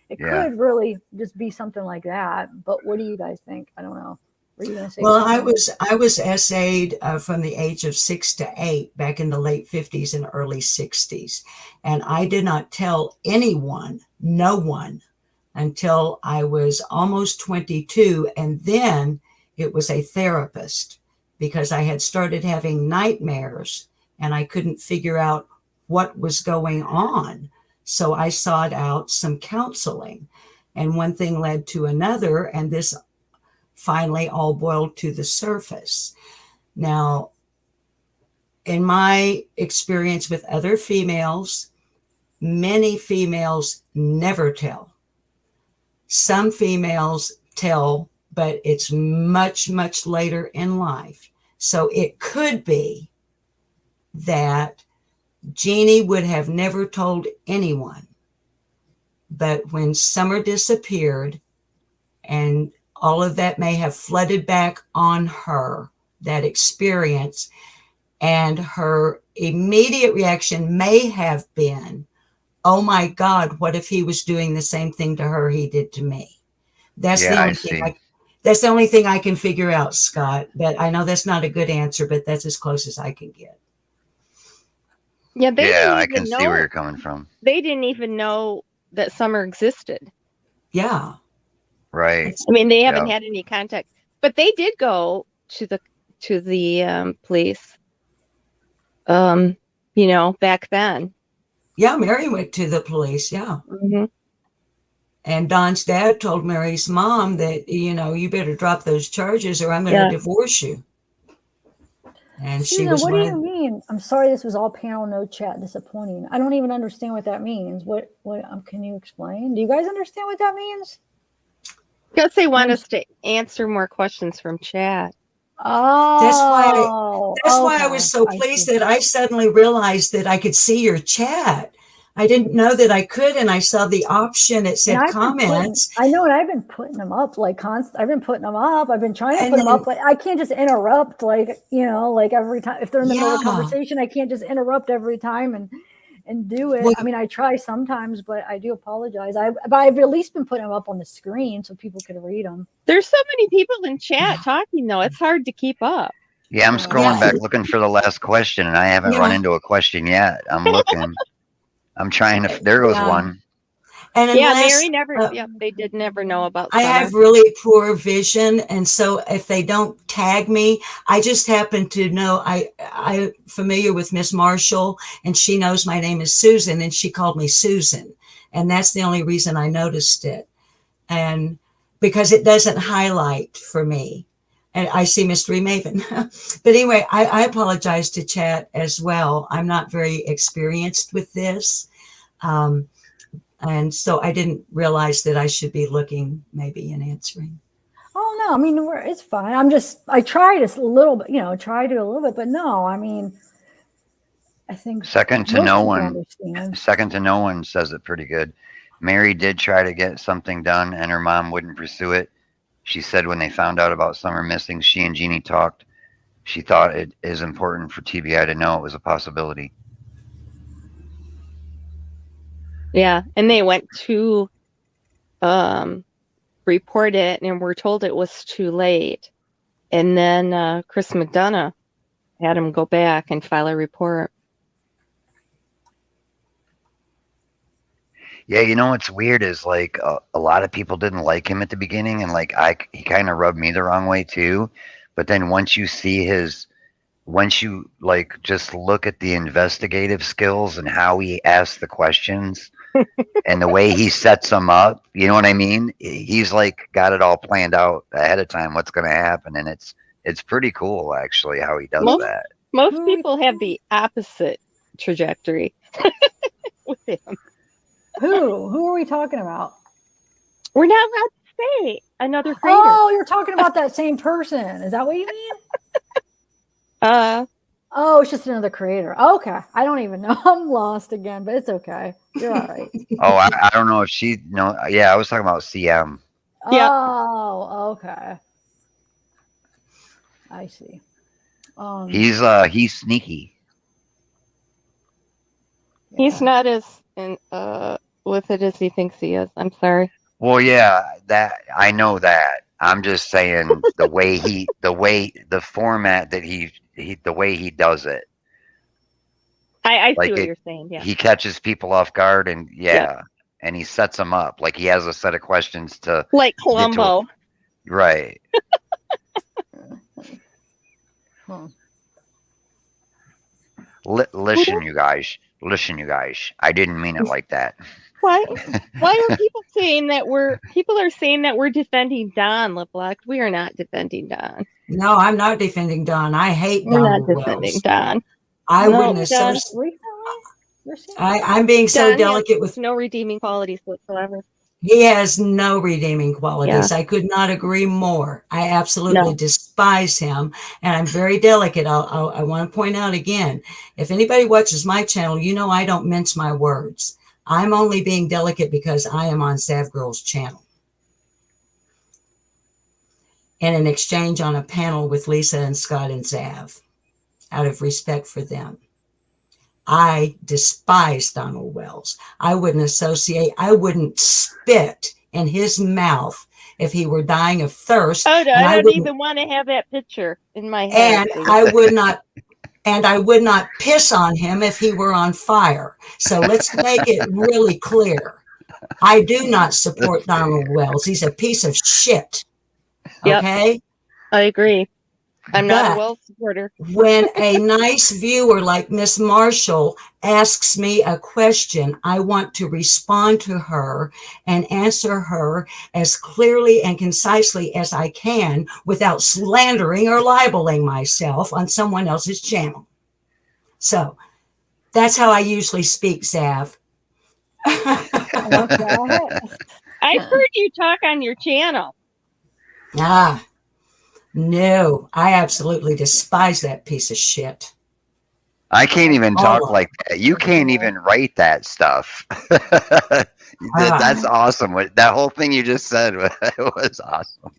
it Yeah. could really just be something like that. But what do you guys think? I don't know. Were you going to say Well, something? I was SA'd from the age of 6 to 8 back in the late 50s and early 60s. And I did not tell anyone, no one, until I was almost 22. And then it was a therapist because I had started having nightmares and I couldn't figure out what was going on. So I sought out some counseling. And one thing led to another, and this finally all boiled to the surface. Now, in my experience with other females, many females never tell. Some females tell, but it's much, much later in life. So it could be that Jeannie would have never told anyone. But when Summer disappeared, and all of that may have flooded back on her, that experience, and her immediate reaction may have been, oh my God, what if he was doing the same thing to her he did to me? That's Yeah, the I only see. thing that's the only thing I can figure out, Scott. But I know that's not a good answer, but that's as close as I can get. Yeah, they Yeah, didn't I even can see where know. you're coming from. They didn't even know that Summer existed. Yeah. Right. I mean, they haven't Yeah. had any contact, but they did go to the police. Back then. Yeah, Mary went to the police. Yeah. Mm-hmm. And Don's dad told Mary's mom that, you better drop those charges or I'm going to divorce you. And Susan, she was what do one you of, mean? I'm sorry, this was all panel, no chat, disappointing. I don't even understand what that means. What can you explain? Do you guys understand what that means? Because they want us to answer more questions from chat. Oh, that's why I was so pleased that I suddenly realized that I could see your chat. I didn't know that I could, and I saw the option. It said comments. I know, and I've been putting them up like constant. I've been putting them up. I've been trying to put them up, but I can't just interrupt like every time. If they're in the middle of a conversation, I can't just interrupt every time and do it. I mean, I try sometimes, but I do apologize. But I've at least been putting them up on the screen so people can read them. There's so many people in chat talking, though. It's hard to keep up. Yeah, I'm scrolling back looking for the last question, and I haven't run into a question yet. I'm looking. I'm trying to. There goes one. And Mary never. They did never know about. I have really poor vision, and so if they don't tag me, I just happen to know I'm familiar with Miss Marshall, and she knows my name is Susan, and she called me Susan, and that's the only reason I noticed it, and because it doesn't highlight for me. And I see Mystery Maven. But anyway, I apologize to chat as well. I'm not very experienced with this. And so I didn't realize that I should be looking maybe and answering. Oh, no. I mean, it's fine. I tried a little bit, try to do a little bit, but no, I mean, I think Second to no one says it pretty good. Mary did try to get something done and her mom wouldn't pursue it. She said when they found out about Summer missing, she and Jeannie talked. She thought it is important for TBI to know it was a possibility. Yeah, and they went to report it and were told it was too late. And then Chris McDonough had him go back and file a report. Yeah, what's weird is like a lot of people didn't like him at the beginning, and like he kind of rubbed me the wrong way too. But then once you like just look at the investigative skills and how he asks the questions and the way he sets them up, you know what I mean? He's like got it all planned out ahead of time what's going to happen, and it's pretty cool actually how he does that. Most people have the opposite trajectory with him. Who are we talking about? We're not allowed to say another creator. Oh, you're talking about that same person. Is that what you mean? Oh, it's just another creator. Okay. I don't even know. I'm lost again, but it's okay. You're all right. Oh, I don't know if I was talking about CM. Yep. Oh, okay. I see. He's sneaky. He's not as with it as he thinks he is. I'm sorry. Well, yeah, that I know that. I'm just saying the format that the way he does it. I see Like what you're saying. Yeah. he catches people off guard, and and he sets them up. Like he has a set of questions to like get to Columbo. right. Listen, you guys. Listen, you guys. I didn't mean it like that. Why are people saying that people are saying that we're defending Don LeBlanc? We are not defending Don. No, I'm not defending Don. I hate We're Donald not defending Wells. Don. I No, wouldn't Don. associate. I'm being so Don delicate has with. no redeeming qualities whatsoever. He has no redeeming qualities. Yeah. I could not agree more. I absolutely despise him, and I'm very delicate. I want to point out again, if anybody watches my channel, you know I don't mince my words. I'm only being delicate because I am on zavgirl's channel. In an exchange on a panel with Lisa and Scott and Zav, out of respect for them. I despise Donald Wells. I wouldn't spit in his mouth if he were dying of thirst. Oh, and I don't even want to have that picture in my head. And I would not piss on him if he were on fire. So let's make it really clear. I do not support Donald Wells. He's a piece of shit. Okay? Yep. I agree. I'm not a Wells supporter. When a nice viewer like Miss Marshall asks me a question, I want to respond to her and answer her as clearly and concisely as I can without slandering or libeling myself on someone else's channel. So that's how I usually speak, Zav. I've heard you talk on your channel. No, I absolutely despise that piece of shit. I can't even talk like that. You can't even write that stuff. That's awesome. That whole thing you just said was awesome.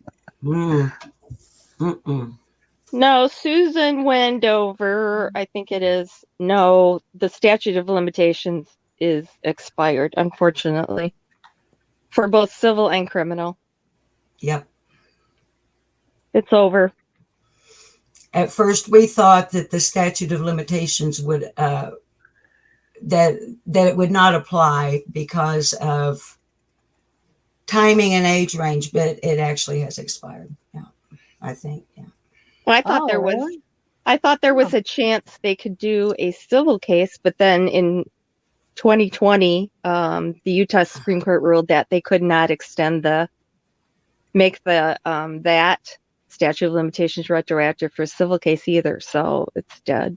No, Susan Wendover, I think it is. No, the statute of limitations is expired, unfortunately, for both civil and criminal. Yep. It's over. At first, we thought that the statute of limitations would that it would not apply because of timing and age range, but it actually has expired. Yeah, I think. Yeah. Well, I thought there was a chance they could do a civil case, but then in 2020, the Utah Supreme Court ruled that they could not make that statute of limitations retroactive for a civil case either, so it's dead.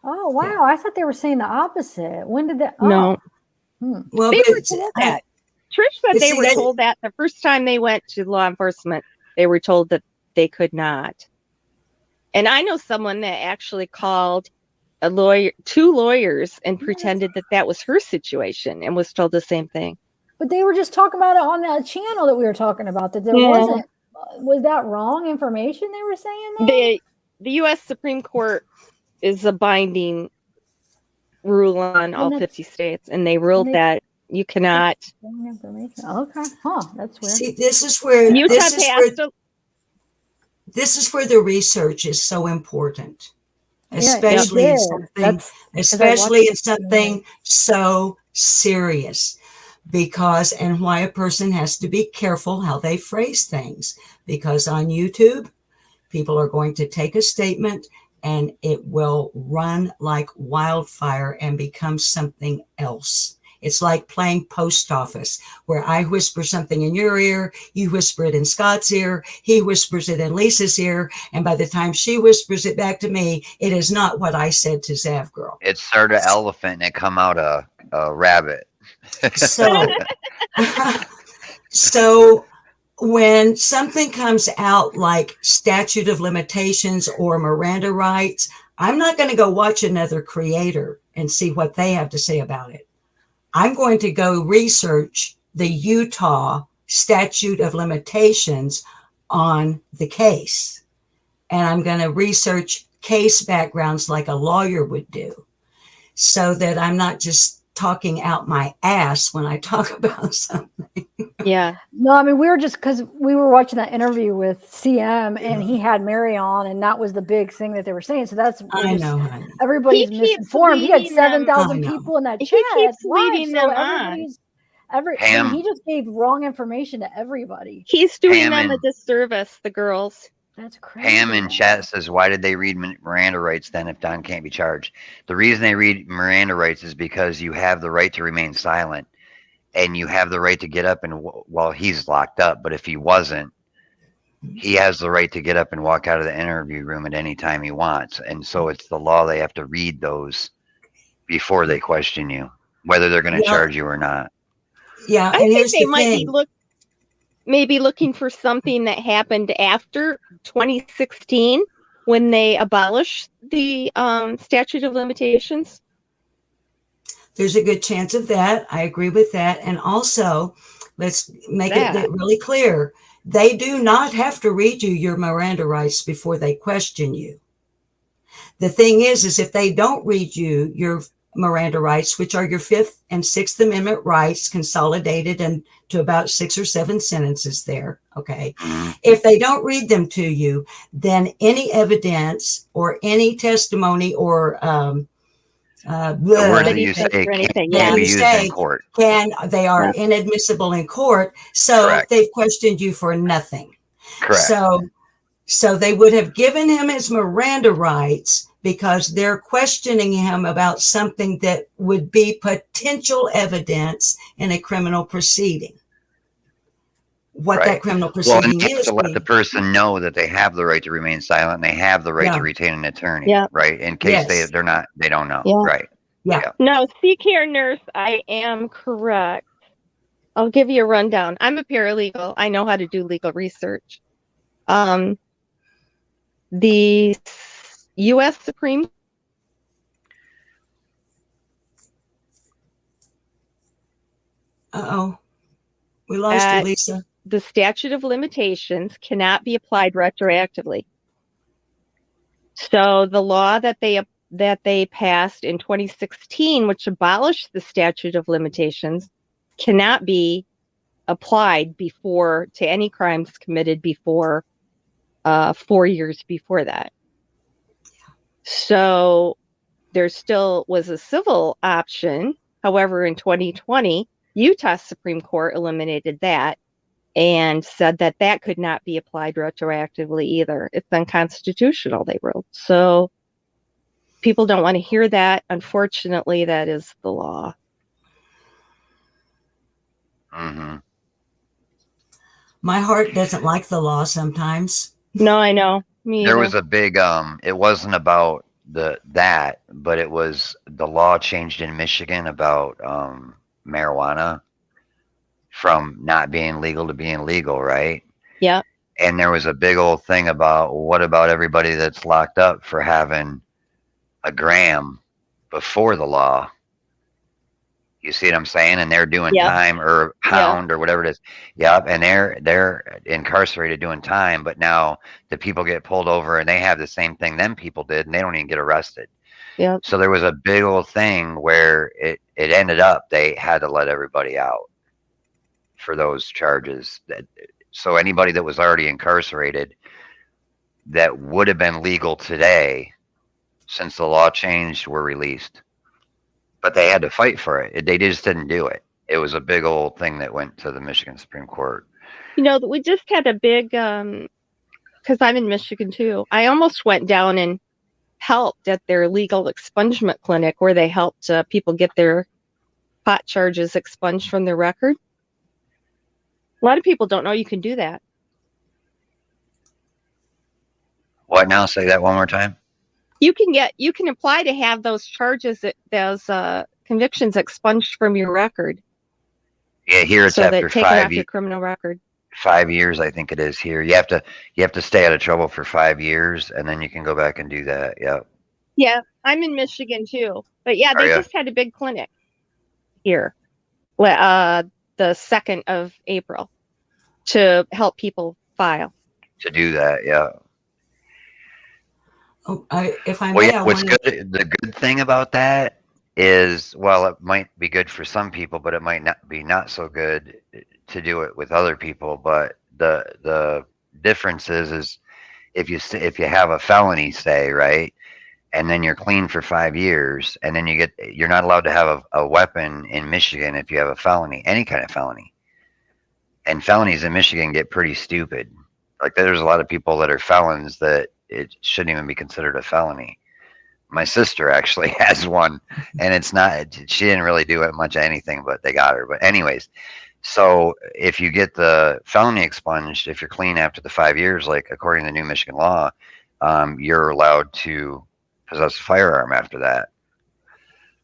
Oh wow! Yeah. I thought they were saying the opposite. When did that? No. Well, they were told that. Trish said they were told that the first time they went to law enforcement, they were told that they could not. And I know someone that actually called two lawyers, and pretended that was her situation, and was told the same thing. But they were just talking about it on that channel that we were talking about. That there wasn't. Was that wrong information they were saying? The U.S. Supreme Court is a binding rule on all 50 states, and they ruled that you cannot. Okay, that's weird. See, this is where the research is so important, especially in something so serious. Because, and why a person has to be careful how they phrase things, because on YouTube, people are going to take a statement and it will run like wildfire and become something else. It's like playing post office, where I whisper something in your ear, you whisper it in Scott's ear, he whispers it in Lisa's ear, and by the time she whispers it back to me, it is not what I said to zavgirl. It started an elephant and it come out a rabbit. So when something comes out like statute of limitations or Miranda rights, I'm not going to go watch another creator and see what they have to say about it. I'm going to go research the Utah statute of limitations on the case. And I'm going to research case backgrounds like a lawyer would do, so that I'm not just talking out my ass when I talk about something. Yeah. No, I mean, we were just, because we were watching that interview with CM and he had Mary on, and that was the big thing that they were saying. So that's, I know, honey. everybody's He keeps misinformed. He had leading them- 7,000 I know. people in that He chat. keeps live, leading so them on. everybody's, I mean, Pam. he just gave wrong information to everybody. He's doing Pam them a and- disservice, the girls. That's crazy. Pam in chat says, why did they read Miranda rights then if Don can't be charged? The reason they read Miranda rights is because you have the right to remain silent, and you have the right to get up and while he's locked up. But if he wasn't, he has the right to get up and walk out of the interview room at any time he wants. And so it's the law. They have to read those before they question you, whether they're going to charge you or not. Yeah, I and think here's they the might thing. be maybe looking for something that happened after 2016 when they abolished the statute of limitations. There's a good chance of that. I agree with that. And also, let's make it really clear. They do not have to read you your Miranda rights before they question you. The thing is if they don't read you your Miranda rights, which are your 5th and 6th Amendment rights consolidated into about 6 or 7 sentences there, okay? If they don't read them to you, then any evidence or any testimony or The words that you say can't be used in court. They are inadmissible in court. So Correct. they've questioned you for nothing. Correct. So they would have given him his Miranda rights because they're questioning him about something that would be potential evidence in a criminal proceeding. What that criminal proceeding and is. to let the person know that they have the right to remain silent and they have the right to retain an attorney, right? In case they don't know, right? Yeah. No, see care nurse, I am correct. I'll give you a rundown. I'm a paralegal. I know how to do legal research. The U.S. Supreme We lost you, Lisa. The statute of limitations cannot be applied retroactively. So the law that they passed in 2016, which abolished the statute of limitations, cannot be applied to any crimes committed before 4 years before that. So there still was a civil option. However, in 2020, Utah Supreme Court eliminated that and said that could not be applied retroactively either. It's unconstitutional, they wrote. So people don't want to hear that. Unfortunately, that is the law. Mm-hmm. My heart doesn't like the law sometimes. No, I know. Me There either. was a big it wasn't about that, but it was the law changed in Michigan about marijuana from not being legal to being legal, right? Yeah. And there was a big old thing about what about everybody that's locked up for having a gram before the law? You see what I'm saying? And they're doing time or a pound or whatever it is. Yep. And they're incarcerated doing time, but now the people get pulled over and they have the same thing them people did and they don't even get arrested. Yeah. So there was a big old thing where it ended up they had to let everybody out for those charges. So anybody that was already incarcerated that would have been legal today since the law changed were released. But they had to fight for it. They just didn't do it. It was a big old thing that went to the Michigan Supreme Court. You know, we just had a big, because I'm in Michigan too. I almost went down and helped at their legal expungement clinic where they helped people get their pot charges expunged from their record. A lot of people don't know you can do that. What now? Say that one more time. You can apply to have those charges, those convictions expunged from your record. Yeah, here it's so after that take 5 it off years. your criminal record. 5 years, I think it is here. You have to stay out of trouble for 5 years, and then you can go back and do that. Yep. Yeah, I'm in Michigan too, but yeah, they just had a big clinic here, the 2nd of April. to help people file. To do that, yeah. Oh, if I Well, may, yeah, I what's want to. good, the good thing about that is, well, it might be good for some people, but it might not be not so good to do it with other people. But the difference is if you have a felony, say, right, and then you're clean for 5 years, and then you're not allowed to have a weapon in Michigan if you have a felony, any kind of felony. And felonies in Michigan get pretty stupid. Like there's a lot of people that are felons that it shouldn't even be considered a felony. My sister actually has one, and it's not. She didn't really do it much of anything, but they got her. But anyways, so if you get the felony expunged, if you're clean after the 5 years, like according to new Michigan law, you're allowed to possess a firearm after that.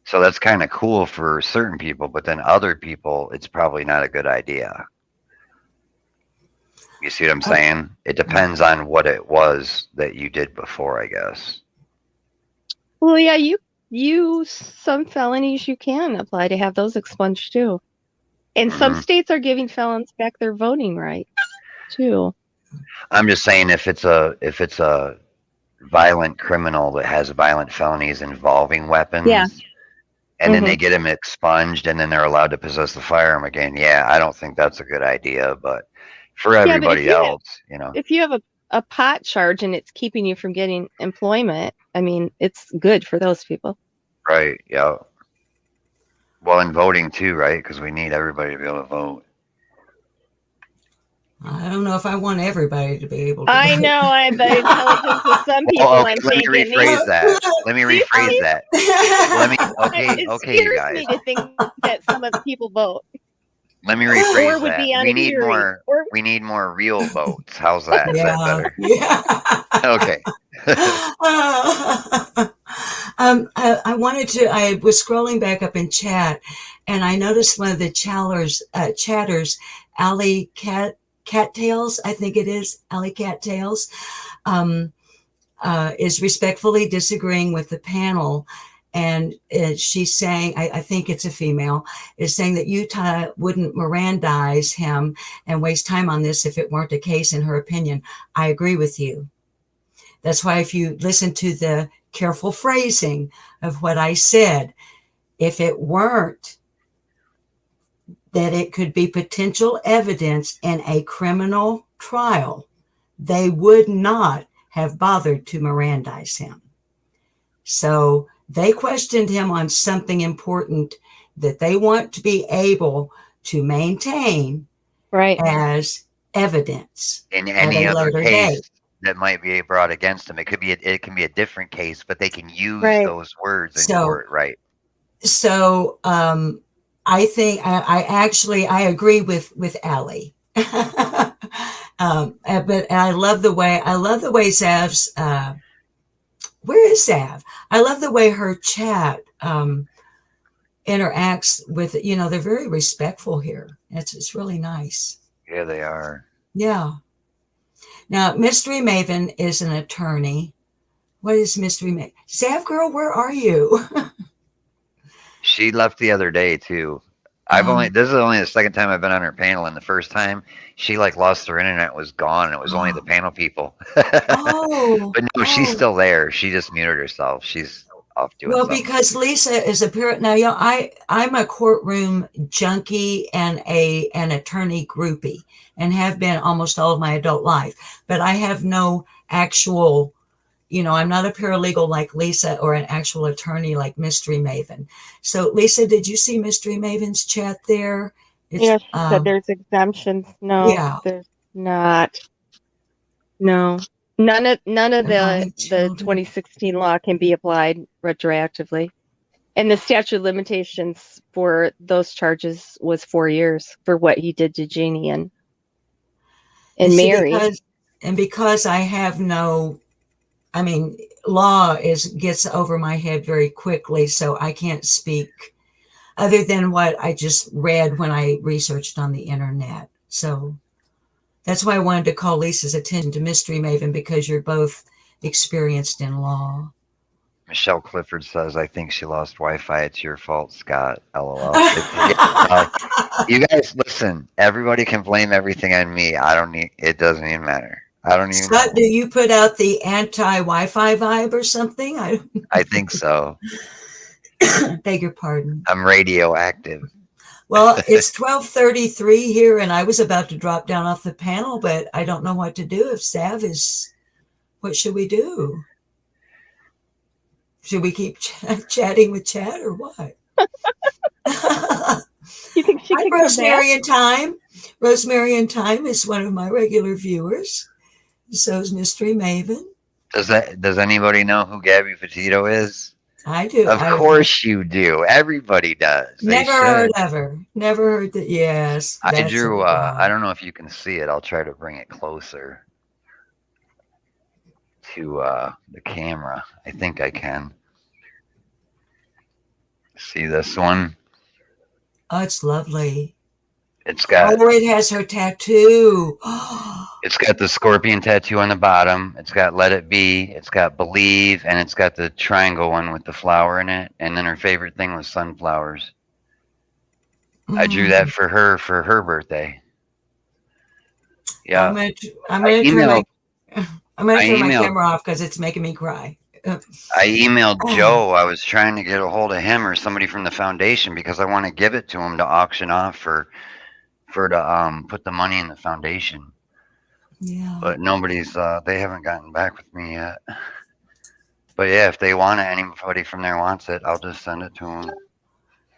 So that's kind of cool for certain people, but then other people, it's probably not a good idea. You see what I'm saying? It depends on what it was that you did before, I guess. Well, yeah, you some felonies you can apply to have those expunged too. And some states are giving felons back their voting rights too. I'm just saying if it's a violent criminal that has violent felonies involving weapons, Yeah. and then they get them expunged and then they're allowed to possess the firearm again. Yeah, I don't think that's a good idea, but for everybody else, you know. If you have a pot charge and it's keeping you from getting employment, I mean, it's good for those people. Right, yeah. Well, and voting too, right? Because we need everybody to be able to vote. I don't know if I want everybody to be able to. I know, but intelligence with some people. Well, okay, I'm let me thinking, rephrase that. Let me rephrase that. It Okay, you scares guys. me to think that some of the people vote. Let me rephrase Or would that. be on We a need jury. more. Or- We need more real votes. How's that? Is Yeah, that better? yeah. Okay. I wanted to. I was scrolling back up in chat, and I noticed one of the chatters, Alley Cattails, I think it is Alley Cattails, is respectfully disagreeing with the panel. And she's saying, I think it's a female, is saying that Utah wouldn't Mirandize him and waste time on this if it weren't the case, in her opinion. I agree with you. That's why if you listen to the careful phrasing of what I said, if it weren't that it could be potential evidence in a criminal trial, they would not have bothered to Mirandize him. So they questioned him on something important that they want to be able to maintain as evidence In any at a other later case date. that might be brought against him, it can be a different case, but they can use those words in So- court, right? So I think I agree with Allie. But I love the way Zav's where is Zav? I love the way her chat interacts with, they're very respectful here. It's really nice. Yeah, they are. Yeah. Now, Mystery Maven is an attorney. What is Mystery Maven? Zavgirl, where are you? She left the other day too. This is only the second time I've been on her panel, and the first time she lost her internet, was gone, and it was only the panel people. Oh. But no, she's still there. She just muted herself. She's off doing something. Because Lisa is a parent now. I'm a courtroom junkie and an attorney groupie, and have been almost all of my adult life. But I have no actual, I'm not a paralegal like Lisa or an actual attorney like Mystery Maven. So, Lisa, did you see Mystery Maven's chat there? She said there's exemptions. No, there's not. No, none of the 2016 law can be applied retroactively, and the statute of limitations for those charges was 4 years for what he did to Jeannie and Mary. Because I have no. Law gets over my head very quickly, so I can't speak other than what I just read when I researched on the internet. So that's why I wanted to call Lisa's attention to Mystery Maven, because you're both experienced in law. Michelle Clifford says, I think she lost Wi-Fi. It's your fault, Scott. LOL. You guys, listen, everybody can blame everything on me. It doesn't even matter. I don't even Scott, know. do you put out the anti-Wi-Fi vibe or something? I think so. Beg your pardon. I'm radioactive. Well, it's 12:33 here, and I was about to drop down off the panel, but I don't know what to do. If Sav is, what should we do? Should we keep chatting with Chad or what? You think she Hi, could Rosemary in Time. Rosemary in Time is one of my regular viewers. So is Mystery Maven. Does anybody know who Gabby Petito is? I do. Of course you do. Everybody does. Never heard of her. Never heard that. Yes. I drew. I don't know if you can see it. I'll try to bring it closer to the camera. I think I can. See this one? Oh, it's lovely. It's got. Oh, it has her tattoo. It's got the scorpion tattoo on the bottom. It's got Let It Be. It's got Believe, and it's got the triangle one with the flower in it. And then her favorite thing was sunflowers. I drew that for her birthday. Yeah. I'm gonna turn my camera off because it's making me cry. I emailed Joe. I was trying to get a hold of him or somebody from the foundation because I want to give it to him to auction off for to put the money in the foundation. Yeah. But nobody's they haven't gotten back with me yet. But yeah, if they want it, anybody from there wants it, I'll just send it to them.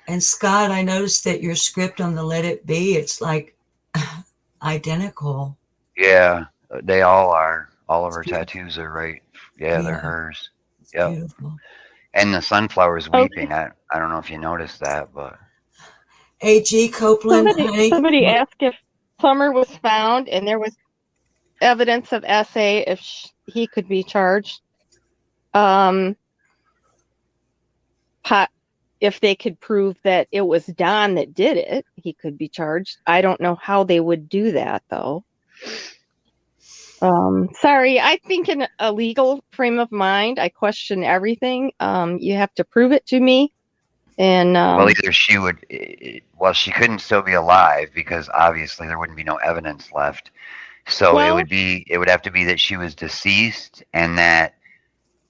And Scott, I noticed that your script on the Let It Be, it's like identical. Yeah, they all are. All of her tattoos are right. Yeah, they're hers. Yep. Beautiful. And the sunflower's weeping. I don't know if you noticed that, but A.G. Copeland. Somebody asked if Summer was found and there was evidence of SA if he could be charged. If they could prove that it was Don that did it, he could be charged. I don't know how they would do that, though. Sorry, I think in a legal frame of mind, I question everything. You have to prove it to me. And well, either she would, well, she couldn't still be alive because obviously there wouldn't be no evidence left. So it would have to be that she was deceased and that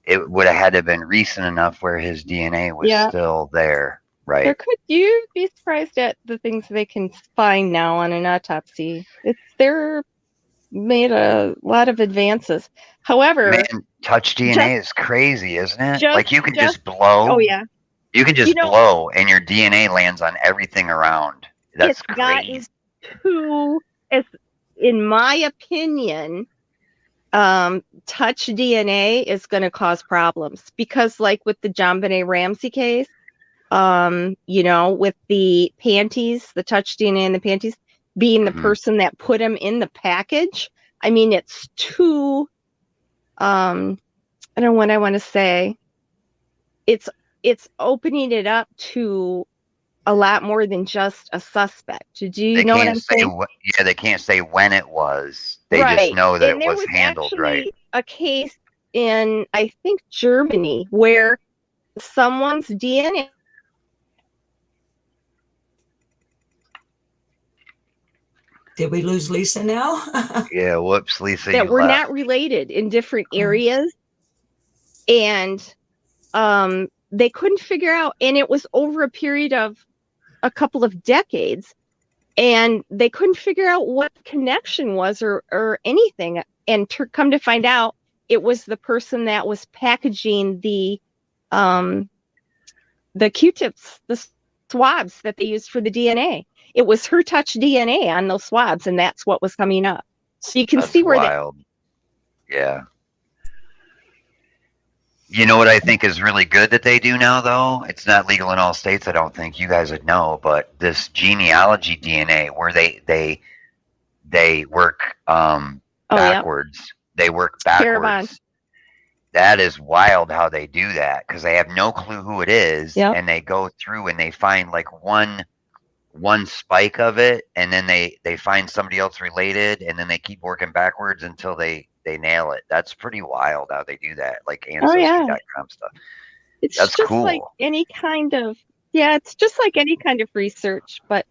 it would have had to have been recent enough where his DNA was still there, right? You'd be surprised at the things they can find now on an autopsy. They're made a lot of advances. However, man, touch DNA is crazy, isn't it? Like you can just blow. Oh yeah. You can just blow and your DNA lands on everything around. That's crazy. In my opinion, touch DNA is going to cause problems because, like with the JonBenet Ramsey case, with the panties, the touch DNA in the panties being the person that put them in the package. I mean, it's too. I don't know what I want to say. It's opening it up to a lot more than just a suspect. Do you know what I'm saying? Yeah, they can't say when it was. They just know that it was handled right. A case in, I think, Germany where someone's DNA. Did we lose Lisa now? Yeah, whoops, Lisa. That were not related in different areas. And they couldn't figure out, and it was over a period of a couple of decades, and they couldn't figure out what the connection was or anything. And come to find out, it was the person that was packaging the Q-tips, the swabs that they used for the DNA. It was her touch DNA on those swabs, and that's what was coming up. So you can see where wild. Yeah. You know what I think is really good that they do now, though? It's not legal in all states, I don't think. You guys would know, but this genealogy DNA where they work backwards. Yeah. They work backwards. That is wild how they do that because they have no clue who it is, and they go through and they find like one spike of it, and then they find somebody else related, and then they keep working backwards until they nail it. That's pretty wild how they do that, like Ancestry.com stuff. It's That's just cool. like any kind of, it's just like any kind of research, but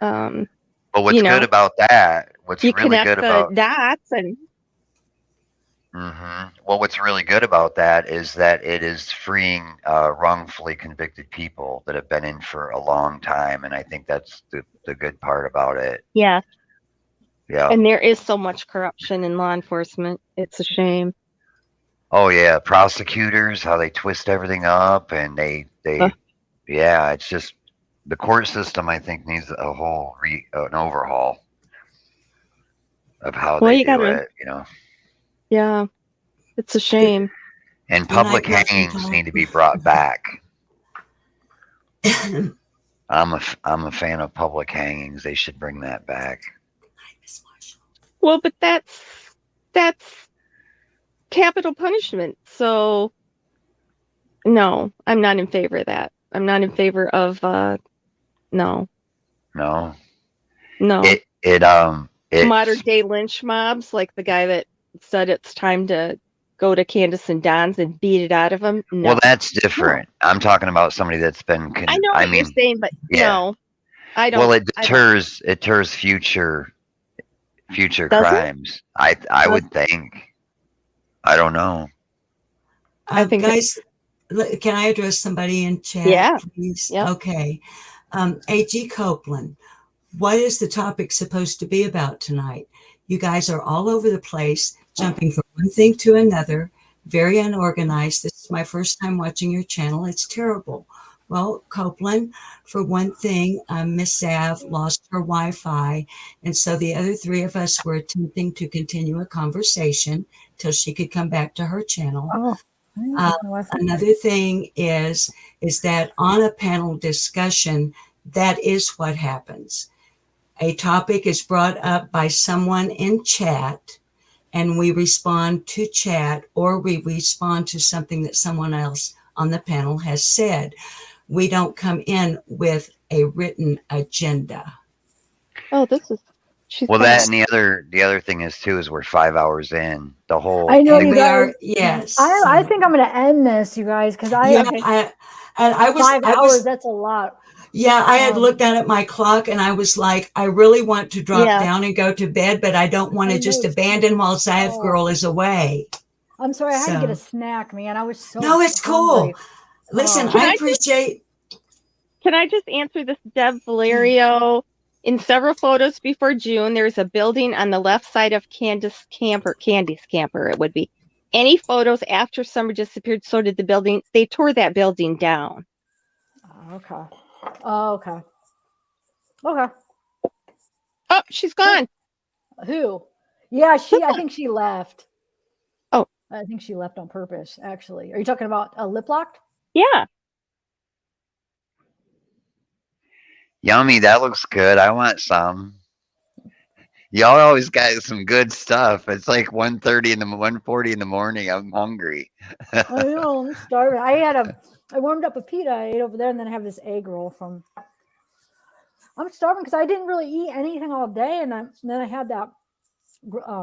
But what's you good know, about that? What's you really connect good the about dots and Well, what's really good about that is that it is freeing wrongfully convicted people that have been in for a long time, and I think that's the good part about it. yeah. Yeah. And there is so much corruption in law enforcement. It's a shame. Oh yeah, prosecutors, how they twist everything up, and yeah, it's just the court system. I think needs a whole an overhaul of how Well, they you do gotta, it. You know, yeah, it's a shame. and public hangings need to be brought back. I'm a fan of public hangings. They should bring that back. Well, but that's capital punishment. So no, I'm not in favor of that. I'm not in favor of no. No. No. It modern day lynch mobs, like the guy that said it's time to go to Candus and Don's and beat it out of him. No. Well, that's different. I'm talking about somebody that's been. I know what you're saying, but no, I don't. Well, it deters future crimes. I would think. I don't know. I think guys, can I address somebody in chat? Yeah. Please? Yep. Okay. A.G. Copeland, what is the topic supposed to be about tonight? You guys are all over the place, jumping from one thing to another, very unorganized. This is my first time watching your channel. It's terrible. Well, Copeland, for one thing, Miss Sav lost her Wi-Fi, and so the other three of us were attempting to continue a conversation till she could come back to her channel. Another thing is that on a panel discussion, that is what happens. A topic is brought up by someone in chat, and we respond to chat, or we respond to something that someone else on the panel has said. We don't come in with a written agenda. Oh, this is. Well, that and the other thing is too is we're 5 hours in the whole. I know you guys. Yes. I think I'm going to end this, you guys, because I was 5 hours. That's a lot. Yeah, I had looked down at my clock and I was like, I really want to drop down and go to bed, but I don't want to just abandon while zavgirl is away. I'm sorry, I had to get a snack, man. I was so No, it's hungry. cool. Listen, I appreciate. Can I just answer this, Deb Valerio? In several photos before June, there's a building on the left side of Candy's camper, it would be. Any photos after Summer disappeared, so did the building. They tore that building down. Okay. Oh, okay. Okay. Oh, she's gone. Who? Yeah, I think she left. Oh. I think she left on purpose, actually. Are you talking about a lip lock? Yeah. Yummy, that looks good. I want some. Y'all always got some good stuff. It's like 1:40 in the morning. I'm hungry. I know, I'm starving. I warmed up a pita I ate over there, and then I have this egg roll from. I'm starving because I didn't really eat anything all day, and then I had that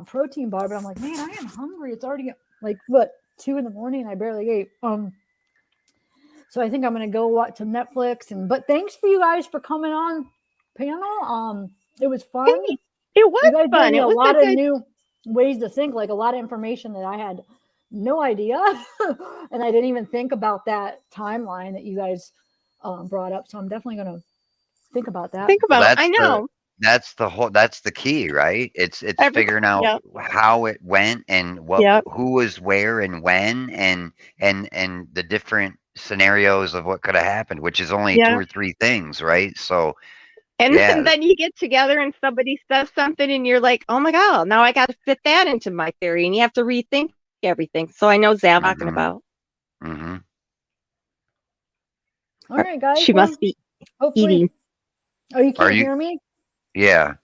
protein bar. But I'm like, man, I am hungry. It's already like 2 in the morning. I barely ate. So I think I'm gonna go watch some Netflix. But thanks for you guys for coming on panel. It was fun. Hey, it was you guys fun. Gave me it a was lot a of good... new ways to think, like a lot of information that I had no idea, and I didn't even think about that timeline that you guys brought up. So I'm definitely gonna think about that. Think about it. I know. That's the key, right? It's figuring out how it went and who was where and when and the different scenarios of what could have happened, which is only 2 or 3 things, right? So and then you get together and somebody says something and you're like, oh my God, now I got to fit that into my theory, and you have to rethink everything. So I know Zav talking about. Mm-hmm. All right, guys. She must be eating. Oh, you can't hear me? Yeah.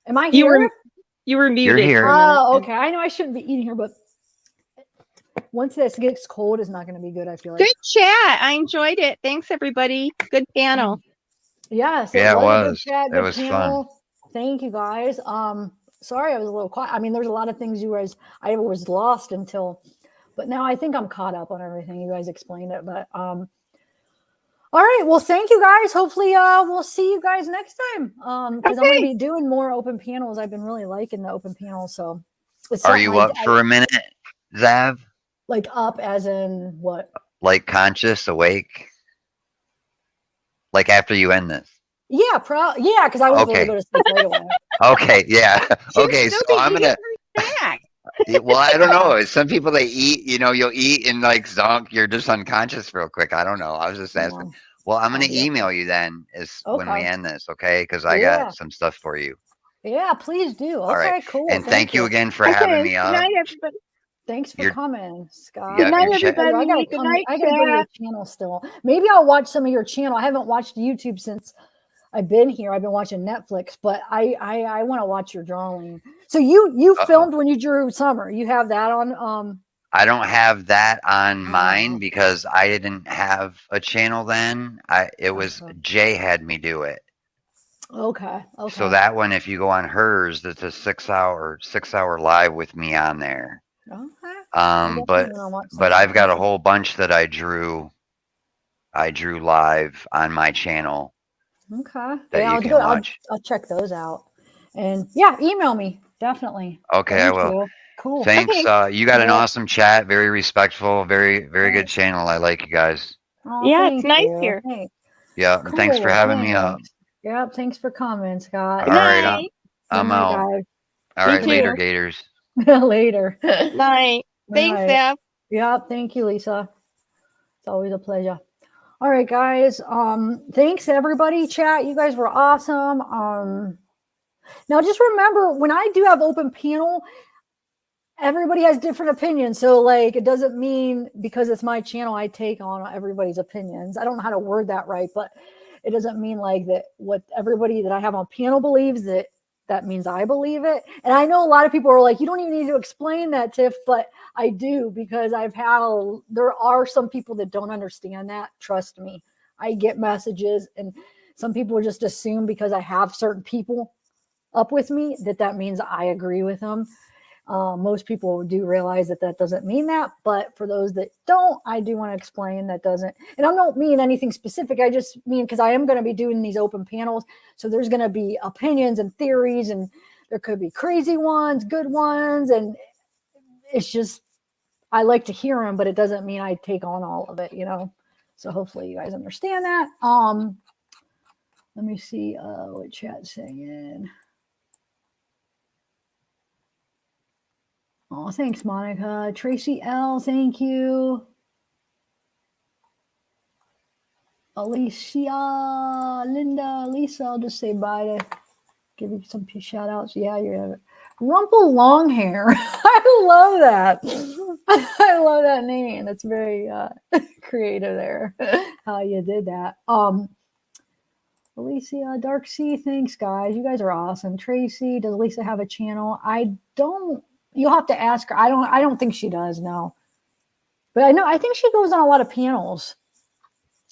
Am I here? You were muted. You're here. Oh, okay. I know I shouldn't be eating here, but once this gets cold, it's not going to be good, I feel like. Good chat. I enjoyed it. Thanks, everybody. Good panel. Yes. It was. Good chat, it was panel. fun. Thank you, guys. Sorry I was a little quiet. I mean, there's a lot of things I was lost until But now I think I'm caught up on everything. You guys explained it, but all right. Well, thank you guys. Hopefully we'll see you guys next time. Because I'm going to be doing more open panels. I've been really liking the open panels. So Are you up for a minute, Zav? Like up as in what? Like conscious, awake? Like after you end this? Yeah, yeah, because I won't be able to go to sleep right away. Okay, yeah. Okay, so I'm gonna. Well, I don't know. Some people they eat, you'll eat and like zonk. You're just unconscious real quick. I don't know. I was just asking. Well, I'm gonna email you then when we end this, okay? Because I got some stuff for you. Yeah, please do. Okay, all right. Cool. And thank you again for having me up. Good night, everybody. Thanks for coming, Scott. Good night, everybody. I gotta Good night, I gotta go to your channel still. Maybe I'll watch some of your channel. I haven't watched YouTube since I've been here. I've been watching Netflix, but I want to watch your drawing. So you filmed when you drew Summer. You have that on I don't have that on mine because I didn't have a channel then. It was Jay had me do it. Okay. So that one, if you go on hers, it's a 6 hour live with me on there. Okay. But I've got a whole bunch that I drew live on my channel. Okay. That you can watch. I'll check those out. And yeah, email me. Definitely. Okay, I will. You. Cool. Thanks. You got an awesome chat. Very respectful. Very, very good channel. I like you guys. Oh, yeah, it's nice here. Thanks. Yeah. Cool. Thanks for having me up. Yep. Thanks for coming, Scott. All right. I'm out. Guys. All right. Later, Gators. Later. Night. Thanks, Zab. Yep. Thank you, Lisa. It's always a pleasure. All right, guys. Thanks everybody. Chat. You guys were awesome. Now just remember when I do have open panel, everybody has different opinions. So like, it doesn't mean because it's my channel, I take on everybody's opinions. I don't know how to word that right, but it doesn't mean like that what everybody that I have on panel believes that means I believe it. And I know a lot of people are like, you don't even need to explain that, Tiff, but I do because there are some people that don't understand that. Trust me. I get messages and some people just assume because I have certain people up with me that means I agree with them. Most people do realize that doesn't mean that, but for those that don't, I do want to explain that doesn't, and I don't mean anything specific. I just mean, because I am going to be doing these open panels. So there's going to be opinions and theories, and there could be crazy ones, good ones. And it's just, I like to hear them, but it doesn't mean I take on all of it, So hopefully you guys understand that. Let me see what chat's saying. Oh, thanks, Monica. Tracy L, thank you. Alicia, Linda, Lisa, I'll just say bye to give you some shout outs. Yeah, you have it. Rumple long hair. I love that. I love that name. That's very creative there. How you did that. Alicia, Dark Sea, thanks guys. You guys are awesome. Tracy, does Lisa have a channel? I don't. You'll have to ask her. I don't think she does, no. But I think she goes on a lot of panels.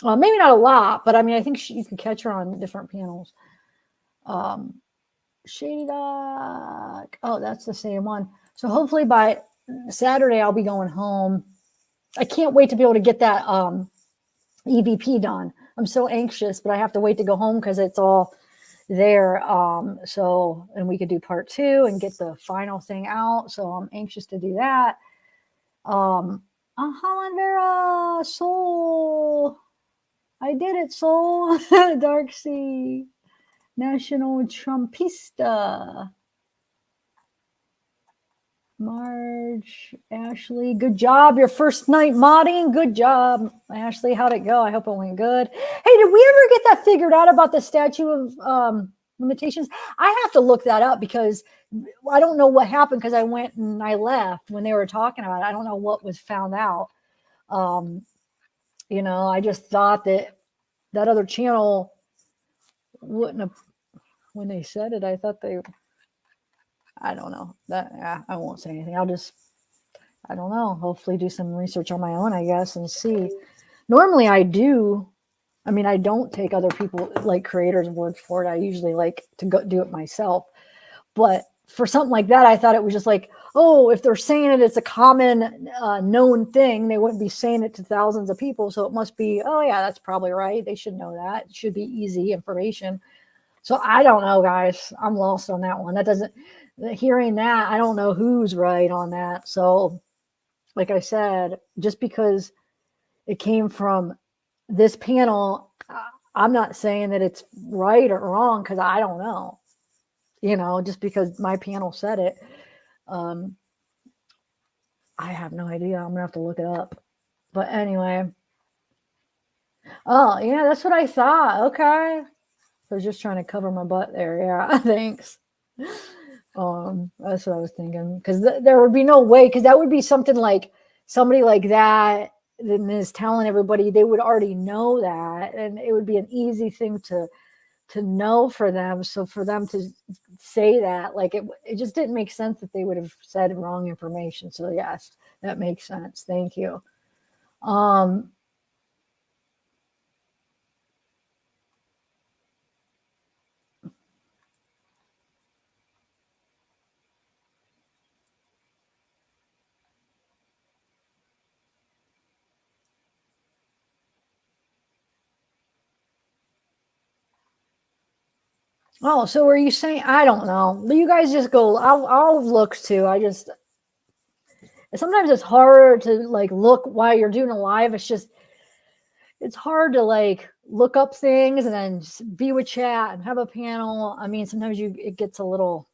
Maybe not a lot, but I mean, I think you can catch her on different panels. Shady Dog. Oh, that's the same one. So hopefully by Saturday, I'll be going home. I can't wait to be able to get that EVP done. I'm so anxious, but I have to wait to go home because it's all there. And we could do part 2 and get the final thing out. So I'm anxious to do that. Holland Vera, Soul. I did it, Soul. Dark Sea. National Trumpista. Marge, Ashley, good job. Your first night modding. Good job. Ashley, how'd it go? I hope it went good. Hey, did we ever get that figured out about the statute of limitations? I have to look that up because I don't know what happened because I went and I left when they were talking about it. I don't know what was found out. I just thought that other channel wouldn't have, when they said it, I thought I don't know I won't say anything. I don't know. Hopefully do some research on my own, I guess, and see. Normally I do. I mean, I don't take other people like creators' word for it. I usually like to go do it myself. But for something like that, I thought it was just like, oh, if they're saying it, it's a common known thing. They wouldn't be saying it to thousands of people. So it must be, oh yeah, that's probably right. They should know that. It should be easy information. So I don't know, guys. I'm lost on that one. That doesn't, hearing that, I don't know who's right on that. So like I said, just because it came from this panel, I'm not saying that it's right or wrong because I don't know. You know, just because my panel said it. I have no idea. I'm gonna have to look it up. But anyway. Oh, yeah, that's what I thought. Okay. I was just trying to cover my butt there. Yeah, thanks. That's what I was thinking. Because there would be no way, because that would be something like somebody like that is telling everybody, they would already know that, and it would be an easy thing to know for them. So for them to say that, like it just didn't make sense that they would have said wrong information. So yes, that makes sense. Thank you. Oh, so are you saying, I don't know. You guys just go, I'll look too. Sometimes it's hard to like look while you're doing a live. It's hard to like look up things and then be with chat and have a panel. I mean, sometimes it gets a little,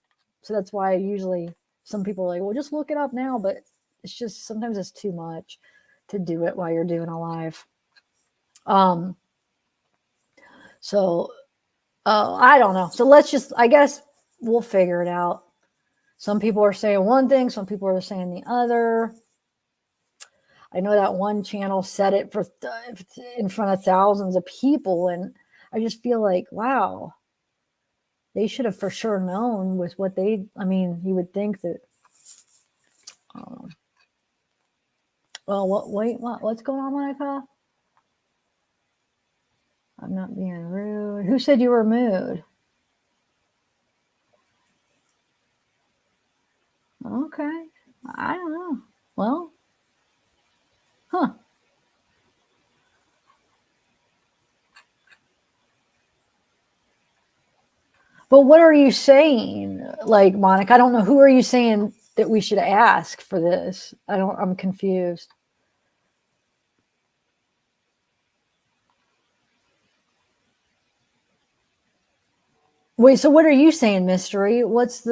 so that's why usually some people are like, well, just look it up now. But it's just, sometimes it's too much to do it while you're doing a live. So, I don't know. So let's just, I guess we'll figure it out. Some people are saying one thing, some people are saying the other. I know that one channel said it in front of thousands of people, and I just feel like, wow, they should have for sure known with what I mean, you would think that, well, what's going on, Monica? I'm not being rude. Who said you were mood? Okay. I don't know. Well, huh. But what are you saying? Like, Monica, I don't know. Who are you saying that we should ask for this? I'm confused. Wait, so what are you saying, Mystery? Is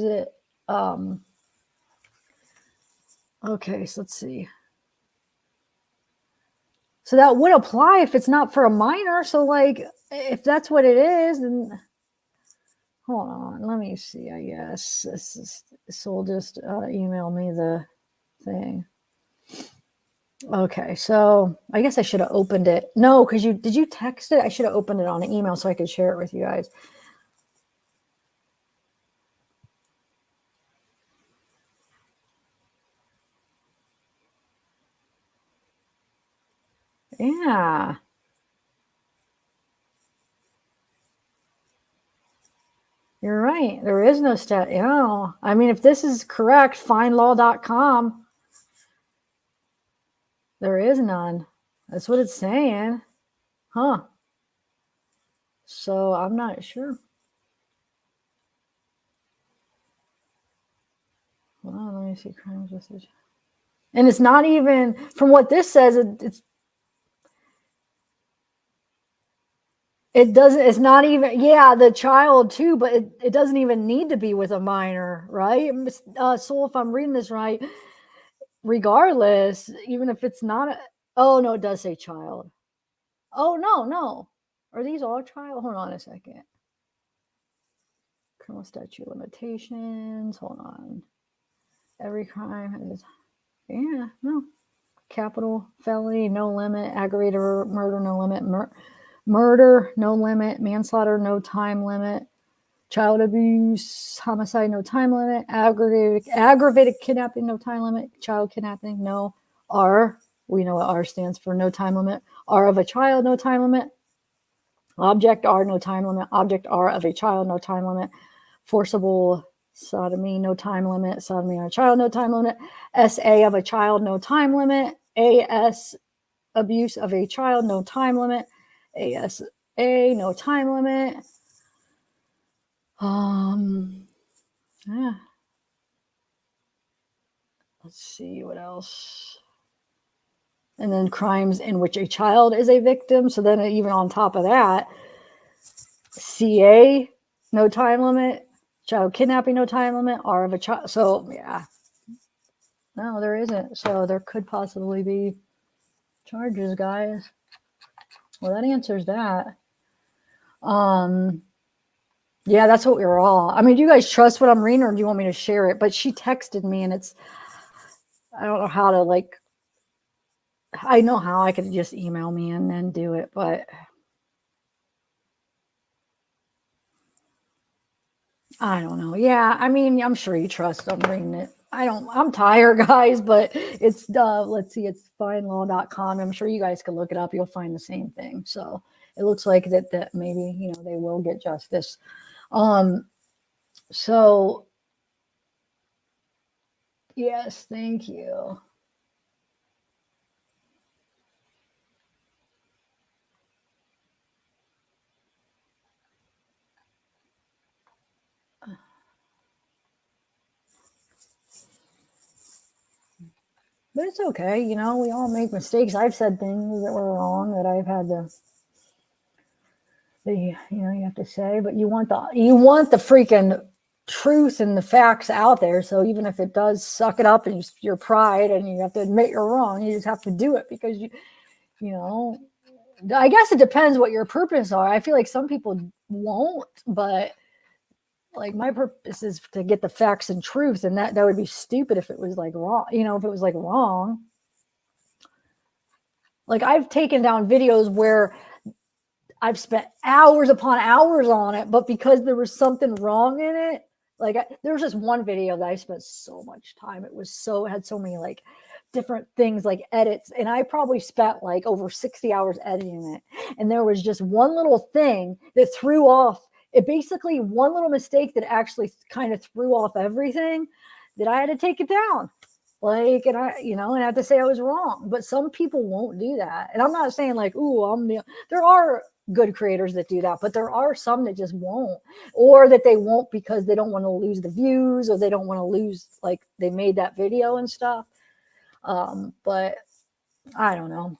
it, okay, so let's see. So that would apply if it's not for a minor. So like, if that's what it is, then hold on, let me see, I guess. So will just email me the thing. Okay, so I guess I should have opened it. No, because did you text it? I should have opened it on an email so I could share it with you guys. Yeah. You're right. There is no stat. I mean, if this is correct, findlaw.com, there is none. That's what it's saying. Huh. So I'm not sure. Hold on, let me see crimes message. And it's not even, from what this says, it's not even, yeah, the child too, but it doesn't even need to be with a minor, right? So if I'm reading this right, regardless, even if it's not, oh no, it does say child. Oh, no. Are these all child? Hold on a second. Criminal statute limitations. Hold on. Every crime is, yeah, no. Capital felony, no limit. Aggravated murder, no limit. Murder, no limit. Manslaughter, no time limit. Child abuse, homicide, no time limit. Aggravated kidnapping, no time limit. Child kidnapping, no. R, we know what R stands for, no time limit. R of a child, no time limit. Object R, no time limit. Object R of a child, no time limit. Forcible Sodomy, no time limit. Sodomy on a child, no time limit. SA of a child, no time limit. AS, abuse of a child, no time limit. ASA, no time limit. Yeah. Let's see what else. And then crimes in which a child is a victim. So then even on top of that, CA, no time limit. Child kidnapping, no time limit. R of a child. So yeah. No, there isn't. So there could possibly be charges, guys. Well, that answers that. Yeah, that's what we were all. I mean, do you guys trust what I'm reading, or do you want me to share it? But she texted me, and I don't know how to, like, I know how I could just email me and then do it, but I don't know. Yeah, I mean, I'm sure you trust. I'm reading it. I'm tired, guys, but it's, let's see, it's findlaw.com. I'm sure you guys can look it up. You'll find the same thing. So it looks like that maybe, you know, they will get justice. So yes, thank you. But it's okay, you know, we all make mistakes. I've said things that were wrong that I've had to, you know, you have to say, but you want the freaking truth and the facts out there. So even if it does suck it up and your pride and you have to admit you're wrong, you just have to do it because you know, I guess it depends what your purpose are. I feel like some people won't, but like my purpose is to get the facts and truth, and that would be stupid if it was like wrong, you know, if it was like wrong. Like I've taken down videos where I've spent hours upon hours on it, but because there was something wrong in it, like there was just one video that I spent so much time. It had so many like different things like edits, and I probably spent like over 60 hours editing it. And there was just one little thing that threw off it, basically one little mistake that actually kind of threw off everything, that I had to take it down. Like, and I, you know, and I have to say I was wrong, but some people won't do that. And I'm not saying like, ooh, there are good creators that do that, but there are some that just won't, or that they won't because they don't want to lose the views, or they don't want to lose, like they made that video and stuff. But I don't know.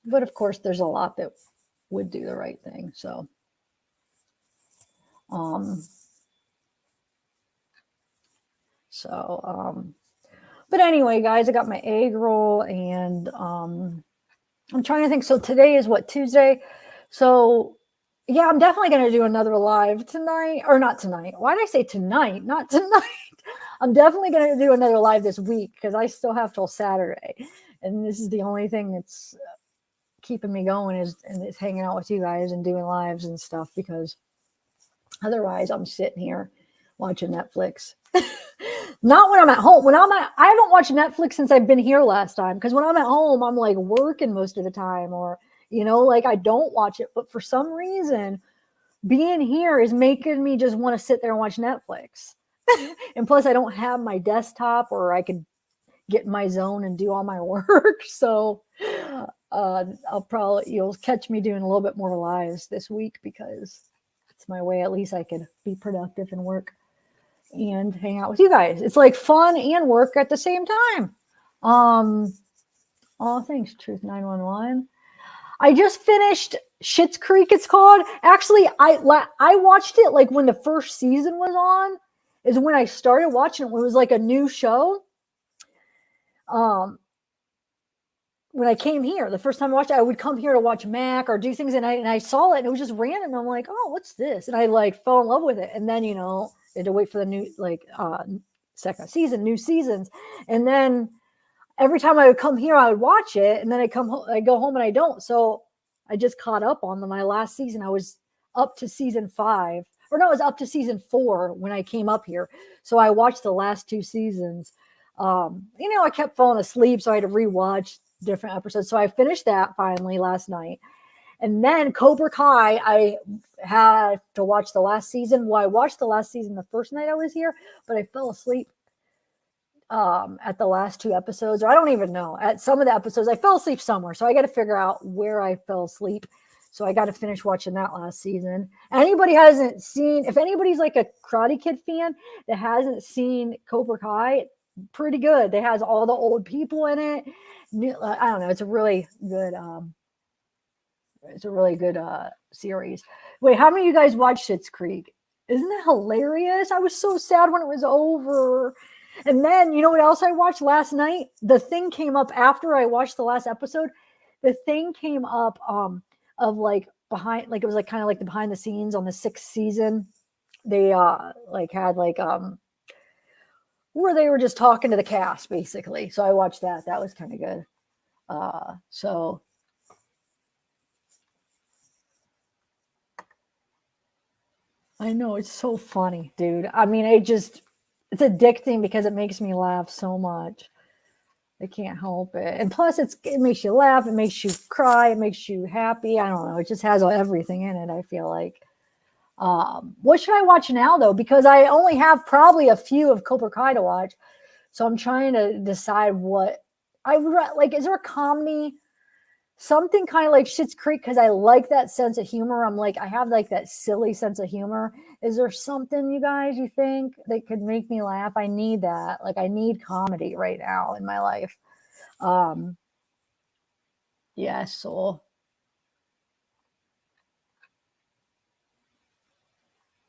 But of course there's a lot that would do the right thing. So, but anyway, guys, I got my egg roll, and I'm trying to think. So today is what, Tuesday? So yeah, I'm definitely going to do another live tonight, or not tonight. Why did I say tonight? Not tonight. I'm definitely going to do another live this week because I still have till Saturday. And this is the only thing that's keeping me going is hanging out with you guys and doing lives and stuff, because otherwise I'm sitting here watching Netflix. Not when I'm at home. I haven't watched Netflix since I've been here last time, because when I'm at home, I'm like working most of the time, or, you know, like I don't watch it. But for some reason, being here is making me just want to sit there and watch Netflix. And plus, I don't have my desktop where I could get in my zone and do all my work. So you'll catch me doing a little bit more lives this week, because it's my way. At least I could be productive and work and hang out with you guys. It's like fun and work at the same time. Thanks, Truth 911. I just finished Schitt's Creek, it's called. Actually, I watched it like when the first season was on, is when I started watching it, when it was like a new show. When I came here, the first time I watched it, I would come here to watch Mac or do things, and I saw it, and it was just random. I'm like, oh, what's this? And I like fell in love with it. And then, you know, I had to wait for the new, like, second season, new seasons. And then every time I would come here, I would watch it, and then I go home and I don't. So I just caught up on my last season. I was up to season 5, or no, it was up to season 4 when I came up here. So I watched the last 2 seasons. You know, I kept falling asleep, so I had to rewatch different episodes. So I finished that finally last night. And then Cobra Kai, I had to watch the last season. Well, I watched the last season the first night I was here, but I fell asleep at the last 2 episodes, or I don't even know. At some of the episodes, I fell asleep somewhere. So I got to figure out where I fell asleep. So I got to finish watching that last season. Anybody hasn't seen, if anybody's like a Karate Kid fan that hasn't seen Cobra Kai, pretty good. It has all the old people in it. I don't know. It's a really good, series. Wait, how many of you guys watched Schitt's Creek? Isn't that hilarious? I was so sad when it was over. And then, you know what else I watched last night? The Thing came up after I watched the last episode. The Thing came up of like behind, like it was like kind of like the behind the scenes on the 6th season. They like had like where they were just talking to the cast basically. So I watched that. That was kind of good. So I know, it's so funny, dude. I mean, it's addicting because it makes me laugh so much. I can't help it. And plus it makes you laugh, it makes you cry, it makes you happy. I don't know. It just has everything in it, I feel like. What should I watch now though? Because I only have probably a few of Cobra Kai to watch. So I'm trying to decide what I would like. Is there a comedy? Something kind of like Schitt's Creek, because I like that sense of humor. I'm like, I have like that silly sense of humor. Is there something, you guys, you think that could make me laugh? I need that. Like, I need comedy right now in my life. Yeah, so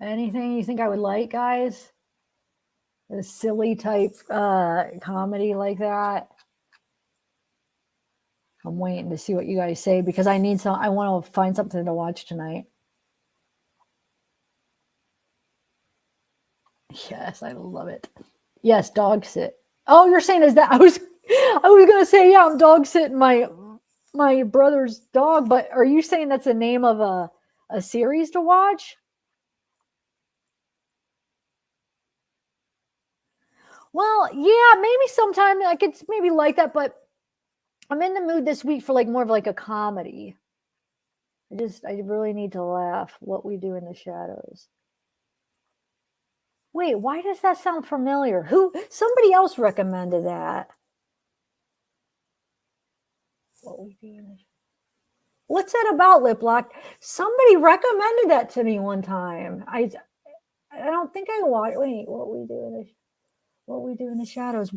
anything you think I would like, guys? A silly type comedy like that. I'm waiting to see what you guys say because I want to find something to watch tonight. Yes, I love it. Yes, dog sit. Oh, you're saying is that I was gonna say, yeah, I'm dog sitting my brother's dog, but are you saying that's the name of a series to watch? Well, yeah, maybe sometime I could maybe like that, but I'm in the mood this week for like more of like a comedy. I really need to laugh. What We Do in the Shadows. Wait, why does that sound familiar? Somebody else recommended that. What We Do in the What's that about, Lip Lock? Somebody recommended that to me one time. I don't think I watched. Wait, What We Do in the Shadows.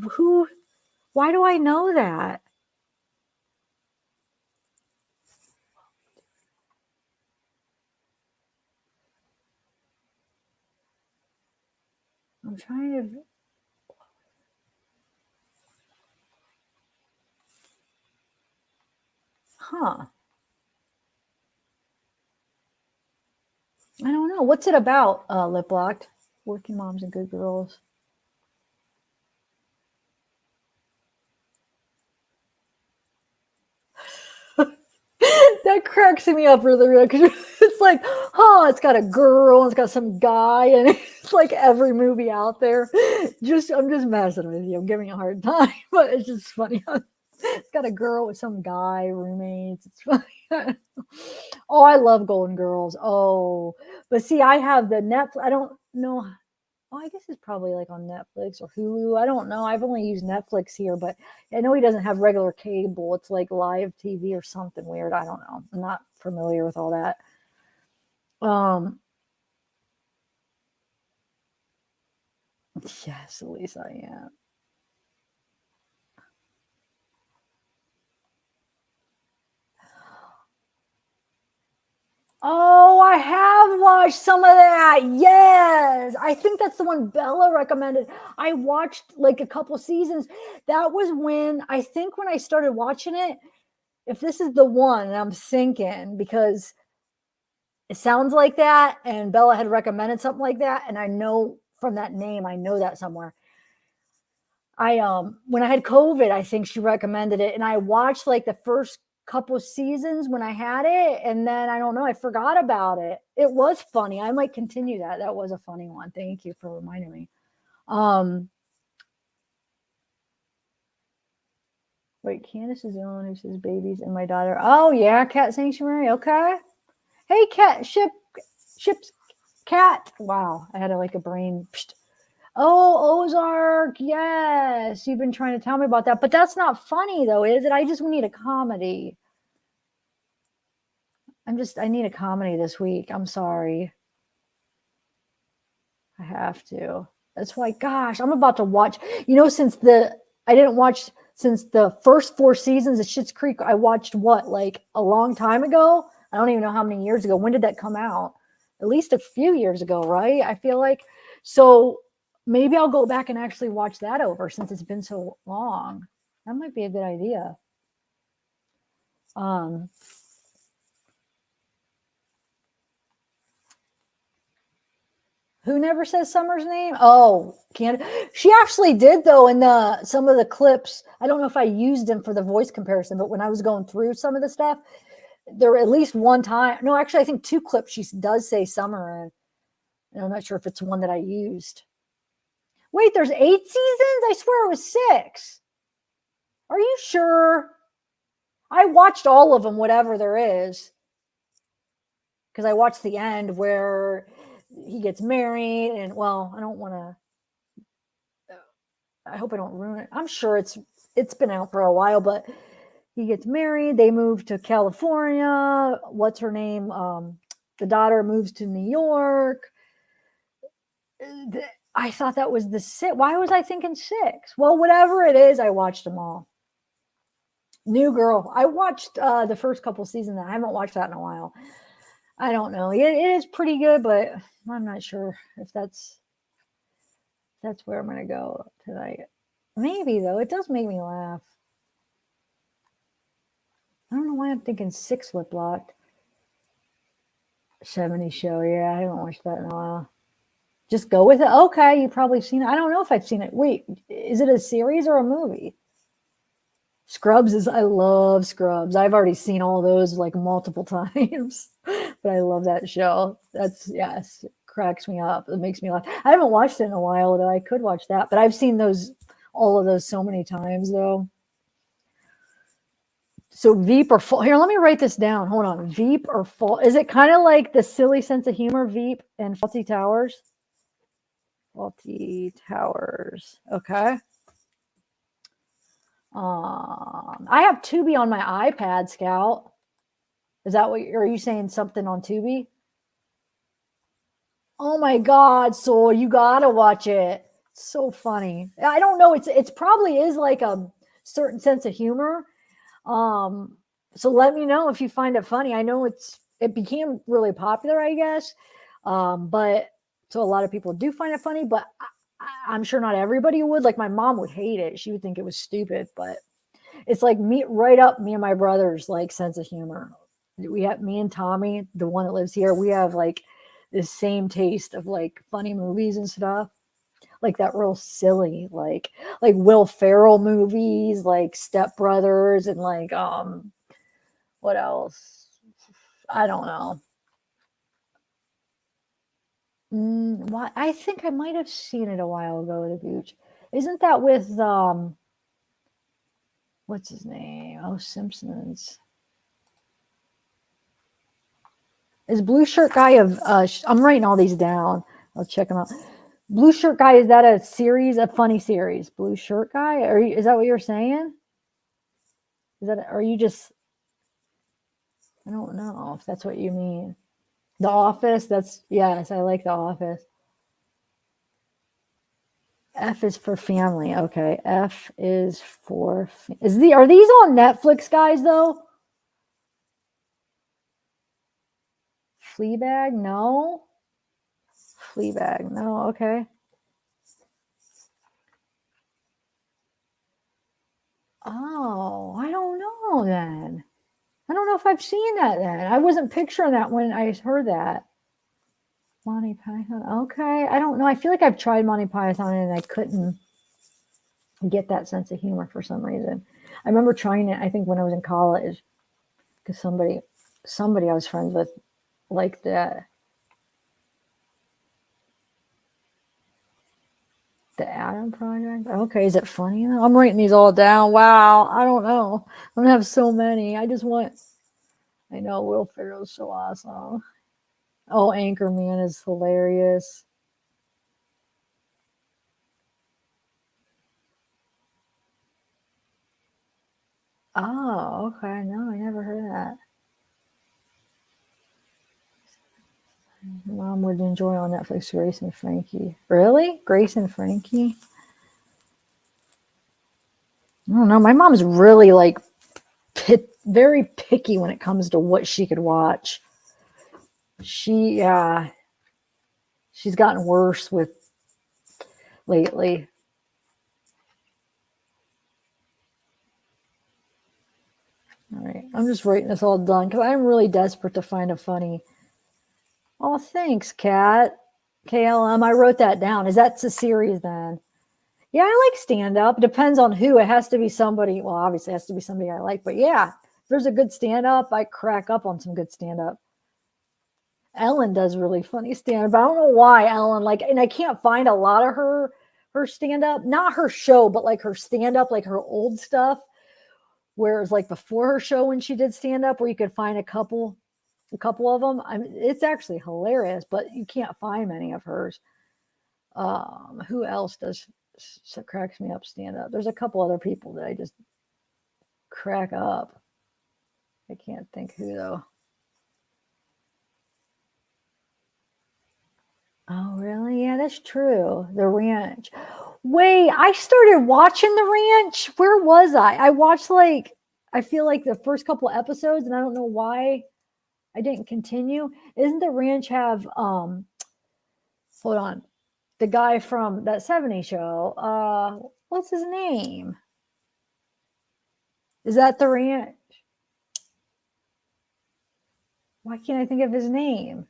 Why do I know that? I'm trying to. Huh. I don't know. What's it about, Lip Locked? Working Moms and Good Girls. That cracks me up really because it's like, it's got a girl, it's got some guy, and it's like every movie out there. I'm just messing with you. I'm giving you a hard time, but it's just funny. It's got a girl with some guy, roommates. It's funny. Oh, I love Golden Girls. Oh, but see, I have the Netflix. I don't know. Oh, I guess it's probably like on Netflix or Hulu. I don't know. I've only used Netflix here, but I know he doesn't have regular cable. It's like live TV or something weird. I don't know. I'm not familiar with all that. Yes, at least I am. Oh, I have watched some of that. Yes. I think that's the one Bella recommended. I watched like a couple seasons. That was when I started watching it, if this is the one, and I'm thinking because it sounds like that, and Bella had recommended something like that, and I know from that name, I know that somewhere. When I had COVID, I think she recommended it, and I watched like the first couple seasons when I had it, and then I don't know, I forgot about it. It was funny. I might continue that. That was a funny one. Thank you for reminding me. Wait, Candace is the one who says babies and my daughter. Oh yeah, Cat Sanctuary. Okay. Hey, Ship's Cat. Wow, I had a brain. Psht. Oh, Ozark. Yes, you've been trying to tell me about that, but that's not funny though, is it? I just need a comedy. I need a comedy this week. I'm sorry. I have to. That's why, gosh, I'm about to watch, I didn't watch since the first 4 seasons of Schitt's Creek. I watched what, a long time ago? I don't even know how many years ago. When did that come out? At least a few years ago, right? I feel like. So maybe I'll go back and actually watch that over since it's been so long. That might be a good idea. Who never says Summer's name? Oh, she actually did though in some of the clips. I don't know if I used them for the voice comparison, but when I was going through some of the stuff, there were at least one time. No, actually, I think 2 clips she does say Summer in. And I'm not sure if it's one that I used. Wait, there's 8 seasons? I swear it was 6. Are you sure? I watched all of them, whatever there is. Because I watched the end where he gets married and, well, I don't want to, I hope I don't ruin it. I'm sure it's been out for a while, but he gets married. They move to California. What's her name? The daughter moves to New York. I thought that was the 6. Why was I thinking 6? Well, whatever it is, I watched them all. New Girl. I watched the first couple seasons. I haven't watched that in a while. I don't know. It is pretty good, but I'm not sure if that's where I'm going to go tonight. Maybe, though. It does make me laugh. I don't know why I'm thinking 6 lip locked. 70 show. Yeah, I haven't watched that in a while. Just go with it. Okay, you've probably seen it. I don't know if I've seen it. Wait, is it a series or a movie? I love Scrubs. I've already seen all those multiple times, but I love that show. It cracks me up. It makes me laugh. I haven't watched it in a while, though. I could watch that, but I've seen all of those so many times, though. So Veep or Fault. Here, let me write this down. Hold on. Veep or Fault. Is it kind of like the silly sense of humor, Veep and Faulty Towers? Faulty Towers. Okay. I have Tubi on my iPad, Scout. Is that are you saying something on Tubi? Oh my God, Soul, you gotta watch it. It's so funny. I don't know. It's probably is like a certain sense of humor. So let me know if you find it funny. I know it became really popular, I guess. But so a lot of people do find it funny, but I'm sure not everybody would. Like my mom would hate it. She would think it was stupid, but it's like me and my brother's sense of humor. We have me and Tommy, the one that lives here. We have the same taste of funny movies and stuff. Like that real silly, like Will Ferrell movies, like Step Brothers, and what else? I don't know. What I think I might have seen it a while ago. The Gooch, isn't that with what's his name? Oh, Simpsons. Is Blue Shirt Guy of I'm writing all these down. I'll check them out. Blue Shirt Guy, is that a series, a funny series? Blue Shirt Guy? Is that what you're saying? Are you just, I don't know if that's what you mean. The Office, yes, I like The Office. F is for family. Okay. F is for, are these on Netflix, guys, though? Fleabag? No. Fleabag? No. Okay. Oh, I don't know then. I don't know if I've seen that then. I wasn't picturing that when I heard that. Monty Python. Okay. I don't know. I feel like I've tried Monty Python and I couldn't get that sense of humor for some reason. I remember trying it, I think, when I was in college, because somebody I was friends with liked that. The Adam Project. Okay, is it funny though? I'm writing these all down. Wow, I don't know. I'm gonna have so many. I know Will Ferrell's so awesome. Oh, Anchorman is hilarious. Oh, okay. No, I never heard of that. Mom would enjoy on Netflix Grace and Frankie. Really? Grace and Frankie? I don't know. My mom's really like very picky when it comes to what she could watch. She's gotten worse with lately. All right, I'm just writing this all done because I'm really desperate to find a funny. Oh, thanks, Kat. KLM. I wrote that down. Is that a series then? Yeah, I like stand-up. Depends on who. It has to be somebody. Well, obviously, it has to be somebody I like. But yeah, if there's a good stand-up, I crack up on some good stand-up. Ellen does really funny stand-up. I don't know why Ellen and I can't find a lot of her stand-up. Not her show, but like her stand-up, like her old stuff. Where it was like before her show when she did stand-up, where you could find a couple of them. It's actually hilarious, but you can't find many of hers. Who else cracks me up stand-up? There's a couple other people that I just crack up. I can't think who though. Oh, really? Yeah, that's true. The Ranch. Wait, I started watching The Ranch. Where was I? I watched I feel like the first couple episodes, and I don't know why I didn't continue. Isn't The Ranch have hold on. The guy from that 70s show. What's his name? Is that The Ranch? Why can't I think of his name?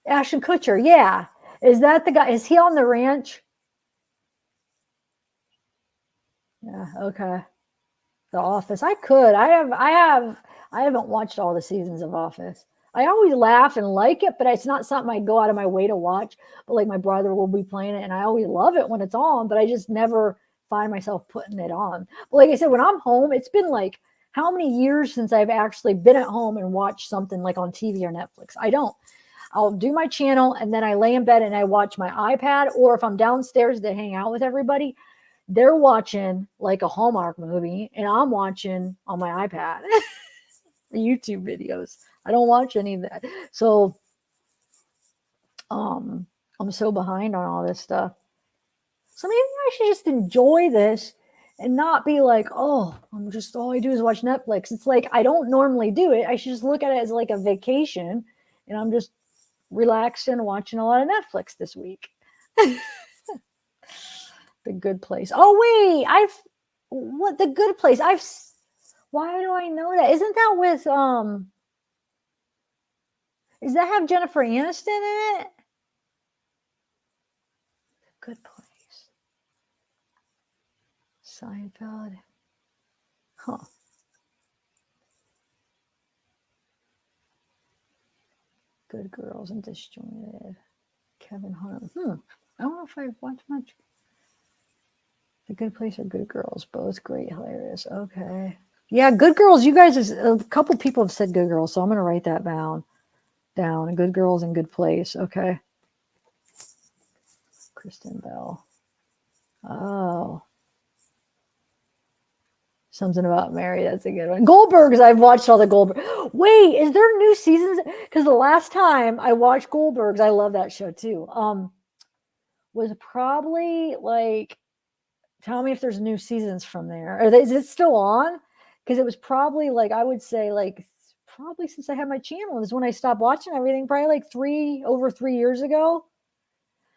Ashton Kutcher, yeah. Is that the guy? Is he on The Ranch? Yeah, okay. The Office. I could. I haven't watched all the seasons of Office. I always laugh and like it, but it's not something I go out of my way to watch. But like my brother will be playing it, and I always love it when it's on, but I just never find myself putting it on. But like I said, when I'm home, it's been like how many years since I've actually been at home and watched something like on TV or Netflix? I don't. I'll do my channel and then I lay in bed and I watch my iPad, or if I'm downstairs to hang out with everybody, they're watching like a Hallmark movie and I'm watching on my iPad YouTube videos. I don't watch any of that. So I'm so behind on all this stuff. So maybe I should just enjoy this and not be like, oh, all I do is watch Netflix. It's like I don't normally do it. I should just look at it as like a vacation, and I'm just relaxing, watching a lot of Netflix this week. The Good Place. Oh wait, what The Good Place? Why do I know that? Isn't that with does that have Jennifer Aniston in it? Good Place. Seinfeld. Huh. Good Girls and Disjointed. Kevin Hart. I don't know if I've watched much. The Good Place or Good Girls. Both great, hilarious. Okay. Yeah, Good Girls. You guys, a couple people have said Good Girls, so I'm going to write that down. Good Girls and Good Place. Okay. Kristen Bell. Oh. Something About Mary. That's a good one. Goldbergs. I've watched all the Goldbergs. Wait, is there new seasons? Because the last time I watched Goldbergs, I love that show too. Was probably like, tell me if there's new seasons from there. Is it still on? Because it was probably like, I would say like, probably since I had my channel is when I stopped watching everything, probably like over 3 years ago.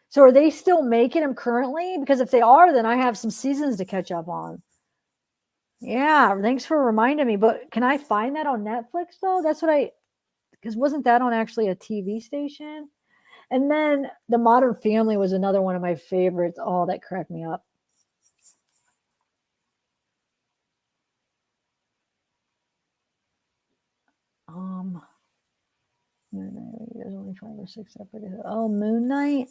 So are they still making them currently? Because if they are, then I have some seasons to catch up on. Yeah, thanks for reminding me. But can I find that on Netflix though? That's what because wasn't that on actually a TV station? And then The Modern Family was another one of my favorites. Oh, that cracked me up. 25 or 6 episodes. Oh, Moon Knight.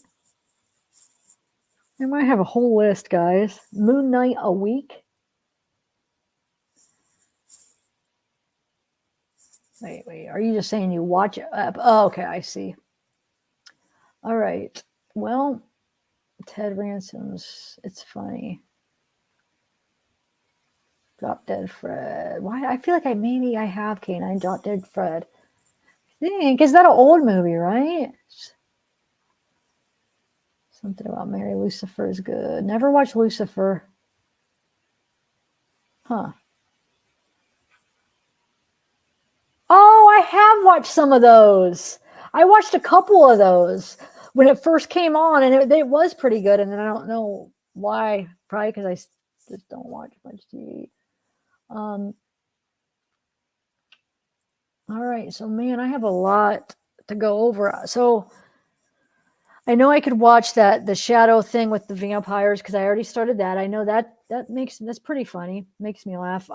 I might have a whole list, guys. Moon Knight a week. Wait. Are you just saying you watch it? Oh, okay, I see. All right. Well, Ted Ransom's. It's funny. Drop Dead Fred. Why? I feel like maybe I have K9 Drop Dead Fred. I think. Is that an old movie, right? Something about Mary Lucifer is good. Never watched Lucifer. Huh. Oh, I have watched some of those. I watched a couple of those when it first came on, and it was pretty good. And then I don't know why. Probably because I just don't watch much TV. All right. So, man, I have a lot to go over. So, I know I could watch the shadow thing with the vampires because I already started that. I know that's pretty funny. Makes me laugh.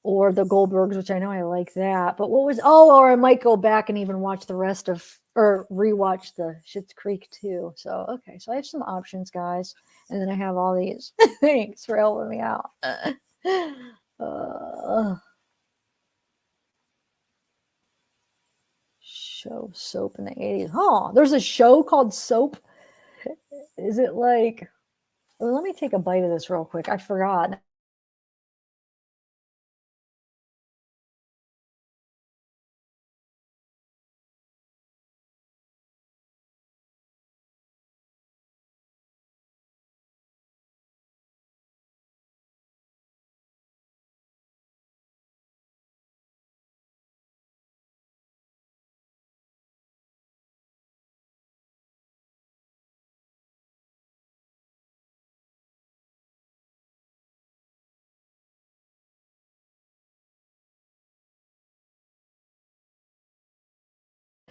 Or the Goldbergs, which I know I like that. But or I might go back and even watch the rest of, or rewatch the Schitt's Creek too. So, okay. So I have some options, guys. And then I have all these. Thanks for helping me out. Show Soap in the 80s. Huh. There's a show called Soap. Is it like, well, let me take a bite of this real quick. I forgot.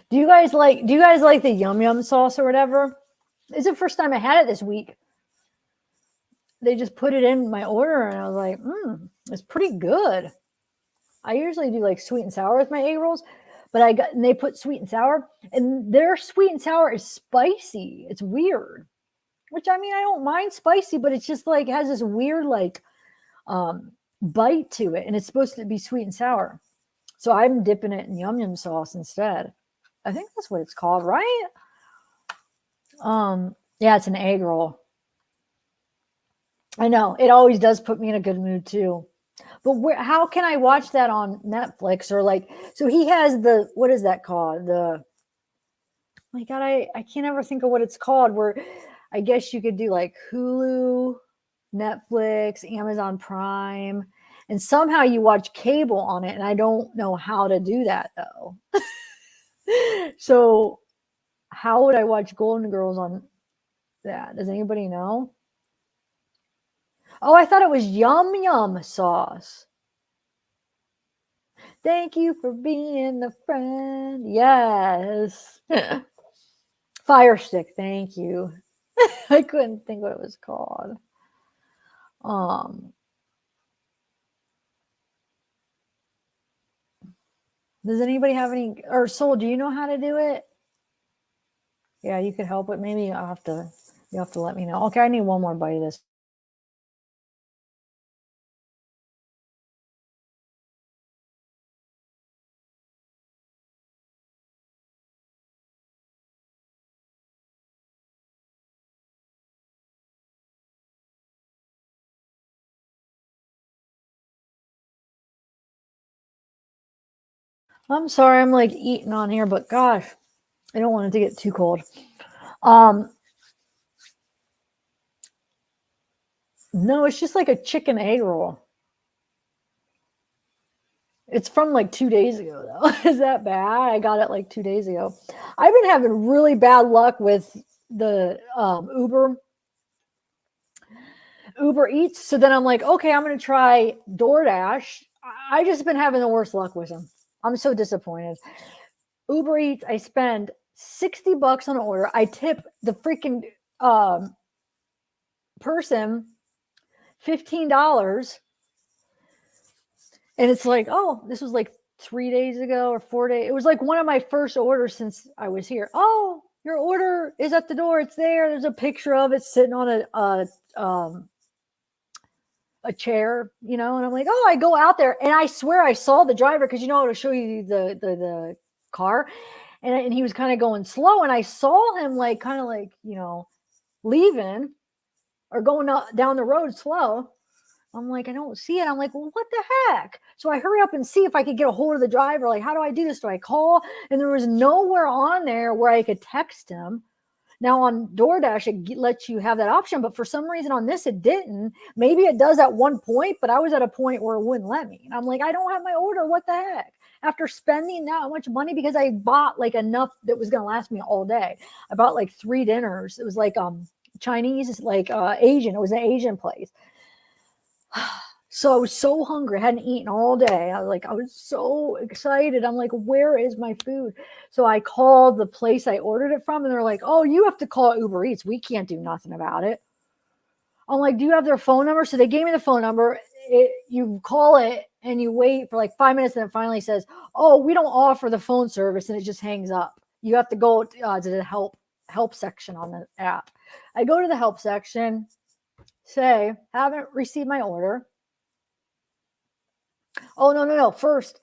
Do you guys like the yum yum sauce or whatever? It's the first time I had it this week. They just put it in my order and I was like, it's pretty good. I usually do like sweet and sour with my egg rolls, but and they put sweet and sour, and their sweet and sour is spicy. It's weird. Which, I mean, I don't mind spicy, but it's just like has this weird like bite to it, and it's supposed to be sweet and sour. So I'm dipping it in yum yum sauce instead. I think that's what it's called, right? Yeah, it's an egg roll. I know it always does put me in a good mood too. But how can I watch that on Netflix or like? So he has what is that called? Oh my God, I can't ever think of what it's called. Where I guess you could do like Hulu, Netflix, Amazon Prime, and somehow you watch cable on it. And I don't know how to do that though. So how would I watch Golden Girls on that? Does anybody know? Oh, I thought it was yum yum sauce. Thank you for being a friend. Yes. Fire stick. Thank you. I couldn't think what it was called. Does anybody have any, or Soul, do you know how to do it? Yeah, you could help it. Maybe you'll have to let me know. Okay, I need one more bite of this. I'm sorry, I'm like eating on here, but gosh, I don't want it to get too cold. No, it's just like a chicken egg roll. It's from like 2 days ago, though. Is that bad? I got it like 2 days ago. I've been having really bad luck with the Uber Eats. So then I'm like, okay, I'm going to try DoorDash. I just been having the worst luck with them. I'm so disappointed. Uber Eats, I spend $60 on an order. I tip the freaking person $15. And it's like, oh, this was like 3 days ago or 4 days. It was like one of my first orders since I was here. Oh, your order is at the door. It's there. There's a picture of it sitting on a chair, you know, and I'm like, oh, I go out there and I swear I saw the driver because, you know, it'll show you the car, and he was kind of going slow, and I saw him like kind of like, you know, leaving or going down the road slow. I'm like, I don't see it. I'm like, well, what the heck? So I hurry up and see if I could get a hold of the driver. Like, how do I do this? Do I call? And there was nowhere on there where I could text him. Now on DoorDash, it lets you have that option, but for some reason on this, it didn't. Maybe it does at one point, but I was at a point where it wouldn't let me. And I'm like, I don't have my order. What the heck? After spending that much money, because I bought like enough that was going to last me all day. I bought like 3 dinners. It was like Chinese, like Asian. It was an Asian place. So I was so hungry. I hadn't eaten all day. I was so excited. I'm like, where is my food? So I called the place I ordered it from, and they're like, oh, you have to call Uber Eats. We can't do nothing about it. I'm like, do you have their phone number? So they gave me the phone number. You call it and you wait for like 5 minutes, and it finally says, oh, we don't offer the phone service, and it just hangs up. You have to go to the help section on the app. I go to the help section, say, haven't received my order. Oh, no. First,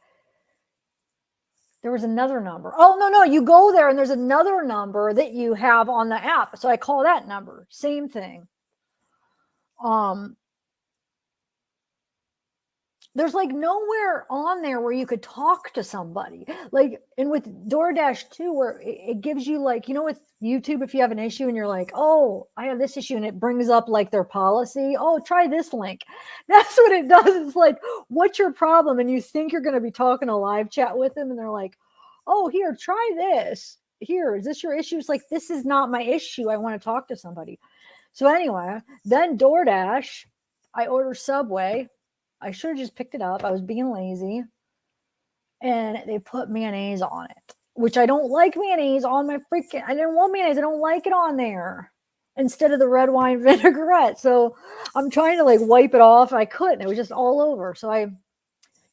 there was another number. Oh, no. You go there and there's another number that you have on the app. So I call that number. Same thing. There's like nowhere on there where you could talk to somebody. Like, and with DoorDash too, where it gives you like, you know, with YouTube, if you have an issue and you're like, oh, I have this issue, and it brings up like their policy. Oh, try this link. That's what it does. It's like, what's your problem? And you think you're going to be talking a live chat with them, and they're like, oh, here, try this. Here, is this your issue? It's like, this is not my issue. I want to talk to somebody. So anyway, then DoorDash, I order Subway. I should have just picked it up. I was being lazy. And they put mayonnaise on it, which I don't like mayonnaise on my freaking, I didn't want mayonnaise. I don't like it on there instead of the red wine vinaigrette. So I'm trying to like wipe it off. I couldn't. It was just all over. So I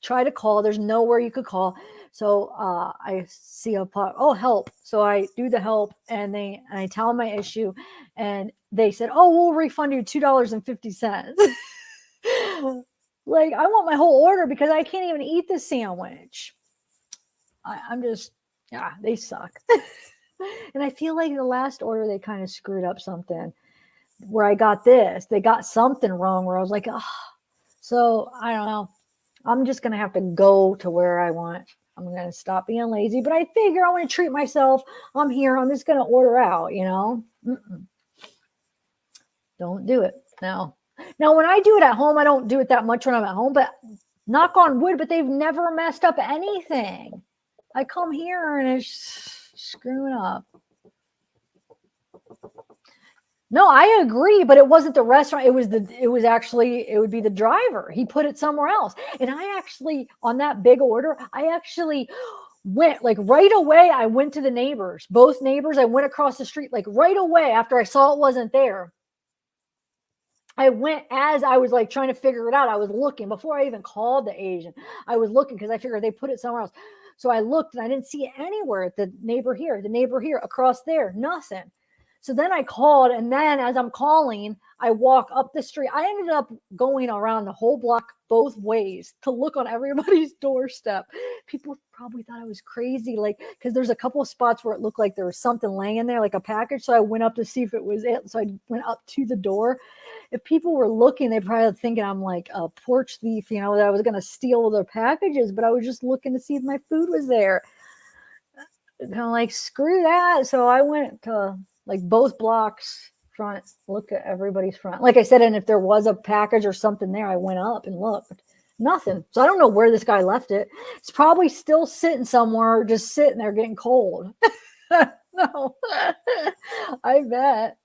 try to call. There's nowhere you could call. So I see a pop. Oh, help. So I do the help, and I tell them my issue, and they said, oh, we'll refund you $2.50. Like, I want my whole order because I can't even eat the sandwich. I'm just, yeah, they suck. And I feel like the last order, they kind of screwed up something where I got this. They got something wrong where I was like, oh. So I don't know. I'm just going to have to go to where I want. I'm going to stop being lazy. But I figure I want to treat myself. I'm here. I'm just going to order out, you know. Don't do it. No. Now, when I do it at home, I don't do it that much when I'm at home, but knock on wood, but they've never messed up anything. I come here and it's screwing up. No, I agree, but it wasn't the restaurant. It would be the driver. He put it somewhere else. And I actually, on that big order, I actually went like right away. I went to the neighbors, both neighbors. I went across the street, like right away after I saw it wasn't there. I went as I was like trying to figure it out. I was looking before I even called the Asian. I was looking because I figured they put it somewhere else. So I looked and I didn't see it anywhere. The neighbor here, across there, nothing. So then I called, and then as I'm calling, I walk up the street. I ended up going around the whole block both ways to look on everybody's doorstep. People probably thought I was crazy, like, because there's a couple of spots where it looked like there was something laying there, like a package. So I went up to see if it was it. So I went up to the door. If people were looking, they probably thinking I'm like a porch thief, you know, that I was going to steal their packages, but I was just looking to see if my food was there. Kind of like, screw that. So I went to like both blocks front, look at everybody's front. Like I said, and if there was a package or something there, I went up and looked. Nothing. So I don't know where this guy left it. It's probably still sitting somewhere, just sitting there getting cold. No, I bet.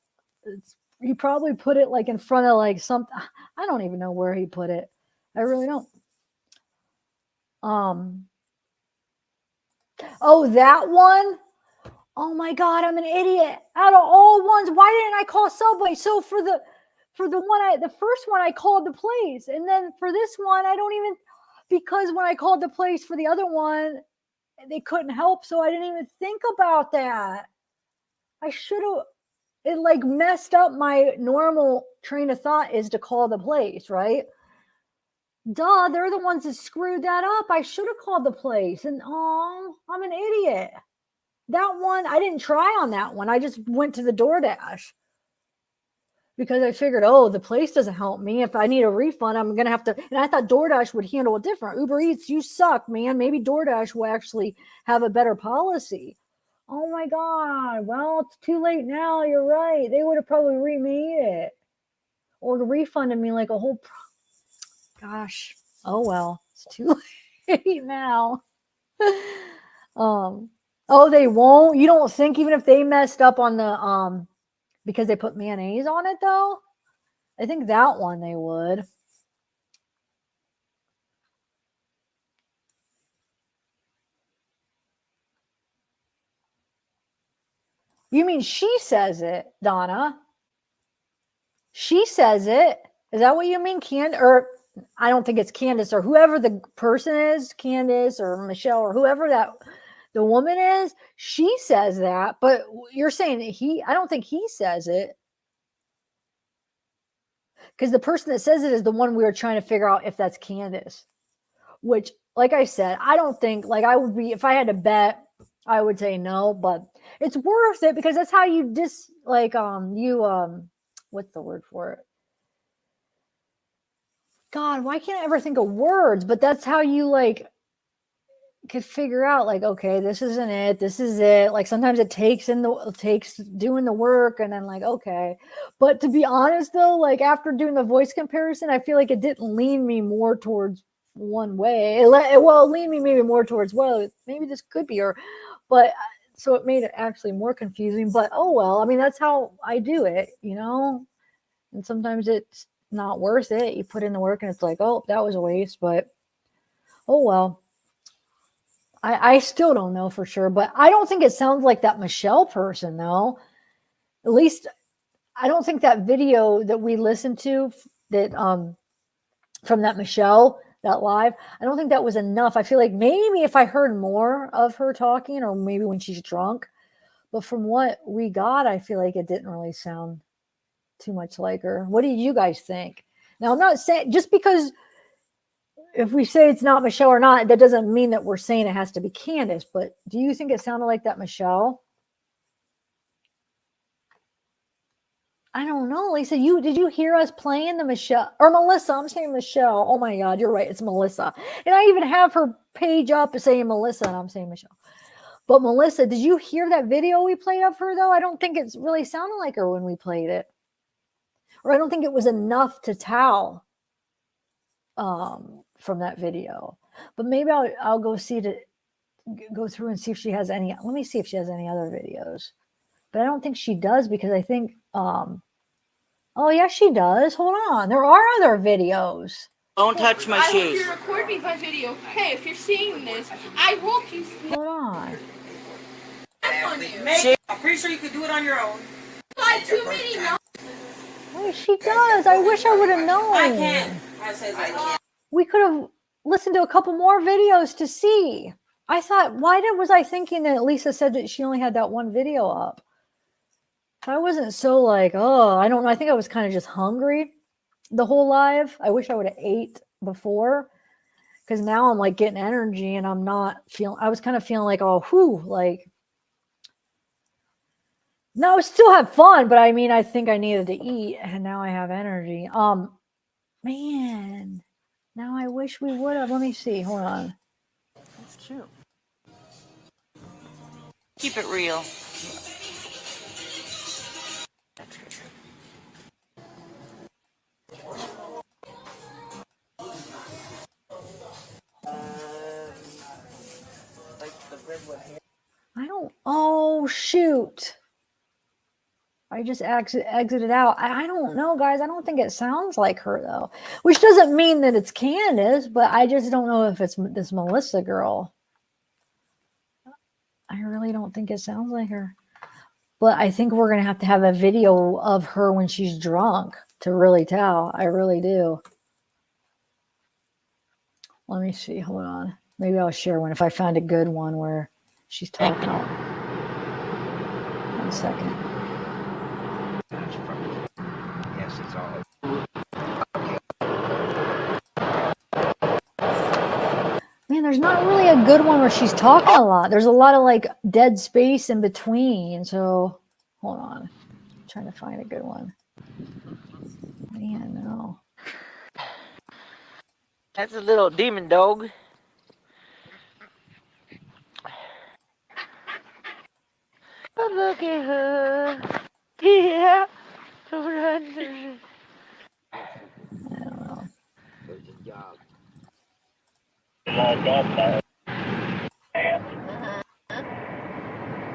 He probably put it like in front of like something. I don't even know where he put it. I really don't. Oh, that one. Oh my God, I'm an idiot. Out of all ones, why didn't I call Subway? So for the first one, I called the place. And then for this one, I don't even, Because when I called the police for the other one, they couldn't help, so I didn't even think about that. I should have. It like messed up my normal train of thought is to call the police, right? Duh, they're the ones that screwed that up. I should have called the police. And oh, I'm an idiot. That one, I didn't try on that one. I just went to the DoorDash because I figured, oh, the place doesn't help me. If I need a refund, I'm going to have to. And I thought DoorDash would handle it different. Uber Eats, you suck, man. Maybe DoorDash will actually have a better policy. Oh my God. Well, it's too late now. You're right. They would have probably remade it or refunded me like a whole. Gosh. Oh, well, it's too late now. Oh, they won't. You don't think even if they messed up on the because they put mayonnaise on it though? I think that one they would. You mean she says it, Donna? She says it. Is that what you mean, or I don't think it's Candus or whoever the person is, Candus or Michelle or whoever that the woman is. She says that, but you're saying that I don't think he says it. Because the person that says it is the one we were trying to figure out if that's Candus. Which, like I said, I don't think, like I would be, if I had to bet, I would say no, but it's worth it because that's how you what's the word for it? God, why can't I ever think of words? But that's how you like could figure out like, okay, this isn't it. This is it. Like sometimes it takes doing the work and then like, okay. But to be honest though, like after doing the voice comparison, I feel like it didn't lean me more towards one way. It leaned me maybe more towards, well, maybe this could be but so it made it actually more confusing, but oh well, I mean, that's how I do it, and sometimes it's not worth it. You put in the work and it's like, oh, that was a waste, but oh well. I still don't know for sure, but I don't think it sounds like that Michelle person though. At least I don't think that video that we listened to that from that Michelle, that live, I don't think that was enough. I feel like maybe if I heard more of her talking or maybe when she's drunk, but from what we got, I feel like it didn't really sound too much like her. What do you guys think? Now, I'm not saying just because if we say it's not Michelle or not, that doesn't mean that we're saying it has to be Candus, but do you think it sounded like that Michelle? I don't know, Lisa. Did you hear us playing the Michelle or Melissa? I'm saying Michelle. Oh my God, you're right. It's Melissa. And I even have her page up saying Melissa, and I'm saying Michelle. But Melissa, did you hear that video we played of her though? I don't think it's really sounded like her when we played it. Or I don't think it was enough to tell from that video. But maybe I'll go go through and see if she has any. Let me see if she has any other videos. But I don't think she does because I think oh yeah, she does. Hold on. There are other videos. Don't touch my shoes. I hope you're recording my video. Hey, if you're seeing this, I hope you. Hold on. I'm pretty sure you could do it on your own. Like too many. Oh, she does. I wish I would have known. I can't. I says I can't. We could have listened to a couple more videos to see. I thought, was I thinking that Lisa said that she only had that one video up? I wasn't so like, oh, I don't know. I think I was kind of just hungry the whole live. I wish I would have ate before because now I'm like getting energy and I'm not feeling, I was kind of feeling like, oh, whew, like, no, I still have fun, but I mean, I think I needed to eat and now I have energy. Man, now I wish we would have. Let me see. Hold on. That's cute. Keep it real. That's good. I don't, oh, shoot. I just exited out. I don't know, guys. I don't think it sounds like her, though. Which doesn't mean that it's Candus, but I just don't know if it's this Melissa girl. I really don't think it sounds like her. But I think we're going to have a video of her when she's drunk to really tell. I really do. Let me see. Hold on. Maybe I'll share one if I find a good one where she's talking. 1 second. Yes, it's all. Man, there's not really a good one where she's talking a lot. There's a lot of like dead space in between. So hold on. I'm trying to find a good one. Man, no. That's a little demon dog. Oh, look at her. Yeah. I don't know.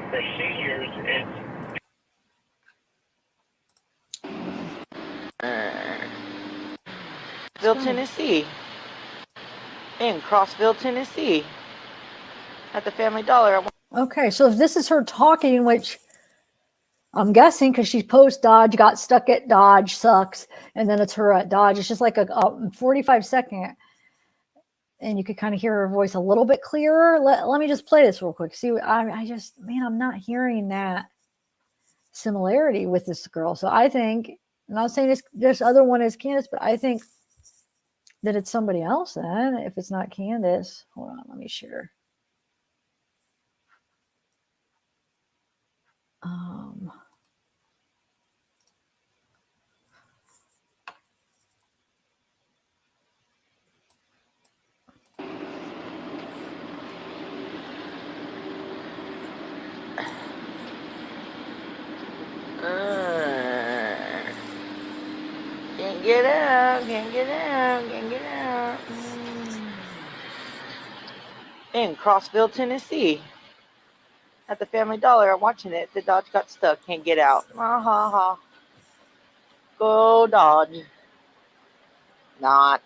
For seniors, it's Crossville, Tennessee. In Crossville, Tennessee. At the Family Dollar. Okay, so if this is her talking, which I'm guessing because she's post Dodge, got stuck at Dodge, sucks, and then it's her at Dodge. It's just like a 45-second, and you could kind of hear her voice a little bit clearer. Let me just play this real quick. See, I'm not hearing that similarity with this girl. So I think, I'm not saying this other one is Candus, but I think that it's somebody else then, if it's not Candus. Hold on, let me share. Can't get out, can't get out, can't get out. In Crossville, Tennessee. At the Family Dollar, I'm watching it. The Dodge got stuck, can't get out. Ha ha ha. Go Dodge. Not.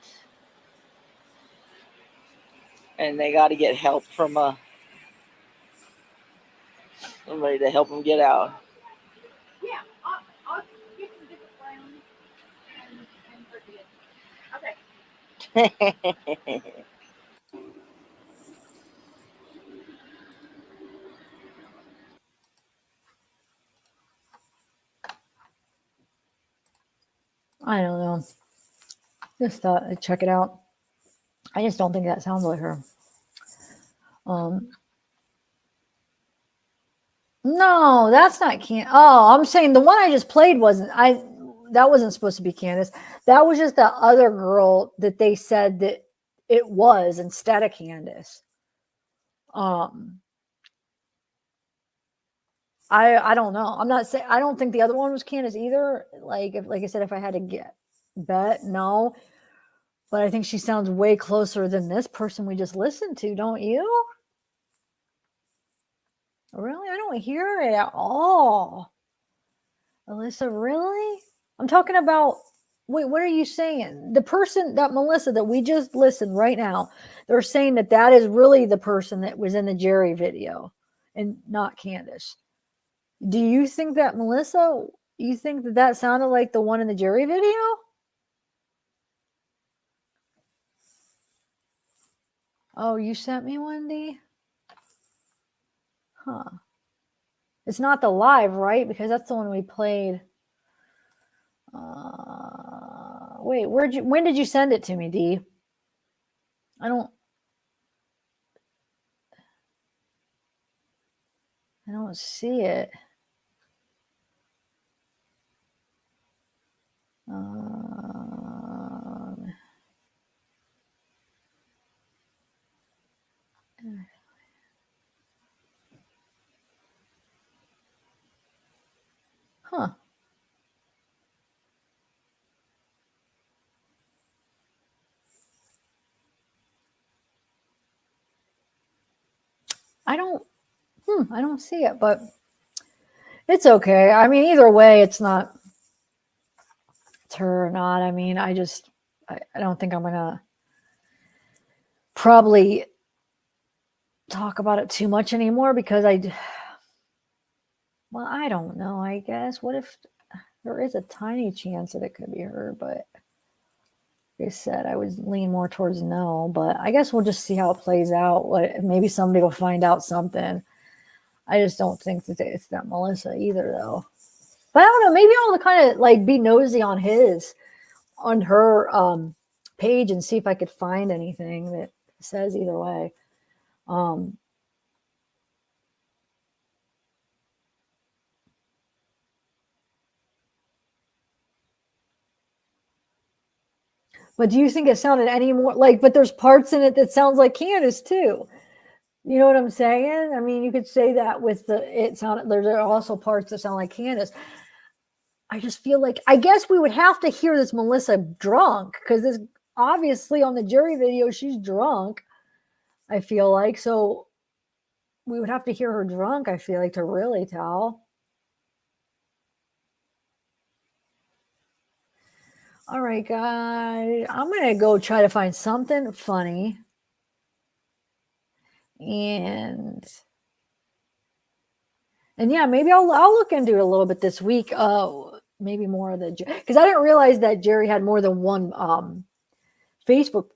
And they got to get help from somebody to help them get out. Yeah, I'll get some different browns and okay. I don't know. Just thought I'd check it out. I just don't think that sounds like her. No, that's not Candus. Oh, I'm saying the one I just played that wasn't supposed to be Candus. That was just that other girl that they said that it was instead of Candus. I don't know. I'm not saying, I don't think the other one was Candus either. Like I said, if I had to bet, no. But I think she sounds way closer than this person we just listened to, don't you? Really? I don't hear it at all. Alyssa, really? I'm talking about, wait, what are you saying? The person, that Melissa that we just listened right now, they're saying that is really the person that was in the Jerry video and not Candus. Do you think that, Melissa, you think that sounded like the one in the Jerry video? Oh, you sent me one, D? Huh. It's not the live, right? Because that's the one we played. Wait, when did you send it to me, D? I don't see it. Huh. I don't see it, but it's okay. I mean, either way, it's her or not. I mean, I don't think I'm gonna probably talk about it too much anymore because I don't know, I guess. What if there is a tiny chance that it could be her, but Like I said, I would lean more towards no, but I guess we'll just see how it plays out. Maybe somebody will find out something. I just don't think that it's that Melissa either, though. But I don't know. Maybe I'll kind of like be nosy on her page and see if I could find anything that says either way. But do you think it sounded any more like? But there's parts in it that sounds like Candus too. You know what I'm saying? I mean, you could say that with it sounded. There are also parts that sound like Candus. I just feel like I guess we would have to hear this Melissa drunk because this obviously on the jury video she's drunk. I feel like so we would have to hear her drunk. I feel like to really tell. All right, guys, I'm gonna go try to find something funny, and yeah, maybe I'll look into it a little bit this week. Maybe more of the because I didn't realize that Jerry had more than one Facebook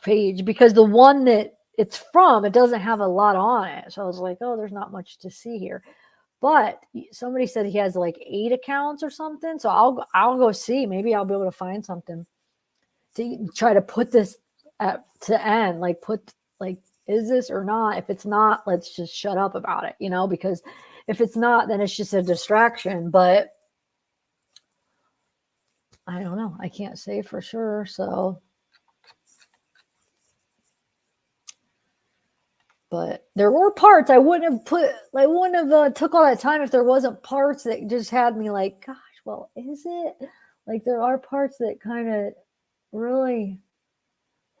page because the one that it's from it doesn't have a lot on it. So I was like, oh, there's not much to see here. But somebody said he has like 8 accounts or something. So I'll go see. Maybe I'll be able to find something to try to put this to end. Like is this or not? If it's not, let's just shut up about it, because if it's not, then it's just a distraction. But I don't know. I can't say for sure. So, but there were parts I wouldn't have took all that time if there wasn't parts that just had me like, gosh, well, is it? Like there are parts that kind of really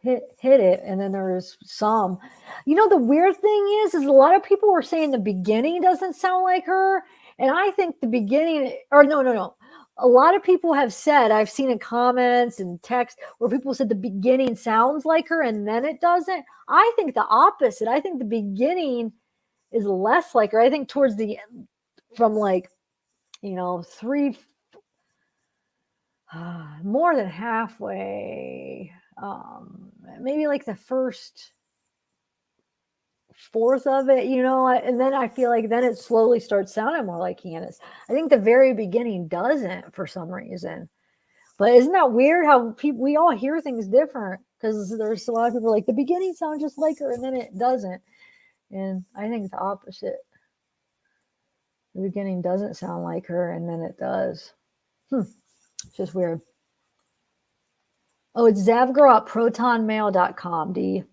hit it, and then there's some. The weird thing is a lot of people were saying the beginning doesn't sound like her, and I think the beginning, or no. A lot of people have said, I've seen in comments and text where people said the beginning sounds like her and then it doesn't. I think the opposite. I think the beginning is less like her. I think towards the end, from like, 3, more than halfway, maybe like the first fourth of it, and then I feel like then it slowly starts sounding more like Candus. I think the very beginning doesn't for some reason. But isn't that weird how we all hear things different? Because there's a lot of people like the beginning sounds just like her and then it doesn't. And I think the opposite. The beginning doesn't sound like her and then it does. It's just weird. Oh, it's zavgirl at protonmail.com, D.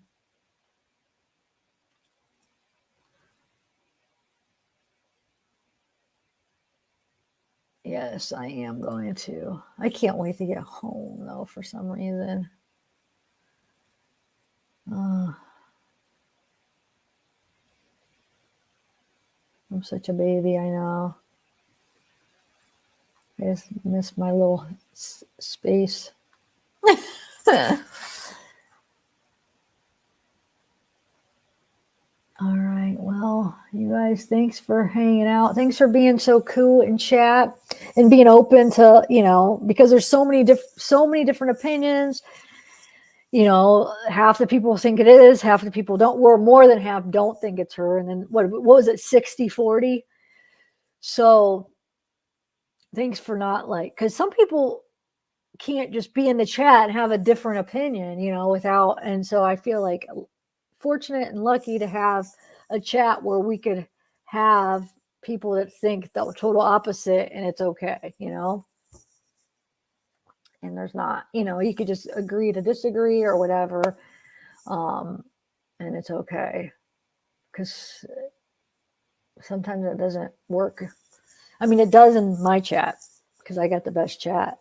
Yes, I am going to. I can't wait to get home, though, for some reason. I'm such a baby, I know. I just miss my little space. All right. Well, you guys, thanks for hanging out. Thanks for being so cool in chat and being open to, because there's so many different opinions. Half the people think it is, half the people don't, or more than half don't think it's her. And then what was it? 60-40. So thanks for not because some people can't just be in the chat and have a different opinion, without. And so I feel like fortunate and lucky to have a chat where we could have people that think the total opposite and it's okay, and there's not, you could just agree to disagree or whatever. And it's okay because sometimes it doesn't work. I mean, it does in my chat because I got the best chat.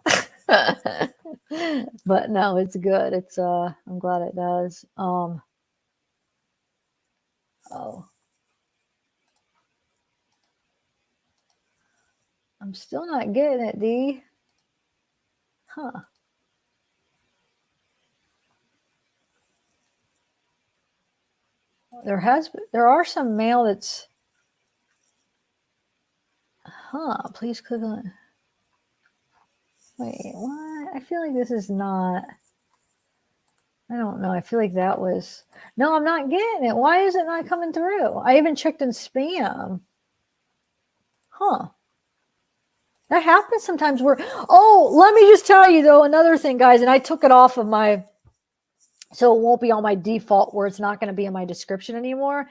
But no, it's good. It's I'm glad it does. Oh, I'm still not getting it, D. Huh. There are some mail that's please click on it. Wait, what? I feel like this is not I don't know. I feel like that was, no, I'm not getting it. Why is it not coming through? I even checked in spam. Huh. That happens sometimes where, oh, let me just tell you though, another thing, guys, and I took it off of my, so it won't be on my default where it's not going to be in my description anymore.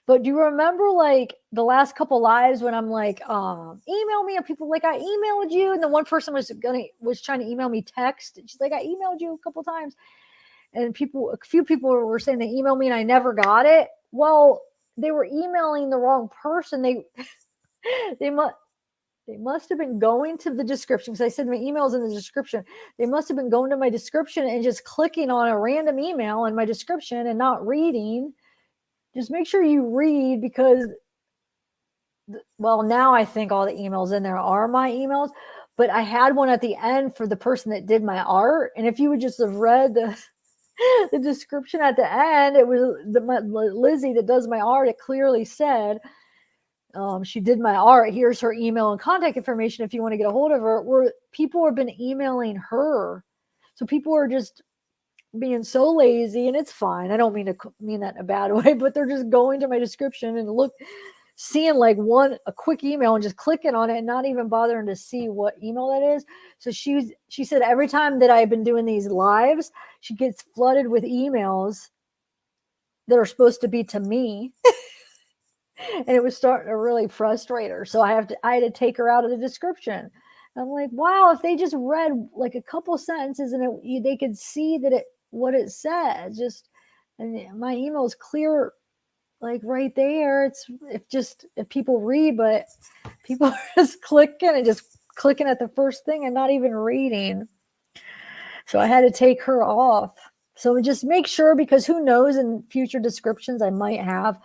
But do you remember like the last couple lives when I'm like, email me, and people like, I emailed you, and the one person was trying to email me text. She's like, I emailed you a couple times, and a few people were saying they emailed me and I never got it. Well, they were emailing the wrong person. They must have been going to the description, because I said my email's in the description. They must have been going to my description and just clicking on a random email in my description and not reading. Just make sure you read, because, well, now I think all the emails in there are my emails, but I had one at the end for the person that did my art. And if you would just have read the description at the end, it was Lizzie that does my art. It clearly said, she did my art. Here's her email and contact information if you want to get a hold of her. Where people have been emailing her. So people are just being so lazy, and it's fine. I don't mean that in a bad way, but they're just going to my description and seeing like a quick email and just clicking on it and not even bothering to see what email that is. So she said every time that I've been doing these lives, she gets flooded with emails that are supposed to be to me. And it was starting to really frustrate her. So I had to take her out of the description. I'm like, wow, if they just read like a couple sentences and they could see that what it says, and my email is clear, like right there. If people read, but people are just clicking at the first thing and not even reading. So I had to take her off. So just make sure, because who knows, in future descriptions, I might have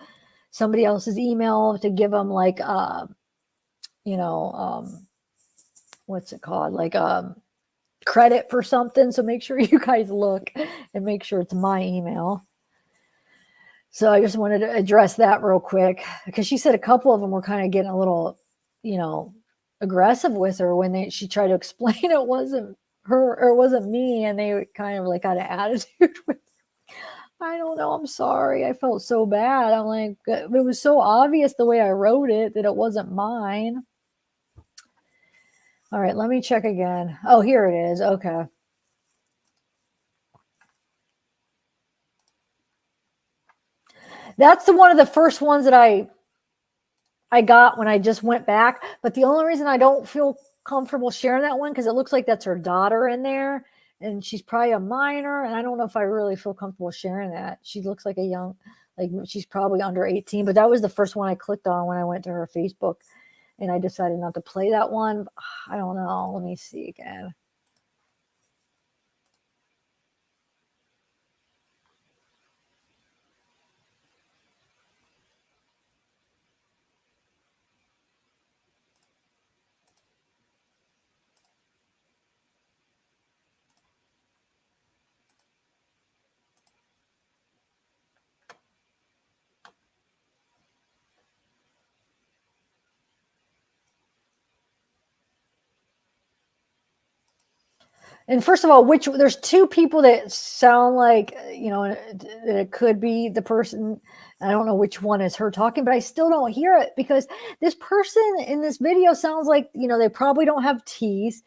somebody else's email to give them like, what's it called? Like, credit for something. So make sure you guys look and make sure it's my email. So I just wanted to address that real quick, because she said a couple of them were kind of getting a little, aggressive with her when she tried to explain it wasn't her or it wasn't me, and they kind of like got an attitude with her. I don't know. I'm sorry. I felt so bad. I'm like, it was so obvious the way I wrote it that it wasn't mine. All right, let me check again. Oh, here it is. Okay. That's one of the first ones that I got when I just went back. But the only reason I don't feel comfortable sharing that one, because it looks like that's her daughter in there, and she's probably a minor, and I don't know if I really feel comfortable sharing that. She looks like she's probably under 18, but that was the first one I clicked on when I went to her Facebook. And I decided not to play that one. I don't know. Let me see again. And first of all, there's two people that sound like, it could be the person. I don't know which one is her talking, but I still don't hear it, because this person in this video sounds like, they probably don't have teeth.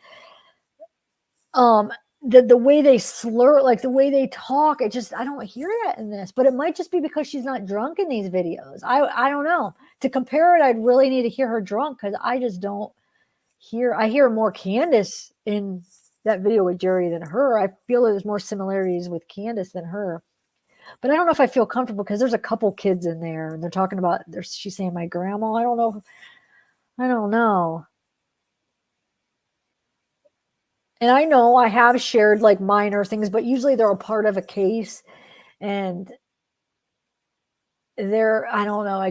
The way they slur, like the way they talk, I don't hear that in this, but it might just be because she's not drunk in these videos. I don't know. To compare it, I'd really need to hear her drunk, because I just don't I hear more Candus in that video with Jerry than her. I feel there's more similarities with Candus than her, but I don't know if I feel comfortable, because there's a couple kids in there and they're talking about, she's saying my grandma. I don't know. And I know I have shared like minor things, but usually they're a part of a case, and I don't know. I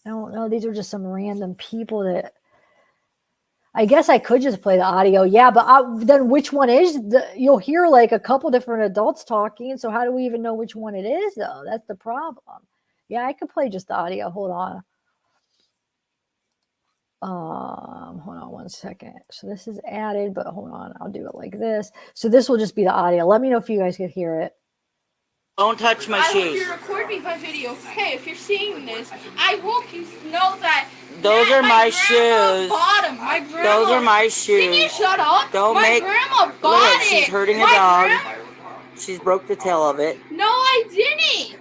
don't know. These are just some random people that I guess I could just play the audio. Yeah, but then which one is you'll hear like a couple different adults talking. So how do we even know which one it is though? That's the problem. Yeah, I could play just the audio. Hold on. Hold on one second. So this is added, but hold on, I'll do it like this. So this will just be the audio. Let me know if you guys could hear it. Don't touch my I hope shoes. you're recording my video. Hey, if you're seeing this, I hope you know that. Those are my shoes. My grandma, Those are my shoes. Can you shut up? Don't my make. grandma Look bought at it. She's hurting a dog. She's broke the tail of it. No, I didn't.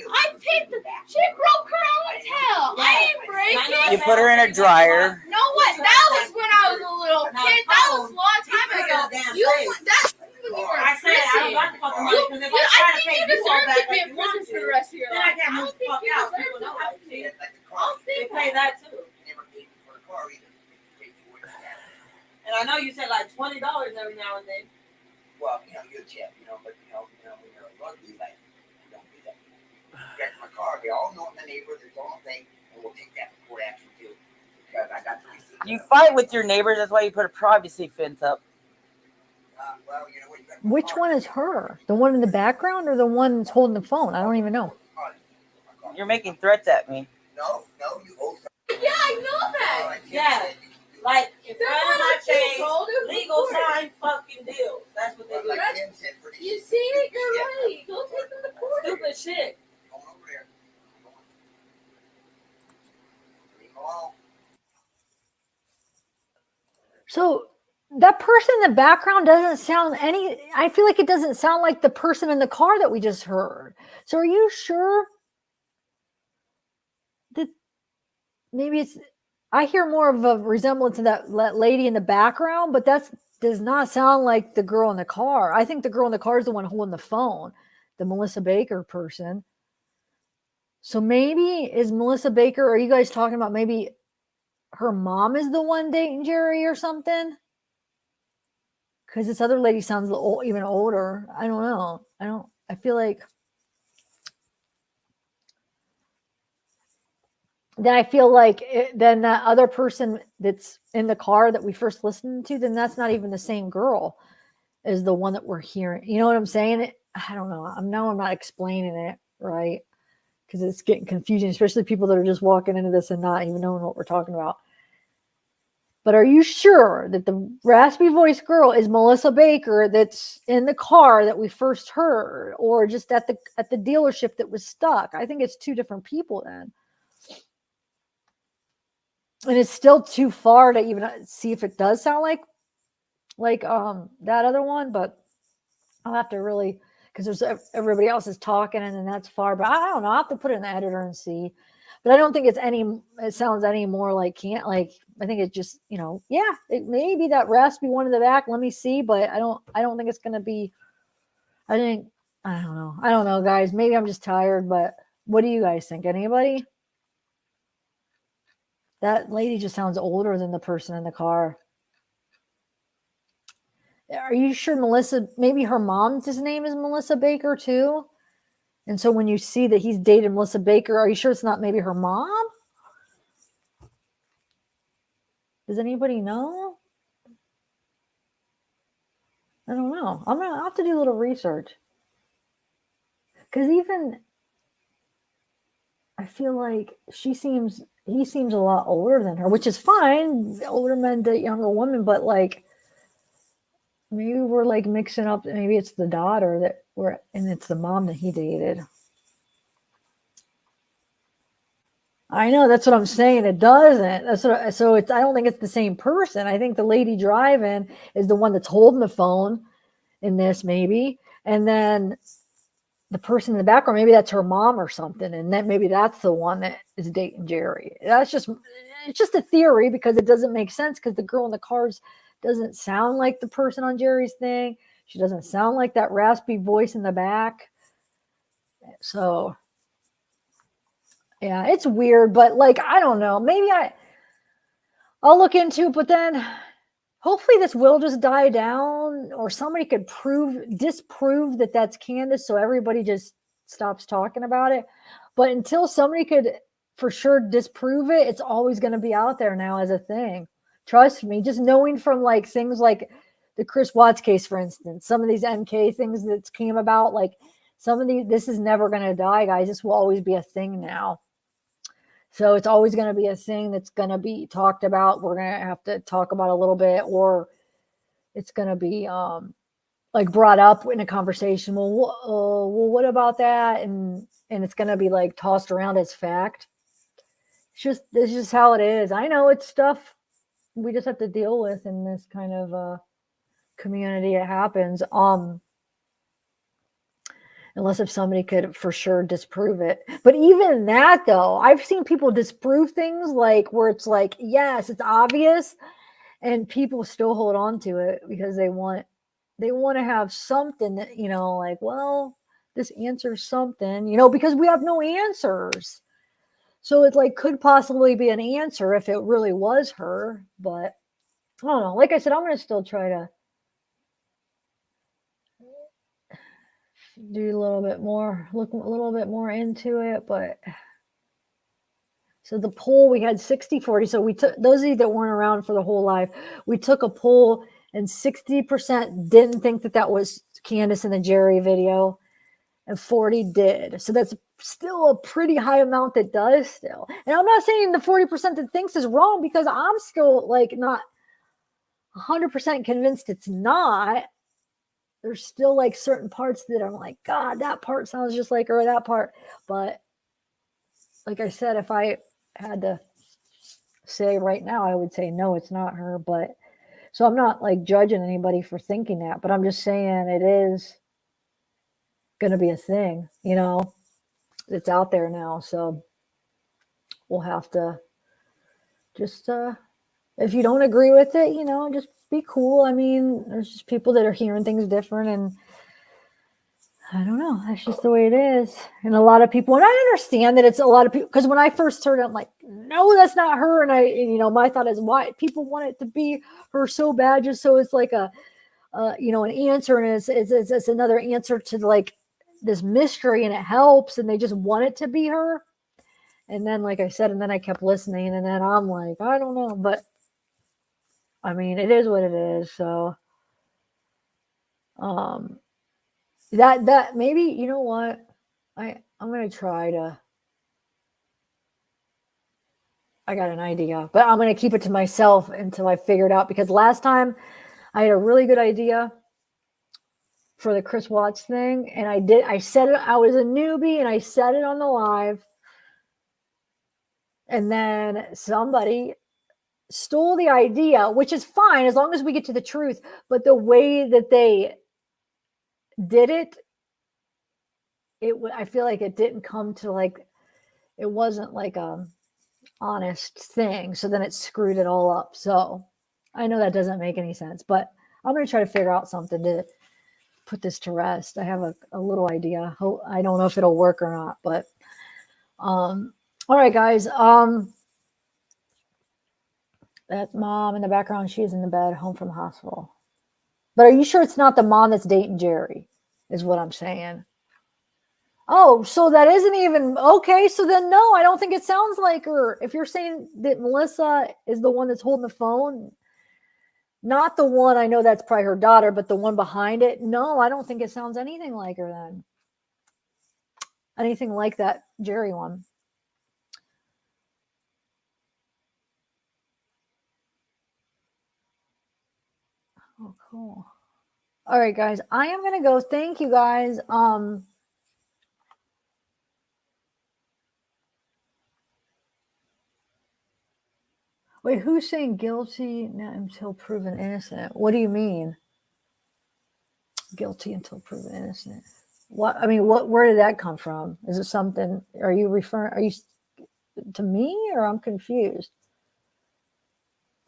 I picked it. She broke her own tail. I didn't break it. You put her in a dryer. No, what? That was when I was a little kid. That was a long time ago. That's when you were in prison. I think you deserve to be in prison for the rest of your life. I don't think you deserve to. I'll think They pay that too. And I know you said like $20 every now and then. Well, you're a champ, but when you're a rugby, like, you don't do that. Get in my car, they all know in the neighborhood, there's all thing, and we'll take that for court action too. Because I got the receipt. You fight with your neighbors. That's why you put a privacy fence up. Well, you know what? Which one is her? The one in the background or the one that's holding the phone? I don't even know. You're making threats at me. No, you owe something. Yeah, I know that. Yeah. Like, in front of my face, legal sign fucking deals. That's what they do. You see it? You're right. Go take them to court. Stupid shit. So that person in the background doesn't sound I feel like it doesn't sound like the person in the car that we just heard. So are you sure that maybe I hear more of a resemblance to that lady in the background, but that does not sound like the girl in the car. I think the girl in the car is the one holding the phone, the Melissa Baker person. So maybe is Melissa Baker, are you guys talking about maybe her mom is the one dating Jerry or something? Because this other lady sounds even older. I don't know. I feel like then that other person that's in the car that we first listened to, then that's not even the same girl as the one that we're hearing. You know what I'm saying? I don't know. I'm not explaining it right because it's getting confusing, especially people that are just walking into this and not even knowing what we're talking about. But are you sure that the raspy voice girl is Melissa Baker that's in the car that we first heard, or just at the dealership that was stuck? I think it's two different people then. And it's still too far to even see if it does sound like that other one, but I'll have to really, because there's everybody else is talking and then that's far, but I don't know. I'll have to put it in the editor and see. But I don't think it sounds any more like I think it just, it may be that raspy one in the back. Let me see, but I don't think it's going to be, I don't know, guys. Maybe I'm just tired, but what do you guys think? Anybody? That lady just sounds older than the person in the car. Are you sure Melissa, maybe her mom's name is Melissa Baker too? And so when you see that he's dated Melissa Baker, are you sure it's not maybe her mom? Does anybody know? I don't know. I'll have to do a little research. Because even I feel like he seems a lot older than her, which is fine. Older men date younger women, but maybe we're mixing up. Maybe it's the daughter and it's the mom that he dated. I know, that's what I'm saying. It doesn't. I don't think it's the same person. I think the lady driving is the one that's holding the phone in this, maybe, and then the person in the background, maybe that's her mom or something, and then maybe that's the one that is dating Jerry. It's just a theory because it doesn't make sense because the girl in the cars doesn't sound like the person on Jerry's thing. She doesn't sound like that raspy voice in the back. So yeah, it's weird, but I don't know. Maybe I'll look into it, but then hopefully this will just die down or somebody could disprove that that's Candus so everybody just stops talking about it. But until somebody could for sure disprove it, it's always going to be out there now as a thing. Trust me, just knowing from things like the Chris Watts case, for instance, some of these MK things that came about, some of these, this is never going to die, guys. This will always be a thing now. So it's always going to be a thing that's going to be talked about. We're going to have to talk about a little bit, or it's going to be like brought up in a conversation. Well, what about that? And it's going to be like tossed around as fact. It's just how it is. I know it's stuff we just have to deal with in this kind of community. It happens. Unless if somebody could for sure disprove it. But even that, though, I've seen people disprove things like where it's like, yes, it's obvious, and people still hold on to it because they want to have something that, like, well, this answers something, because we have no answers. So it like could possibly be an answer if it really was her. But I don't know. Like I said, I'm going to still try to do a little bit more, look a little bit more into it. But so the poll, we had 60-40. So we took, those of you that weren't around for the whole live, we took a poll and 60% didn't think that was Candus in the Jerry video, and 40 did. So that's still a pretty high amount that does still. And I'm not saying the 40% that thinks is wrong, because I'm still like not 100% convinced it's not. There's still like certain parts that I'm like, God, that part sounds just like her, or that part. But like I said, if I had to say right now, I would say no, it's not her. But so I'm not like judging anybody for thinking that, but I'm just saying it is going to be a thing, it's out there now. So we'll have to just, if you don't agree with it, just be cool. I mean, there's just people that are hearing things different, and I don't know. That's just the way it is. And a lot of people, and I understand that it's a lot of people, because when I first heard it, I'm like, no, that's not her. And my thought is, why people want it to be her so bad, just so it's like an answer, and it's another answer to like this mystery, and it helps, and they just want it to be her. And then, like I said, and then I kept listening, and then I'm like, I don't know, but I mean, it is what it is. So, that maybe, you know what, I'm going to try to, I got an idea, but I'm going to keep it to myself until I figure it out, because last time I had a really good idea for the Chris Watts thing, and I said it, I was a newbie, and I said it on the live, and then somebody stole the idea, which is fine as long as we get to the truth. But the way that they did it, I feel like it didn't come to like, it wasn't like a honest thing. So then it screwed it all up. So I know that doesn't make any sense, but I'm going to try to figure out something to put this to rest. I have a little idea. I don't know if it'll work or not, but all right, guys. That's mom in the background. She's in the bed, home from the hospital. But are you sure it's not the mom that's dating Jerry, is what I'm saying? Oh, so that isn't even okay. So then, no, I don't think it sounds like her. If you're saying that Melissa is the one that's holding the phone, not the one, I know that's probably her daughter, but the one behind it, no, I don't think it sounds anything like her then. Anything like that Jerry one. Oh, cool. All right, guys, I am going to go. Thank you, guys. Wait, who's saying guilty until proven innocent? What do you mean? Guilty until proven innocent. What? I mean, where did that come from? Is it something? Are you to me, or I'm confused?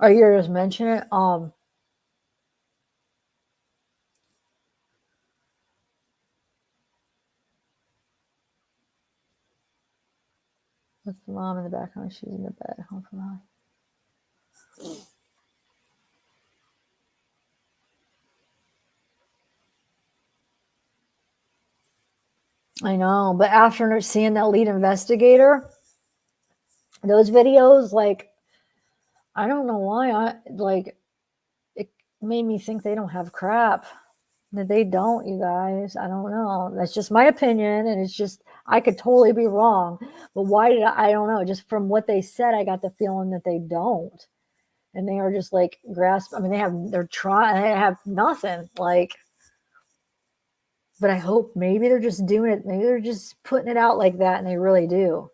Are you just mentioning it? That's the mom in the background. She's in the bed, home from the hospital. I know, but after seeing that lead investigator, those videos, like, I don't know why, it made me think they don't have crap. That they don't, you guys. I don't know. That's just my opinion, and it's just, I could totally be wrong, but why did I don't know. Just from what they said, I got the feeling that they don't. And they are just like I mean, they have nothing like, but I hope maybe they're just doing it. Maybe they're just putting it out like that and they really do.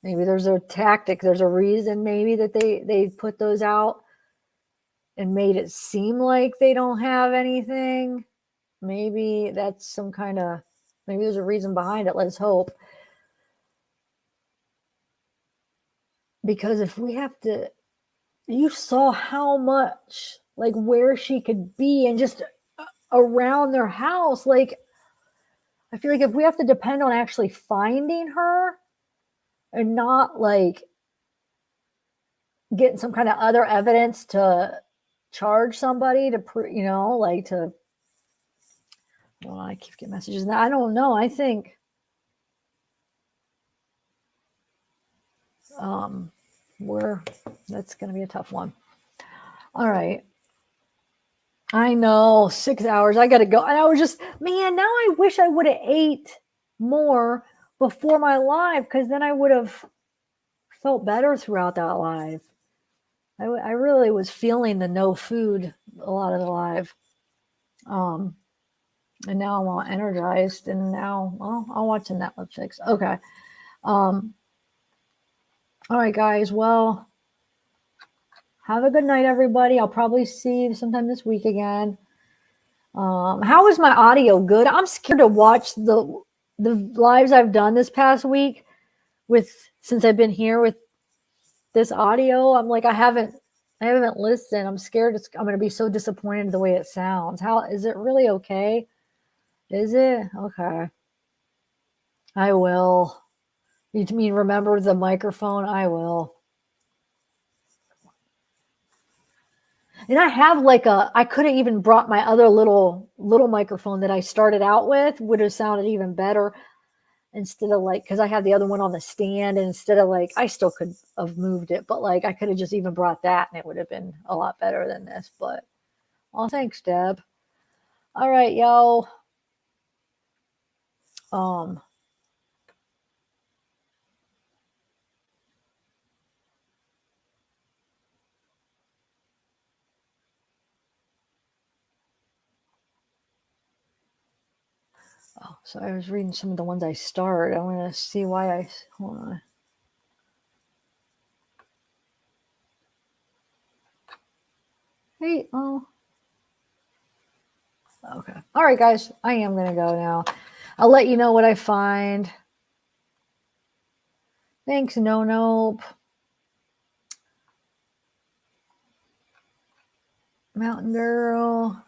Maybe there's a tactic. There's a reason maybe that they put those out and made it seem like they don't have anything. Maybe that's some kind of, maybe there's a reason behind it. Let's hope. Because if we have to, you saw how much, like where she could be and just around their house. Like, I feel like if we have to depend on actually finding her and not like getting some kind of other evidence to charge somebody to, like to, well, I keep getting messages now. I don't know. I think that's going to be a tough one. All right. I know, 6 hours. I got to go. And I was just, man, now I wish I would have ate more before my live, because then I would have felt better throughout that live. I really was feeling the no food a lot of the live. And now I'm all energized, and now, well, I'll watch the Netflix. Okay. All right, guys. Well, have a good night, everybody. I'll probably see you sometime this week again. How is my audio? Good. I'm scared to watch the lives I've done this past week since I've been here with this audio. I'm like, I haven't listened. I'm scared I'm going to be so disappointed the way it sounds. How is it really okay? Is it? Okay. I will. You mean remember the microphone? I will. And I have I could have even brought my other little microphone that I started out with, would have sounded even better instead of because I have the other one on the stand, and instead of I still could have moved it, but I could have just even brought that and it would have been a lot better than this, but thanks, Deb. All right, y'all. So I was reading some of the ones I started. I'm going to see why hold on. Hey, okay. All right, guys, I am going to go now. I'll let you know what I find. Thanks, Nope. Mountain Girl.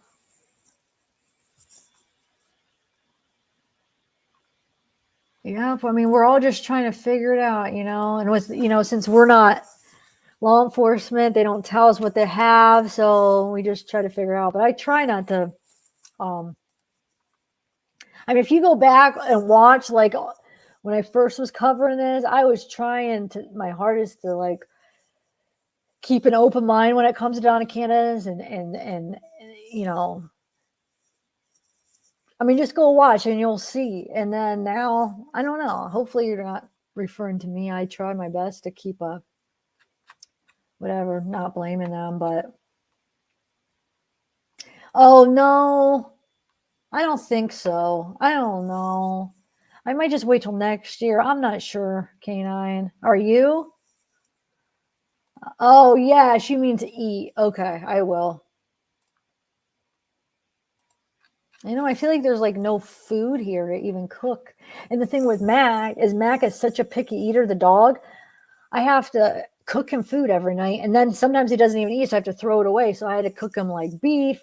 Yeah, I mean, we're all just trying to figure it out, and with, since we're not law enforcement, they don't tell us what they have, so we just try to figure out. But I try not to, I mean, if you go back and watch, when I first was covering this, I was trying my hardest to keep an open mind when it comes to Donna Candus and I mean, just go watch and you'll see. And then now, I don't know. Hopefully you're not referring to me. I try my best to keep whatever, not blaming them, but oh no, I don't think so. I don't know. I might just wait till next year. I'm not sure, K9. Are you? Oh yeah, she means to eat. Okay, I will. I feel like there's no food here to even cook. And the thing with Mac is such a picky eater, the dog. I have to cook him food every night. And then sometimes he doesn't even eat, so I have to throw it away. So I had to cook him beef.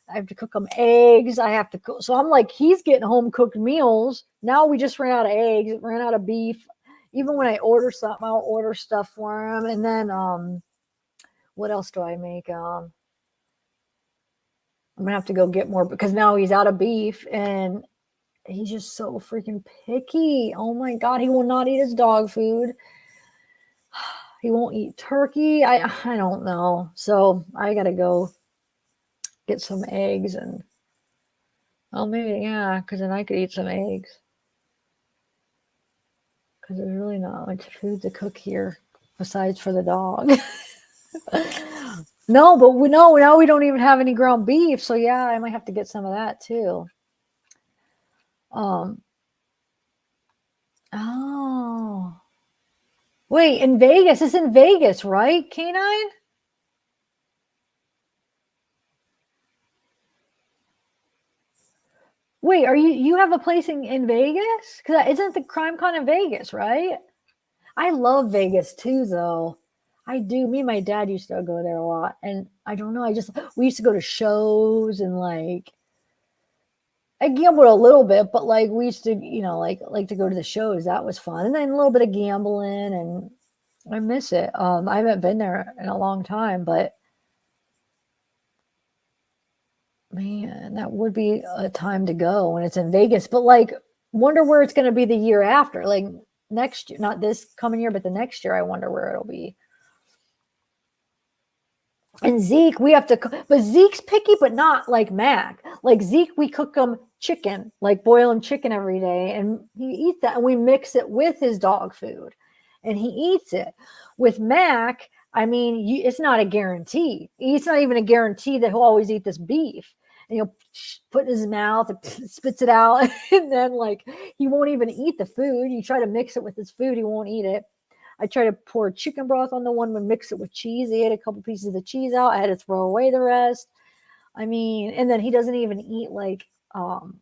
I have to cook him eggs. I have to cook. So I'm he's getting home cooked meals. Now we just ran out of eggs, ran out of beef. Even when I order something, I'll order stuff for him. And then, what else do I make? I'm going to have to go get more because now he's out of beef and he's just so freaking picky. Oh my God. He will not eat his dog food. He won't eat turkey. I don't know. So I got to go get some eggs and, oh, maybe, yeah, because then I could eat some eggs. because there's really not much food to cook here besides for the dog. No, but now we don't even have any ground beef, so yeah, I might have to get some of that too. Oh, wait, in Vegas, it's in Vegas, right, Canine? Wait, you have a place in Vegas? Because isn't the Crime Con in Vegas, right? I love Vegas too, though. I do. Me and my dad used to go there a lot, and I don't know. We used to go to shows and like I gambled a little bit, but like we used to, like to go to the shows. That was fun, and then a little bit of gambling, and I miss it. I haven't been there in a long time, but man, that would be a time to go when it's in Vegas. But like, wonder where it's going to be the year after, like next year, not this coming year, but the next year. I wonder where it'll be. And Zeke, we have to, but Zeke's picky, but not like Mac. Like Zeke, we cook him chicken, like boil him chicken every day, and he eats that, and we mix it with his dog food, and he eats it. With Mac, I mean, it's not a guarantee. It's not even a guarantee that he'll always eat this beef. And he'll put it in his mouth and spits it out, and then like he won't even eat the food. You try to mix it with his food, he won't eat it. I try to pour chicken broth on the one and mix it with cheese. He ate a couple pieces of cheese out. I had to throw away the rest. I mean, and then he doesn't even eat all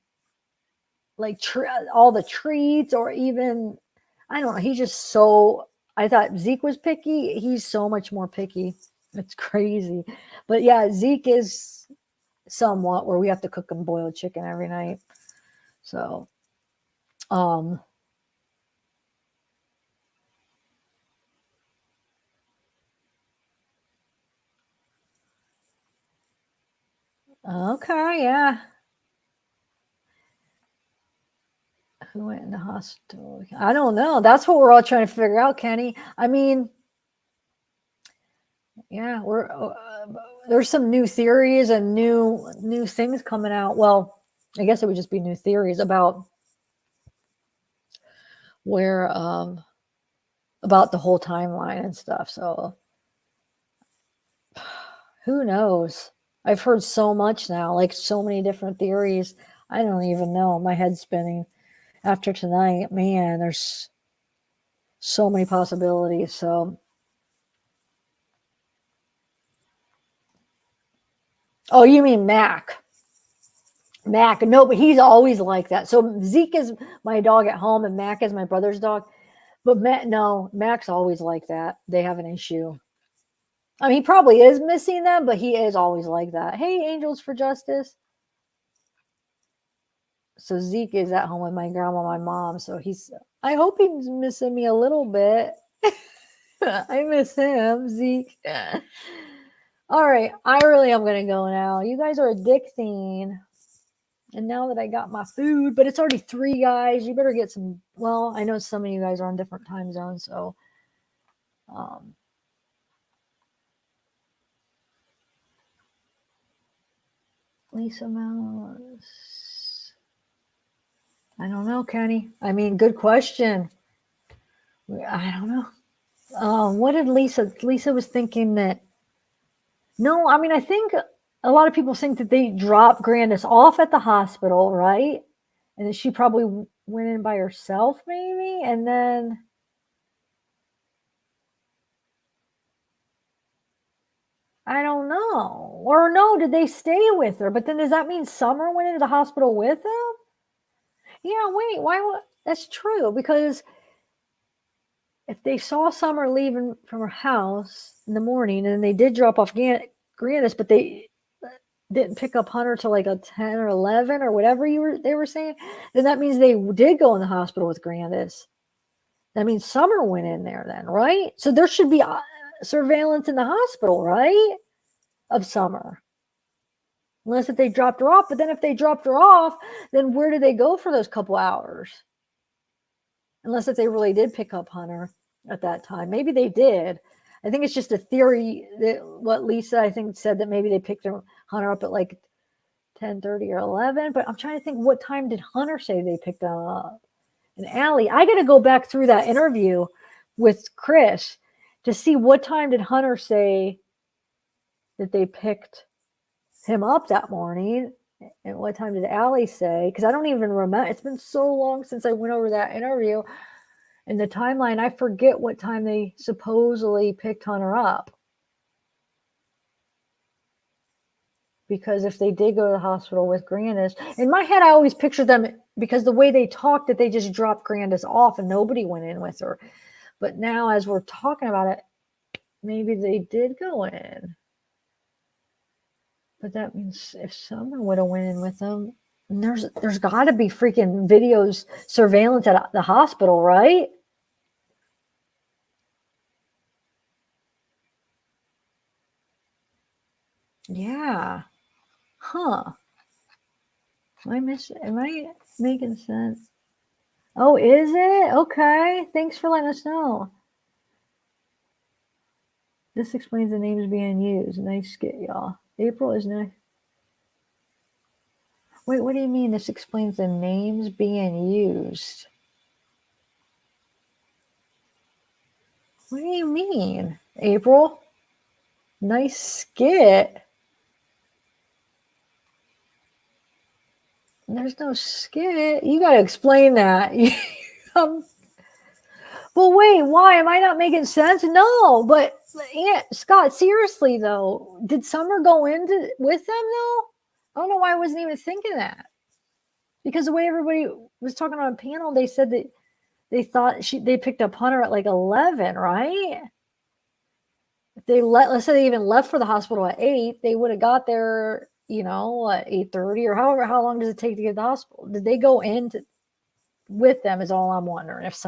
the treats or even, I don't know. He's just so, I thought Zeke was picky. He's so much more picky. It's crazy. But yeah, Zeke is somewhat where we have to cook him boiled chicken every night. So, okay, yeah. Who went in the hospital? I don't know. That's what we're all trying to figure out, Kenny. I mean, yeah, there's some new theories and new things coming out. Well, I guess it would just be new theories about where about the whole timeline and stuff. So who knows? I've heard so much now, like so many different theories. I don't even know. My head's spinning after tonight. Man, there's so many possibilities. So, oh, you mean Mac? Mac, no, but he's always like that. So Zeke is my dog at home, and Mac is my brother's dog. But Mac's always like that. They have an issue. I mean, he probably is missing them, but he is always like that. Hey, Angels for Justice. So Zeke is at home with my grandma, my mom. So I hope he's missing me a little bit. I miss him, Zeke. All right, I really am going to go now. You guys are addicting. And now that I got my food, but it's already 3, guys. You better get some. Well, I know some of you guys are on different time zones, so Lisa Mouse. I don't know, Kenny. I mean, good question. I don't know. What did Lisa was thinking that? No, I mean, I think a lot of people think that they dropped Grandis off at the hospital, right? And that she probably went in by herself, maybe, and then I don't know. Or no, did they stay with her? But then does that mean Summer went into the hospital with them? Yeah, wait, why? That's true, because if they saw Summer leaving from her house in the morning, and they did drop off Grandis, but they didn't pick up Hunter till like a 10 or 11 or whatever they were saying, then that means they did go in the hospital with Grandis. That means Summer went in there then, right? So there should be surveillance in the hospital, right? Of Summer. Unless if they dropped her off. But then if they dropped her off, then where did they go for those couple hours? Unless if they really did pick up Hunter at that time. Maybe they did. I think it's just a theory that what Lisa, I think, said that maybe they picked Hunter up at like 10:30 or 11. But I'm trying to think, what time did Hunter say they picked him up? And Allie, I got to go back through that interview with Chris to see what time did Hunter say that they picked him up that morning, and what time did Allie say? Because I don't even remember. It's been so long since I went over that interview. And the timeline, I forget what time they supposedly picked Hunter up. Because if they did go to the hospital with Grandis, in my head, I always pictured them, because the way they talked, that they just dropped Grandis off and nobody went in with her. But now, as we're talking about it, maybe they did go in. But that means if someone would have went in with them, and there's got to be freaking videos, surveillance at the hospital, right? Yeah. Huh. Am I making sense? Oh, is it? Okay. Thanks for letting us know. This explains the names being used. Nice skit, y'all. April is nice. Wait, what do you mean this explains the names being used? What do you mean, April? Nice skit. There's no skit. You got to explain that. Well, wait, why? Am I not making sense? No, but yeah, Scott, seriously though, did Summer go into with them though? I don't know why I wasn't even thinking that. Because the way everybody was talking on a panel, they said that they thought they picked up Hunter at like 11, right? If let's say they even left for the hospital at 8, they would have got there, at 8:30 or however. How long does it take to get to the hospital? Did they go in with them? Is all I'm wondering. If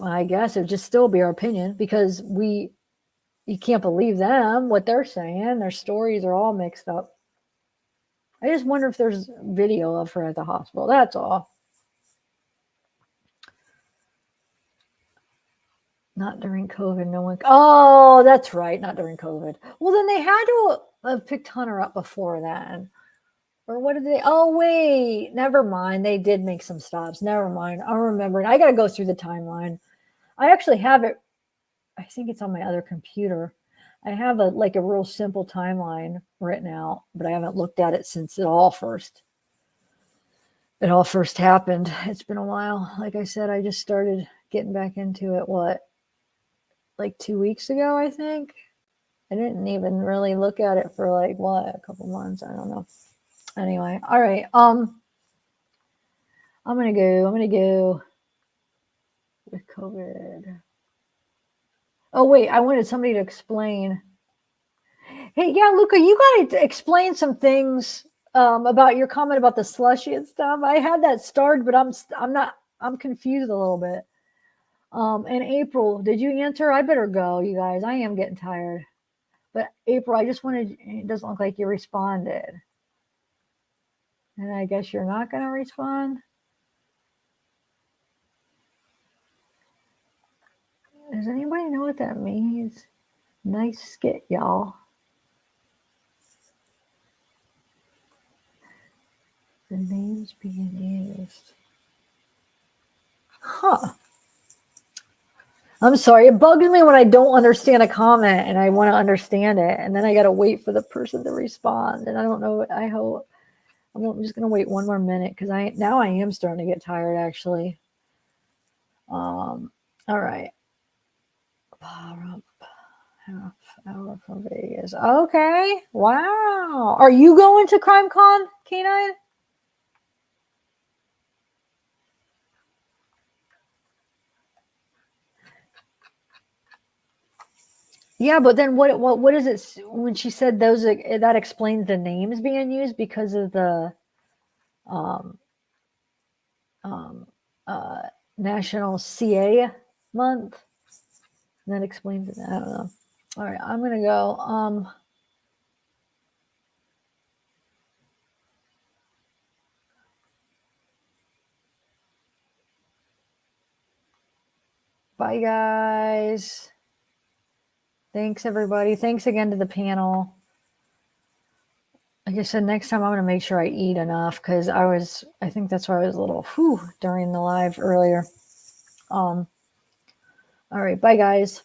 I guess it would just still be our opinion, because you can't believe them, what they're saying. Their stories are all mixed up. I just wonder if there's video of her at the hospital. That's all. Not during COVID, no one. Oh, that's right. Not during COVID. Well, then they had to have picked Hunter up before then. Or what did they? Oh, wait. Never mind. They did make some stops. Never mind. I remember. I got to go through the timeline. I actually have it. I think it's on my other computer. I have a real simple timeline written out, but I haven't looked at it since it all first happened. It's been a while. Like I said, I just started getting back into it, like 2 weeks ago, I think. I didn't even really look at it for a couple months. I don't know. Anyway, all right. I'm gonna go with COVID. Oh wait, I wanted somebody to explain. Hey, yeah, Luca, you got to explain some things about your comment about the slushy and stuff. I had that started, but I'm confused a little bit. And April, did you answer? I better go, you guys. I am getting tired. But April, it doesn't look like you responded. And I guess you're not going to respond? Does anybody know what that means? Nice skit, y'all. The names being used. Huh. I'm sorry. It bugs me when I don't understand a comment and I want to understand it. And then I got to wait for the person to respond. And I don't know. I'm just going to wait one more minute because now I am starting to get tired, actually. All right. Half hour from Vegas. Okay. Wow. Are you going to CrimeCon, K9? Yeah, but then what is it when she said those? That explains the names being used because of the National CA Month. And that explains it. I don't know. All right, I'm gonna go. Bye, guys. Thanks, everybody. Thanks again to the panel. like I said, next time I'm going to make sure I eat enough because I think that's why I was a little during the live earlier. All right. Bye, guys.